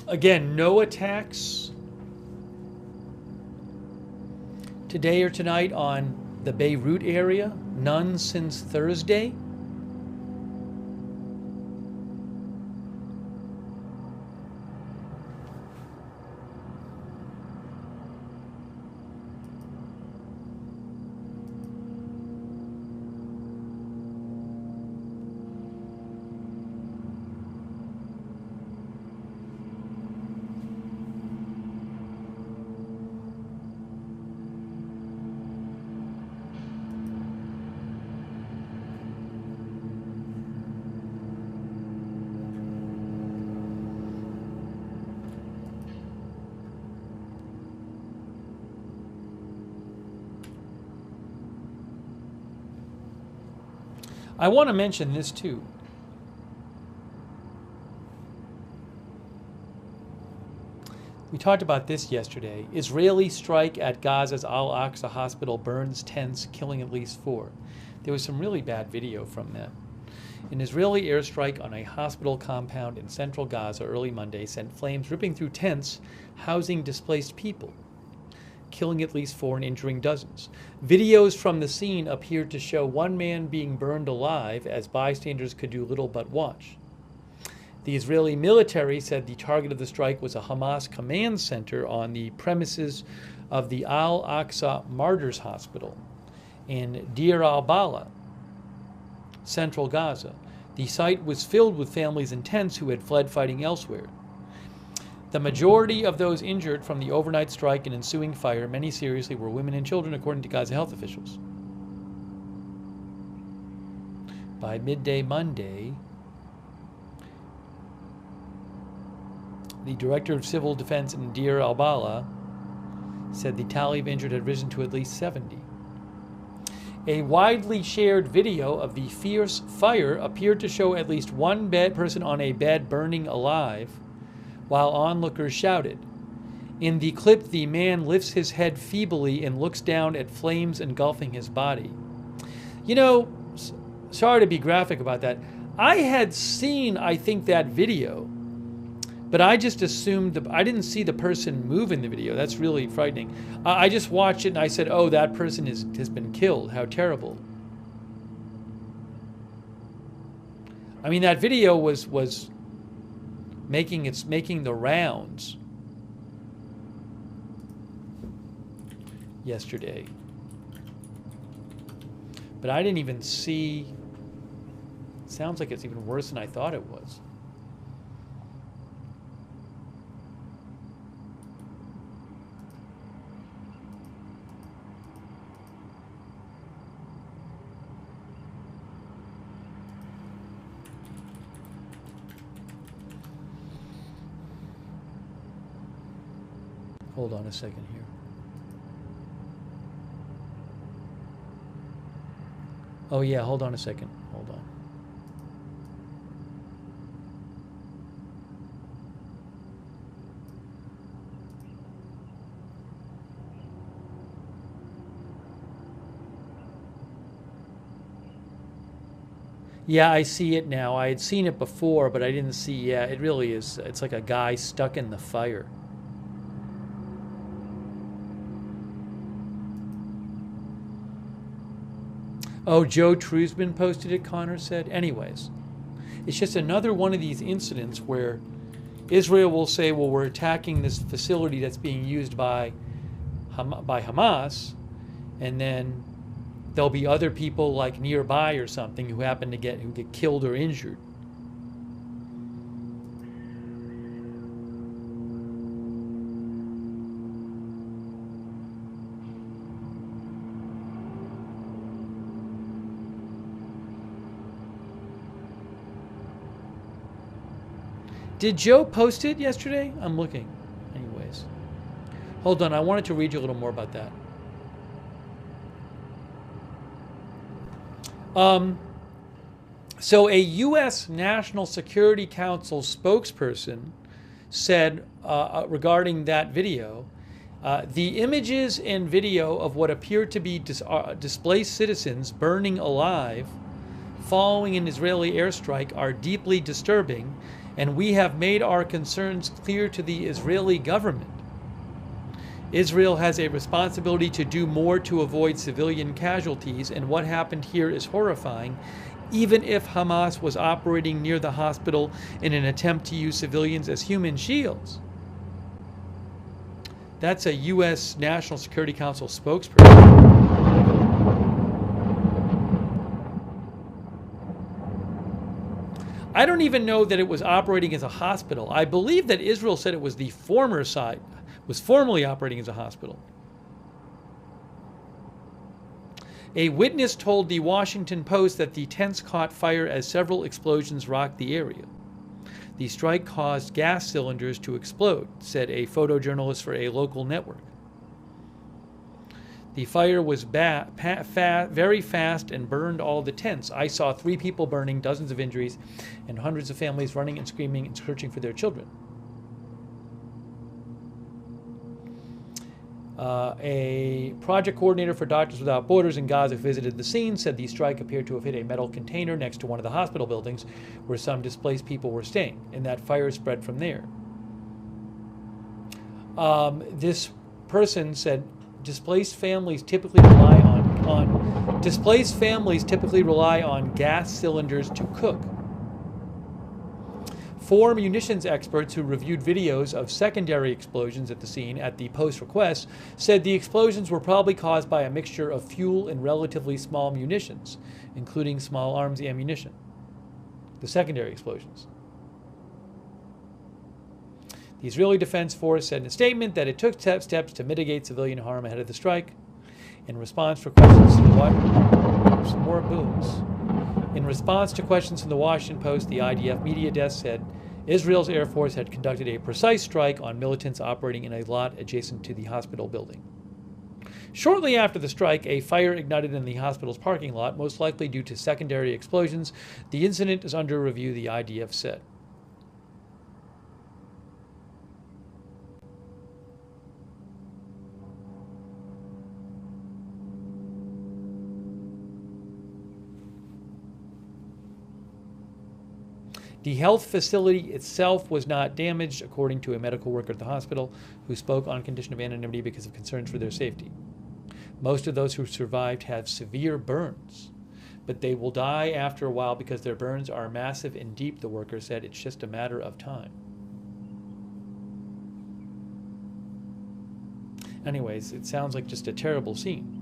Again, no attacks today or tonight on the Beirut area. None since Thursday. I want to mention this too. We talked about this yesterday. Israeli strike at Gaza's Al-Aqsa hospital burns tents, killing at least 4. There was some really bad video from that. An Israeli airstrike on a hospital compound in central Gaza early Monday sent flames ripping through tents housing displaced people, killing at least 4 and injuring dozens. Videos from the scene appeared to show one man being burned alive as bystanders could do little but watch. The Israeli military said the target of the strike was a Hamas command center on the premises of the Al-Aqsa Martyrs Hospital in Deir al-Balah, central Gaza. The site was filled with families in tents who had fled fighting elsewhere. The majority of those injured from the overnight strike and ensuing fire, many seriously, were women and children, according to Gaza health officials. By midday Monday, the director of civil defense in Deir al-Balah said the tally of injured had risen to at least 70. A widely shared video of the fierce fire appeared to show at least one person on a bed burning alive, while onlookers shouted. In the clip, the man lifts his head feebly and looks down at flames engulfing his body. You know, sorry to be graphic about that. I had seen, I think, that video, but I just assumed, I didn't see the person move in the video. That's really frightening. I just watched it and I said, oh, that person has been killed. How terrible. I mean, that video was making the rounds yesterday, but I didn't even see. It sounds like it's even worse than I thought it was. Hold on a second here. Oh yeah, hold on a second. Hold on. Yeah, I see it now. I had seen it before, but I didn't see, yeah, it really is. It's like a guy stuck in the fire. Oh, Joe Trusman posted it, Connor said. Anyways, it's just another one of these incidents where Israel will say, well, we're attacking this facility that's being used by Hamas, and then there'll be other people like nearby or something who happen to get killed or injured. Did Joe post it yesterday? I'm looking. Anyways. Hold on. I wanted to read you a little more about that. So a U.S. National Security Council spokesperson said regarding that video, the images and video of what appear to be displaced citizens burning alive following an Israeli airstrike are deeply disturbing, and we have made our concerns clear to the Israeli government. Israel has a responsibility to do more to avoid civilian casualties, and what happened here is horrifying, even if Hamas was operating near the hospital in an attempt to use civilians as human shields. That's a U.S. National Security Council spokesperson. I don't even know that it was operating as a hospital. I believe that Israel said it was the former site, was formerly operating as a hospital. A witness told the Washington Post that the tents caught fire as several explosions rocked the area. The strike caused gas cylinders to explode, said a photojournalist for a local network. The fire was very fast and burned all the tents. I saw 3 people burning, dozens of injuries, and hundreds of families running and screaming and searching for their children. A project coordinator for Doctors Without Borders in Gaza visited the scene, said the strike appeared to have hit a metal container next to one of the hospital buildings where some displaced people were staying, and that fire spread from there. This person said displaced families typically rely on gas cylinders to cook. 4 munitions experts who reviewed videos of secondary explosions at the scene at the Post request said the explosions were probably caused by a mixture of fuel and relatively small munitions, including small arms ammunition. The secondary explosions. The Israeli Defense Force said in a statement that it took steps to mitigate civilian harm ahead of the strike. In response to questions from the Washington Post, the IDF media desk said Israel's Air Force had conducted a precise strike on militants operating in a lot adjacent to the hospital building. Shortly after the strike, a fire ignited in the hospital's parking lot, most likely due to secondary explosions. The incident is under review, the IDF said. The health facility itself was not damaged, according to a medical worker at the hospital who spoke on condition of anonymity because of concerns for their safety. Most of those who survived had severe burns, but they will die after a while because their burns are massive and deep, the worker said. It's just a matter of time. Anyways, it sounds like just a terrible scene.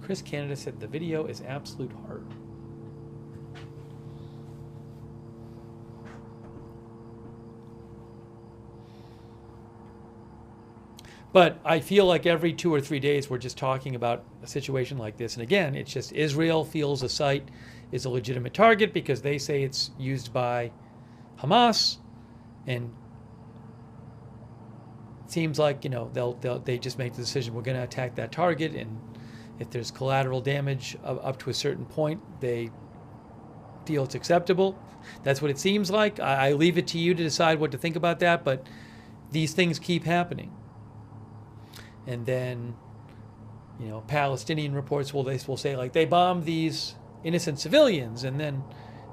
Chris Canada said the video is absolute horror. But I feel like every 2 or 3 days we're just talking about a situation like this. And again, it's just Israel feels a site is a legitimate target because they say it's used by Hamas. And it seems like, they just make the decision, we're going to attack that target. And if there's collateral damage up to a certain point, they feel it's acceptable. That's what it seems like. I leave it to you to decide what to think about that, but these things keep happening. And then, Palestinian reports will say, like, they bombed these innocent civilians, and then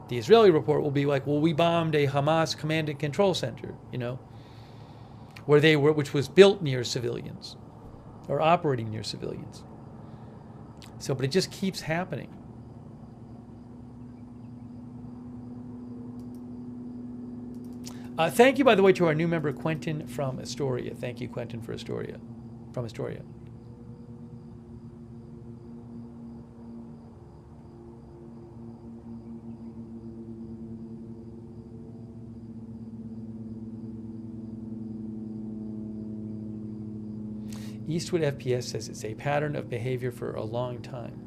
the Israeli report will be like, well, we bombed a Hamas command and control center, which was built near civilians. or operating near civilians. So, but it just keeps happening. Thank you, by the way, to our new member, Quentin from Astoria. Thank you, Quentin, from Astoria. Eastwood FPS says it's a pattern of behavior for a long time.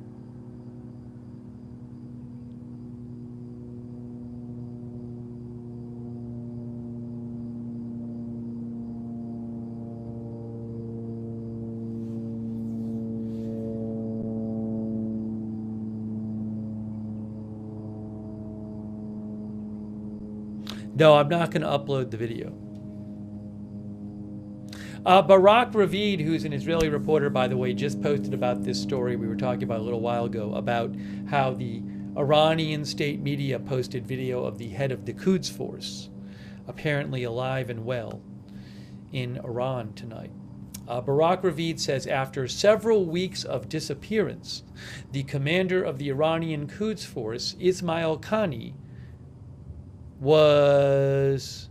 No, I'm not going to upload the video. Barak Ravid, who's an Israeli reporter, by the way, just posted about this story we were talking about a little while ago, about how the Iranian state media posted video of the head of the Quds Force, apparently alive and well, in Iran tonight. Barak Ravid says after several weeks of disappearance, the commander of the Iranian Quds Force, Ismail Khani, was,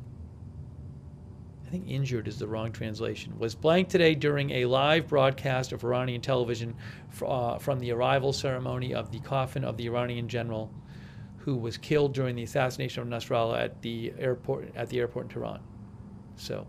I think injured is the wrong translation, was blanked today during a live broadcast of Iranian television from the arrival ceremony of the coffin of the Iranian general who was killed during the assassination of Nasrallah at the airport in Tehran. So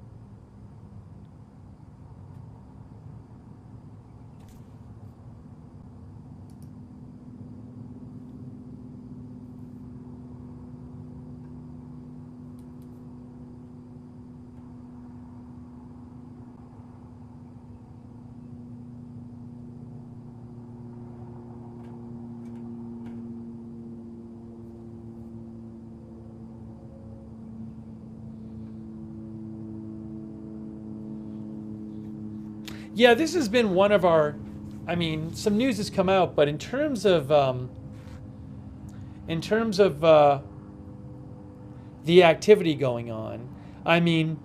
yeah, this has been one of our, I mean, some news has come out, but in terms of the activity going on, I mean,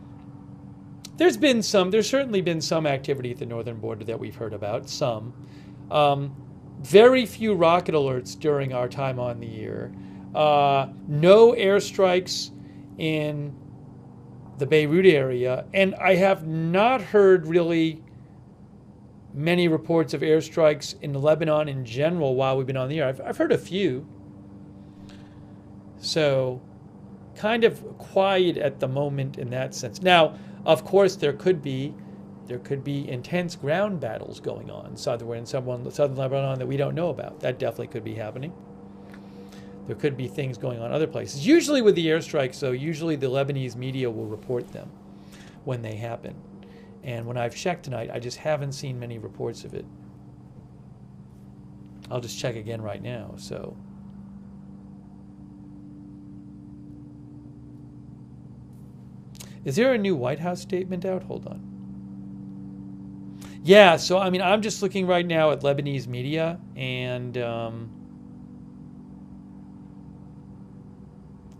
there's certainly been some activity at the northern border that we've heard about, some. Very few rocket alerts during our time on the air. No airstrikes in the Beirut area, and I have not heard really many reports of airstrikes in Lebanon in general while we've been on the air. I've heard a few. So kind of quiet at the moment in that sense. Now, of course, there could be intense ground battles going on southern Lebanon that we don't know about. That definitely could be happening. There could be things going on other places. Usually with the airstrikes, though, usually the Lebanese media will report them when they happen. And when I've checked tonight, I just haven't seen many reports of it. I'll just check again right now. So, is there a new White House statement out? Hold on. Yeah, so I mean, I'm just looking right now at Lebanese media, and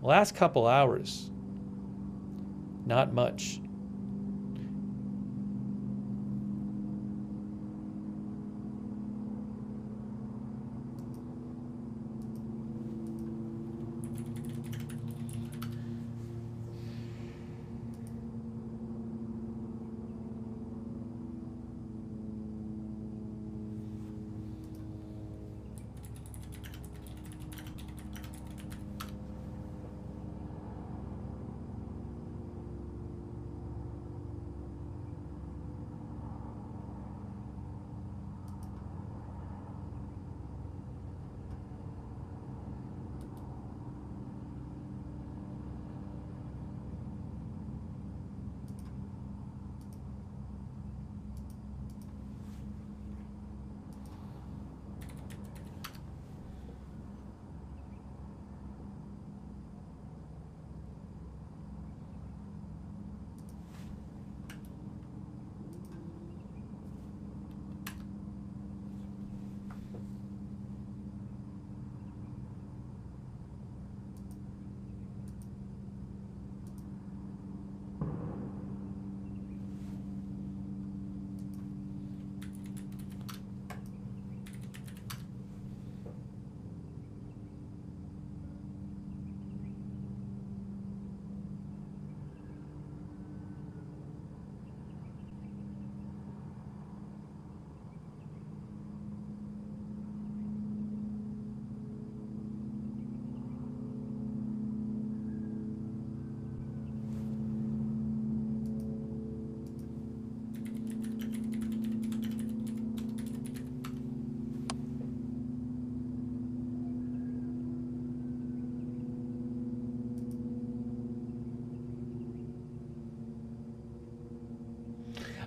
last couple hours, not much.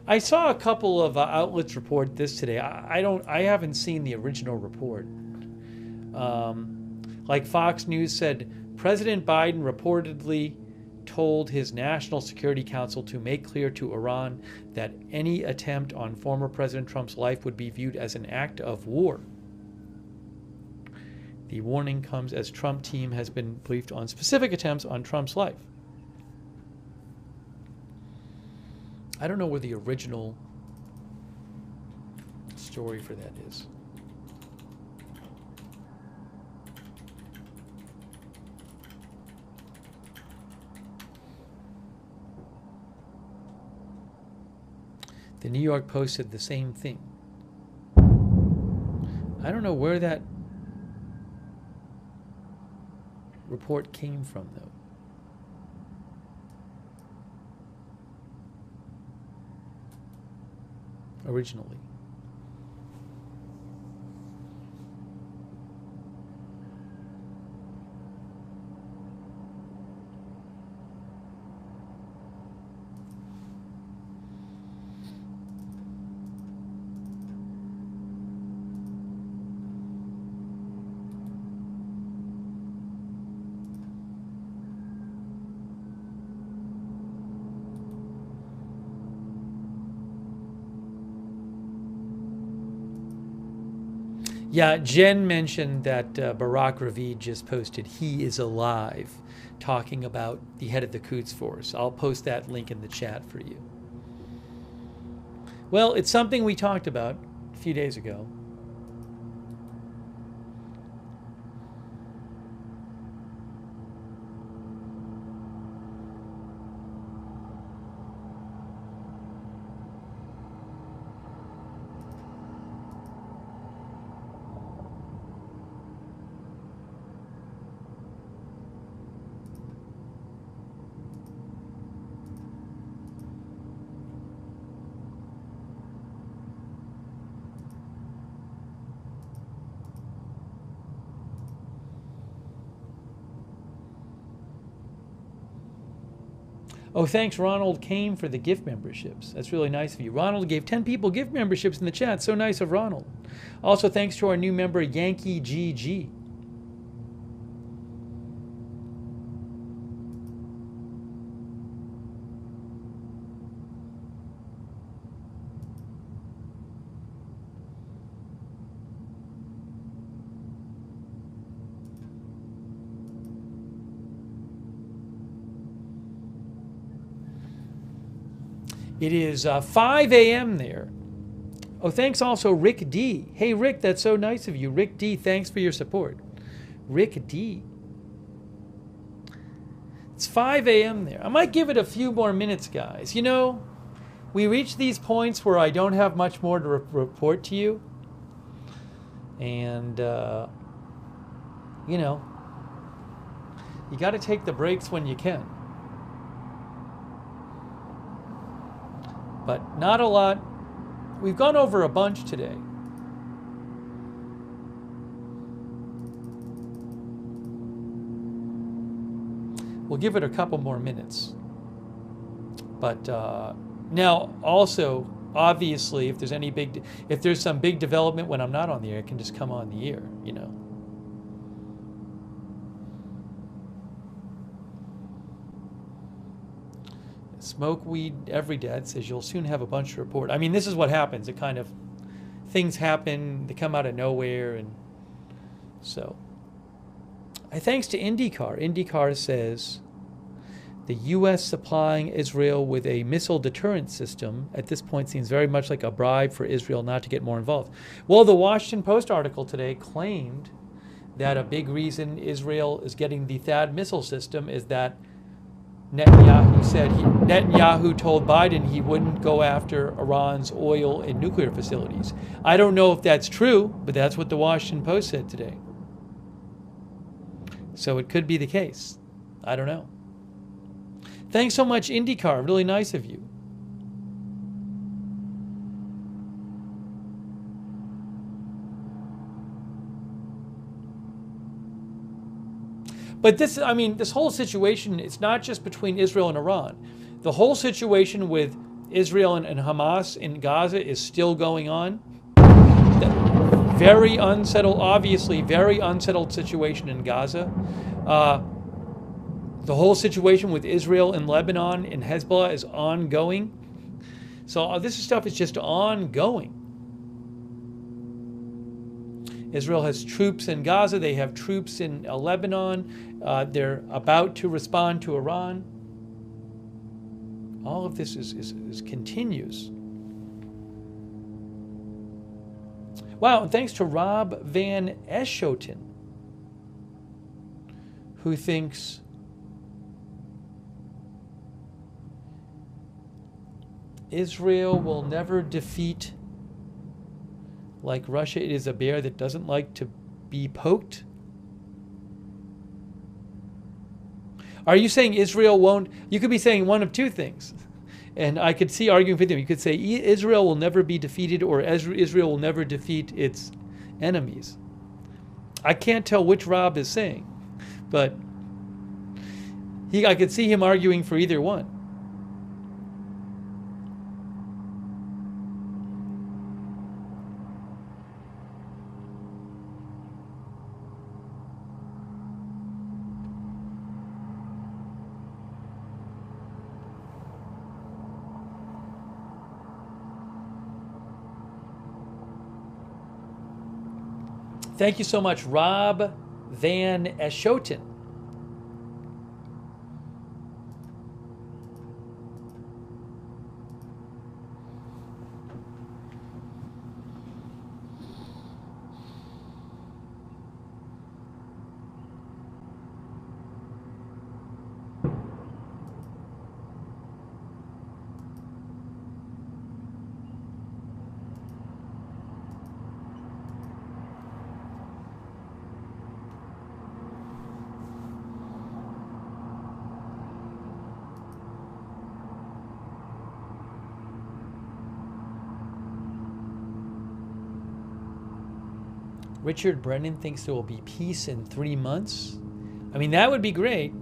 I saw a couple of outlets report this today. I haven't seen the original report. Like Fox News said, President Biden reportedly told his National Security Council to make clear to Iran that any attempt on former President Trump's life would be viewed as an act of war. The warning comes as Trump team has been briefed on specific attempts on Trump's life. I don't know where the original story for that is. The New York Post said the same thing. I don't know where that report came from, though. Originally. Yeah, Jen mentioned that Barak Ravid just posted, "He is alive," talking about the head of the Quds Force. I'll post that link in the chat for you. Well, it's something we talked about a few days ago. Oh, thanks, Ronald Kane, for the gift memberships. That's really nice of you. Ronald gave 10 people gift memberships in the chat. So nice of Ronald. Also, thanks to our new member, Yankee GG. It is 5 a.m. there. Oh, thanks also, Rick D. Hey, Rick, that's so nice of you. Rick D, thanks for your support. Rick D. It's 5 a.m. there. I might give it a few more minutes, guys. You know, we reach these points where I don't have much more to report to you. And, you know, you got to take the breaks when you can. But not a lot. We've gone over a bunch today. We'll give it a couple more minutes. But now also, obviously, if there's some big development when I'm not on the air, it can just come on the air, you know. Smoke weed every day. It says you'll soon have a bunch to report. I mean, this is what happens. It kind of, things happen, they come out of nowhere, and so. Thanks to IndyCar. IndyCar says the U.S. supplying Israel with a missile deterrent system at this point seems very much like a bribe for Israel not to get more involved. Well, the Washington Post article today claimed that a big reason Israel is getting the THAAD missile system is that Netanyahu told Biden he wouldn't go after Iran's oil and nuclear facilities. I don't know if that's true, but that's what the Washington Post said today. So it could be the case. I don't know. Thanks so much, IndyCar. Really nice of you. But this, I mean, this whole situation, it's not just between Israel and Iran. The whole situation with Israel and Hamas in Gaza is still going on. Very unsettled, obviously, very unsettled situation in Gaza. The whole situation with Israel and Lebanon and Hezbollah is ongoing. So this stuff is just ongoing. Israel has troops in Gaza. They have troops in Lebanon. They're about to respond to Iran. All of this is continues. Wow, and thanks to Rob Van Eschoten, who thinks Israel will never defeat like Russia. It is a bear that doesn't like to be poked. Are you saying Israel won't? You could be saying one of two things. And I could see arguing for them. You could say Israel will never be defeated, or Israel will never defeat its enemies. I can't tell which Rob is saying, but I could see him arguing for either one. Thank you so much, Rob Van Eschoten. Richard Brennan thinks there will be peace in 3 months. I mean, that would be great.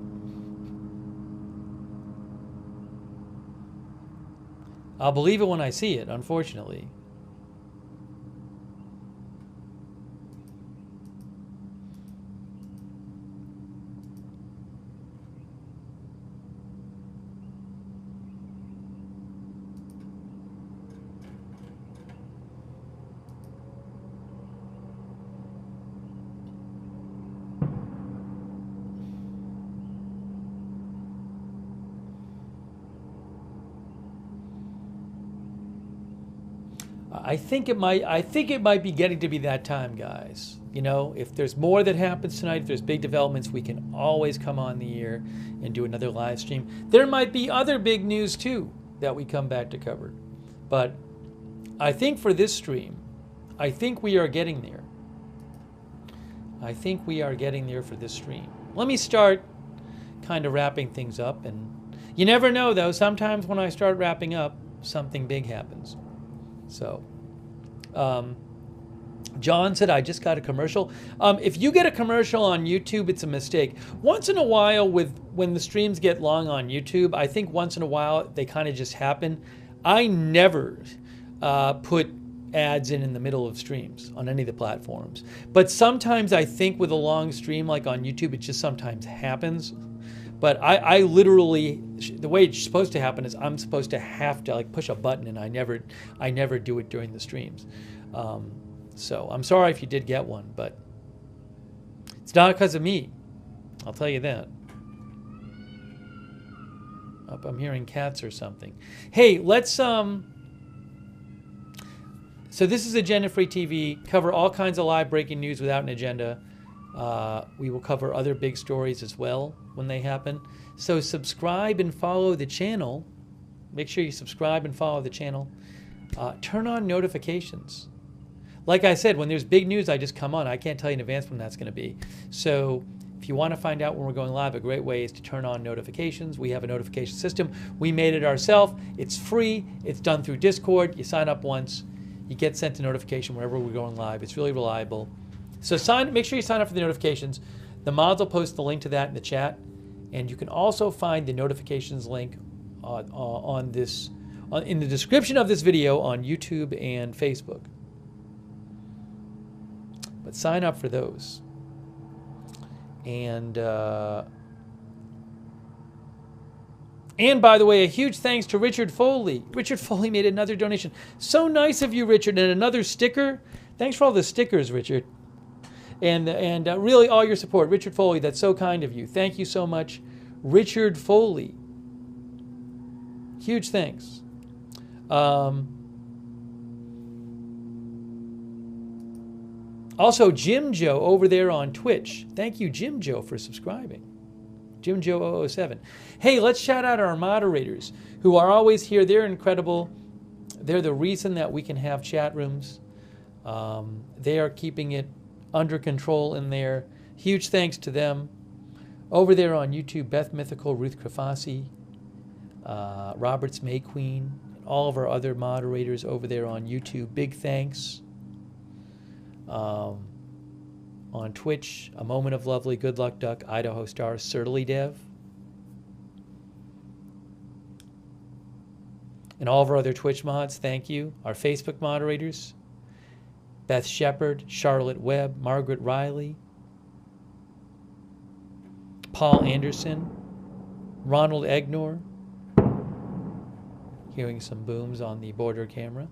I'll believe it when I see it, unfortunately. I think it might be getting to be that time, guys. You know, if there's more that happens tonight, if there's big developments, we can always come on the air and do another live stream. There might be other big news too that we come back to cover. But I think for this stream, I think we are getting there. I think we are getting there for this stream. Let me start kind of wrapping things up, and you never know though, sometimes when I start wrapping up, something big happens. So, John said, I just got a commercial. If you get a commercial on YouTube, it's a mistake. Once in a while, when the streams get long on YouTube, I think once in a while they kind of just happen. I never put ads in the middle of streams on any of the platforms. But sometimes I think with a long stream like on YouTube, it just sometimes happens. But I literally, the way it's supposed to happen is I'm supposed to have to like push a button, and I never do it during the streams. So I'm sorry if you did get one, but it's not because of me. I'll tell you that. Oh, I'm hearing cats or something. Hey, let's so this is Agenda Free TV. Cover all kinds of live breaking news without an agenda. We will cover other big stories as well when they happen. So subscribe and follow the channel. Make sure you subscribe and follow the channel. Turn on notifications. Like I said, when there's big news, I just come on. I can't tell you in advance when that's going to be. So if you want to find out when we're going live, a great way is to turn on notifications. We have a notification system. We made it ourselves. It's free. It's done through Discord. You sign up once. You get sent a notification whenever we're going live. It's really reliable. So make sure you sign up for the notifications. The mods will post the link to that in the chat. And you can also find the notifications link on in the description of this video on YouTube and Facebook. But sign up for those. And by the way, a huge thanks to Richard Foley. Richard Foley made another donation. So nice of you, Richard. And another sticker. Thanks for all the stickers, Richard. And really all your support. Richard Foley, that's so kind of you. Thank you so much, Richard Foley. Huge thanks. Also, Jim Joe over there on Twitch. Thank you, Jim Joe, for subscribing. Jim Joe 007. Hey, let's shout out our moderators who are always here. They're incredible. They're the reason that we can have chat rooms. They are keeping it under control in there. Huge thanks to them. Over there on YouTube, Beth Mythical, Ruth Krafasi, Roberts May Queen, and all of our other moderators over there on YouTube. Big thanks. On Twitch, A Moment of Lovely, Good Luck Duck, Idaho Star, Certainly Dev, and all of our other Twitch mods, thank you. Our Facebook moderators, Beth Shepard, Charlotte Webb, Margaret Riley, Paul Anderson, Ronald Egnor, hearing some booms on the border camera.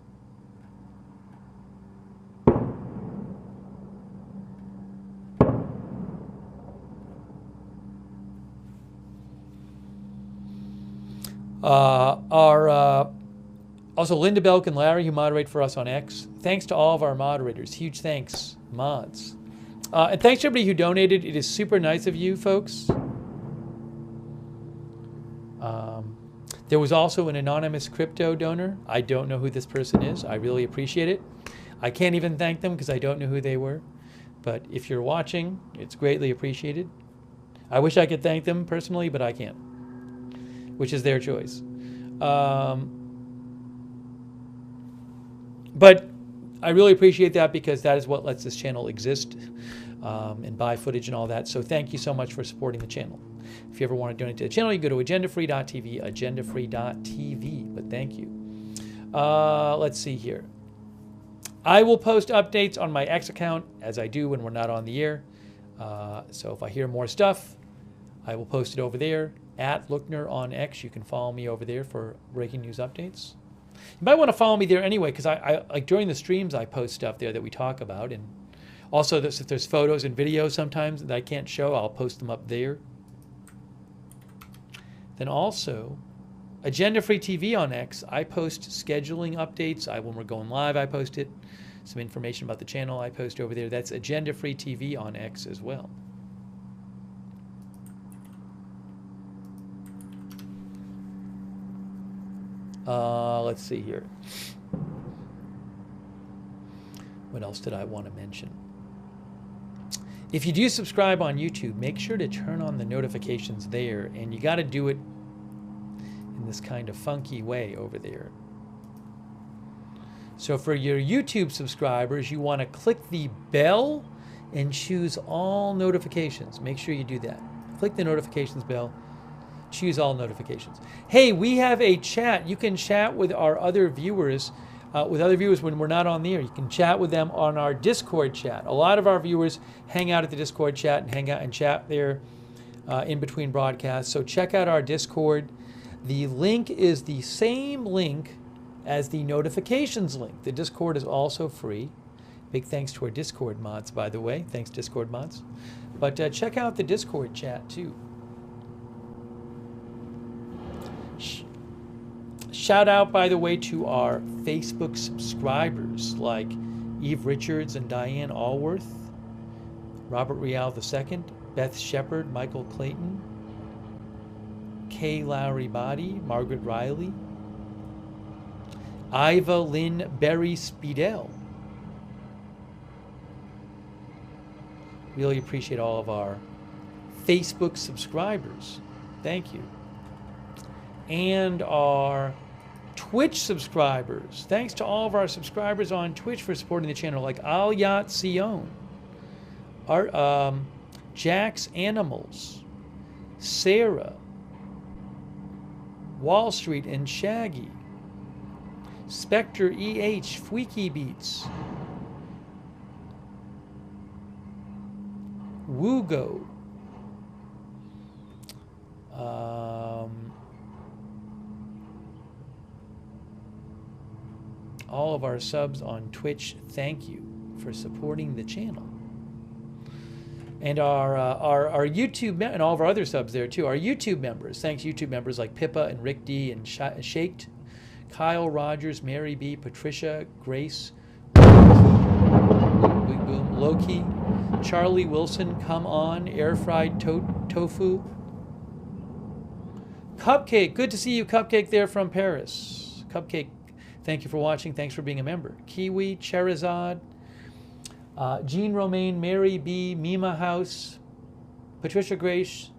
Also Linda Belk and Larry, who moderate for us on X. Thanks to all of our moderators. Huge thanks, mods. And thanks to everybody who donated. It is super nice of you, folks. There was also an anonymous crypto donor. I don't know who this person is. I really appreciate it. I can't even thank them because I don't know who they were. But if you're watching, it's greatly appreciated. I wish I could thank them personally, but I can't, which is their choice. But I really appreciate that because that is what lets this channel exist and buy footage and all that. So thank you so much for supporting the channel. If you ever want to donate to the channel, you go to agendafree.tv, agendafree.tv. But thank you. Let's see here. I will post updates on my X account as I do when we're not on the air. So if I hear more stuff, I will post it over there. At Lookner on X, you can follow me over there for breaking news updates. You might want to follow me there anyway, because I like during the streams I post stuff there that we talk about, and also if there's photos and videos sometimes that I can't show, I'll post them up there. Then also, Agenda Free TV on X, I post scheduling updates. When we're going live, I post it. Some information about the channel I post over there. That's Agenda Free TV on X as well. Let's see here. What else did I want to mention? If you do subscribe on YouTube, make sure to turn on the notifications there, and you got to do it in this kind of funky way over there. So for your YouTube subscribers, you want to click the bell and choose all notifications. Make sure you do that. Click the notifications bell. Choose all notifications. Hey, we have a chat. You can chat with our other viewers, when we're not on the air. You can chat with them on our Discord chat. A lot of our viewers hang out at the Discord chat and hang out and chat there in between broadcasts. So check out our Discord. The link is the same link as the notifications link. The Discord is also free. Big thanks to our Discord mods, by the way. Thanks, Discord mods. But check out the Discord chat, too. Shout out, by the way, to our Facebook subscribers like Eve Richards and Diane Allworth, Robert Rial II, Beth Shepard, Michael Clayton, Kay Lowry Body, Margaret Riley, Iva Lynn Berry Speedell. Really appreciate all of our Facebook subscribers. Thank you. And our Twitch subscribers. Thanks to all of our subscribers on Twitch for supporting the channel, like Alyat Sion, Jack's Animals, Sarah, Wall Street and Shaggy, Spectre EH, Fweaky Beats. Woogo. All of our subs on Twitch, thank you for supporting the channel. And our YouTube, and all of our other subs there too, our YouTube members. Thanks YouTube members like Pippa and Rick D and Shaked, Kyle Rogers, Mary B, Patricia, Grace, Big Boom, Loki, Charlie Wilson, Come On, Air Fried Tofu. Cupcake, good to see you, Cupcake, there from Paris. Cupcake, thank you for watching. Thanks for being a member. Kiwi, Cherizad, Jean Romaine, Mary B, Mima House, Patricia Grace,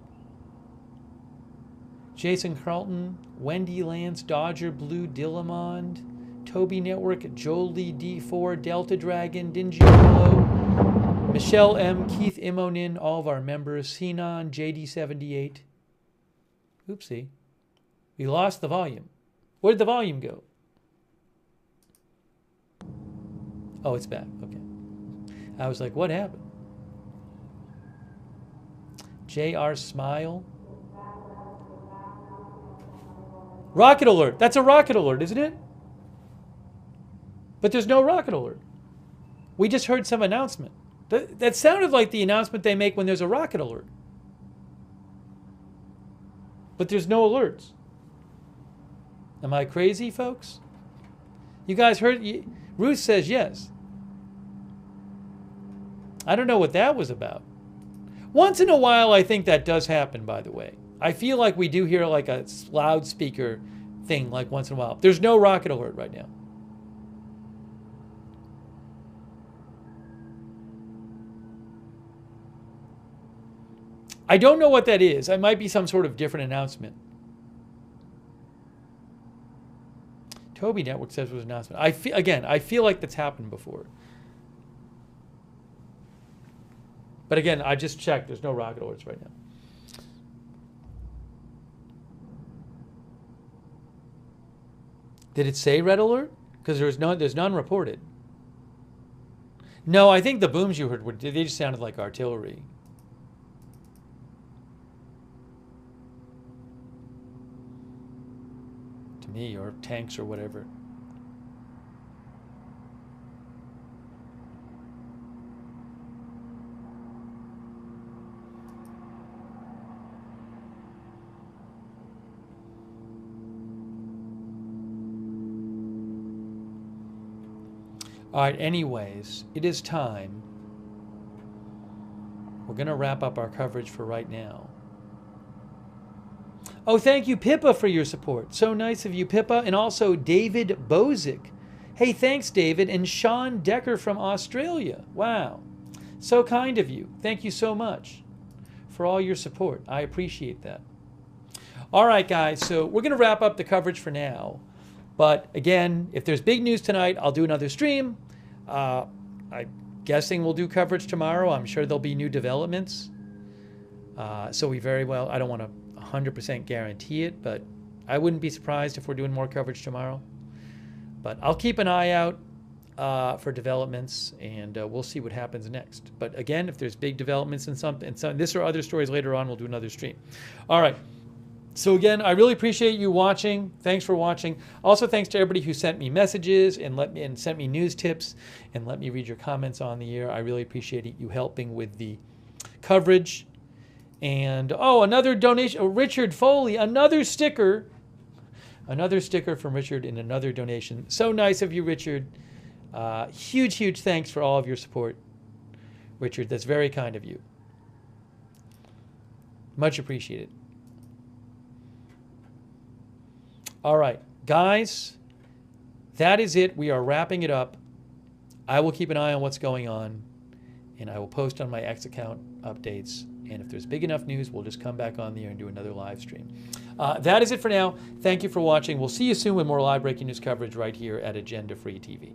Jason Carlton, Wendy Lance, Dodger Blue, Dillamond, Toby Network, Jolie D4, Delta Dragon, Dingy Willow, Michelle M, Keith Imonin, all of our members, Sinon, JD78. Oopsie. We lost the volume. Where did the volume go? Oh, it's back. Okay. I was like, what happened? JR Smile. Rocket alert. That's a rocket alert, isn't it? But there's no rocket alert. We just heard some announcement. That sounded like the announcement they make when there's a rocket alert. But there's no alerts. Am I crazy, folks? You guys heard? Ruth says yes. I don't know what that was about. Once in a while, I think that does happen, by the way. I feel like we do hear like a loudspeaker thing like once in a while. There's no rocket alert right now. I don't know what that is. It might be some sort of different announcement. Toby Network says it was an announcement. I feel like that's happened before. But again, I just checked. There's no rocket alerts right now. Did it say red alert? Because there's none reported. No, I think the booms you heard they just sounded like artillery. To me, or tanks or whatever. All right, anyways, it is time. We're going to wrap up our coverage for right now. Oh, thank you, Pippa, for your support. So nice of you, Pippa. And also David Bozick. Hey, thanks, David. And Sean Decker from Australia. Wow. So kind of you. Thank you so much for all your support. I appreciate that. All right, guys, so we're going to wrap up the coverage for now. But again, if there's big news tonight, I'll do another stream. I'm guessing we'll do coverage tomorrow. I'm sure there'll be new developments. So we very well, I don't want to 100% guarantee it, but I wouldn't be surprised if we're doing more coverage tomorrow. But I'll keep an eye out for developments, and we'll see what happens next. But again, if there's big developments in some this or other stories later on, we'll do another stream. All right. So again, I really appreciate you watching. Thanks for watching. Also, thanks to everybody who sent me messages and sent me news tips and let me read your comments on the air. I really appreciate you helping with the coverage. And oh, another donation. Oh, Richard Foley, another sticker. Another sticker from Richard and another donation. So nice of you, Richard. Huge, huge thanks for all of your support, Richard. That's very kind of you. Much appreciated. All right, guys, that is it. We are wrapping it up. I will keep an eye on what's going on, and I will post on my X account updates. And if there's big enough news, we'll just come back on the air and do another live stream. That is it for now. Thank you for watching. We'll see you soon with more live breaking news coverage right here at Agenda Free TV.